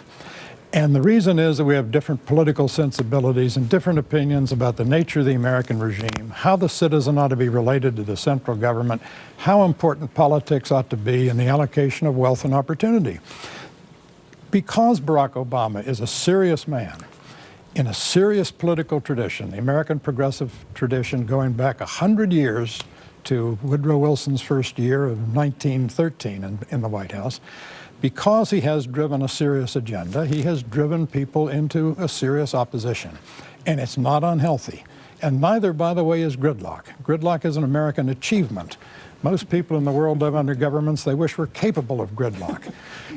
And the reason is that we have different political sensibilities and different opinions about the nature of the American regime, how the citizen ought to be related to the central government, how important politics ought to be in the allocation of wealth and opportunity. Because Barack Obama is a serious man in a serious political tradition, the American progressive tradition going back 100 years to Woodrow Wilson's first year of 1913 in the White House, because he has driven a serious agenda, he has driven people into a serious opposition. And it's not unhealthy. And neither, by the way, is gridlock. Gridlock is an American achievement. Most people in the world live under governments they wish were capable of gridlock.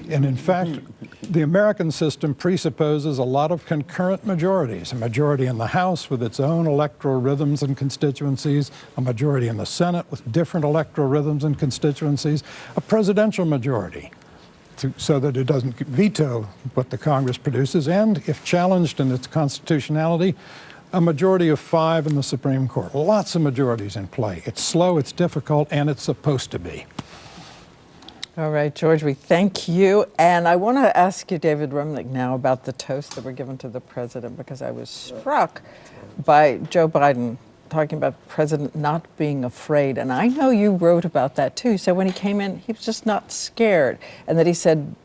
And in fact, the American system presupposes a lot of concurrent majorities. A majority in the House with its own electoral rhythms and constituencies, a majority in the Senate with different electoral rhythms and constituencies, a presidential majority, so that it doesn't veto what the Congress produces, and if challenged in its constitutionality, a majority of 5 in the Supreme Court. Lots of majorities in play. It's slow, it's difficult, and it's supposed to be. All right, George, we thank you. And I want to ask you, David Remnick, now about the toast that were given to the president, because I was struck by Joe Biden talking about the president not being afraid. And I know you wrote about that too. So when he came in, he was just not scared. And that he said,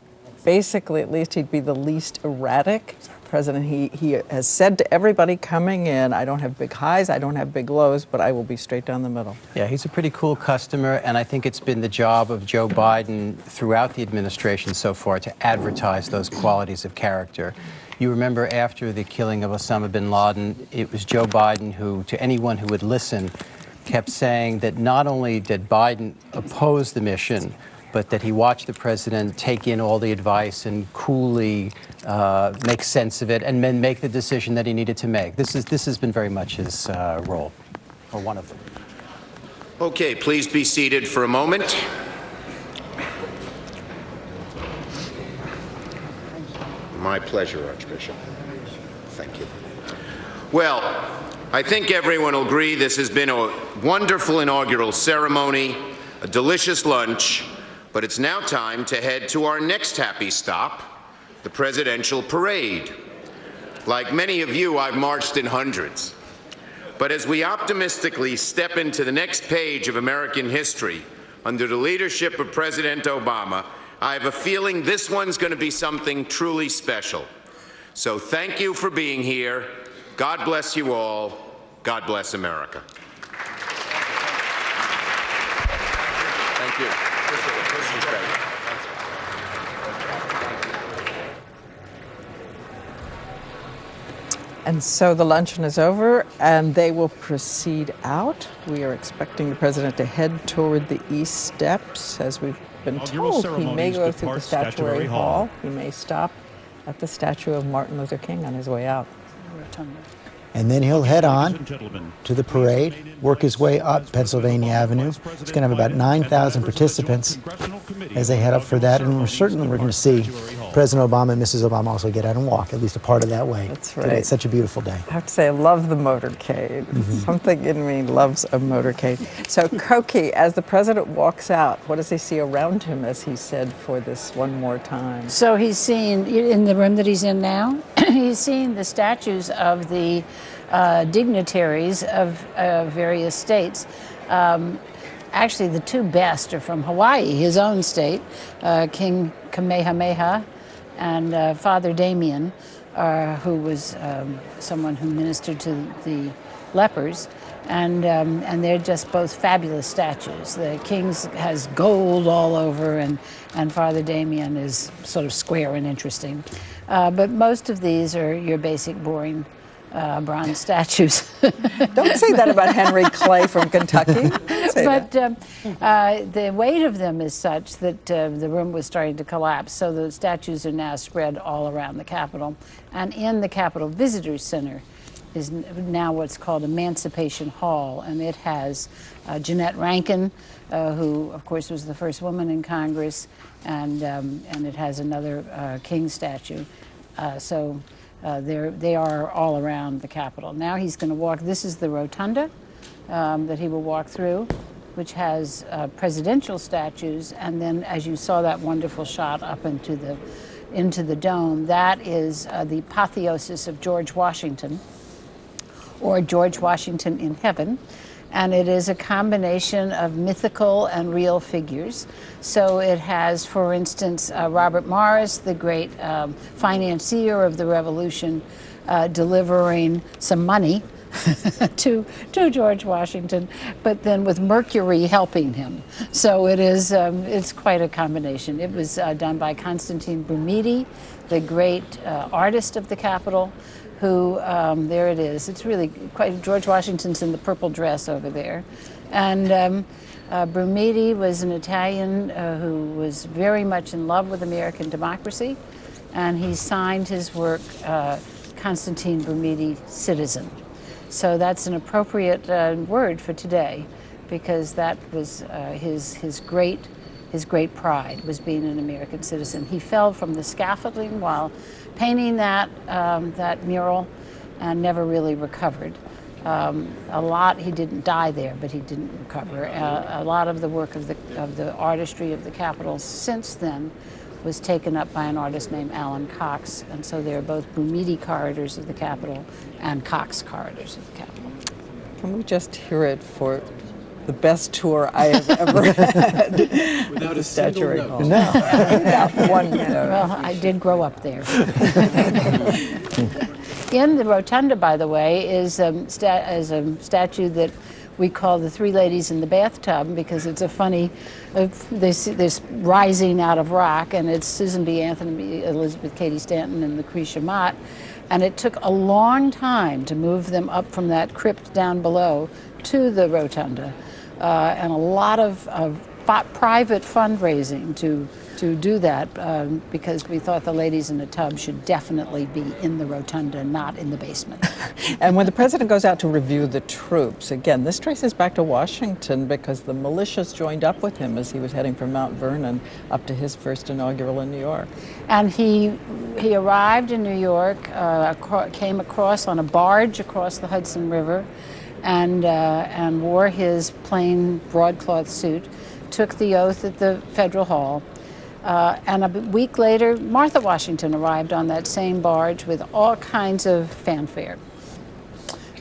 basically, at least he'd be the least erratic president. He has said to everybody coming in, I don't have big highs, I don't have big lows, but I will be straight down the middle. Yeah, he's a pretty cool customer, and I think it's been the job of Joe Biden throughout the administration so far to advertise those qualities of character. You remember after the killing of Osama bin Laden, it was Joe Biden who, to anyone who would listen, kept saying that not only did Biden oppose the mission, but that he watched the president take in all the advice and coolly make sense of it and then make the decision that he needed to make. This has been very much his role, or one of them. Okay, please be seated for a moment. My pleasure, Archbishop. Thank you. Well, I think everyone will agree this has been a wonderful inaugural ceremony, a delicious lunch, but it's now time to head to our next happy stop, the presidential parade. Like many of you, I've marched in hundreds. But as we optimistically step into the next page of American history under the leadership of President Obama, I have a feeling this one's going to be something truly special. So thank you for being here. God bless you all. God bless America. Thank you. And so the luncheon is over, and they will proceed out. We are expecting the president to head toward the East Steps, as we've been told. He may go through the Statuary Hall. He may stop at the statue of Martin Luther King on his way out. And then he'll head on to the parade, work his way up Pennsylvania Avenue. It's going to have about 9,000 participants as they head up for that. And we're going to see President Obama and Mrs. Obama also get out and walk, at least a part of that way. That's right. Today. It's such a beautiful day. I have to say, I love the motorcade. Something in me loves a motorcade. So, Koki, as the president walks out, what does he see around him, as he said, for this one more time? So he's seeing, in the room that he's in now, he's seeing the statues of the dignitaries of various states. Actually, the two best are from Hawaii, his own state, King Kamehameha and Father Damien, who was someone who ministered to the lepers. And they're just both fabulous statues. The king's has gold all over, and Father Damien is sort of square and interesting. But most of these are your basic, boring bronze statues. Don't say that about Henry Clay from Kentucky. But the weight of them is such that the room was starting to collapse. So the statues are now spread all around the Capitol. And in the Capitol Visitors Center is now what's called Emancipation Hall, and it has Jeanette Rankin, who, of course, was the first woman in Congress, and it has another King statue. They are all around the Capitol. Now he's going to walk. This is the rotunda that he will walk through, which has presidential statues, and then, as you saw that wonderful shot up into the dome, that is the apotheosis of George Washington, or George Washington in Heaven, and it is a combination of mythical and real figures. So it has, for instance, Robert Morris, the great financier of the Revolution, delivering some money to George Washington, but then with Mercury helping him. So it is it's quite a combination. It was done by Constantine Brumidi, the great artist of the Capitol, who, there it is. It's really quite, George Washington's in the purple dress over there. And Brumidi was an Italian who was very much in love with American democracy, and he signed his work, Constantine Brumidi, Citizen. So that's an appropriate word for today, because that was his great pride, was being an American citizen. He fell from the scaffolding while painting that mural and never really recovered. He didn't die there, but he didn't recover. A lot of the work of the artistry of the Capitol since then was taken up by an artist named Alan Cox, and so there are both Brumidi corridors of the Capitol and Cox corridors of the Capitol. Can we just hear it for the best tour I have ever had? Without a single note. No. Without one note. Well, I did grow up there. In the rotunda, by the way, is a statue that we call the Three Ladies in the Bathtub, because it's a funny, this rising out of rock, and it's Susan B. Anthony, Elizabeth Cady Stanton, and Lucretia Mott. And it took a long time to move them up from that crypt down below to the rotunda, and a lot of private fundraising to do that, because we thought the ladies in the tub should definitely be in the rotunda, not in the basement. And when the president goes out to review the troops, again, this traces back to Washington, because the militias joined up with him as he was heading from Mount Vernon up to his first inaugural in New York. And he arrived in New York, came across on a barge across the Hudson River, and wore his plain broadcloth suit, took the oath at the Federal Hall. And a week later, Martha Washington arrived on that same barge with all kinds of fanfare.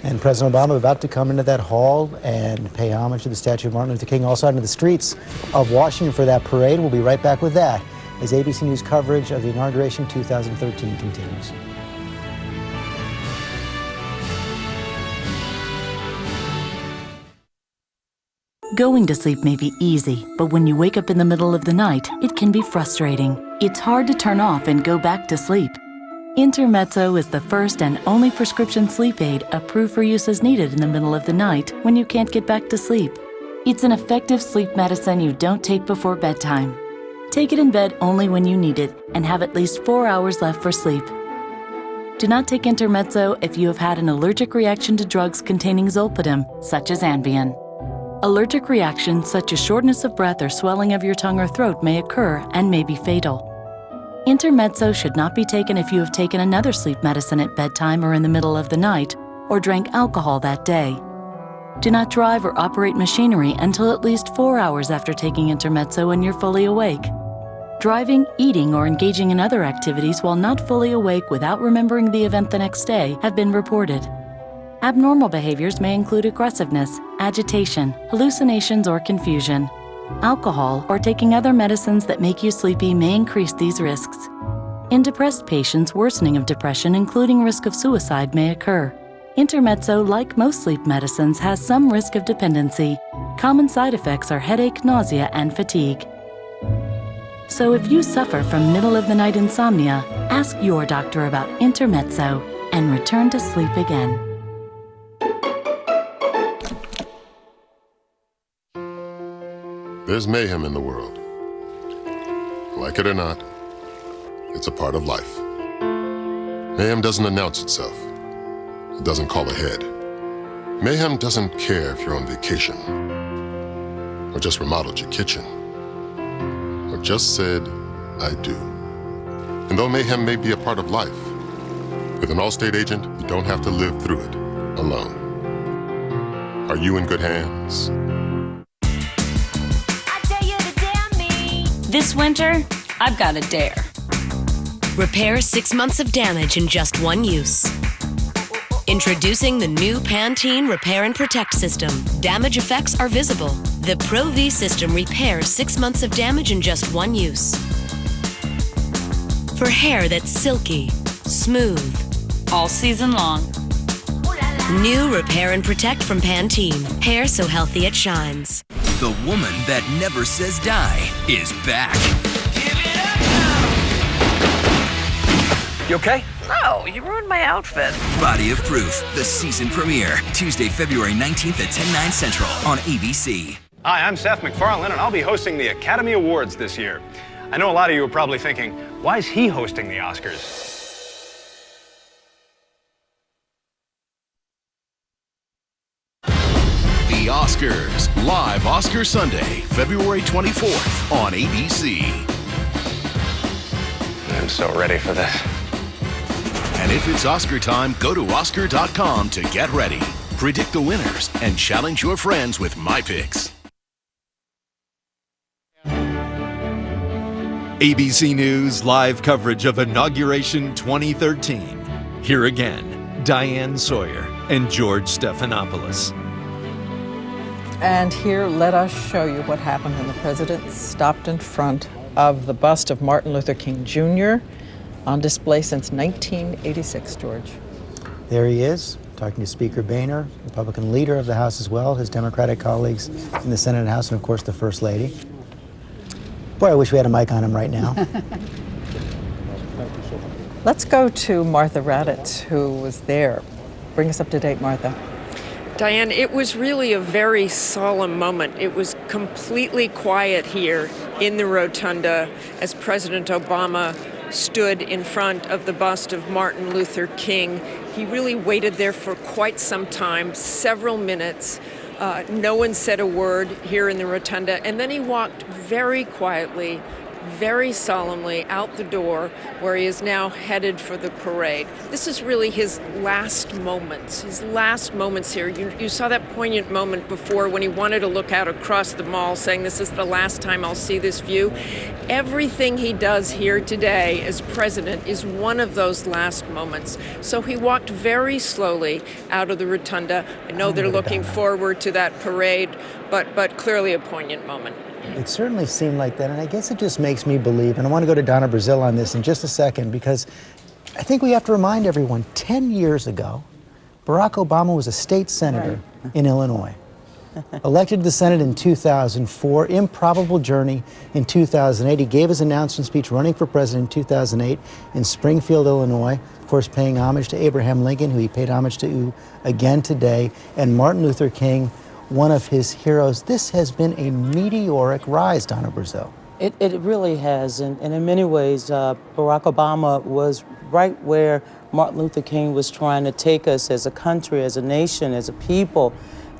And President Obama about to come into that hall and pay homage to the statue of Martin Luther King, also out into the streets of Washington for that parade. We'll be right back with that as ABC News coverage of the Inauguration 2013 continues. Going to sleep may be easy, but when you wake up in the middle of the night, it can be frustrating. It's hard to turn off and go back to sleep. Intermezzo is the first and only prescription sleep aid approved for use as needed in the middle of the night when you can't get back to sleep. It's an effective sleep medicine you don't take before bedtime. Take it in bed only when you need it and have at least 4 hours left for sleep. Do not take intermezzo if you have had an allergic reaction to drugs containing zolpidem, such as Ambien. Allergic reactions such as shortness of breath or swelling of your tongue or throat may occur and may be fatal. Intermezzo should not be taken if you have taken another sleep medicine at bedtime or in the middle of the night, or drank alcohol that day. Do not drive or operate machinery until at least 4 hours after taking intermezzo when you're fully awake. Driving, eating, or engaging in other activities while not fully awake without remembering the event the next day have been reported. Abnormal behaviors may include aggressiveness, agitation, hallucinations, or confusion. Alcohol or taking other medicines that make you sleepy may increase these risks. In depressed patients, worsening of depression, including risk of suicide, may occur. Intermezzo, like most sleep medicines, has some risk of dependency. Common side effects are headache, nausea, and fatigue. So if you suffer from middle-of-the-night insomnia, ask your doctor about intermezzo and return to sleep again. There's mayhem in the world. Like it or not, it's a part of life. Mayhem doesn't announce itself. It doesn't call ahead. Mayhem doesn't care if you're on vacation, or just remodeled your kitchen, or just said, I do. And though mayhem may be a part of life, with an Allstate agent, you don't have to live through it alone. Are you in good hands? This winter, I've got a dare. Repair 6 months of damage in just one use. Introducing the new Pantene Repair and Protect system. Damage effects are visible. The Pro V system repairs 6 months of damage in just one use. For hair that's silky, smooth, all season long. New Repair and Protect from Pantene. Hair so healthy it shines. The woman that never says die is back. You okay? No, you ruined my outfit. Body of Proof, the season premiere, Tuesday, February 19th at 10/9 Central on ABC. Hi, I'm Seth MacFarlane, and I'll be hosting the Academy Awards this year. I know a lot of you are probably thinking, why is he hosting the Oscars? The Oscars, live Oscar Sunday, February 24th on ABC. I'm so ready for this. And if it's Oscar time, go to Oscar.com to get ready. Predict the winners and challenge your friends with my picks. ABC News live coverage of Inauguration 2013. Here again, Diane Sawyer and George Stephanopoulos. And here, let us show you what happened when the president stopped in front of the bust of Martin Luther King Jr., on display since 1986, George. There he is, talking to Speaker Boehner, Republican leader of the House as well, his Democratic colleagues in the Senate and House, and of course the First Lady. Boy, I wish we had a mic on him right now. Let's go to Martha Raddatz, who was there. Bring us up to date, Martha. Diane, it was really a very solemn moment. It was completely quiet here in the rotunda as President Obama stood in front of the bust of Martin Luther King. He really waited there for quite some time, several minutes. No one said a word here in the rotunda. And then he walked very quietly, very solemnly out the door where he is now headed for the parade. This is really his last moments here. You saw that poignant moment before when he wanted to look out across the mall saying, this is the last time I'll see this view. Everything he does here today as president is one of those last moments. So he walked very slowly out of the rotunda. I know they're looking forward to that parade, but clearly a poignant moment. It certainly seemed like that, and I guess it just makes me believe, and I want to go to Donna Brazil on this in just a second, because I think we have to remind everyone, 10 years ago, Barack Obama was a state senator in Illinois. Elected to the Senate in 2004, improbable journey in 2008. He gave his announcement speech running for president in 2008 in Springfield, Illinois, of course paying homage to Abraham Lincoln, who he paid homage to again today, and Martin Luther King, one of his heroes. This has been a meteoric rise, Donna Brazil. It really has, and in many ways, Barack Obama was right where Martin Luther King was trying to take us as a country, as a nation, as a people.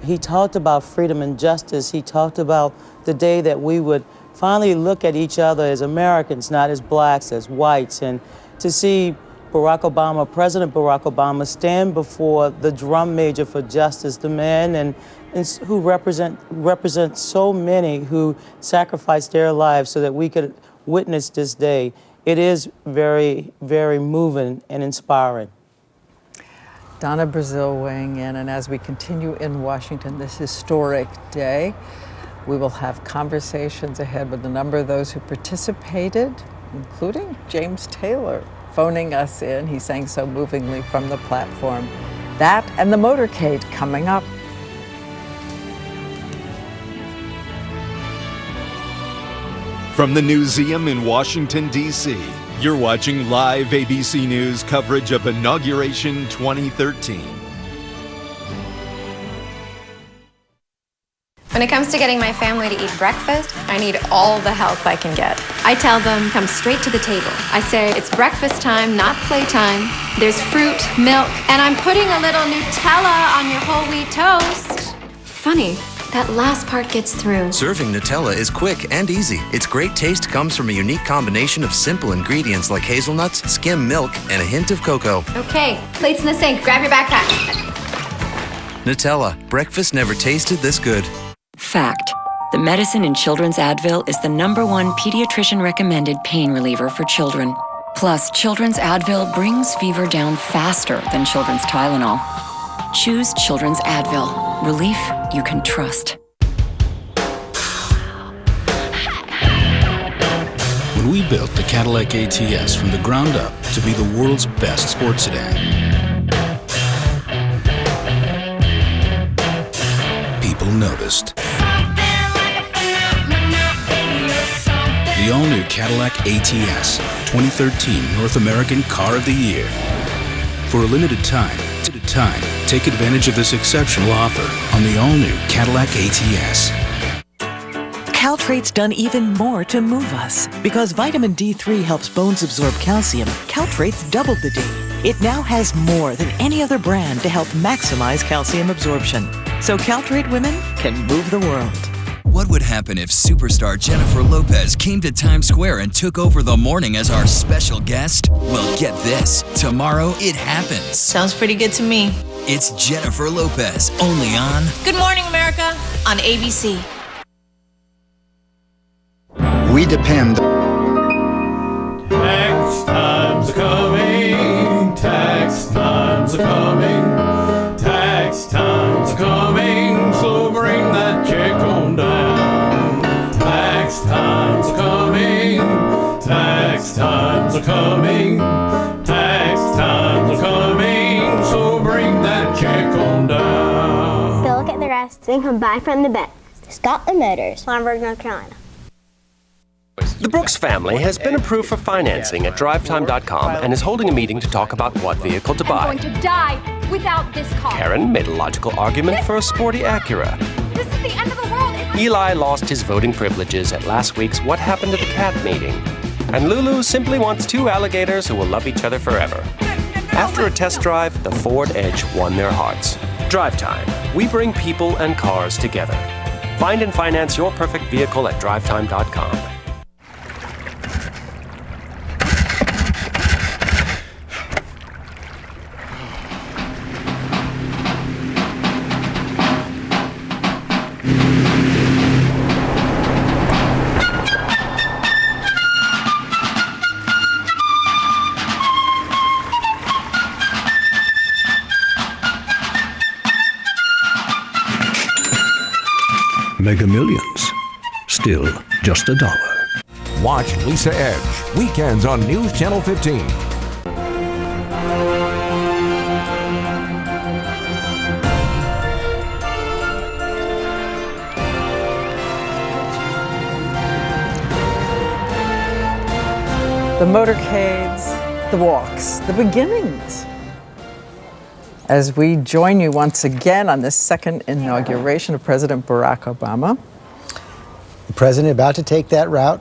He talked about freedom and justice. He talked about the day that we would finally look at each other as Americans, not as blacks, as whites, and to see Barack Obama, President Barack Obama, stand before the drum major for justice, the man and who represent so many who sacrificed their lives so that we could witness this day. It is very, very moving and inspiring. Donna Brazil weighing in, and as we continue in Washington this historic day, we will have conversations ahead with a number of those who participated, including James Taylor phoning us in. He sang so movingly from the platform. That and the motorcade coming up. From the Newseum in Washington, D.C., you're watching live ABC News coverage of Inauguration 2013. When it comes to getting my family to eat breakfast, I need all the help I can get. I tell them, come straight to the table. I say, it's breakfast time, not playtime. There's fruit, milk, and I'm putting a little Nutella on your whole wheat toast. Funny, that last part gets through. Serving Nutella is quick and easy. Its great taste comes from a unique combination of simple ingredients like hazelnuts, skim milk, and a hint of cocoa. Okay, plates in the sink. Grab your backpack. Nutella. Breakfast never tasted this good. Fact: the medicine in children's Advil is the #1 pediatrician-recommended pain reliever for children. Plus, children's Advil brings fever down faster than children's Tylenol. Choose children's Advil. Relief you can trust. When we built the Cadillac ATS from the ground up to be the world's best sports sedan, people noticed. The all-new Cadillac ATS, 2013 North American Car of the Year. For a limited time, take advantage of this exceptional offer on the all-new Cadillac ATS. Caltrate's done even more to move us. Because vitamin D3 helps bones absorb calcium, Caltrate's doubled the D. It now has more than any other brand to help maximize calcium absorption. So Caltrate women can move the world. What would happen if superstar Jennifer Lopez came to Times Square and took over the morning as our special guest? Well, get this. Tomorrow, it happens. Sounds pretty good to me. It's Jennifer Lopez, only on Good Morning America on ABC. We depend. Tax times are coming. Tax times are coming. Tax times are coming. So bring that check on down. Tax times are coming. Tax times are coming. Tax times are coming. So bring that check on down. Go look at the rest and come buy from the bank. Scotland Motors, Farmburg, North Carolina. The Brooks family has been approved for financing at drivetime.com and is holding a meeting to talk about what vehicle to buy. I'm going to die without this car. Karen made a logical argument for a sporty Acura. This is the end of the world. Eli lost his voting privileges at last week's What Happened to the Cat meeting. And Lulu simply wants two alligators who will love each other forever. After a test drive, the Ford Edge won their hearts. Drive Time. We bring people and cars together. Find and finance your perfect vehicle at drivetime.com. Mega Millions. Still just $1. Watch Lisa Edge, weekends on News Channel 15. The motorcades, the walks, the beginnings. As we join you once again on this second inauguration of President Barack Obama. The president about to take that route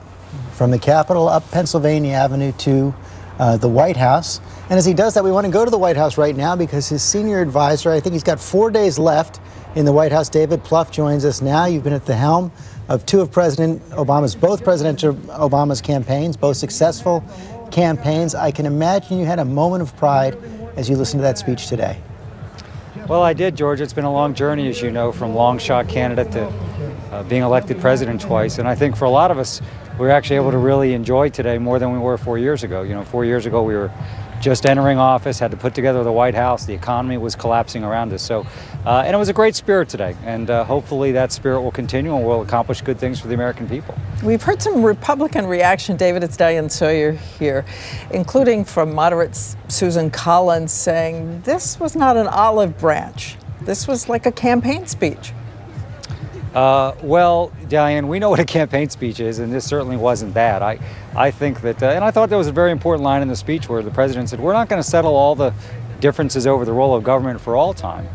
from the Capitol up Pennsylvania Avenue to the White House. And as he does that, we want to go to the White House right now because his senior advisor, I think he's got 4 days left in the White House, David Plouffe, joins us now. You've been at the helm of both President Obama's campaigns, both successful campaigns. I can imagine you had a moment of pride as you listened to that speech today. Well, I did, George. It's been a long journey, as you know, from long shot candidate to being elected president twice. And I think for a lot of us, we were actually able to really enjoy today more than we were 4 years ago. 4 years ago, we were just entering office, had to put together the White House. The economy was collapsing around us. So, and it was a great spirit today. And hopefully that spirit will continue and will accomplish good things for the American people. We've heard some Republican reaction, David. It's Diane Sawyer here, including from moderate Susan Collins, saying this was not an olive branch. This was like a campaign speech. Well, Diane, we know what a campaign speech is, and this certainly wasn't that. I think that, and I thought there was a very important line in the speech where the president said, we're not going to settle all the differences over the role of government for all time,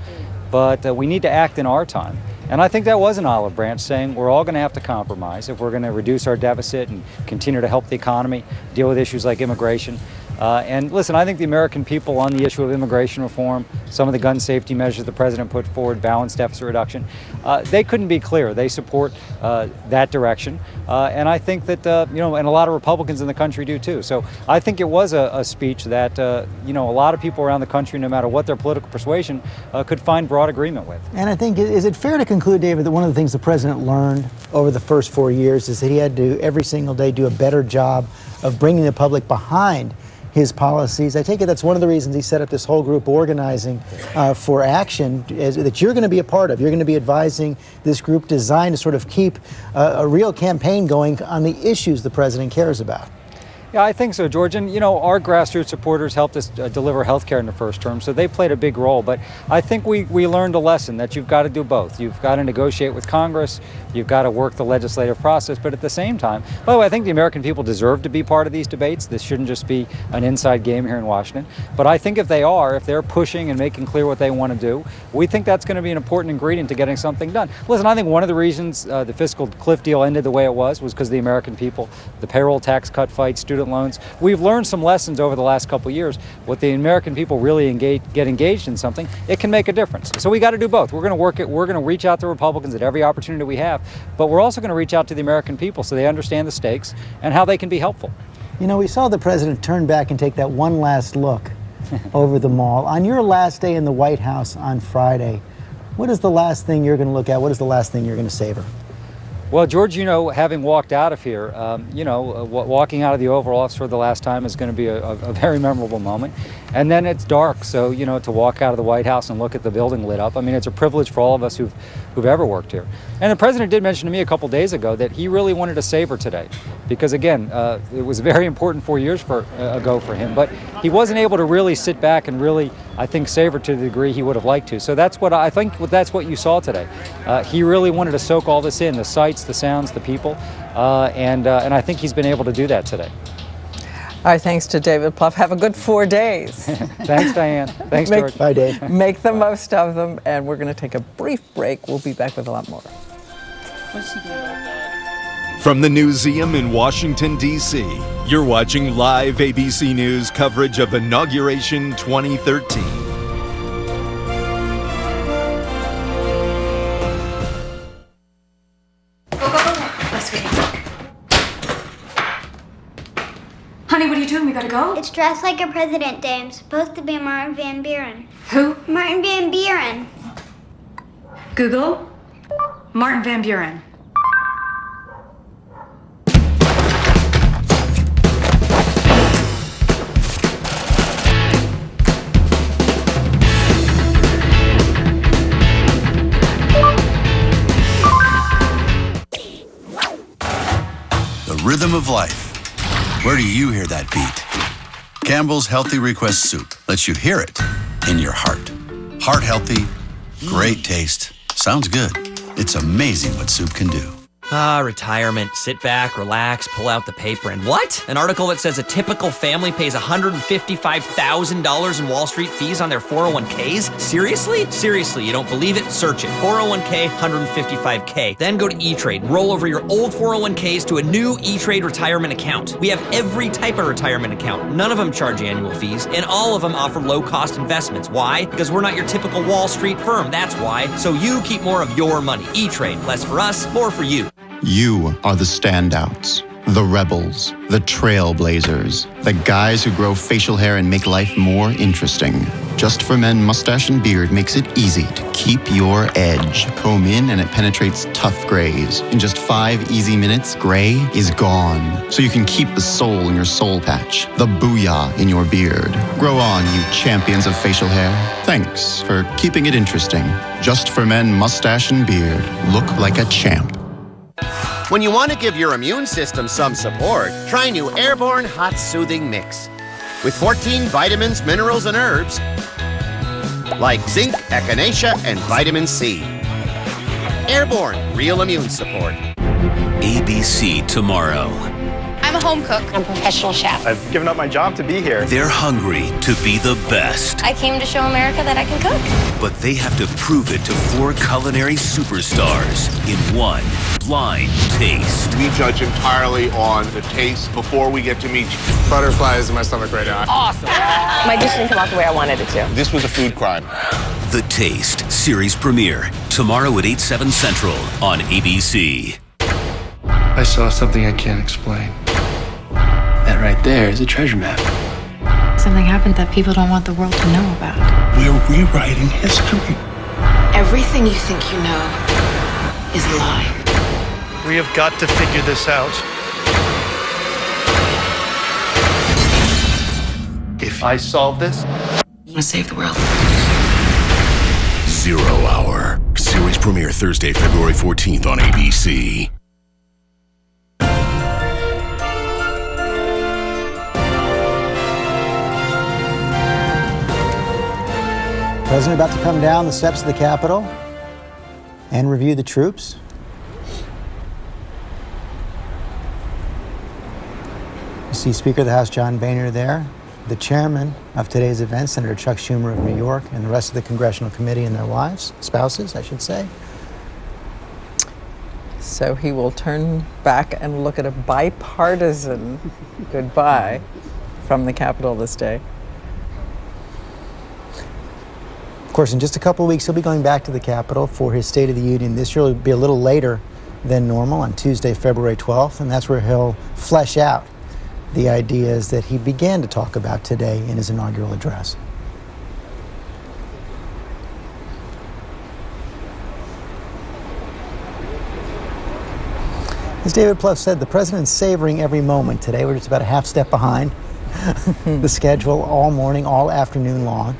but we need to act in our time. And I think that was an olive branch, saying we're all going to have to compromise if we're going to reduce our deficit and continue to help the economy, deal with issues like immigration. And listen, I think the American people on the issue of immigration reform, some of the gun safety measures the president put forward, balanced deficit reduction, they couldn't be clearer. They support that direction. And I think that, and a lot of Republicans in the country do too. So I think it was a speech that, a lot of people around the country, no matter what their political persuasion, could find broad agreement with. And I think, is it fair to conclude, David, that one of the things the president learned over the first 4 years is that he had to, every single day, do a better job of bringing the public behind his policies? I take it that's one of the reasons he set up this whole group organizing for action that you're going to be a part of. You're going to be advising this group designed to sort of keep a real campaign going on the issues the president cares about. Yeah, I think so, George. And, our grassroots supporters helped us deliver health care in the first term, so they played a big role. But I think we learned a lesson that you've got to do both. You've got to negotiate with Congress. You've got to work the legislative process. But at the same time, by the way, I think the American people deserve to be part of these debates. This shouldn't just be an inside game here in Washington. But I think if they're pushing and making clear what they want to do, we think that's going to be an important ingredient to getting something done. Listen, I think one of the reasons the fiscal cliff deal ended the way it was because the American people, the payroll tax cut fight, student loans. We've learned some lessons over the last couple of years. What the American people really get engaged in something, it can make a difference. So we got to do both. We're going to work it. We're going to reach out to Republicans at every opportunity we have, but we're also going to reach out to the American people so they understand the stakes and how they can be helpful. We saw the president turn back and take that one last look over the mall. On your last day in the White House on Friday, what is the last thing you're going to look at? What is the last thing you're going to savor? Well, George, having walked out of here, walking out of the Oval Office for the last time is going to be a very memorable moment. And then it's dark, so, to walk out of the White House and look at the building lit up, it's a privilege for all of us who've ever worked here. And the president did mention to me a couple days ago that he really wanted to savor today because, again, it was very important 4 years ago for him, but he wasn't able to really sit back and really, I think, savor to the degree he would have liked to. So that's what that's what you saw today. He really wanted to soak all this in, the sights, the sounds, the people, and I think he's been able to do that today. All right, thanks to David Plouffe. Have a good 4 days. Thanks, Diane. Thanks, George. Bye, Dave. Make the most of them, and we're going to take a brief break. We'll be back with a lot more. What's she doing about that? From the Newseum in Washington, D.C., you're watching live ABC News coverage of Inauguration 2013. Honey, what are you doing? We gotta go? It's dressed like a President Day. I'm supposed to be Martin Van Buren. Who? Martin Van Buren. Google. Martin Van Buren. The rhythm of life. Where do you hear that beat? Campbell's Healthy Request Soup lets you hear it in your heart. Heart healthy, great taste, sounds good. It's amazing what soup can do. Retirement. Sit back, relax, pull out the paper, and what? An article that says a typical family pays $155,000 in Wall Street fees on their 401ks? Seriously? Seriously, you don't believe it? Search it. 401k, 155K. Then go to E-Trade and roll over your old 401ks to a new E-Trade retirement account. We have every type of retirement account. None of them charge annual fees, and all of them offer low-cost investments. Why? Because we're not your typical Wall Street firm. That's why. So you keep more of your money. E-Trade. Less for us, more for you. You are the standouts, the rebels, the trailblazers, the guys who grow facial hair and make life more interesting. Just for Men Mustache and Beard makes it easy to keep your edge. Comb in and it penetrates tough grays. In just 5 easy minutes, gray is gone. So you can keep the soul in your soul patch, the booyah in your beard. Grow on, you champions of facial hair. Thanks for keeping it interesting. Just for Men Mustache and Beard. Look like a champ. When you want to give your immune system some support, try new Airborne Hot Soothing Mix. With 14 vitamins, minerals, and herbs, like zinc, echinacea, and vitamin C. Airborne, real immune support. ABC tomorrow. I'm a home cook. I'm a professional chef. I've given up my job to be here. They're hungry to be the best. I came to show America that I can cook. But they have to prove it to 4 culinary superstars in one blind taste. We judge entirely on the taste before we get to meet you. Butterflies in my stomach right now. Awesome. My dish didn't come out the way I wanted it to. This was a food crime. The Taste series premiere tomorrow at 8/7 Central on ABC. I saw something I can't explain. That right there is a treasure map. Something happened that people don't want the world to know about. We're rewriting history. Everything you think you know is a lie. We have got to figure this out. If I solve this, I'm gonna save the world. 0 Hour. Series premiere Thursday, February 14th on ABC. President about to come down the steps of the Capitol and review the troops. You see Speaker of the House John Boehner there, the chairman of today's event, Senator Chuck Schumer of New York, and the rest of the Congressional Committee and their wives, spouses, I should say. So he will turn back and look at a bipartisan goodbye from the Capitol this day. Of course, in just a couple of weeks, he'll be going back to the Capitol for his State of the Union. This year will be a little later than normal on Tuesday, February 12th, and that's where he'll flesh out the ideas that he began to talk about today in his inaugural address. As David Plouffe said, the president's savoring every moment today. We're just about a half step behind the schedule all morning, all afternoon long.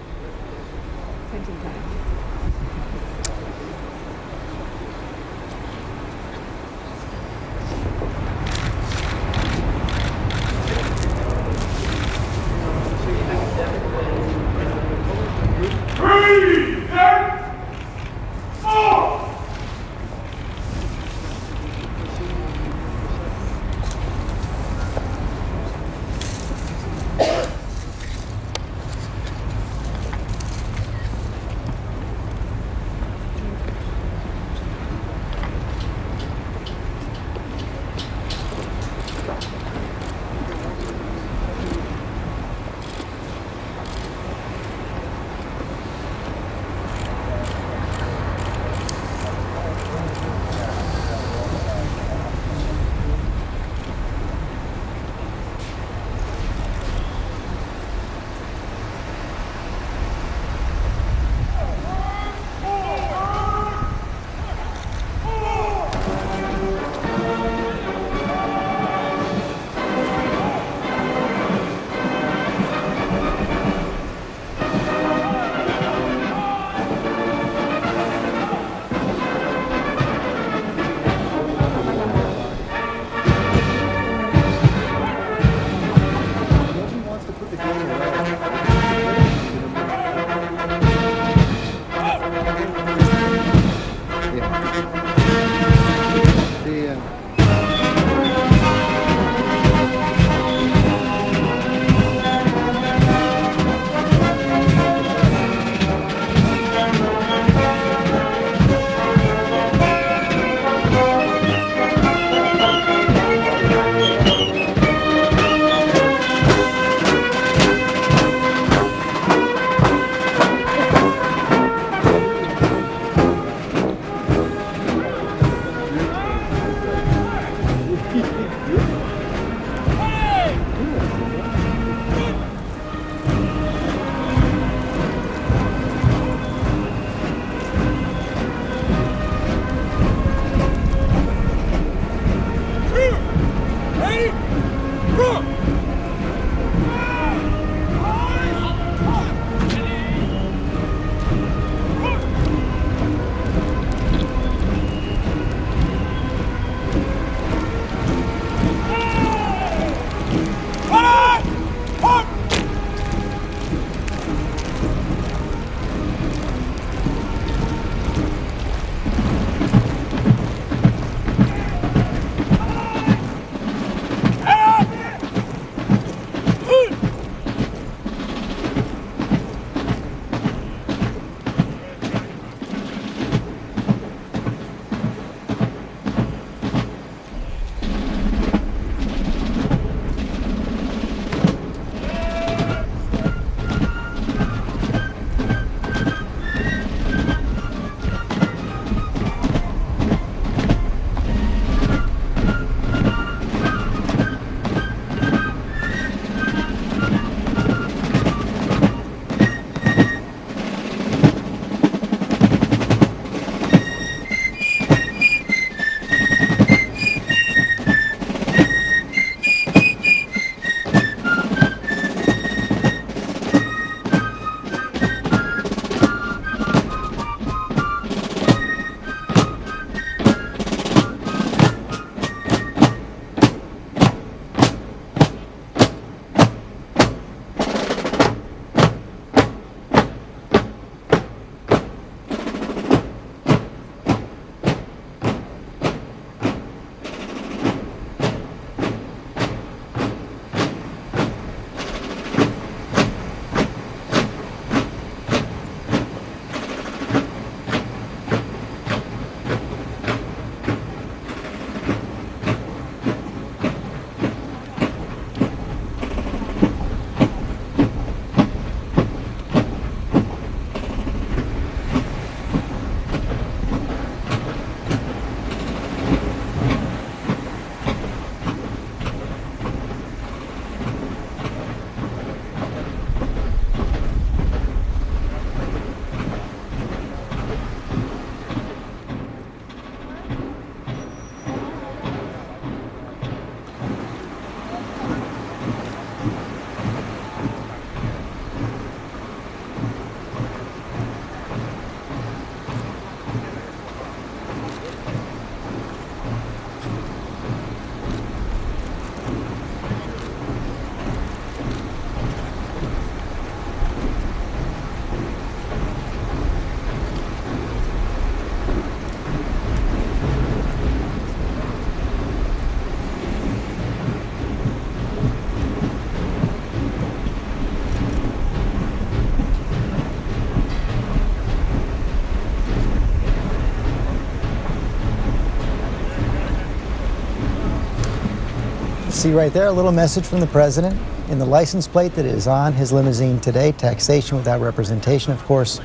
see right there a little message from the president in the license plate that is on his limousine today. Taxation without representation, of course,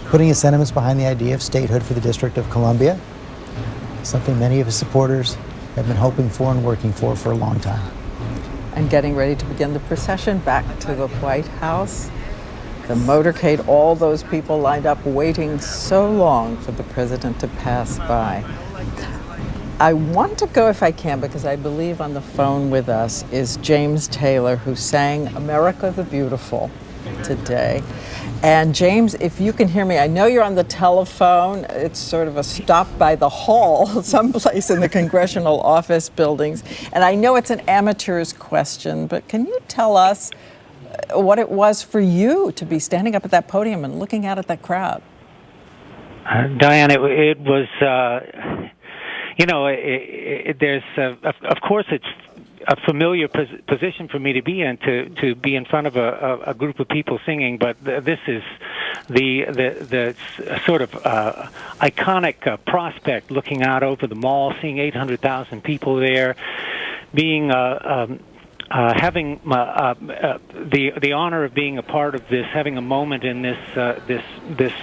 putting his sentiments behind the idea of statehood for the District of Columbia, something many of his supporters have been hoping for and working for a long time. And getting ready to begin the procession back to the White House. The motorcade, all those people lined up waiting so long for the president to pass by. I want to go, if I can, because I believe on the phone with us is James Taylor, who sang America the Beautiful today. And James, if you can hear me, I know you're on the telephone. It's sort of a stop by the hall, someplace in the Congressional office buildings. And I know it's an amateur's question, but can you tell us what it was for you to be standing up at that podium and looking out at that crowd? Diane, it was, there's, of course, it's a familiar position for me to be in, to be in front of a group of people singing, but this is the sort of iconic prospect, looking out over the mall, seeing 800,000 people there, being having the honor of being a part of this, having a moment in this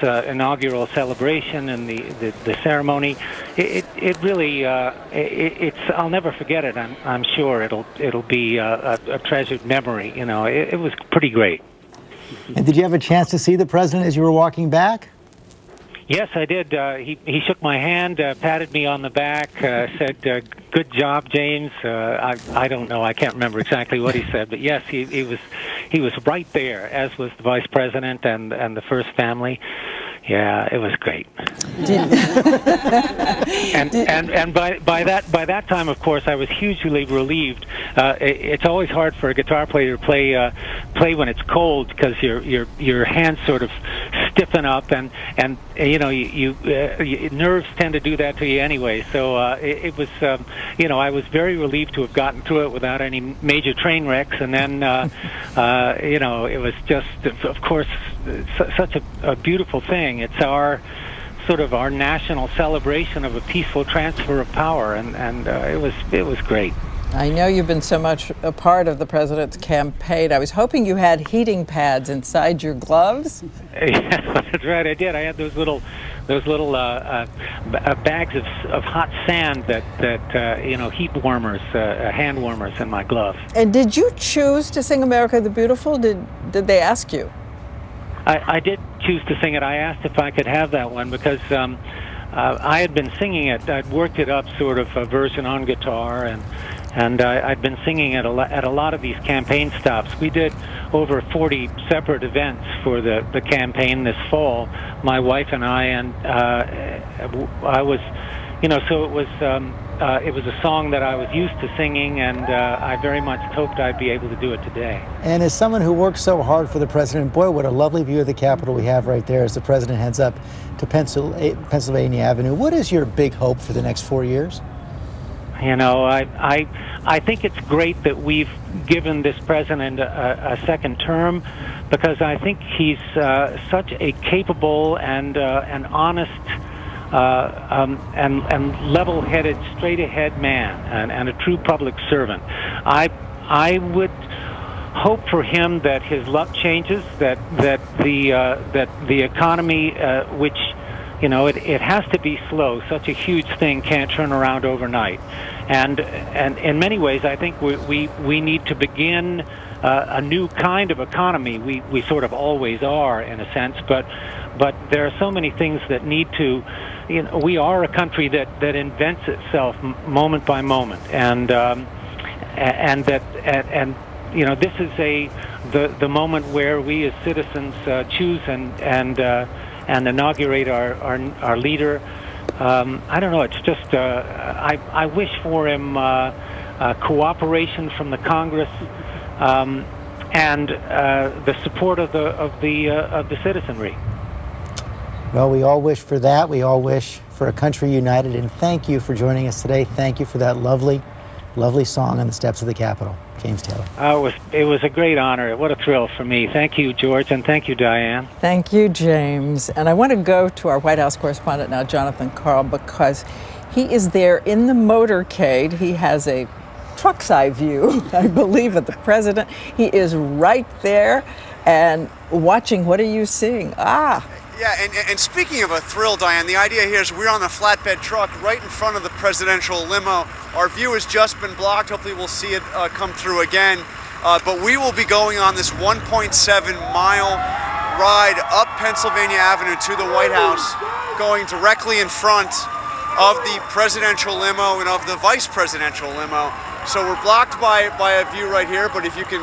inaugural celebration and the ceremony. It really it's I'll never forget it. I'm sure it'll be a treasured memory. It was pretty great. And did you have a chance to see the president as you were walking back? Yes, I did. He shook my hand, patted me on the back, said, "Good job, James." I don't know. I can't remember exactly what he said, but yes, he was right there, as was the vice president and the first family. Yeah, it was great. and by that time, of course, I was hugely relieved. It's always hard for a guitar player to play when it's cold, because your hands sort of stiffen up, and nerves tend to do that to you anyway. So it was I was very relieved to have gotten through it without any major train wrecks, and then it was just, of course, such a beautiful thing. It's our national celebration of a peaceful transfer of power, and it was great. I know you've been so much a part of the president's campaign. I was hoping you had heating pads inside your gloves. Yeah, that's right. I did. I had those little bags of hot sand that heat warmers, hand warmers in my gloves. And did you choose to sing "America the Beautiful"? Did they ask you? I did choose to sing it. I asked if I could have that one because I had been singing it. I'd worked it up, sort of a version on guitar, and I'd been singing it at a lot of these campaign stops. We did over 40 separate events for the campaign this fall, my wife and I, and I was, so it was a song that I was used to singing, and I very much hoped I'd be able to do it today. And as someone who works so hard for the president, boy, what a lovely view of the Capitol we have right there as the president heads up to Pennsylvania Avenue. What is your big hope for the next 4 years? I think it's great that we've given this president a second term, because I think he's such a capable and honest and level-headed, straight-ahead man, and a true public servant. I would hope for him that his luck changes, that the economy, which it has to be slow. Such a huge thing can't turn around overnight, and in many ways, I think we need to begin a new kind of economy. We sort of always are, in a sense, but there are so many things that need to. We are a country that invents itself moment by moment, and this is the moment where we as citizens choose and inaugurate our leader. I don't know. It's just I wish for him cooperation from the Congress and the support of the citizenry. Well, we all wish for that. We all wish for a country united. And thank you for joining us today. Thank you for that lovely, lovely song on the steps of the Capitol. James Taylor. It was a great honor. What a thrill for me. Thank you, George, and thank you, Diane. Thank you, James. And I want to go to our White House correspondent now, Jonathan Karl, because He is there in the motorcade. He has a truck's eye view, I believe, of the president. He is right there and watching. What are you seeing? Yeah, and speaking of a thrill, Diane, the idea here is we're on the flatbed truck right in front of the presidential limo. Our view has just been blocked. Hopefully we'll see it come through again. But we will be going on this 1.7-mile ride up Pennsylvania Avenue to the White House, going directly in front of the presidential limo and of the vice presidential limo. So we're blocked by a view right here, but if you can,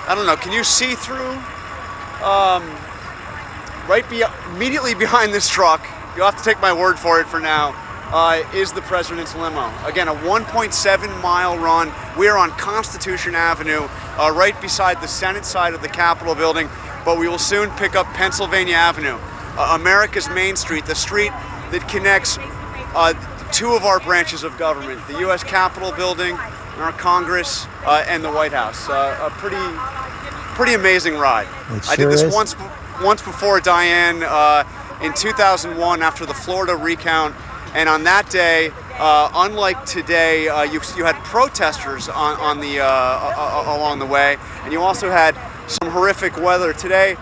I don't know, can you see through? Immediately behind this truck, you'll have to take my word for it for now, is the president's limo. Again, a 1.7-mile run. We are on Constitution Avenue, right beside the Senate side of the Capitol building, but we will soon pick up Pennsylvania Avenue, America's Main Street, the street that connects two of our branches of government, the U.S. Capitol building, our Congress, and the White House. A pretty amazing ride. I did this once before, Diane, in 2001 after the Florida recount, and on that day, unlike today, you had protesters on the along the way, and you also had some horrific weather. Today,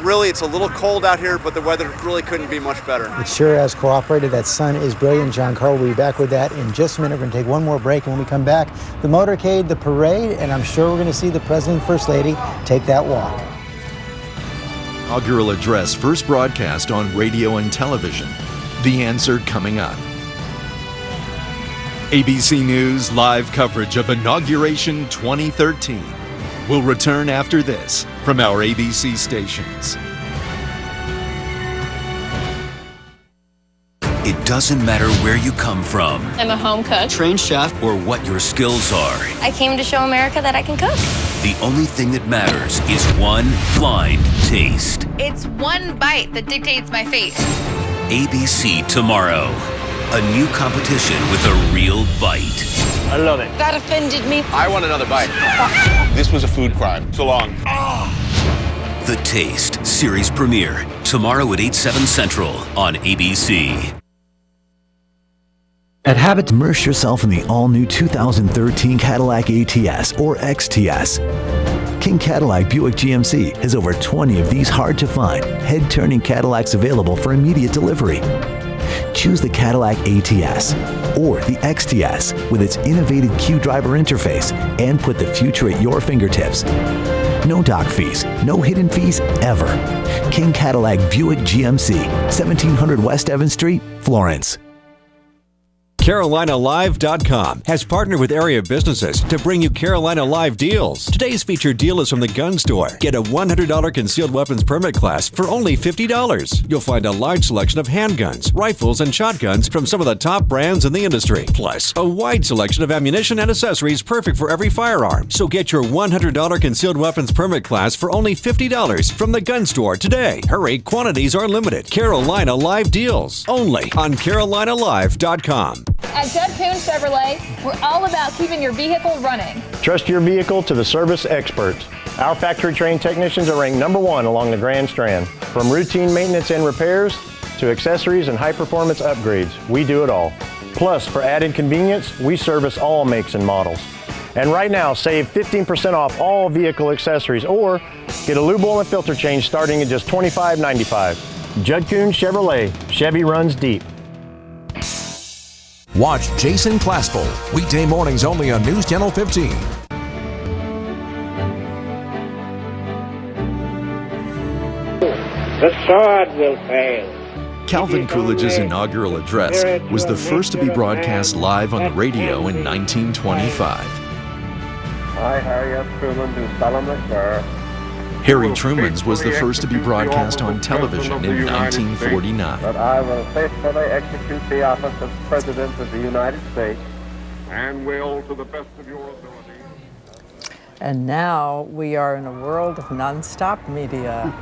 really, it's a little cold out here, but the weather really couldn't be much better. It sure has cooperated. That sun is brilliant. John Carl will be back with that in just a minute. We're going to take one more break, and when we come back, the motorcade, the parade, and I'm sure we're going to see the President and First Lady take that walk. Inaugural address first broadcast on radio and television. The Answer coming up. ABC News live coverage of Inauguration 2013 will return after this from our ABC stations. It doesn't matter where you come from. I'm a home cook. Trained chef. Or what your skills are. I came to show America that I can cook. The only thing that matters is one blind taste. It's one bite that dictates my fate. ABC tomorrow. A new competition with a real bite. I love it. That offended me. I want another bite. This was a food crime. So long. The Taste series premiere tomorrow at 8/7 Central on ABC. At Habit, immerse yourself in the all-new 2013 Cadillac ATS or XTS. King Cadillac Buick GMC has over 20 of these hard-to-find, head-turning Cadillacs available for immediate delivery. Choose the Cadillac ATS or the XTS with its innovative Q-Driver interface and put the future at your fingertips. No dock fees, no hidden fees ever. King Cadillac Buick GMC, 1700 West Evans Street, Florence. CarolinaLive.com has partnered with area businesses to bring you Carolina Live deals. Today's featured deal is from the Gun Store. Get a $100 concealed weapons permit class for only $50. You'll find a large selection of handguns, rifles, and shotguns from some of the top brands in the industry. Plus, a wide selection of ammunition and accessories perfect for every firearm. So get your $100 concealed weapons permit class for only $50 from the Gun Store today. Hurry, quantities are limited. Carolina Live deals. Only on CarolinaLive.com. At Judd Kuhn Chevrolet, we're all about keeping your vehicle running. Trust your vehicle to the service experts. Our factory-trained technicians are ranked #1 along the Grand Strand. From routine maintenance and repairs to accessories and high-performance upgrades, we do it all. Plus, for added convenience, we service all makes and models. And right now, save 15% off all vehicle accessories or get a lube oil and filter change starting at just $25.95. Judd Kuhn Chevrolet. Chevy runs deep. Watch Jason Claspel, weekday mornings only on News Channel 15. The sword will fail. Calvin Coolidge's inaugural address was the first to be broadcast live on the radio in 1925. I, Harry S. Truman, do solemnly swear. Harry Truman's was the first to be broadcast on television in 1949. That I will faithfully execute the office of President of the United States and will, to the best of your ability. And now we are in a world of nonstop media.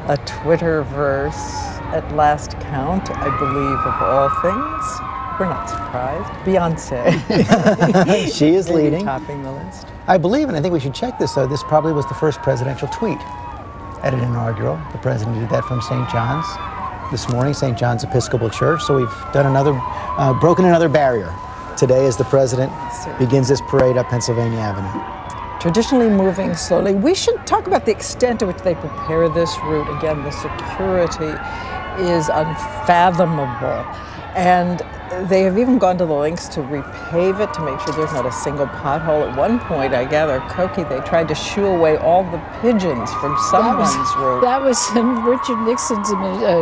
A Twitterverse at last count, I believe, of all things. We're not surprised. Beyonce. She is leading. Topping the list. I believe, and I think we should check this, though, this probably was the first presidential tweet at an inaugural. The president did that from St. John's. this morning, St. John's Episcopal Church. So we've done broken another barrier today as the president begins this parade up Pennsylvania Avenue. Traditionally moving slowly. We should talk about the extent to which they prepare this route. Again, the security is unfathomable. And they have even gone to the lengths to repave it to make sure there's not a single pothole. At one point, I gather, Koki, they tried to shoo away all the pigeons from someone's route. That was in Richard Nixon's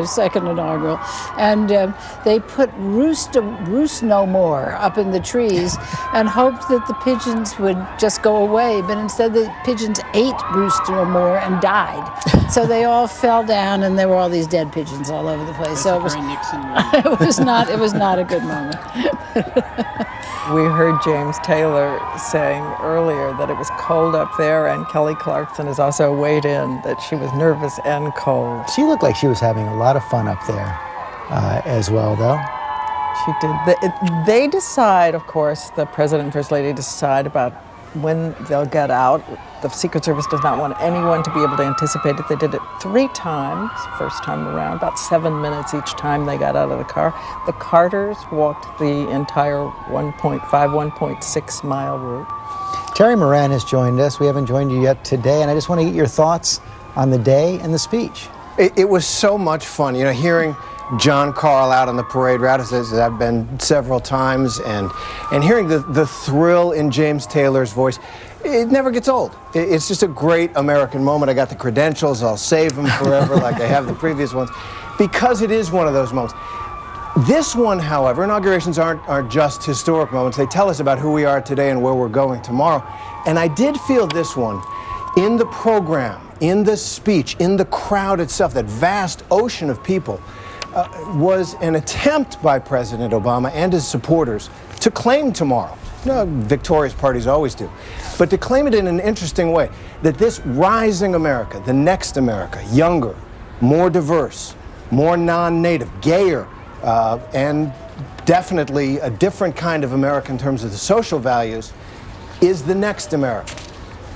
second inaugural. And they put roost no more up in the trees and hoped that the pigeons would just go away. But instead, the pigeons ate roost no more and died. So they all fell down, and there were all these dead pigeons all over the place. So it was not a good moment. We heard James Taylor saying earlier that it was cold up there, and Kelly Clarkson has also weighed in that she was nervous and cold. She looked like she was having a lot of fun up there as well, though. She did. They decide, of course, the President and First Lady decide about when they'll get out. The Secret Service does not want anyone to be able to anticipate it. They did it 3 times, first time around, about 7 minutes each time they got out of the car. The Carters walked the entire 1.6 mile route. Terry Moran has joined us. We haven't joined you yet today, and I just want to get your thoughts on the day and the speech. It was so much fun, hearing John Carl out on the parade route, as I've been several times, and hearing the thrill in James Taylor's voice. It never gets old. It's just a great American moment. I got the credentials. I'll save them forever like I have the previous ones, because it is one of those moments. This one, however, inaugurations aren't just historic moments. They tell us about who we are today and where we're going tomorrow. And I did feel this one in the program, in the speech, in the crowd itself, that vast ocean of people, was an attempt by President Obama and his supporters to claim tomorrow. Victorious parties always do. But to claim it in an interesting way, that this rising America, the next America, younger, more diverse, more non-native, gayer, and definitely a different kind of America in terms of the social values, is the next America.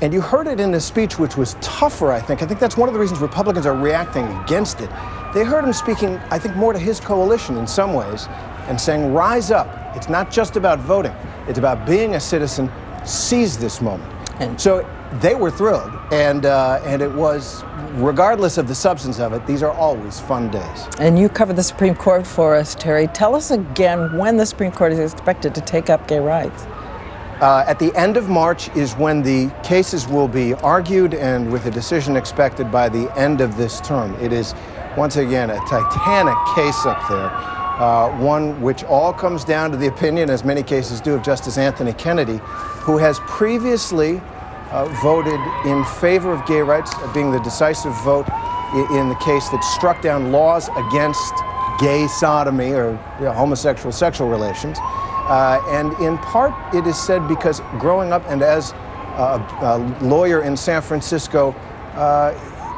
And you heard it in the speech, which was tougher, I think. I think that's one of the reasons Republicans are reacting against it. They heard him speaking, I think, more to his coalition in some ways, and saying, rise up. It's not just about voting. It's about being a citizen. Seize this moment. And so they were thrilled, and it was, regardless of the substance of it, these are always fun days. And you covered the Supreme Court for us, Terry. Tell us again when the Supreme Court is expected to take up gay rights. At the end of March is when the cases will be argued, and with a decision expected by the end of this term. It is, once again, a titanic case up there, one which all comes down to the opinion, as many cases do, of Justice Anthony Kennedy, who has previously voted in favor of gay rights, being the decisive vote in the case that struck down laws against gay sodomy or homosexual sexual relations. And in part, it is said because growing up and as a lawyer in San Francisco,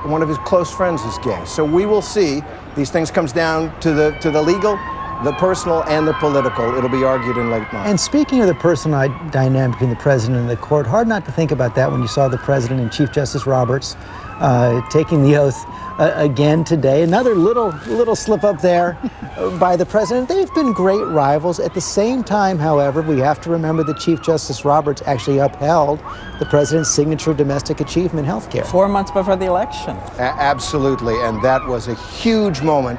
one of his close friends is gay. So we will see. These things comes down to the legal, the personal, and the political. It'll be argued in late March. And speaking of the personal dynamic between the president and the court, hard not to think about that when you saw the president and Chief Justice Roberts taking the oath again today. Another little slip up there by the president. They've been great rivals. At the same time, however, we have to remember that Chief Justice Roberts actually upheld the president's signature domestic achievement health care. 4 months before the election. Absolutely, and that was a huge moment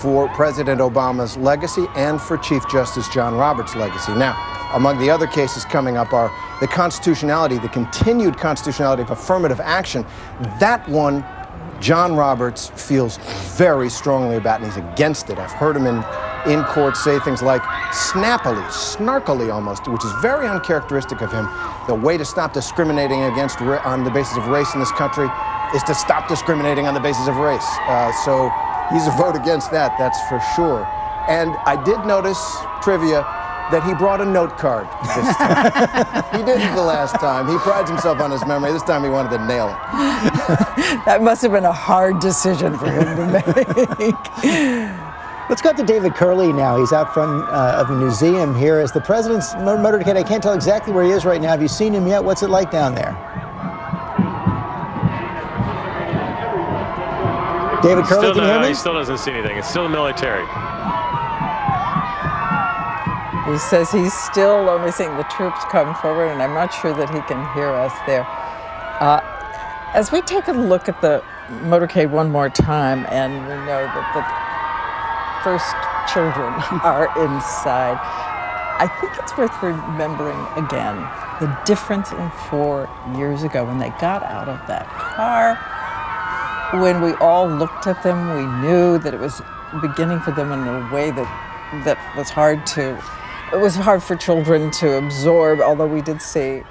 for President Obama's legacy and for Chief Justice John Roberts' legacy. Now, among the other cases coming up are the constitutionality, the continued constitutionality of affirmative action. That one, John Roberts feels very strongly about, and he's against it. I've heard him in court say things like snappily, snarkily almost, which is very uncharacteristic of him. The way to stop discriminating on the basis of race in this country is to stop discriminating on the basis of race. So he's a vote against that, that's for sure. And I did notice, trivia, that he brought a note card this time. He didn't the last time. He prides himself on his memory. This time he wanted to nail it. That must have been a hard decision for him to make. Let's go to David Curley now. He's out front of the museum here as the president's motorcade. I can't tell exactly where he is right now. Have you seen him yet? What's it like down there? David Curley, can you hear me? He still doesn't see anything. It's still the military. He says he's still only seeing the troops come forward, and I'm not sure that he can hear us there. As we take a look at the motorcade one more time, and we know that the first children are inside, I think it's worth remembering again the difference in 4 years ago when they got out of that car. When we all looked at them, we knew that it was beginning for them in a way that was hard to. It was hard for children to absorb, although we did see,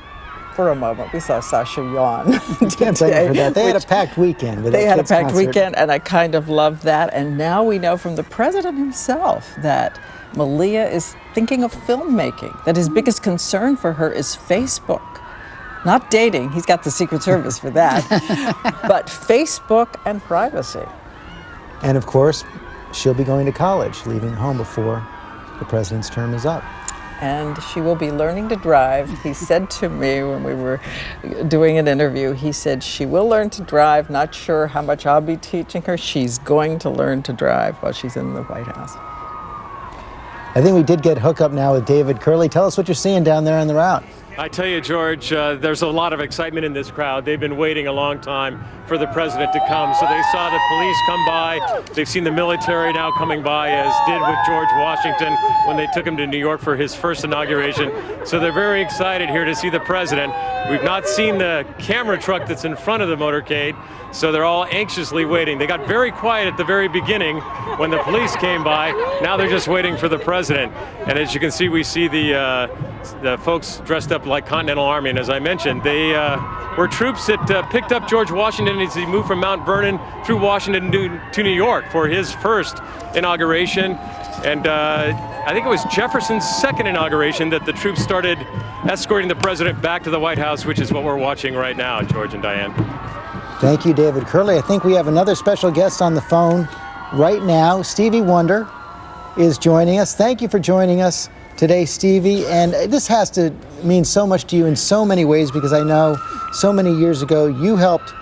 for a moment, we saw Sasha yawn. Can't blame you for that. They had a packed weekend. They had a packed weekend, and I kind of loved that. And now we know from the president himself that Malia is thinking of filmmaking, that his biggest concern for her is Facebook. Not dating, he's got the Secret Service for that, but Facebook and privacy. And of course, she'll be going to college, leaving home before the president's term is up. And she will be learning to drive. He said to me when we were doing an interview, he said she will learn to drive, not sure how much I'll be teaching her. She's going to learn to drive while she's in the White House. I think we did get hooked up now with David Curley. Tell us what you're seeing down there on the route. I tell you, George, there's a lot of excitement in this crowd. They've been waiting a long time for the president to come. So they saw the police come by. They've seen the military now coming by, as did with George Washington when they took him to New York for his first inauguration. So they're very excited here to see the president. We've not seen the camera truck that's in front of the motorcade, so they're all anxiously waiting. They got very quiet at the very beginning when the police came by. Now they're just waiting for the president. And as you can see, we see the folks dressed up like Continental Army, and as I mentioned, they were troops that picked up George Washington as he moved from Mount Vernon through Washington to New York for his first inauguration. And I think it was Jefferson's second inauguration that the troops started escorting the president back to the White House, which is what we're watching right now, George and Diane. Thank you, David Curley. I think we have another special guest on the phone right now. Stevie Wonder is joining us. Thank you for joining us today, Stevie. And this has to mean so much to you in so many ways, because I know so many years ago you helped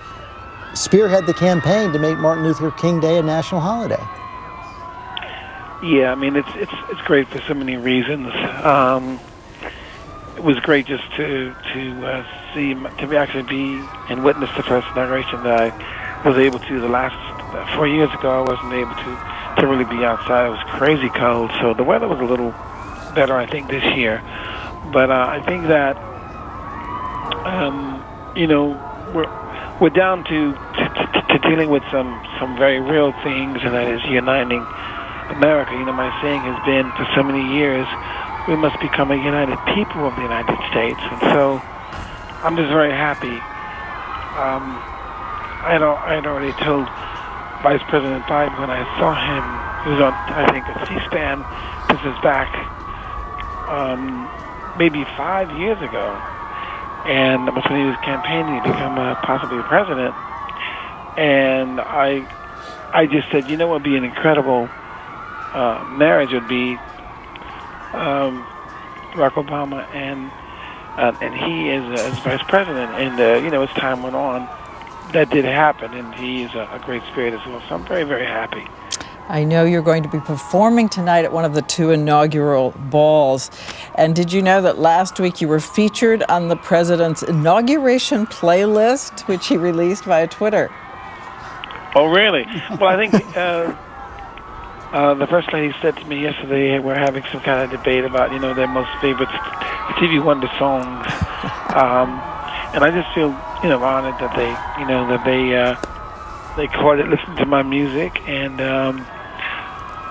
spearhead the campaign to make Martin Luther King Day a national holiday. Yeah, I mean, it's great for so many reasons. It was great just to actually be and witness the first inauguration that I was able to. The last 4 years ago, I wasn't able to really be outside. It was crazy cold, so the weather was a little better, I think, this year. But I think that we're down to dealing with some very real things, and that is uniting America. You know, my saying has been for so many years, we must become a united people of the United States. And so I'm just very happy. I had already told Vice President Biden when I saw him, he was on, I think, a C-SPAN. This is back maybe 5 years ago. And that was when he was campaigning to become possibly president. And I just said, you know what would be an incredible marriage would be Barack Obama and he as vice president. And as time went on, that did happen, and he is a great spirit as well. So I'm very, very happy. I know you're going to be performing tonight at one of the 2 inaugural balls. And did you know that last week you were featured on the president's inauguration playlist, which he released via Twitter? Oh, really? Well, I think the First Lady said to me yesterday we're having some kind of debate about, their most favorite Stevie Wonder songs. And I just feel, honored that they caught it, listened to my music, and,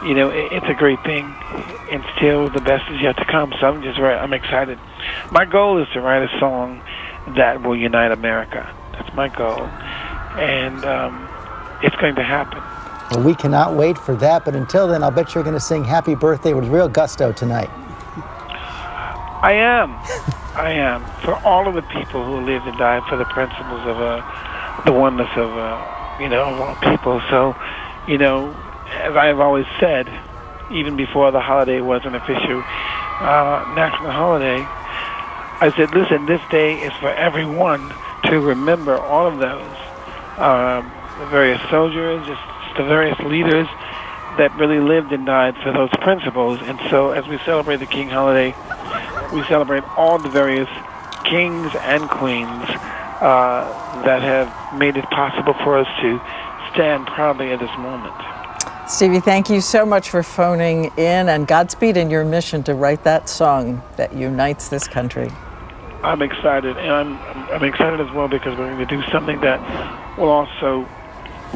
it's a great thing. And still the best is yet to come, so I'm excited. My goal is to write a song that will unite America. That's my goal. And it's going to happen. Well, we cannot wait for that, but until then, I'll bet you're going to sing Happy Birthday with real gusto tonight. I am. For all of the people who lived and died for the principles of the oneness of, of all people. So, as I've always said, even before the holiday was an official national holiday, I said, listen, this day is for everyone to remember all of those, the various soldiers, just the various leaders that really lived and died for those principles. And so as we celebrate the King holiday, we celebrate all the various kings and queens that have made it possible for us to stand proudly at this moment. Stevie, thank you so much for phoning in, and Godspeed in your mission to write that song that unites this country. I'm excited, and I'm excited as well because we're going to do something that will also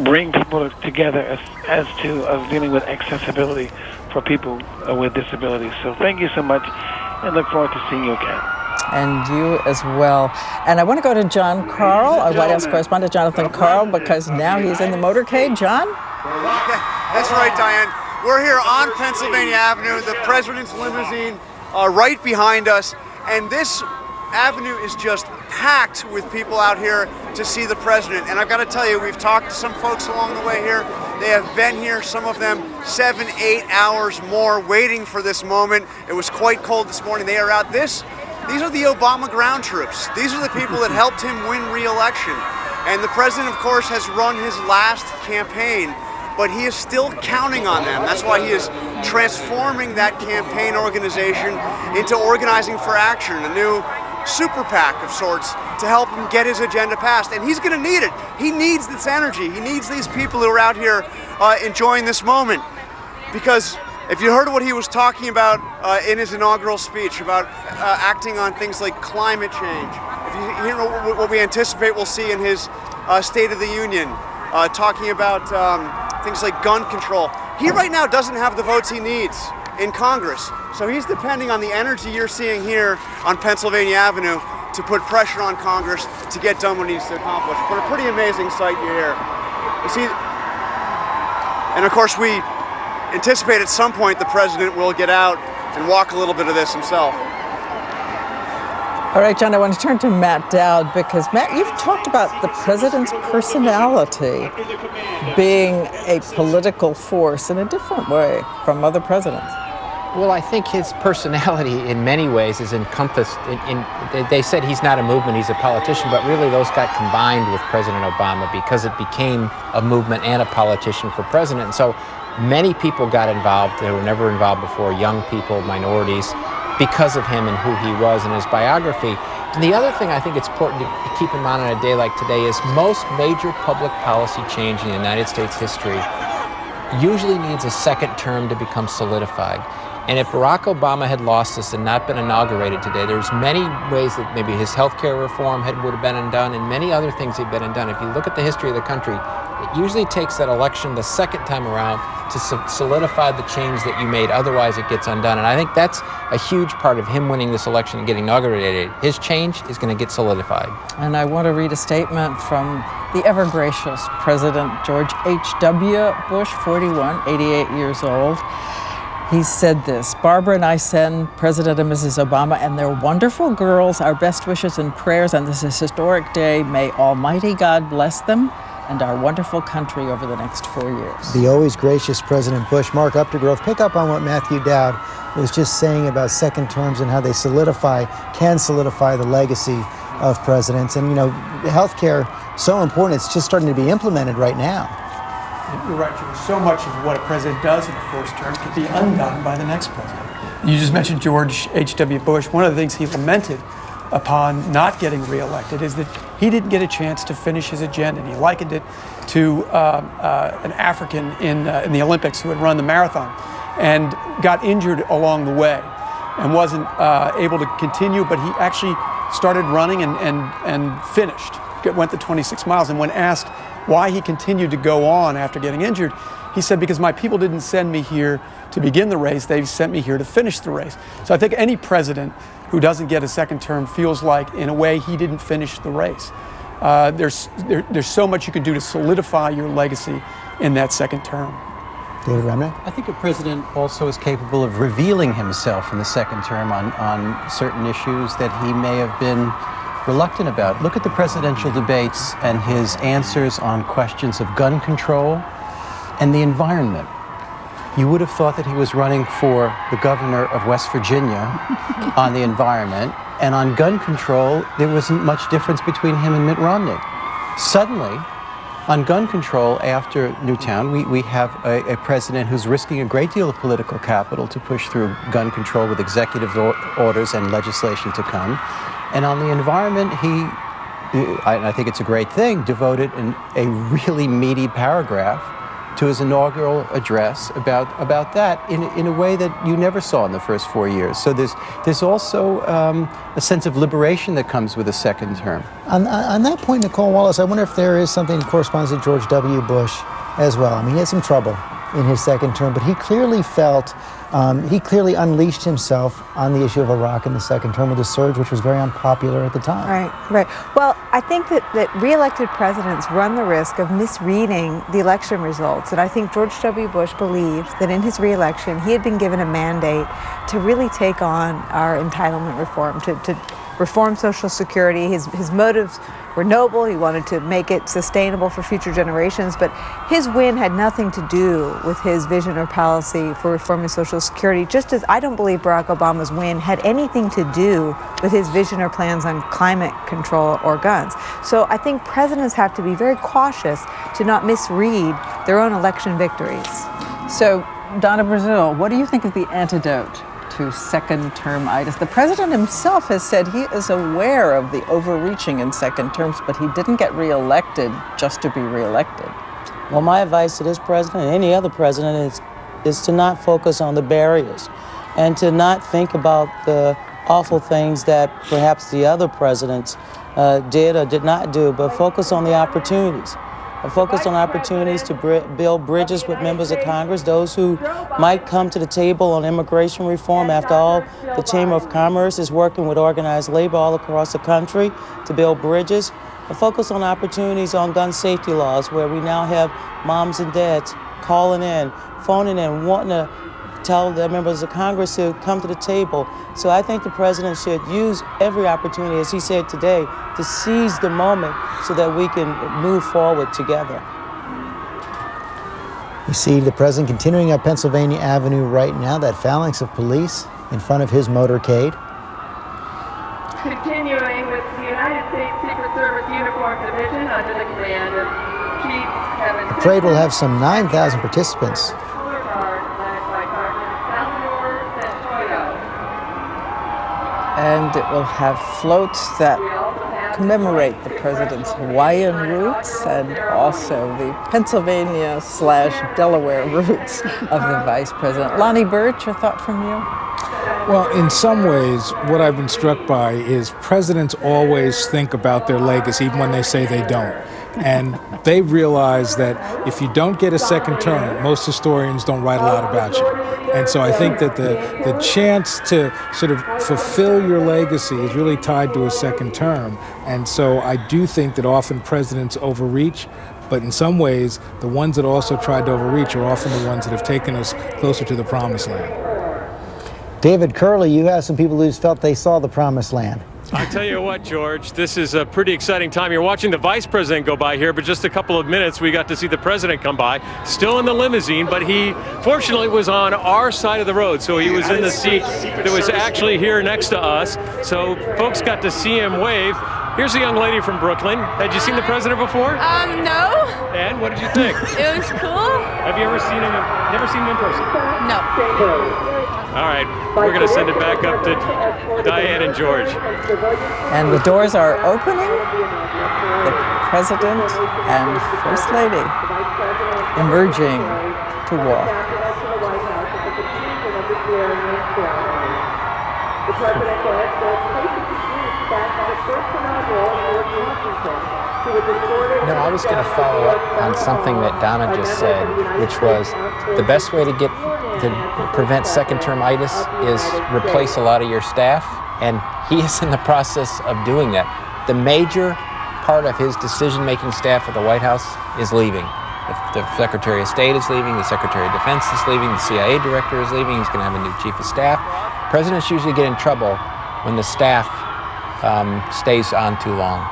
bring people together as to us dealing with accessibility for people with disabilities. So thank you so much, and look forward to seeing you again. And you as well. And I want to go to John Carl, our White House correspondent, Jonathan Carl, because now he's in the motorcade. John? That's right, Diane. We're here on Pennsylvania Avenue, the president's limousine right behind us, and this avenue is just packed with people out here to see the president. And I've got to tell you, we've talked to some folks along the way here. They have been here, some of them 7-8 hours more, waiting for this moment. It was quite cold this morning. They are out. These are the Obama ground troops. These are the people that helped him win re-election. And the president, of course, has run his last campaign, but he is still counting on them. That's why he is transforming that campaign organization into Organizing for Action, a new super PAC of sorts to help him get his agenda passed. And he's going to need it. He needs this energy. He needs these people who are out here enjoying this moment. Because if you heard what he was talking about in his inaugural speech about acting on things like climate change, if you hear what we anticipate we'll see in his State of the Union, talking about things like gun control, he right now doesn't have the votes he needs in Congress. So he's depending on the energy you're seeing here on Pennsylvania Avenue to put pressure on Congress to get done what he needs to accomplish. But a pretty amazing sight here. You see, and of course we anticipate at some point the president will get out and walk a little bit of this himself. All right, John, I want to turn to Matt Dowd because, Matt, you've talked about the president's personality being a political force in a different way from other presidents. Well, I think his personality in many ways is encompassed they said he's not a movement, he's a politician, but really those got combined with President Obama because it became a movement and a politician for president. And so many people got involved. They were never involved before, young people, minorities, because of him and who he was and his biography. And the other thing I think it's important to keep in mind on a day like today is most major public policy change in the United States history usually needs a second term to become solidified. And if Barack Obama had lost this and not been inaugurated today, there's many ways that maybe his health care reform would have been undone and many other things had been undone. If you look at the history of the country, it usually takes that election the second time around to solidify the change that you made. Otherwise, it gets undone. And I think that's a huge part of him winning this election and getting inaugurated. His change is going to get solidified. And I want to read a statement from the ever-gracious President George H.W. Bush, 41, 88 years old. He said this: Barbara and I send President and Mrs. Obama and their wonderful girls our best wishes and prayers on this historic day. May Almighty God bless them and our wonderful country over the next 4 years. The always gracious President Bush. Mark Updegrove, pick up on what Matthew Dowd was just saying about second terms and how they can solidify the legacy of presidents. And, you know, healthcare, so important, it's just starting to be implemented right now. You're right, George. So much of what a president does in the first term could be undone by the next president. You just mentioned George H.W. Bush. One of the things he lamented upon not getting reelected is that he didn't get a chance to finish his agenda. And he likened it to an African in the Olympics who had run the marathon and got injured along the way and wasn't able to continue, but he actually started running and finished, went the 26 miles. And when asked why he continued to go on after getting injured, he said, because my people didn't send me here to begin the race, they sent me here to finish the race. So I think any president who doesn't get a second term feels like, in a way, he didn't finish the race. There's so much you can do to solidify your legacy in that second term. David Remnick? I think a president also is capable of revealing himself in the second term on certain issues that he may have been reluctant about. Look at the presidential debates and his answers on questions of gun control and the environment. You would have thought that he was running for the governor of West Virginia on the environment, and on gun control, there wasn't much difference between him and Mitt Romney. Suddenly, On gun control, after Newtown, we have a president who's risking a great deal of political capital to push through gun control with executive orders and legislation to come. And on the environment, I think it's a great thing, devoted a really meaty paragraph to his inaugural address about that in a way that you never saw in the first 4 years. So there's also a sense of liberation that comes with a second term. On that point, Nicole Wallace, I wonder if there is something that corresponds to George W. Bush as well. I mean, he had some trouble in his second term, but he clearly unleashed himself on the issue of Iraq in the second term with a surge which was very unpopular at the time. Right. Well, I think that re-elected presidents run the risk of misreading the election results. And I think George W. Bush believed that in his re-election, he had been given a mandate to really take on our entitlement reform, to reform Social Security. His motives were noble. He wanted to make it sustainable for future generations, but his win had nothing to do with his vision or policy for reforming Social Security, just as I don't believe Barack Obama's win had anything to do with his vision or plans on climate control or guns. So I think presidents have to be very cautious to not misread their own election victories. So, Donna Brazil, what do you think is the antidote to second-termitis? The president himself has said he is aware of the overreaching in second terms, but he didn't get reelected just to be reelected. Well, my advice to this president and any other president is to not focus on the barriers and to not think about the awful things that perhaps the other presidents did or did not do, but focus on the opportunities. Focus on opportunities to build bridges with members of Congress, those who might come to the table on immigration reform. After all, the Chamber of Commerce is working with organized labor all across the country to build bridges. Focus on opportunities on gun safety laws, where we now have moms and dads calling in, phoning in, wanting to tell the members of Congress to come to the table. So I think the president should use every opportunity, as he said today, to seize the moment so that we can move forward together. We see the president continuing up Pennsylvania Avenue right now, that phalanx of police in front of his motorcade. Continuing with the United States Secret Service Uniform Division under the command of Chief Kevin. The parade will have some 9,000 participants. And it will have floats that commemorate the president's Hawaiian roots and also the Pennsylvania/Delaware roots of the vice president. Lonnie Birch, a thought from you? Well, in some ways, what I've been struck by is presidents always think about their legacy, even when they say they don't. And they realize that if you don't get a second term, most historians don't write a lot about you. And so I think that the chance to sort of fulfill your legacy is really tied to a second term. And so I do think that often presidents overreach, but in some ways, the ones that also tried to overreach are often the ones that have taken us closer to the promised land. David Curley, you have some people who felt they saw the promised land. I tell you what, George, this is a pretty exciting time. You're watching the vice president go by here, but just a couple of minutes, we got to see the president come by, still in the limousine, but he fortunately was on our side of the road, so he was in the seat that was actually here next to us. So folks got to see him wave. Here's a young lady from Brooklyn. Had you seen the president before? No. And what did you think? It was cool. Have you ever seen him? Never seen him in person? No. All right, we're going to send it back up to Diane and George. And the doors are opening. The president and first lady emerging to walk. The presidential escort places his shoes back on the first inaugural George Washington. I was going to follow up on something that Donna just said, which was the best way to prevent second-termitis is replace a lot of your staff, and he is in the process of doing that. The major part of his decision-making staff at the White House is leaving. The Secretary of State is leaving, the Secretary of Defense is leaving, the CIA director is leaving, he's going to have a new chief of staff. Presidents usually get in trouble when the staff stays on too long.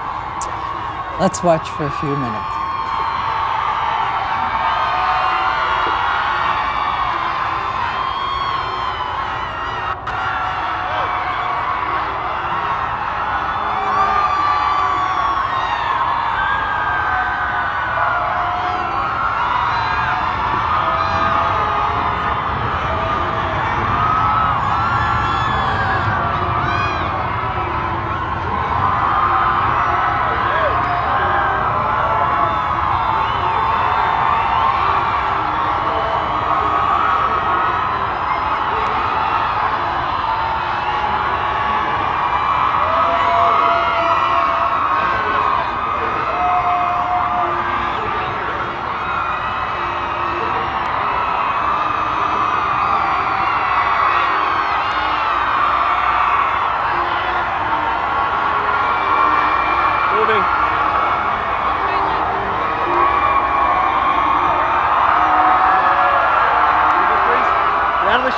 Let's watch for a few minutes.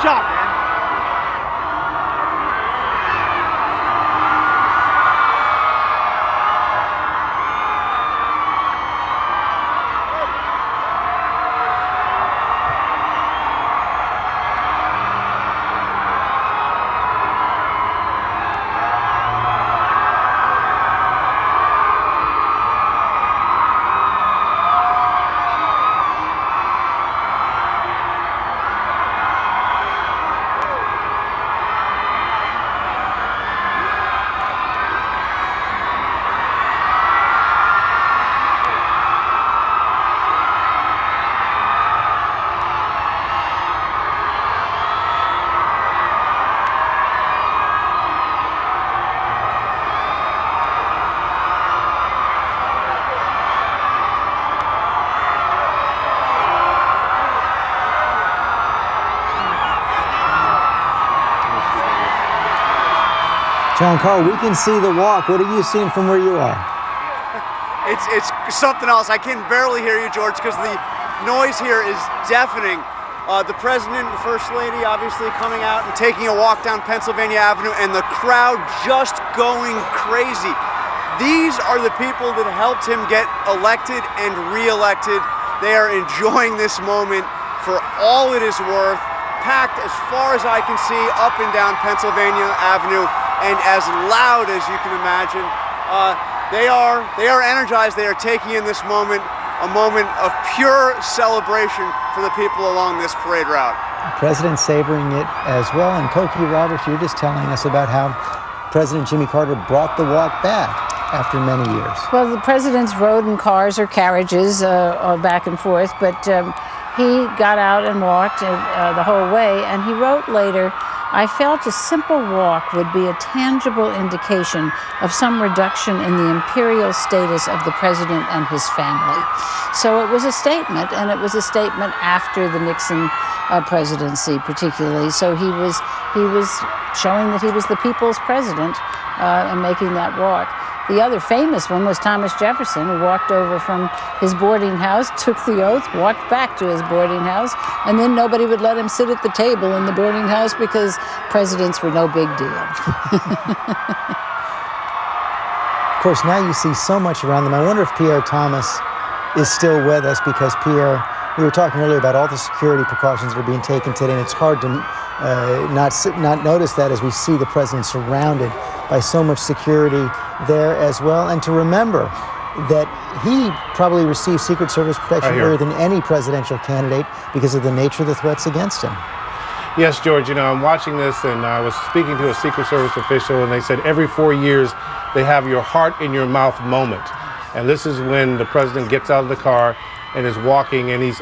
shot, man. John Carl, we can see the walk. What are you seeing from where you are? It's something else. I can barely hear you, George, because the noise here is deafening. The president and first lady obviously coming out and taking a walk down Pennsylvania Avenue, and the crowd just going crazy. These are the people that helped him get elected and re-elected. They are enjoying this moment for all it is worth. Packed as far as I can see up and down Pennsylvania Avenue, and as loud as you can imagine. They are energized. They are taking in this moment, a moment of pure celebration for the people along this parade route. The president savoring it as well. And Cokie Roberts, you're just telling us about how President Jimmy Carter brought the walk back after many years. Well, the presidents rode in cars or carriages back and forth, but he got out and walked the whole way, and he wrote later, "I felt a simple walk would be a tangible indication of some reduction in the imperial status of the president and his family." So it was a statement, and it was a statement after the Nixon presidency particularly. So he was showing that he was the people's president and making that walk. The other famous one was Thomas Jefferson, who walked over from his boarding house, took the oath, walked back to his boarding house, and then nobody would let him sit at the table in the boarding house because presidents were no big deal. Of course, now you see so much around them. I wonder if Pierre Thomas is still with us, because Pierre, we were talking earlier about all the security precautions that are being taken today, and it's hard to not notice that as we see the president surrounded by so much security there as well, and to remember that he probably received Secret Service protection earlier than any presidential candidate because of the nature of the threats against him. Yes, George, I'm watching this, and I was speaking to a Secret Service official, and they said every 4 years they have your heart in your mouth moment. And this is when the president gets out of the car and is walking, and he's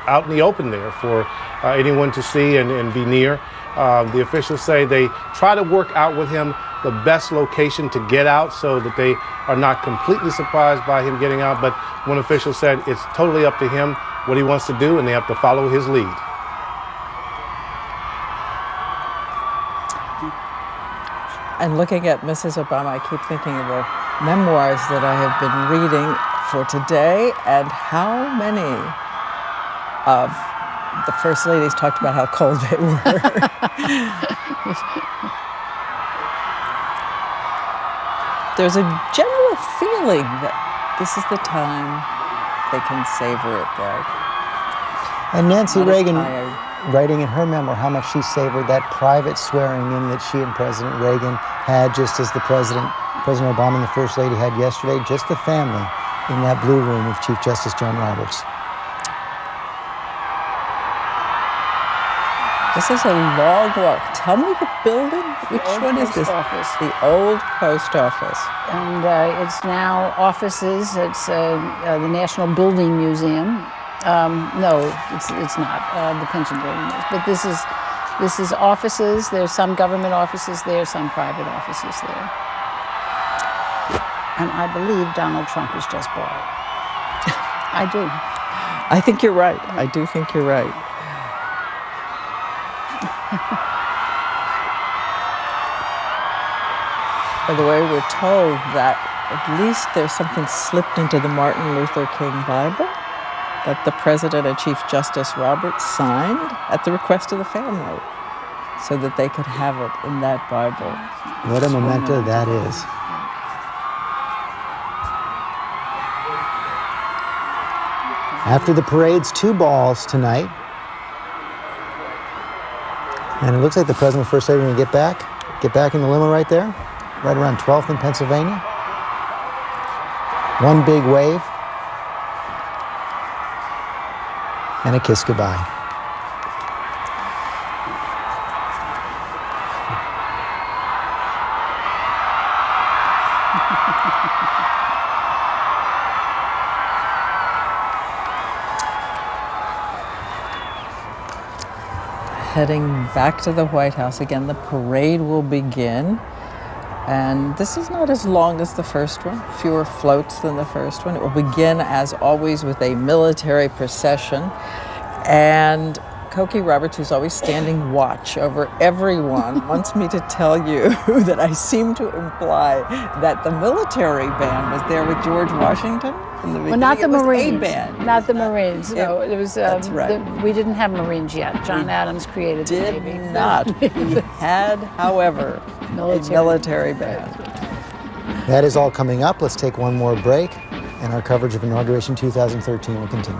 out in the open there for anyone to see and be near. The officials say they try to work out with him the best location to get out so that they are not completely surprised by him getting out. But one official said it's totally up to him what he wants to do, and they have to follow his lead. And looking at Mrs. Obama, I keep thinking of the memoirs that I have been reading for today, and how many of the first ladies talked about how cold they were. There's a general feeling that this is the time they can savor it there. And Nancy Reagan, writing in her memoir how much she savored that private swearing in that she and President Reagan had, just as the President Obama and the First Lady had yesterday, just the family in that blue room with Chief Justice John Roberts. This is a long walk. Tell me the building. Which one is this? Office. The old post office. And it's now offices. It's the National Building Museum. No, it's not. The pension building is. But this is offices. There's some government offices there, some private offices there. And I believe Donald Trump is just bought it. I do. I think you're right. I do think you're right. By the way, we're told that at least there's something slipped into the Martin Luther King Bible that the President and Chief Justice Roberts signed at the request of the family. so that they could have it in that Bible. What a memento that is. After the parade's 2 balls tonight, and it looks like the President and First Lady are going to get back in the limo right there, right around 12th in Pennsylvania. One big wave, and a kiss goodbye. Heading back to the White House again, the parade will begin. And this is not as long as the first one, fewer floats than the first one. It will begin, as always, with a military procession. And Cokie Roberts, who's always standing watch over everyone, wants me to tell you that I seem to imply that the military band was there with George Washington in the beginning. Well, not the Marines. A band. Not the Marines. No, it was. That's right. We didn't have Marines yet. John Adams created the Navy. Did not. He had, however, a military band. That is all coming up. Let's take one more break, and our coverage of Inauguration 2013 will continue.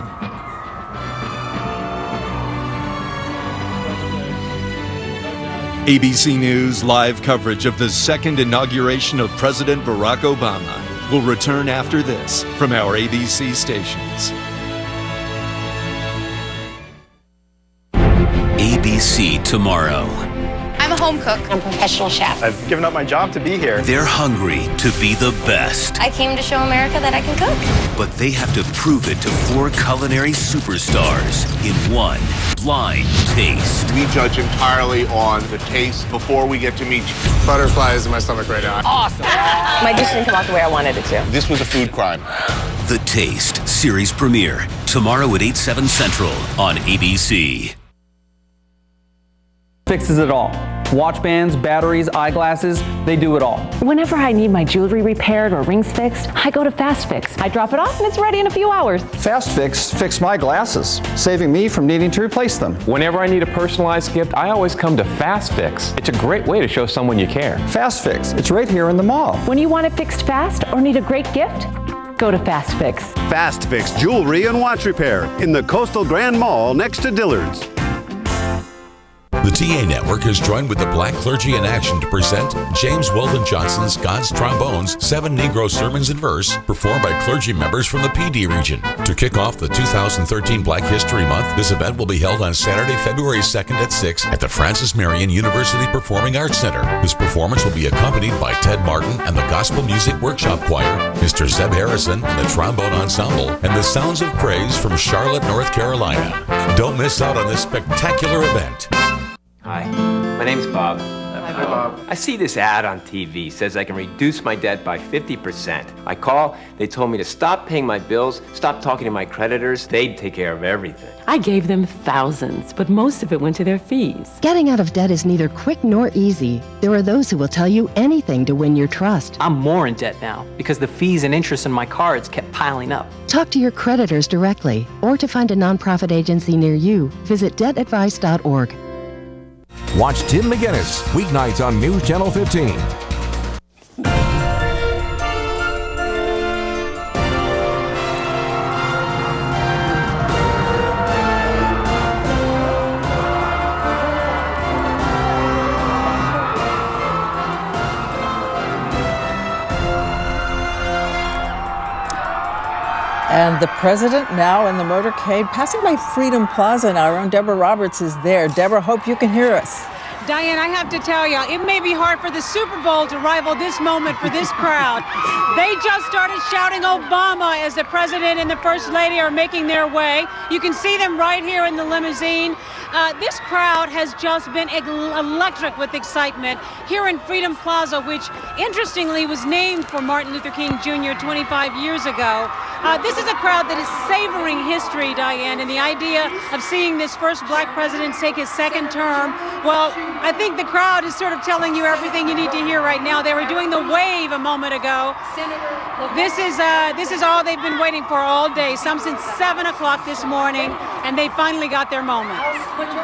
ABC News live coverage of the second inauguration of President Barack Obama will return after this from our ABC stations. ABC Tomorrow. I'm a home cook. I'm a professional chef. I've given up my job to be here. They're hungry to be the best. I came to show America that I can cook. But they have to prove it to 4 culinary superstars in one blind taste. We judge entirely on the taste before we get to meet you. Butterflies in my stomach right now. Awesome. My dish didn't come out the way I wanted it to. This was a food crime. The Taste series premiere tomorrow at 8/7 Central on ABC. Fixes it all. Watch bands, batteries, eyeglasses, they do it all. Whenever I need my jewelry repaired or rings fixed, I go to Fast Fix. I drop it off and it's ready in a few hours. Fast Fix fixed my glasses, saving me from needing to replace them. Whenever I need a personalized gift, I always come to Fast Fix. It's a great way to show someone you care. Fast Fix, it's right here in the mall. When you want it fixed fast or need a great gift, go to Fast Fix. Fast Fix Jewelry and Watch Repair in the Coastal Grand Mall next to Dillard's. The TA Network has joined with the Black Clergy in Action to present James Weldon Johnson's God's Trombones, 7 Negro Sermons in Verse, performed by clergy members from the PD region. To kick off the 2013 Black History Month, this event will be held on Saturday, February 2nd at 6 at the Francis Marion University Performing Arts Center. This performance will be accompanied by Ted Martin and the Gospel Music Workshop Choir, Mr. Zeb Harrison and the Trombone Ensemble, and the Sounds of Praise from Charlotte, North Carolina. Don't miss out on this spectacular event. Hi, my name's Bob. Hi, Bob. I see this ad on TV. Says I can reduce my debt by 50%. I call, they told me to stop paying my bills, stop talking to my creditors. They'd take care of everything. I gave them thousands, but most of it went to their fees. Getting out of debt is neither quick nor easy. There are those who will tell you anything to win your trust. I'm more in debt now because the fees and interest on my cards kept piling up. Talk to your creditors directly, or to find a nonprofit agency near you, visit debtadvice.org. Watch Tim McGinnis, weeknights on News Channel 15. And the president now in the motorcade, passing by Freedom Plaza now. Our own Deborah Roberts is there. Deborah, hope you can hear us. Diane, I have to tell you, it may be hard for the Super Bowl to rival this moment for this crowd. They just started shouting Obama as the president and the first lady are making their way. You can see them right here in the limousine. This crowd has just been electric with excitement here in Freedom Plaza, which interestingly was named for Martin Luther King Jr. 25 years ago. This is a crowd that is savoring history, Diane, and the idea of seeing this first black president take his second term. Well, I think the crowd is sort of telling you everything you need to hear right now. They were doing the wave a moment ago. This is all they've been waiting for all day, some since 7 o'clock this morning, and they finally got their moment.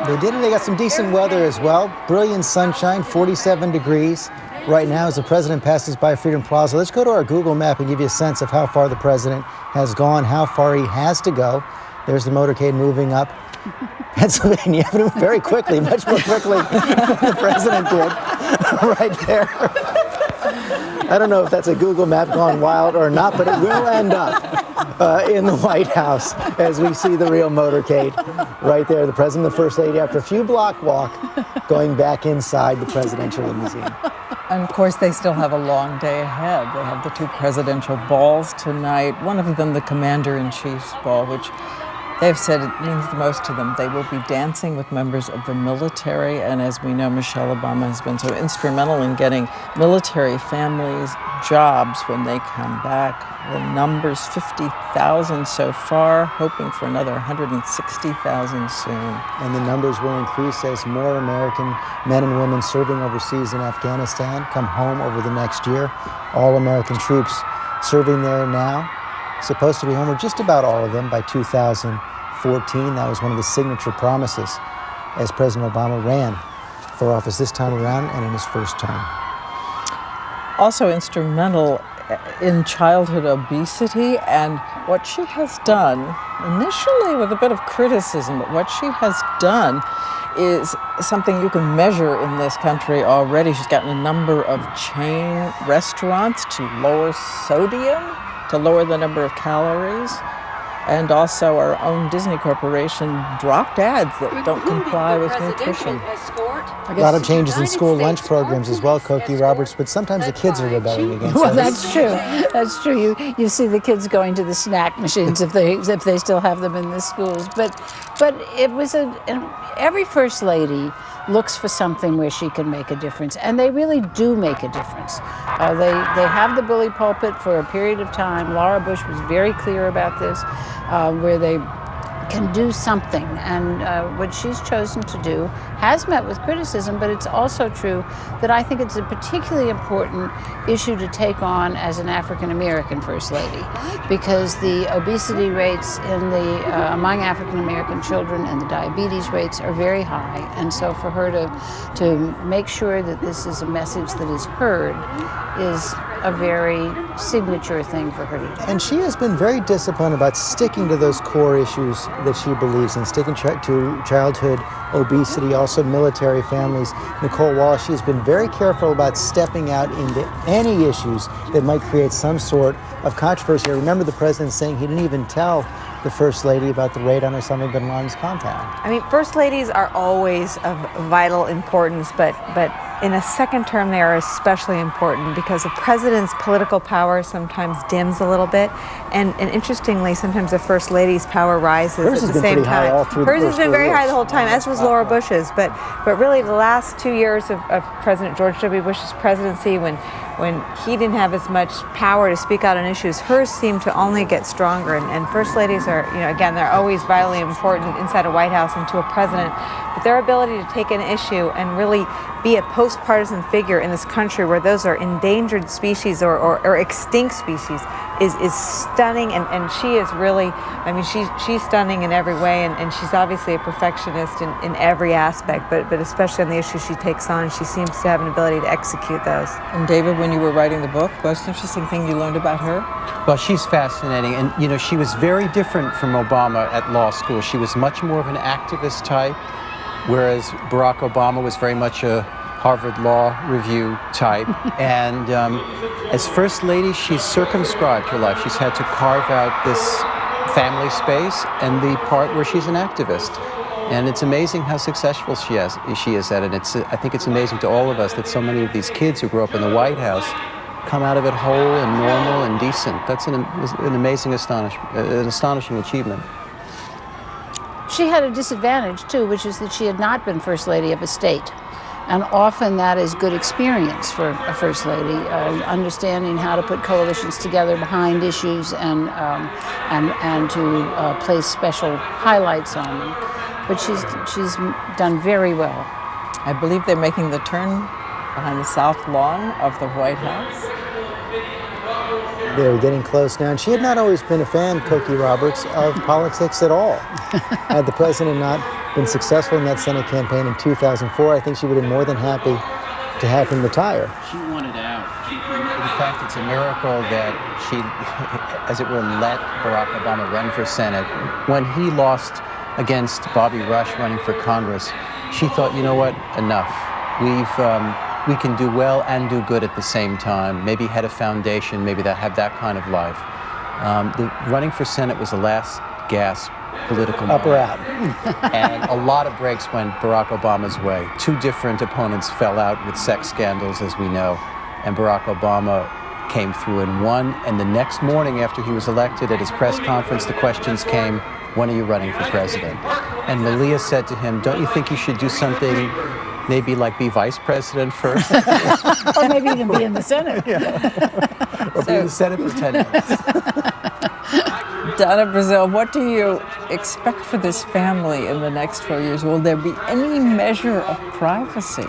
They did it. They got some decent weather as well. Brilliant sunshine, 47 degrees. Right now, as the president passes by Freedom Plaza, let's go to our Google map and give you a sense of how far the president has gone, how far he has to go. There's the motorcade moving up Pennsylvania Avenue very quickly, much more quickly than the president did, right there. I don't know if that's a Google map gone wild or not, but it will end up in the White House as we see the real motorcade right there. The president and the first lady, after a few block walk, going back inside the presidential limousine. And of course, they still have a long day ahead. They have the two presidential balls tonight, one of them the Commander-in-Chief's ball, which they've said it means the most to them. They will be dancing with members of the military, and as we know, Michelle Obama has been so instrumental in getting military families jobs when they come back. The number's 50,000 so far, hoping for another 160,000 soon. And the numbers will increase as more American men and women serving overseas in Afghanistan come home over the next year. All American troops serving there now, supposed to be home, or just about all of them, by 2014. That was one of the signature promises as President Obama ran for office this time around and in his first term. Also instrumental in childhood obesity, and what she has done, initially with a bit of criticism, but what she has done is something you can measure in this country already. She's gotten a number of chain restaurants to lower sodium, to lower the number of calories, and also our own Disney Corporation dropped ads that don't comply with nutrition. A lot of changes in school lunch programs as well, Cokie Roberts, but sometimes the kids are rebelling against Well, those. that's true. That's true. You see the kids going to the snack machines if they still have them in the schools. But it was every first lady looks for something where she can make a difference, and they really do make a difference. They have the bully pulpit for a period of time. Laura Bush was very clear about this, where they can do something, and what she's chosen to do has met with criticism, but it's also true that I think it's a particularly important issue to take on as an African-American First Lady, because the obesity rates in the among African-American children and the diabetes rates are very high, and so for her to make sure that this is a message that is heard is a very signature thing for her to do. And she has been very disciplined about sticking to those core issues that she believes in, sticking to childhood obesity, also military families. Nicole Wallace, she has been very careful about stepping out into any issues that might create some sort of controversy. I remember the president saying he didn't even tell the First Lady about the raid on Osama bin Laden's compound. I mean, First Ladies are always of vital importance, but in a second term they are especially important because the president's political power sometimes dims a little bit, and interestingly, sometimes the First Lady's power rises Hers at the same time. Hers has been very high the whole time, as was Laura Bush's, but really the last 2 years of President George W. Bush's presidency, when he didn't have as much power to speak out on issues, hers seemed to only get stronger. And First Ladies are, again, they're always vitally important inside a White House and to a president. But their ability to take an issue and really be a post-partisan figure in this country where those are endangered species or extinct species is stunning. And she is really, I mean, she's stunning in every way. And she's obviously a perfectionist in every aspect, but especially on the issues she takes on. She seems to have an ability to execute those. And David, when you were writing the book, most interesting thing you learned about her? Well, she's fascinating. And, she was very different from Obama at law school. She was much more of an activist type, whereas Barack Obama was very much a Harvard Law Review type. And as First Lady, she's circumscribed her life. She's had to carve out this family space and the part where she's an activist. And it's amazing how successful she is at it. I think it's amazing to all of us that so many of these kids who grew up in the White House come out of it whole and normal and decent. That's an amazing astonishing achievement. She had a disadvantage, too, which is that she had not been First Lady of a state. And often that is good experience for a First Lady, understanding how to put coalitions together behind issues and to place special highlights on them. But she's done very well. I believe they're making the turn behind the south lawn of the White House. They're getting close now. And she had not always been a fan, Cokie Roberts, of politics at all. Had the president not been successful in that Senate campaign in 2004, I think she would have been more than happy to have him retire. She wanted out. In fact, it's a miracle that she, as it were, let Barack Obama run for Senate. When he lost against Bobby Rush running for Congress, she thought, you know what, enough. We can do well and do good at the same time. Maybe had a foundation, maybe that have that kind of life. The running for Senate was the last gasp political moment. Up or out. And a lot of breaks went Barack Obama's way. Two different opponents fell out with sex scandals, as we know, and Barack Obama came through and won. And the next morning after he was elected at his press conference, the questions came, when are you running for president? And Malia said to him, don't you think you should do something, maybe like be vice president first? Or maybe even be in the Senate. Or be in the Senate for 10 minutes. Donna Brazil, what do you expect for this family in the next 4 years? Will there be any measure of privacy?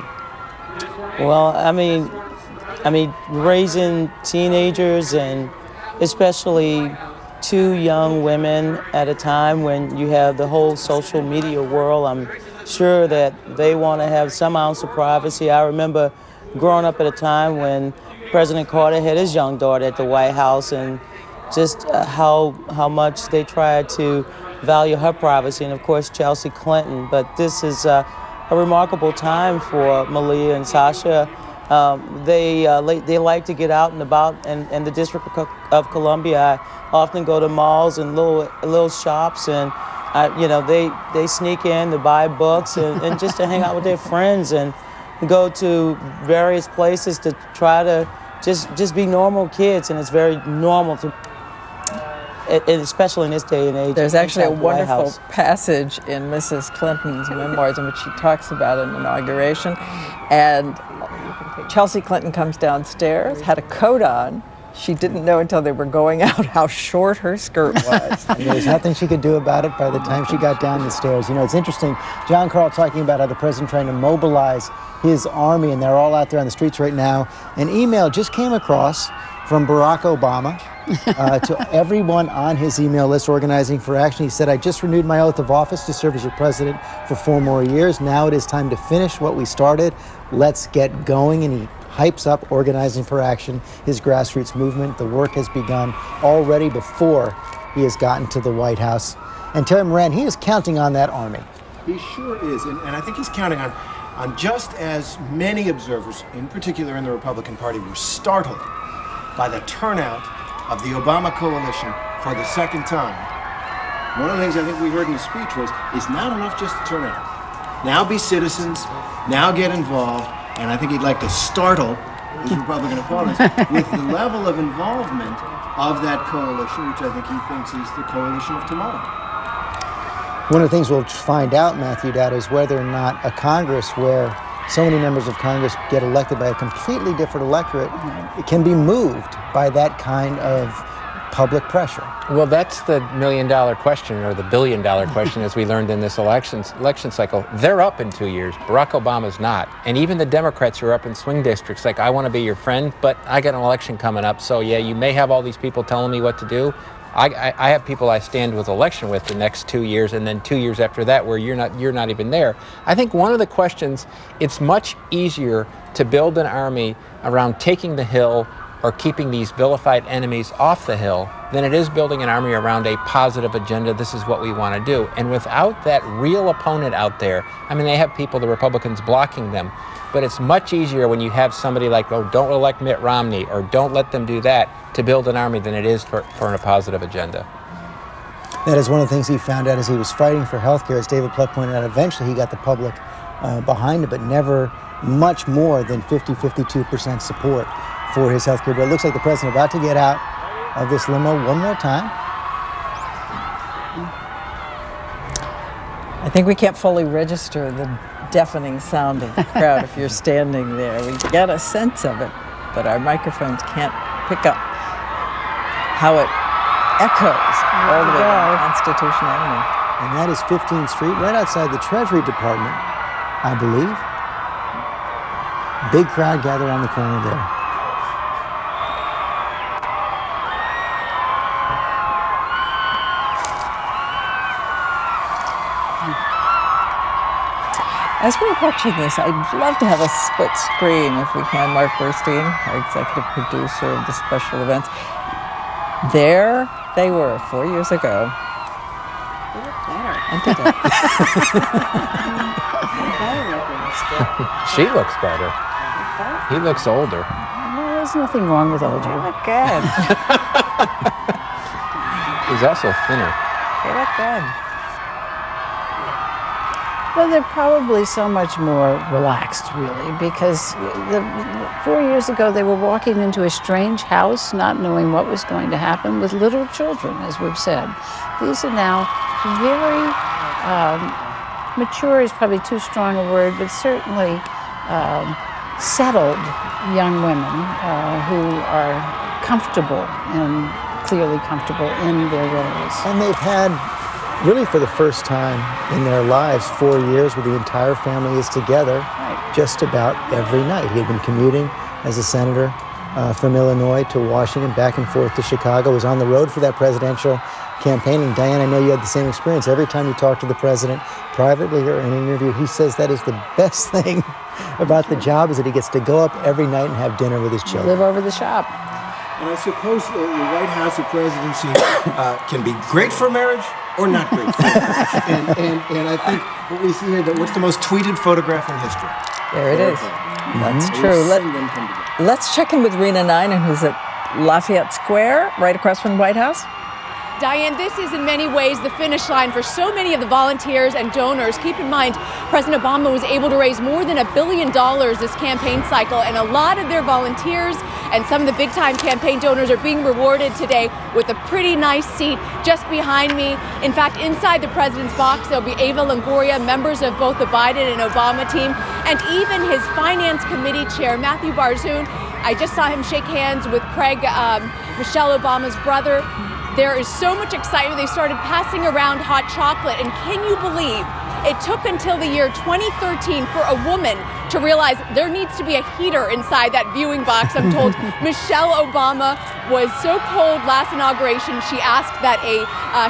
Well, I mean, raising teenagers and especially two young women at a time when you have the whole social media world, I'm sure that they want to have some ounce of privacy. I remember growing up at a time when President Carter had his young daughter at the White House, and just how much they tried to value her privacy, and of course Chelsea Clinton. But this is a remarkable time for Malia and Sasha. They like to get out and about in the District of Columbia. I often go to malls and little shops, and they sneak in to buy books and just to hang out with their friends and go to various places to try to just be normal kids. And it's very normal to, especially in this day and age. There's actually a wonderful passage in Mrs. Clinton's memoirs in which she talks about an inauguration, and Chelsea Clinton comes downstairs, had a coat on. She didn't know until they were going out how short her skirt was. And there was nothing she could do about it by the time she got down the stairs. You know, it's interesting, John Carl talking about how the president trying to mobilize his army, and they're all out there on the streets right now. An email just came across from Barack Obama to everyone on his email list organizing for action. He said, I just renewed my oath of office to serve as your president for 4 more years. Now it is time to finish what we started. Let's get going. And he hypes up Organizing for Action, his grassroots movement. The work has begun already before he has gotten to the White House. And Terry Moran, he is counting on that army. He sure is, and I think he's counting on just as many observers, in particular in the Republican Party, were startled by the turnout of the Obama coalition for the second time. One of the things I think we heard in his speech was, it's not enough just to turn out. Now be citizens, now get involved, and I think he'd like to startle his Republican opponents with the level of involvement of that coalition, which I think he thinks is the coalition of tomorrow. One of the things we'll find out, Matthew Dowd, is whether or not a Congress where so many members of Congress get elected by a completely different electorate can be moved by that kind of public pressure. Well, that's the $1 million question, or the $1 billion question, as we learned in this election cycle. They're up in 2 years. Barack Obama's not. And even the Democrats who are up in swing districts, like, I want to be your friend, but I got an election coming up, so yeah, you may have all these people telling me what to do. I have people I stand with election with the next 2 years, and then 2 years after that where you're not even there. I think one of the questions, it's much easier to build an army around taking the Hill or keeping these vilified enemies off the Hill than it is building an army around a positive agenda. This is what we want to do. And without that real opponent out there, I mean, they have people, the Republicans, blocking them, but it's much easier when you have somebody like, oh, don't elect Mitt Romney, or don't let them do that, to build an army than it is for a positive agenda. That is one of the things he found out as he was fighting for health care. As David Pluck pointed out, eventually he got the public behind him, but never much more than 52% support for his health care bill. It looks like the president about to get out of this limo one more time. I think we can't fully register the deafening sound of the crowd if you're standing there. We get a sense of it, but our microphones can't pick up how it echoes all the way down Constitution Avenue. And that is 15th Street, right outside the Treasury Department, I believe. Big crowd gathered on the corner there. As we're watching this, I'd love to have a split screen if we can. Mark Burstein, our executive producer of the special events. There they were 4 years ago. They look better. She looks better. He looks older. Well, there's nothing wrong with older. They look good. He's also thinner. They look good. Well, they're probably so much more relaxed, really, because 4 years ago they were walking into a strange house, not knowing what was going to happen, with little children, as we've said. These are now very mature is probably too strong a word, but certainly settled young women who are comfortable and clearly comfortable in their roles. And they've had, really for the first time in their lives, 4 years where the entire family is together just about every night. He had been commuting as a senator from Illinois to Washington, back and forth to Chicago, was on the road for that presidential campaign. And Diane, I know you had the same experience. Every time you talk to the president privately or in an interview, he says that is the best thing about the job, is that he gets to go up every night and have dinner with his children. Live over the shop. And I suppose the White House or presidency can be great for marriage or not great for marriage. And I think what we see here, what's the most tweeted photograph in history? There it is. That's true. Let's check in with Rena Ninen, who's at Lafayette Square, right across from the White House. Diane, this is in many ways the finish line for so many of the volunteers and donors. Keep in mind, President Obama was able to raise more than $1 billion this campaign cycle, and a lot of their volunteers and some of the big-time campaign donors are being rewarded today with a pretty nice seat just behind me. In fact, inside the president's box, there'll be Eva Longoria, members of both the Biden and Obama team, and even his finance committee chair, Matthew Barzoon. I just saw him shake hands with Craig, Michelle Obama's brother. There is so much excitement. They started passing around hot chocolate, and can you believe it took until the year 2013 for a woman to realize there needs to be a heater inside that viewing box. I'm told Michelle Obama was so cold last inauguration, she asked that a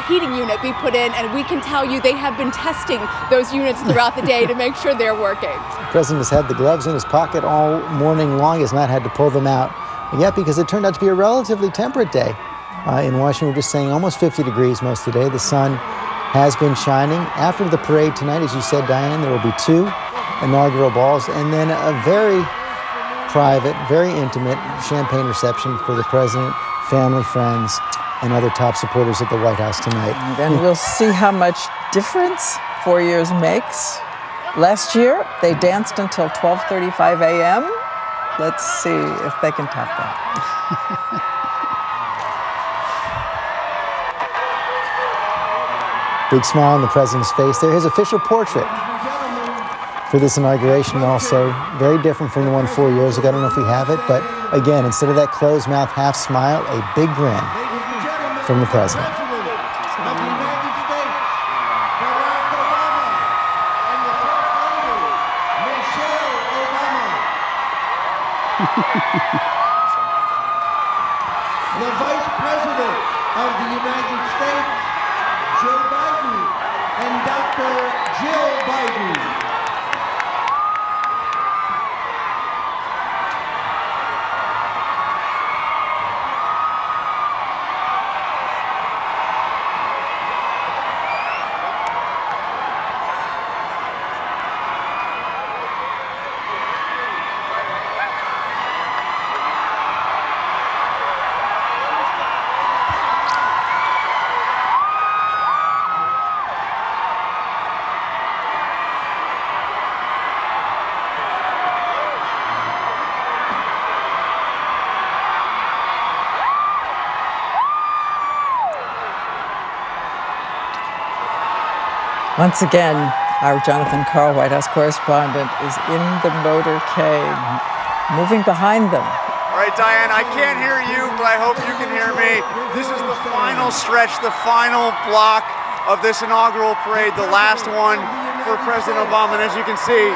heating unit be put in, and we can tell you they have been testing those units throughout the day to make sure they're working. The president has had the gloves in his pocket all morning long, has not had to pull them out yet, because it turned out to be a relatively temperate day. In Washington, we're just saying almost 50 degrees most of the day. The sun has been shining. After the parade tonight, as you said, Diane, there will be 2 inaugural balls and then a very private, very intimate champagne reception for the president, family, friends, and other top supporters at the White House tonight. And then we'll see how much difference 4 years makes. Last year, they danced until 12:35 a.m. Let's see if they can top that. Big smile on the president's face there. His official portrait for this inauguration, also very different from the one 4 years ago. I don't know if we have it, but again, instead of that closed mouth half smile, a big grin from the president. The Vice President of the United States, Joe Biden, and Dr. Jill Biden. Once again, our Jonathan Karl, White House correspondent, is in the motorcade, moving behind them. All right, Diane, I can't hear you, but I hope you can hear me. This is the final stretch, the final block of this inaugural parade, the last one for President Obama. And as you can see,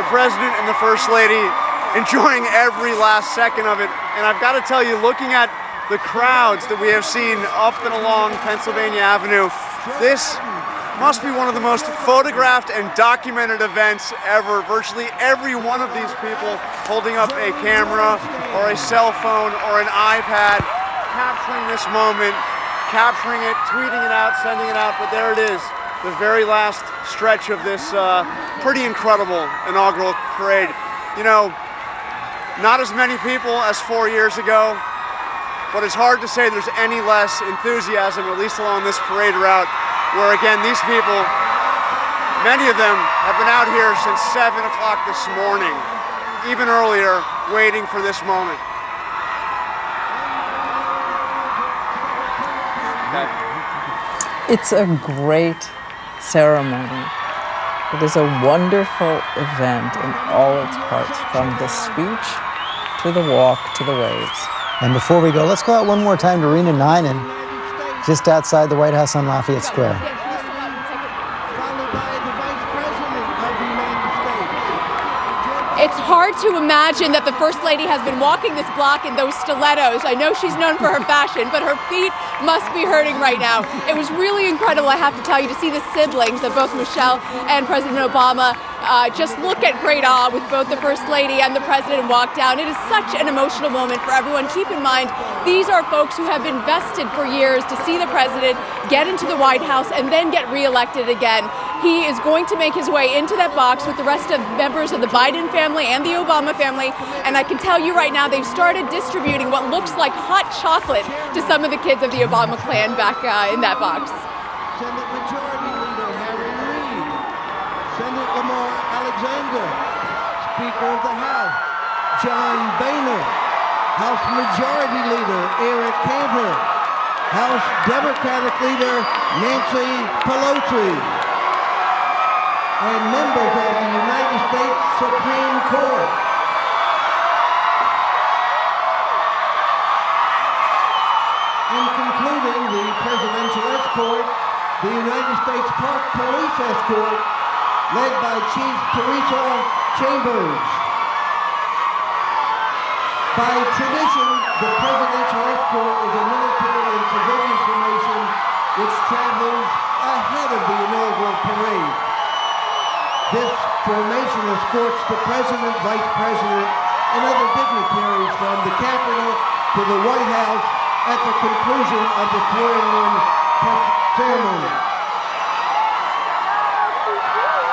the President and the First Lady enjoying every last second of it. And I've got to tell you, looking at the crowds that we have seen up and along Pennsylvania Avenue, this must be one of the most photographed and documented events ever. Virtually every one of these people holding up a camera or a cell phone or an iPad, capturing this moment, capturing it, tweeting it out, sending it out. But there it is, the very last stretch of this pretty incredible inaugural parade. You know, not as many people as 4 years ago, but it's hard to say there's any less enthusiasm, at least along this parade route, where again, these people, many of them have been out here since 7 o'clock this morning, even earlier, waiting for this moment. It's a great ceremony. It is a wonderful event in all its parts, from the speech to the walk to the waves. And before we go, let's go out one more time to Arena 9 and just outside the White House on Lafayette Square. It's hard to imagine that the First Lady has been walking this block in those stilettos. I know she's known for her fashion, but her feet must be hurting right now. It was really incredible, I have to tell you, to see the siblings of both Michelle and President Obama just look at great awe with both the First Lady and the President walk down. It is such an emotional moment for everyone. Keep in mind, these are folks who have been vested for years to see the President get into the White House and then get reelected again. He is going to make his way into that box with the rest of members of the Biden family and the Obama family. And I can tell you right now, they've started distributing what looks like hot chocolate to some of the kids of the Obama clan back in that box. Senate Majority Leader Harry Reid, Senate Lamar Alexander, Speaker of the House John Boehner, House Majority Leader Eric Cantor, House Democratic Leader Nancy Pelosi, and members of the United States Supreme Court. And concluding the presidential escort, the United States Park Police escort, led by Chief Teresa Chambers. By tradition, the presidential escort is a military and civilian formation which travels ahead of the inaugural parade. This formation escorts the President, Vice President, and other dignitaries from the Capitol to the White House at the conclusion of the swearing-in ceremony.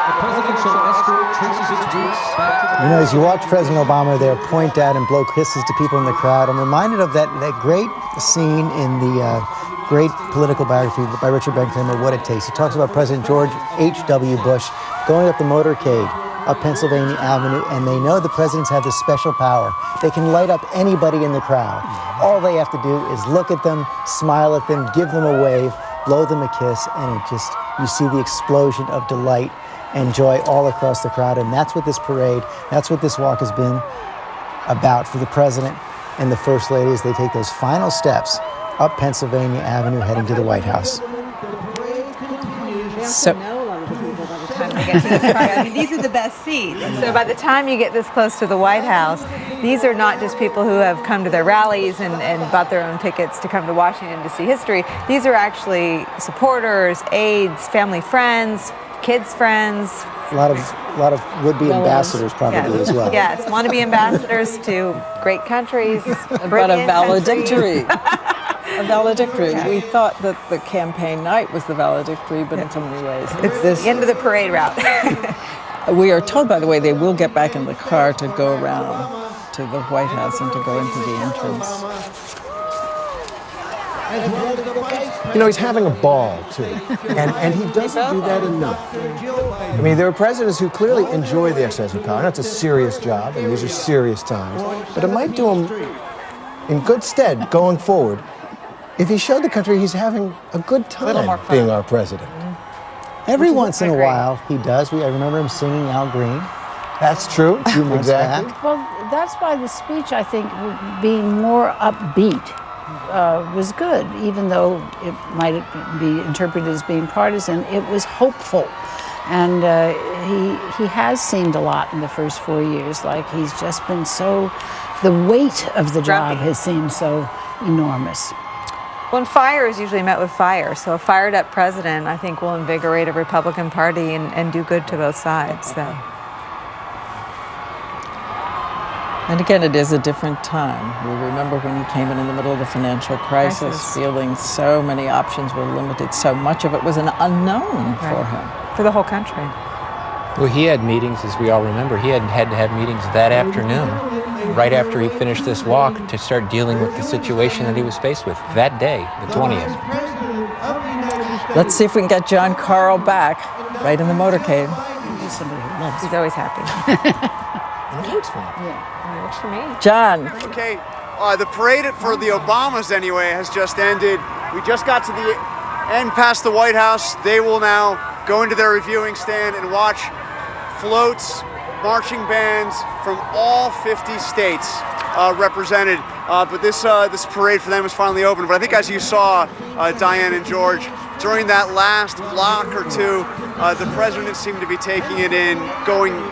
The presidential escort traces its roots back to the... You know, as you watch President Obama there point out and blow kisses to people in the crowd, I'm reminded of that great scene in the great political biography by Richard Benjamin, What It Takes. He talks about President George H.W. Bush going up the motorcade up Pennsylvania Avenue, and they know the presidents have this special power. They can light up anybody in the crowd. All they have to do is look at them, smile at them, give them a wave, blow them a kiss, and it just, you see the explosion of delight and joy all across the crowd. And that's what this parade, that's what this walk has been about for the president and the First Lady as they take those final steps up Pennsylvania Avenue heading to the White House. So, they get to this part. I mean, these are the best seats. So by the time you get this close to the White House, these are not just people who have come to their rallies and bought their own tickets to come to Washington to see history. These are actually supporters, aides, family friends, kids' friends. A lot of would-be ambassadors probably as well. Yes, wannabe ambassadors to great countries. But a valedictory. A valedictory. Yeah. We thought that the campaign night was the valedictory, but in so many ways. It's the end of the parade route. We are told, by the way, they will get back in the car to go around to the White House and to go into the entrance. You know, he's having a ball, too. And he doesn't do that enough. I mean, there are presidents who clearly enjoy the exercise of power. That's a serious job, and these are serious times. But it might do him in good stead going forward if he showed the country he's having a good time being our president. Every once in a while, he does. I remember him singing Al Green. That's true. A few months back. Well, that's why the speech, I think, being more upbeat was good, even though it might be interpreted as being partisan. It was hopeful. And he has seemed a lot in the first 4 years, like he's just been the weight of the job has seemed so enormous. Well, and fire is usually met with fire. So a fired up president, I think, will invigorate a Republican Party and do good to both sides. So. And again, it is a different time. We remember when he came in the middle of the financial crisis, feeling so many options were limited. So much of it was an unknown for him. For the whole country. Well, he had meetings, as we all remember. He had to have meetings that afternoon, right after he finished this walk, to start dealing with the situation that he was faced with that day, the 20th. Let's see if we can get John Carl back, right in the motorcade. He's always happy. And it works for him. Yeah, it works for me. John. Okay, the parade for the Obamas, anyway, has just ended. We just got to the end past the White House. They will now go into their reviewing stand and watch floats, marching bands from all 50 states represented. But this parade for them is finally open. But I think, as you saw, Diane and George, during that last block or two, the president seemed to be taking it in,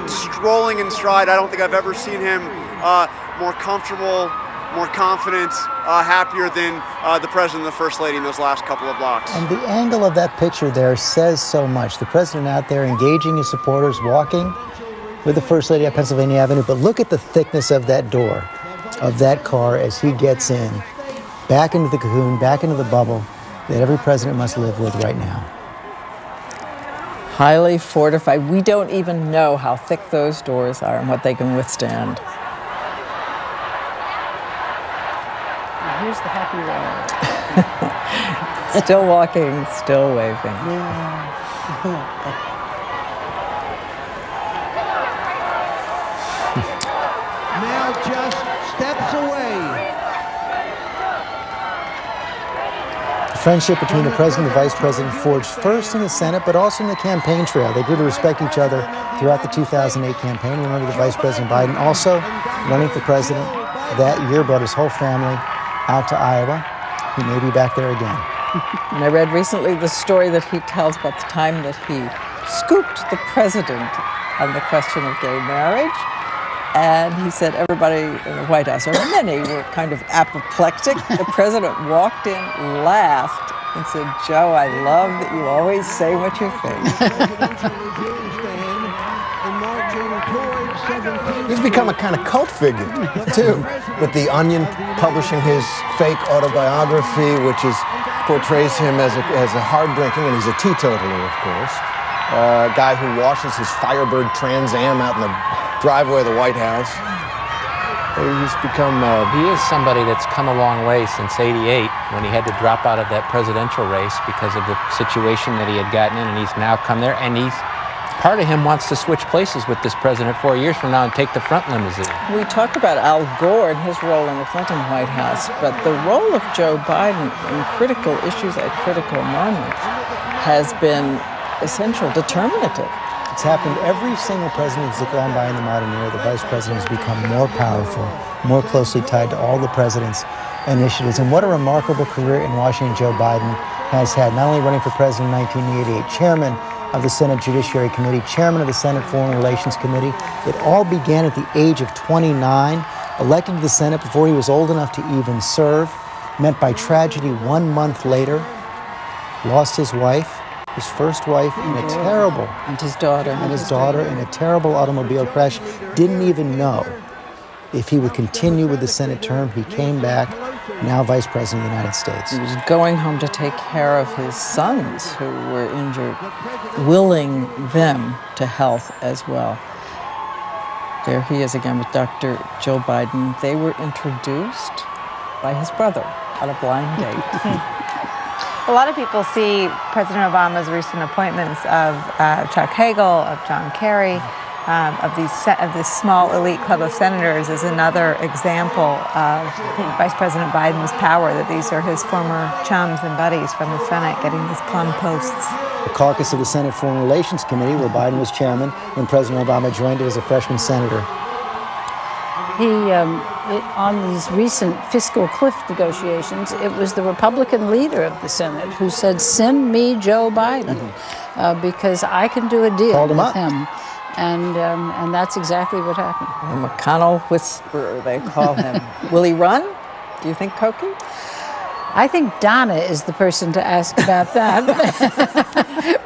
strolling in stride. I don't think I've ever seen him more comfortable, more confident, happier than the president and the first lady in those last couple of blocks. And the angle of that picture there says so much. The president out there engaging his supporters, walking with the first lady at Pennsylvania Avenue. But look at the thickness of that door, of that car as he gets in, back into the cocoon, back into the bubble that every president must live with right now. Highly fortified. We don't even know how thick those doors are and what they can withstand. Here's the happy ride. Still walking, still waving. Now just steps away. The friendship between the president and the vice president forged first in the Senate, but also in the campaign trail. They grew to respect each other throughout the 2008 campaign. Remember that Vice President Biden also running for president that year brought his whole family out to Iowa. He may be back there again. And I read recently the story that he tells about the time that he scooped the president on the question of gay marriage. And he said everybody in the White House, or many, were kind of apoplectic. The president walked in, laughed, and said, "Joe, I love that you always say what you think." He's become a kind of cult figure, too, with The Onion publishing his fake autobiography, which portrays him as a hard-drinking, and he's a teetotaler, of course, guy who washes his Firebird Trans Am out in the driveway of the White House. He's become... He is somebody that's come a long way since '88, when he had to drop out of that presidential race because of the situation that he had gotten in, and he's now come there, and part of him wants to switch places with this president 4 years from now and take the front limousine. We talked about Al Gore and his role in the Clinton White House, but the role of Joe Biden in critical issues at critical moments has been essential, determinative. It's happened every single president that's gone by in the modern era. The vice president has become more powerful, more closely tied to all the president's initiatives. And what a remarkable career in Washington Joe Biden has had, not only running for president in 1988, chairman of the Senate Judiciary Committee, chairman of the Senate Foreign Relations Committee. It all began at the age of 29, elected to the Senate before he was old enough to even serve, met by tragedy 1 month later, lost his wife, his first wife, in a terrible... And his daughter. And his daughter in a terrible automobile crash. Didn't even know if he would continue with the Senate term. He came back, now Vice President of the United States. He was going home to take care of his sons who were injured, willing them to health as well. There he is again with Dr. Joe Biden. They were introduced by his brother on a blind date. A lot of people see President Obama's recent appointments of Chuck Hagel, of John Kerry, of this small elite club of senators as another example of Vice President Biden's power, that these are his former chums and buddies from the Senate getting these plum posts. the caucus of the Senate Foreign Relations Committee, where Biden was chairman when President Obama joined it as a freshman senator. On these recent fiscal cliff negotiations, it was the Republican leader of the Senate who said, "Send me Joe Biden, because I can do a deal with him." And that's exactly what happened. The McConnell whisperer, they call him. Will he run? Do you think, Koki? I think Donna is the person to ask about that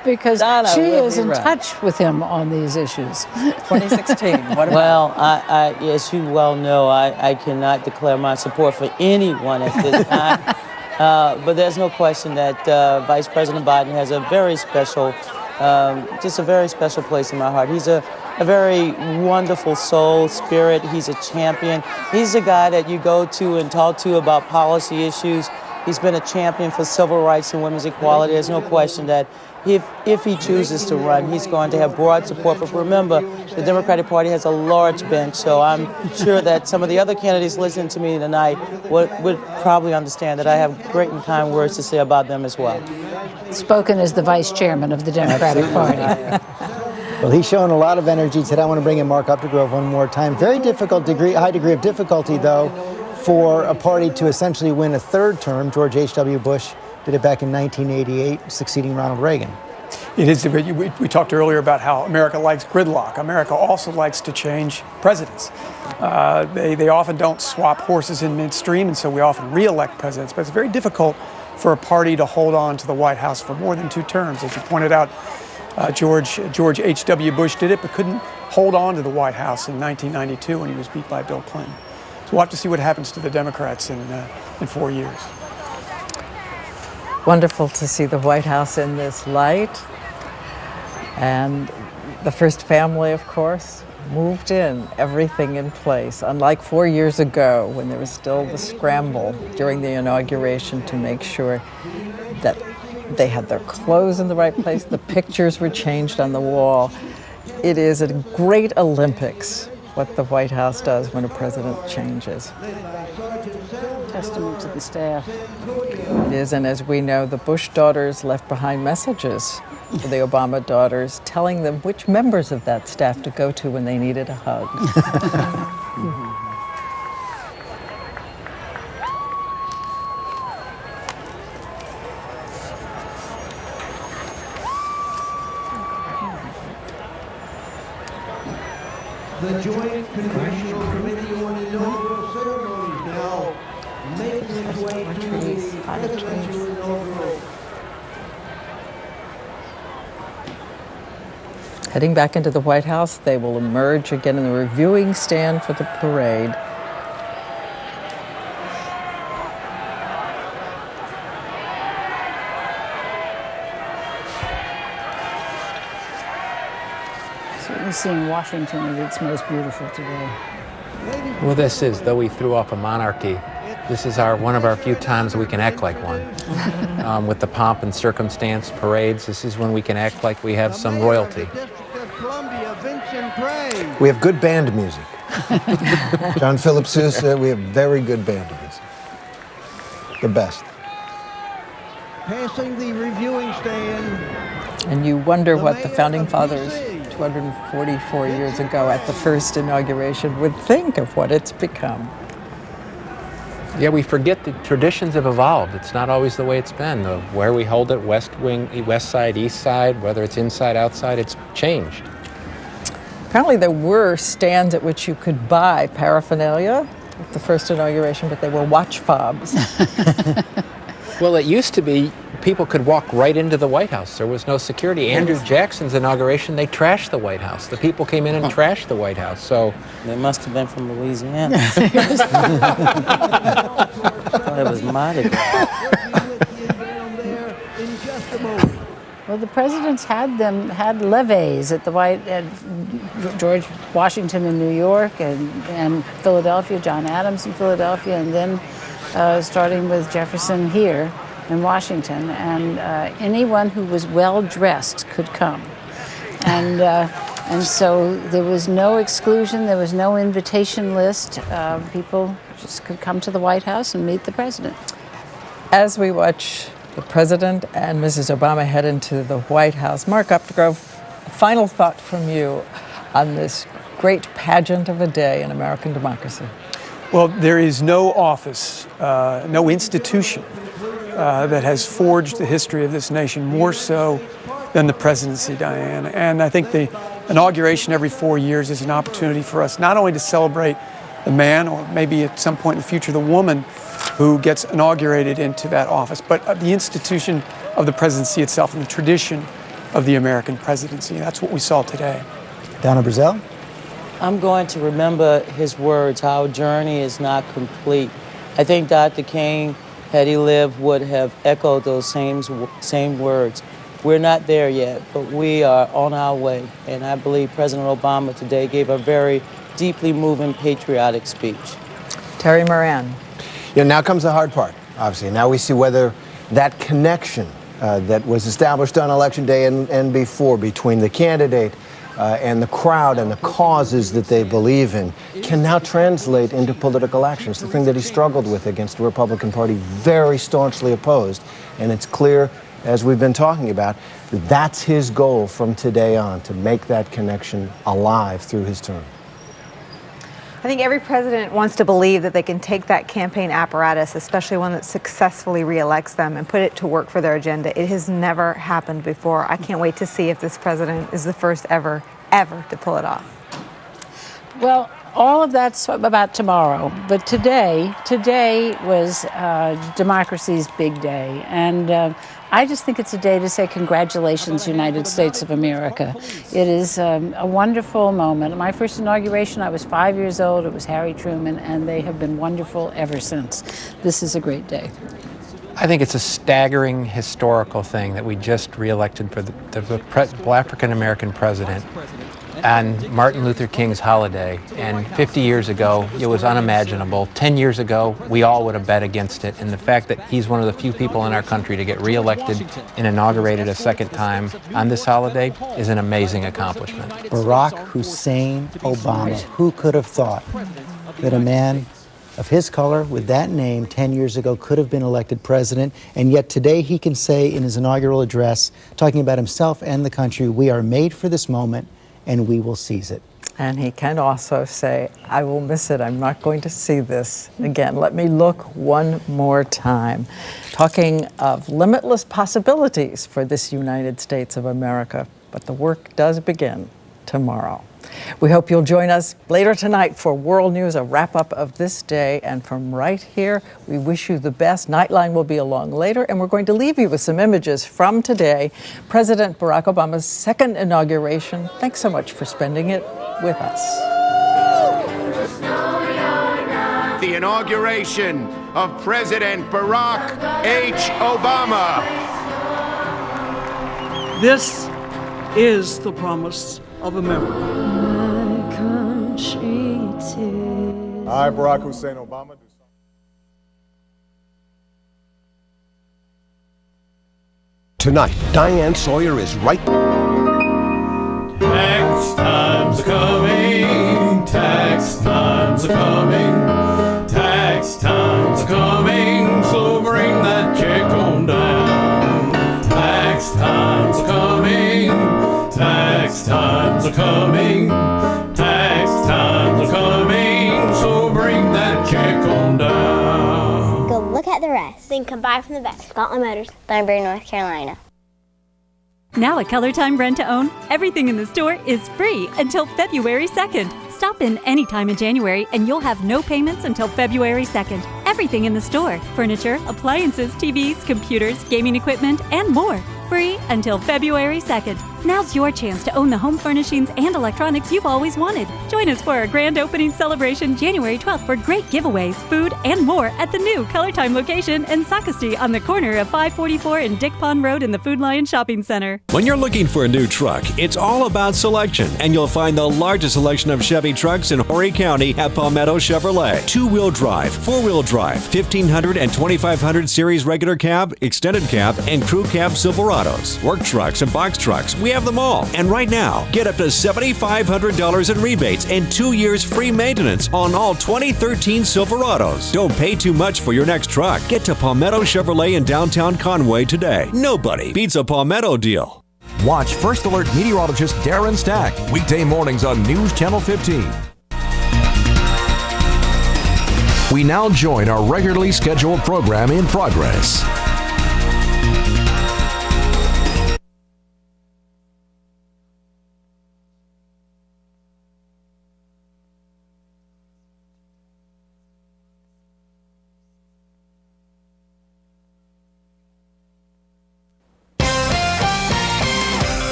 because Donna, she will is he in run? touch with him on these issues. 2016, what about? Well, I, as you well know, I cannot declare my support for anyone at this time. But there's no question that Vice President Biden has a very special, just a very special place in my heart. He's a very wonderful soul, spirit. He's a champion. He's a guy that you go to and talk to about policy issues. He's been a champion for civil rights and women's equality. There's no question that if he chooses to run, he's going to have broad support. But remember, the Democratic Party has a large bench, so I'm sure that some of the other candidates listening to me tonight would probably understand that I have great and kind words to say about them as well. Spoken as the vice chairman of the Democratic Party. Well, he's shown a lot of energy today. I want to bring in Mark Updegrove one more time. Very high degree of difficulty, though, for a party to essentially win a third term. George H.W. Bush did it back in 1988, succeeding Ronald Reagan. It is. We talked earlier about how America likes gridlock. America also likes to change presidents. They often don't swap horses in midstream, and so we often re-elect presidents. But it's very difficult for a party to hold on to the White House for more than 2 terms. As you pointed out, George H.W. Bush did it, but couldn't hold on to the White House in 1992 when he was beat by Bill Clinton. So we'll have to see what happens to the Democrats in 4 years. Wonderful to see the White House in this light. And the first family, of course, moved in, everything in place. Unlike 4 years ago, when there was still the scramble during the inauguration to make sure that they had their clothes in the right place, the pictures were changed on the wall. It is a great Olympics what the White House does when a president changes. Testament to the staff. It is, and as we know, the Bush daughters left behind messages for the Obama daughters, telling them which members of that staff to go to when they needed a hug. The Joint Congressional Committee on Inaugural Ceremonies now making its way through the presidential inaugural. Heading back into the White House, they will emerge again in the reviewing stand for the parade. Certainly seeing Washington at its most beautiful today. Well, this is, though we threw off a monarchy, this is one of our few times we can act like one. With the pomp and circumstance parades, this is when we can act like we have some royalty. We have good band music. John Philip Sousa, we have very good band music. The best. Passing the reviewing stand. And you wonder what the Founding Fathers 244 years ago at the first inauguration would think of what it's become. Yeah, we forget the traditions have evolved. It's not always the way it's been. Where we hold it, west wing, west side, east side, whether it's inside, outside, it's changed. Apparently there were stands at which you could buy paraphernalia at the first inauguration, but they were watch fobs. Well, it used to be people could walk right into the White House. There was no security. Andrew Jackson's inauguration, they trashed the White House. The people came in and trashed the White House. So They must have been from Louisiana. Thought it was mighty. Well, the presidents had levees at at George Washington in New York and Philadelphia, John Adams in Philadelphia, and then starting with Jefferson here in Washington. And anyone who was well dressed could come. And so there was no exclusion, there was no invitation list. People just could come to the White House and meet the president. As we watch the President and Mrs. Obama head into the White House. Mark Updegrove, a final thought from you on this great pageant of a day in American democracy. Well, there is no office, no institution that has forged the history of this nation more so than the presidency, Diane. And I think the inauguration every 4 years is an opportunity for us not only to celebrate the man, or maybe at some point in the future the woman who gets inaugurated into that office, but the institution of the presidency itself and the tradition of the American presidency. That's what we saw today. Donna Brazell? I'm going to remember his words, our journey is not complete. I think Dr. King, had he lived, would have echoed those same words. We're not there yet, but we are on our way. And I believe President Obama today gave a very deeply moving, patriotic speech. Terry Moran. Now comes the hard part, obviously. Now we see whether that connection that was established on Election Day and before between the candidate and the crowd and the causes that they believe in can now translate into political action. It's the thing that he struggled with against the Republican Party, very staunchly opposed. And it's clear, as we've been talking about, that that's his goal from today on, to make that connection alive through his term. I think every president wants to believe that they can take that campaign apparatus, especially one that successfully reelects them, and put it to work for their agenda. It has never happened before. I can't wait to see if this president is the first ever to pull it off. Well, all of that's about tomorrow, but today was democracy's big day, and I just think it's a day to say congratulations, United States of America. It is a wonderful moment. My first inauguration, I was 5 years old. It was Harry Truman, and they have been wonderful ever since. This is a great day. I think it's a staggering historical thing that we just reelected for the African-American president on Martin Luther King's holiday. And 50 years ago, it was unimaginable. 10 years ago, we all would have bet against it. And the fact that he's one of the few people in our country to get reelected and inaugurated a second time on this holiday is an amazing accomplishment. Barack Hussein Obama. Who could have thought that a man of his color with that name 10 years ago could have been elected president, and yet today he can say in his inaugural address, talking about himself and the country, we are made for this moment and we will seize it. And he can also say, I will miss it. I'm not going to see this again. Let me look one more time. Talking of limitless possibilities for this United States of America, but the work does begin tomorrow. We hope you'll join us later tonight for World News, a wrap-up of this day. And from right here, we wish you the best. Nightline will be along later, and we're going to leave you with some images from today, President Barack Obama's second inauguration. Thanks so much for spending it with us. The inauguration of President Barack H. Obama. This is the promise of America. I, Barack Hussein Obama. Tonight, Diane Sawyer is right. Tax times are coming. Tax times are coming. Tax times are coming. So bring that check on down. Tax times are coming. Tax times are coming. Tax times are coming. So bring that check on down. Go look at the rest. Then come buy from the best. Scotland Motors, Thornbury, North Carolina. Now at Color Time Rent to Own, everything in the store is free until February 2nd. Stop in anytime in January and you'll have no payments until February 2nd. Everything in the store, furniture, appliances, TVs, computers, gaming equipment, and more. Free until February 2nd. Now's your chance to own the home furnishings and electronics you've always wanted. Join us for our grand opening celebration January 12th for great giveaways, food, and more at the new Color Time location in Socastee on the corner of 544 and Dick Pond Road in the Food Lion Shopping Center. When you're looking for a new truck, it's all about selection, and you'll find the largest selection of Chevy trucks in Horry County at Palmetto Chevrolet. Two-wheel drive, four-wheel drive, 1500 and 2500 series regular cab, extended cab, and crew cab Silverados. Work trucks and box trucks. We have them all. And right now, get up to $7,500 in rebates and 2 years free maintenance on all 2013 Silverados. Don't pay too much for your next truck. Get to Palmetto Chevrolet in downtown Conway today. Nobody beats a Palmetto deal. Watch First Alert meteorologist Darren Stack weekday mornings on News Channel 15. We now join our regularly scheduled program in progress.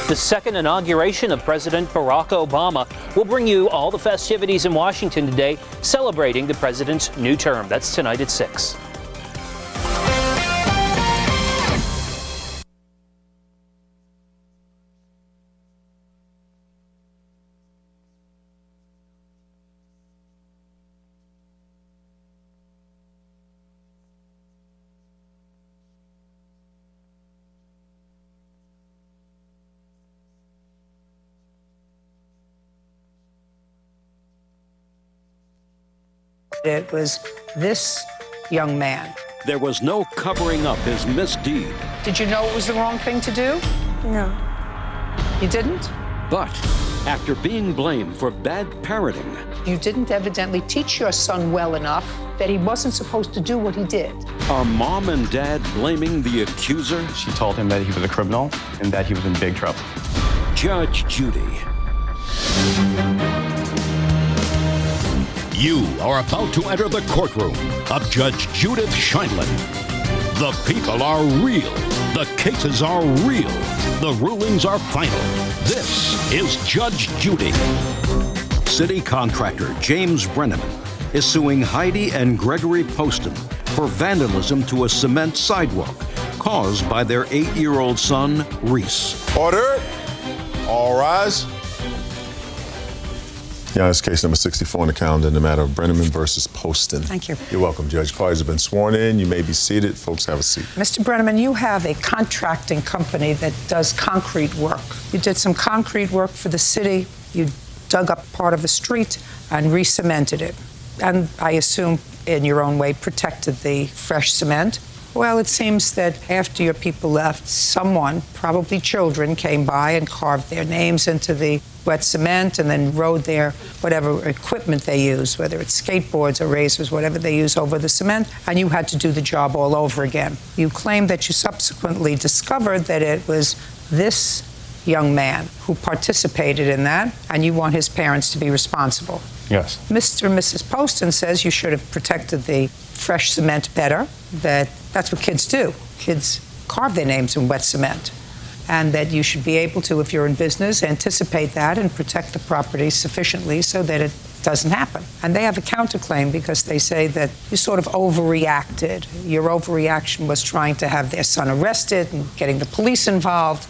The second inauguration of President Barack Obama will bring you all the festivities in Washington today, celebrating the president's new term. That's tonight at 6. It was this young man. There was no covering up his misdeed. Did you know it was the wrong thing to do? No. You didn't? But after being blamed for bad parenting, You didn't evidently teach your son well enough that he wasn't supposed to do what he did. are mom and dad blaming the accuser? She told him that he was a criminal and that he was in big trouble. Judge Judy. You are about to enter the courtroom of Judge Judith Scheindlin. The people are real. The cases are real. The rulings are final. This is Judge Judy. City contractor James Brenneman is suing Heidi and Gregory Poston for vandalism to a cement sidewalk caused by their 8-year-old son, Reese. Order. All rise. Yeah, it's case number 64 on the calendar in the matter of Brenneman versus Poston. Thank you. You're welcome, Judge. Parties have been sworn in. You may be seated. Folks, have a seat. Mr. Brenneman, you have a contracting company that does concrete work. You did some concrete work for the city. You dug up part of a street and re-cemented it. And I assume, in your own way, protected the fresh cement. Well, it seems that after your people left, someone, probably children, came by and carved their names into the wet cement and then rode their whatever equipment they use, whether it's skateboards or razors, whatever they use over the cement, and you had to do the job all over again. You claim that you subsequently discovered that it was this young man who participated in that, and you want his parents to be responsible. Yes. Mr. and Mrs. Poston says you should have protected the fresh cement better, that that's what kids do. Kids carve their names in wet cement. And that you should be able to, if you're in business, anticipate that and protect the property sufficiently so that it doesn't happen. And they have a counterclaim because they say that you sort of overreacted. Your overreaction was trying to have their son arrested and getting the police involved.